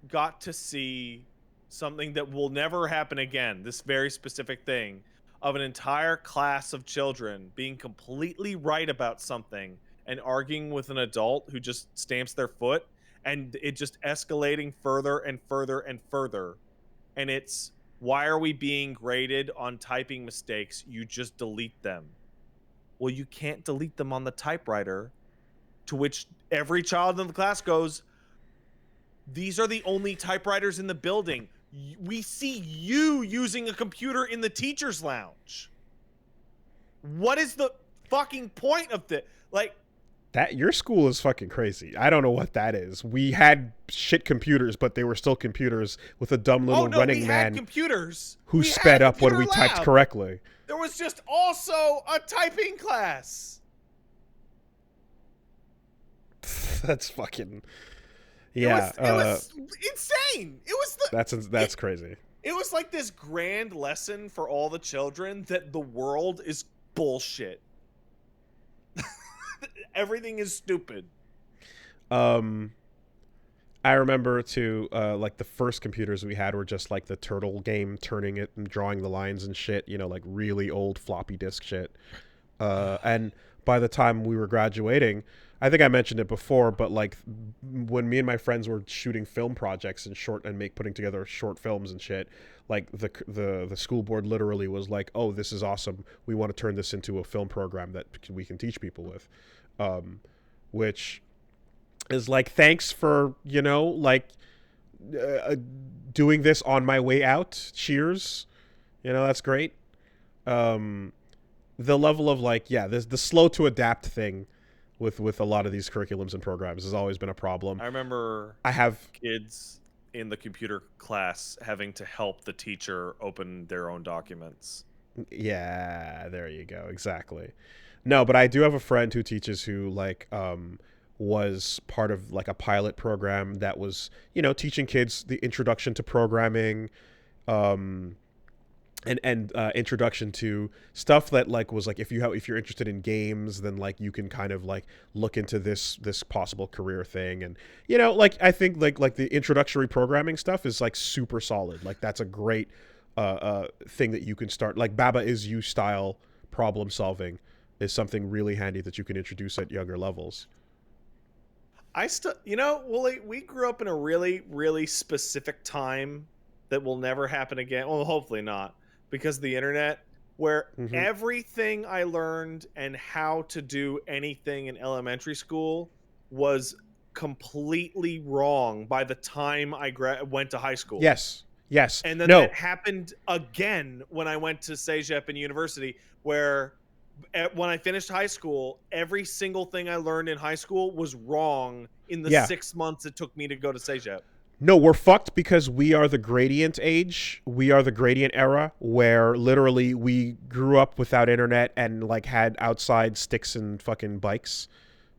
B: got to see something that will never happen again, this very specific thing, of an entire class of children being completely right about something and arguing with an adult who just stamps their foot, and it just escalating further and further and further. And it's, why are we being graded on typing mistakes? You just delete them. Well, you can't delete them on the typewriter, to which every child in the class goes, these are the only typewriters in the building. We see you using a computer in the teacher's lounge. What is the fucking point of this? Like,
A: that your school is fucking crazy. I don't know what that is. We had shit computers, but they were still computers with a dumb little running man
B: computers
A: who sped up when we typed correctly.
B: There was just also a typing class.
A: That's fucking...
B: Yeah, it was insane. It was
A: that's crazy.
B: It was like this grand lesson for all the children that the world is bullshit. Everything is stupid.
A: I remember too, like the first computers we had were just like the turtle game, turning it and drawing the lines and shit, like really old floppy disk shit. And by the time we were graduating, I think I mentioned it before, but like when me and my friends were shooting film projects and putting together short films and shit, like the school board literally was like, "Oh, this is awesome. We want to turn this into a film program that we can teach people with," which is like, thanks for doing this on my way out. Cheers, that's great. The level of the slow to adapt thing with a lot of these curriculums and programs has always been a problem.
B: I remember kids in the computer class having to help the teacher open their own documents.
A: Yeah, there you go. Exactly. No, but I do have a friend who teaches who was part of like a pilot program that was, teaching kids the introduction to programming, and introduction to stuff that like was like if you're interested in games, then like you can kind of like look into this possible career thing. And I think like the introductory programming stuff is like super solid. Like that's a great thing that you can start, like Baba Is You style problem solving is something really handy that you can introduce at younger levels.
B: Wooly, we grew up in a really, really specific time that will never happen again. Well, hopefully not, because of the internet, where everything I learned and how to do anything in elementary school was completely wrong by the time I went to high school.
A: Yes.
B: And then that happened again when I went to CEGEP and university, where when I finished high school, every single thing I learned in high school was wrong in the 6 months it took me to go to CEGEP.
A: No, we're fucked because we are the gradient age. We are the gradient era where literally we grew up without internet and like had outside sticks and fucking bikes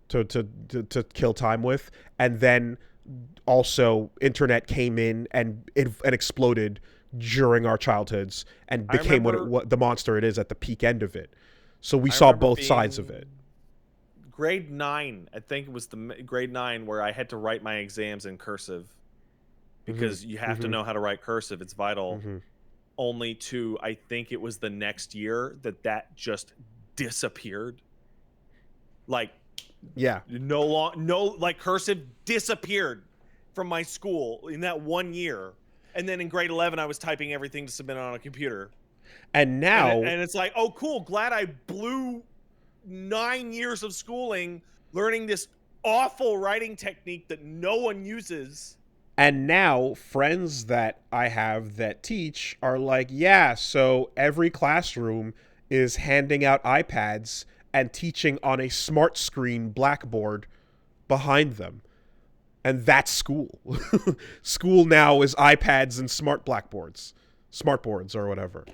A: to kill time with. And then also internet came in and exploded during our childhoods and became what the monster it is at the peak end of it. So we saw both sides of it.
B: Grade 9, I think it was the grade 9 where I had to write my exams in cursive, because you have to know how to write cursive. It's vital. Only to, I think it was the next year that just disappeared. Like, cursive disappeared from my school in that 1 year. And then in grade 11, I was typing everything to submit on a computer.
A: And now...
B: And it's like, oh, cool. Glad I blew 9 years of schooling learning this awful writing technique that no one uses.
A: And now friends that I have that teach are like, yeah, so every classroom is handing out iPads and teaching on a smart screen blackboard behind them. And that's school. School now is iPads and smart blackboards, smart boards or whatever,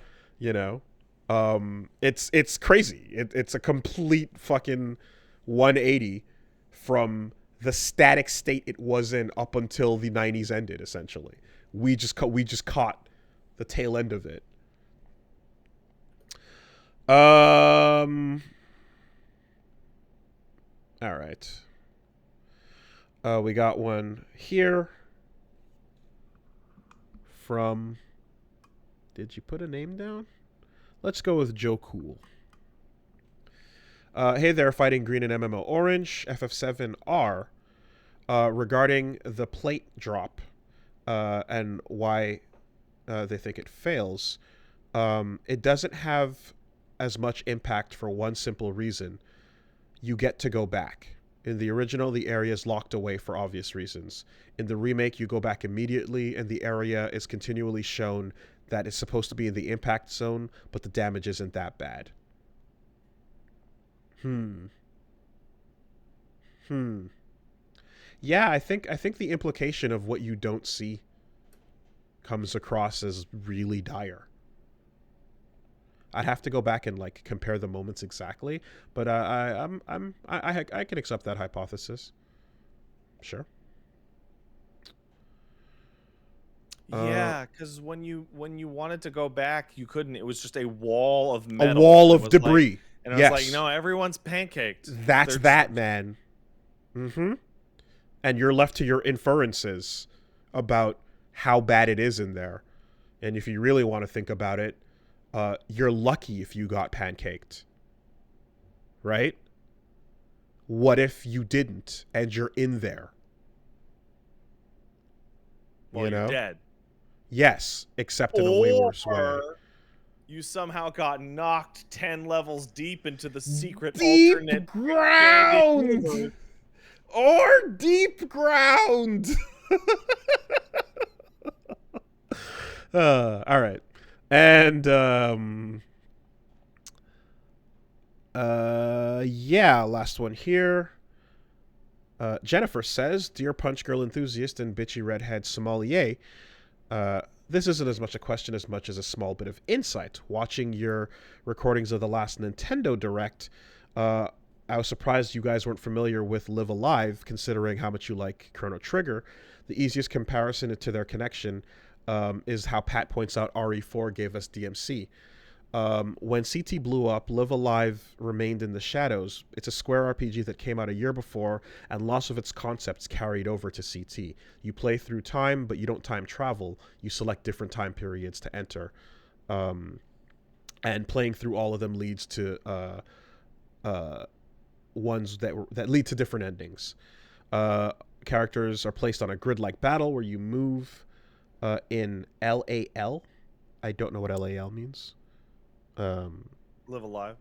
A: It's crazy. It's a complete fucking 180 from the static state it was in up until the 90s ended. Essentially, we just caught the tail end of it. All right. We got one here from... Did you put a name down? Let's go with Joe Cool. Hey there, Fighting Green and MMO Orange, FF7R, regarding the plate drop and why they think it fails. It doesn't have as much impact for one simple reason. You get to go back. In the original, the area is locked away for obvious reasons. In the remake, you go back immediately, and the area is continually shown that it's supposed to be in the impact zone, but the damage isn't that bad. Yeah, I think the implication of what you don't see comes across as really dire. I'd have to go back and like compare the moments exactly, but I can accept that hypothesis. Sure.
B: Yeah, because when you wanted to go back, you couldn't. It was just a wall of metal.
A: A wall of debris.
B: And I was like, everyone's pancaked.
A: That's that, man. Mm-hmm. And you're left to your inferences about how bad it is in there. And if you really want to think about it, you're lucky if you got pancaked. Right? What if you didn't and you're in there?
B: Well, you're dead.
A: Yes, except in a way worse way.
B: You somehow got knocked 10 levels deep into the secret
A: deep
B: alternate
A: ground! Or deep ground! All right. And, last one here. Jennifer says, Dear Punch Girl enthusiast and bitchy redhead sommelier, this isn't as much a question as much as a small bit of insight. Watching your recordings of the last Nintendo Direct, I was surprised you guys weren't familiar with Live Alive, considering how much you like Chrono Trigger. The easiest comparison to their connection is how Pat points out RE4 gave us DMC. When CT blew up, Live Alive remained in the shadows. It's a Square RPG that came out a year before, and lots of its concepts carried over to CT. You play through time, but you don't time travel. You select different time periods to enter. And playing through all of them leads to ones that lead to different endings. Characters are placed on a grid-like battle where you move in LAL. I don't know what LAL means.
B: Live Alive.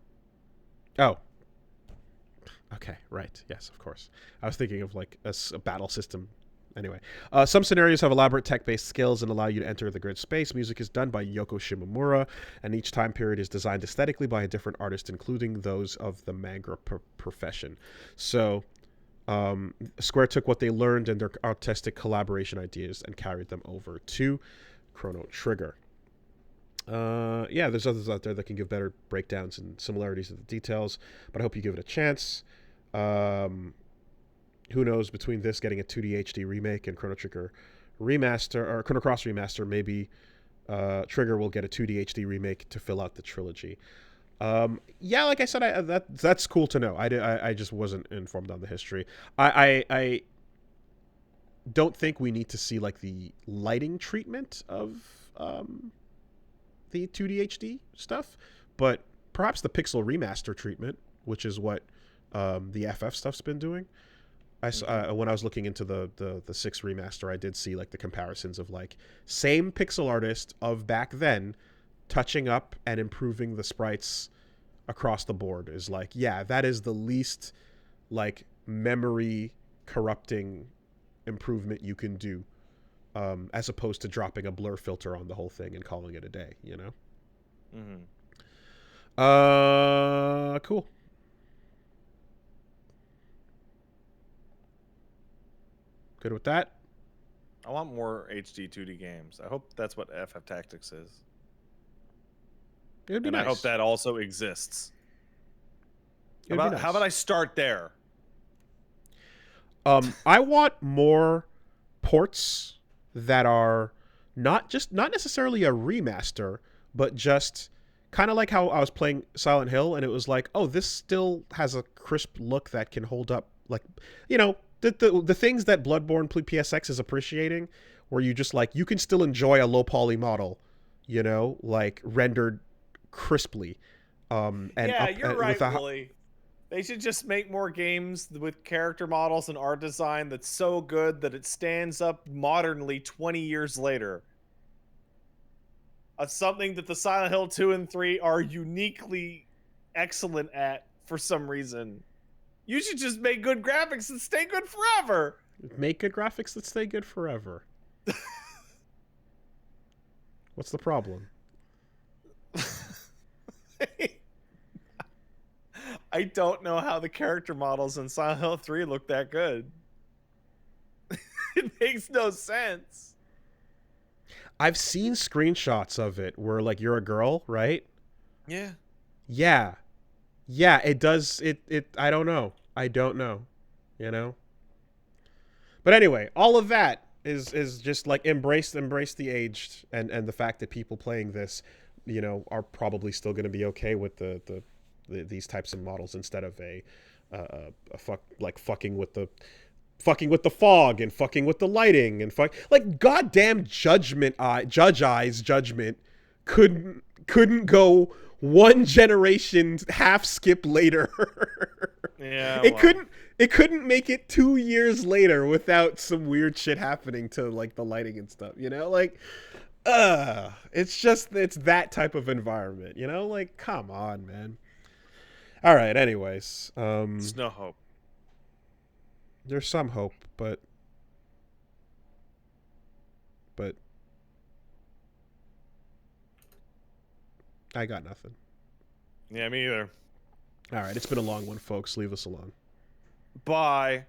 A: Oh. Okay, right. Yes, of course. I was thinking of like a battle system. Anyway, some scenarios have elaborate tech-based skills and allow you to enter the grid space. Music is done by Yoko Shimomura, and each time period is designed aesthetically by a different artist, including those of the manga profession. So, Square took what they learned and their artistic collaboration ideas and carried them over to Chrono Trigger. There's others out there that can give better breakdowns and similarities of the details, but I hope you give it a chance. Who knows, between this getting a 2D HD remake and Chrono Trigger remaster, or Chrono Cross remaster, maybe Trigger will get a 2D HD remake to fill out the trilogy. Like I said, that's cool to know. I just wasn't informed on the history. I don't think we need to see like the lighting treatment of the 2D HD stuff, but perhaps the pixel remaster treatment, which is what the FF stuff's been doing. When I was looking into the 6 remaster, I did see like the comparisons of like same pixel artist of back then touching up and improving the sprites across the board. Is like, yeah, that is the least like memory corrupting improvement you can do, as opposed to dropping a blur filter on the whole thing and calling it a day, you know? Cool. Good with that?
B: I want more HD 2D games. I hope that's what FF Tactics is.
A: It'd be
B: nice. I hope that also exists. How about I start there?
A: I want more ports that are not necessarily a remaster, but just kind of like how I was playing Silent Hill and it was like, oh, this still has a crisp look that can hold up, like, you know, the things that Bloodborne PSX is appreciating, where you just like, you can still enjoy a low poly model, you know, like rendered crisply.
B: You're right, Willie. They should just make more games with character models and art design that's so good that it stands up modernly 20 years later. Something that the Silent Hill 2 and 3 are uniquely excellent at for some reason. You should just make good graphics that stay good forever.
A: Make good graphics that stay good forever. What's the problem?
B: I don't know how the character models in Silent Hill 3 look that good. It makes no sense.
A: I've seen screenshots of it where like you're a girl, right?
B: Yeah.
A: Yeah. Yeah, it does. I don't know. You know? But anyway, all of that is just like embrace the aged and the fact that people playing this, you know, are probably still going to be okay with the these types of models instead of fucking with the fog and fucking with the lighting and like goddamn Judge Eye's Judgment couldn't go one generation half skip later.
B: Yeah,
A: it couldn't make it 2 years later without some weird shit happening to like the lighting and stuff, you know? Like it's that type of environment, you know? Like, come on, man. All right, anyways.
B: There's no hope.
A: There's some hope, but I got nothing.
B: Yeah, me either.
A: All right, it's been a long one, folks. Leave us alone.
B: Bye.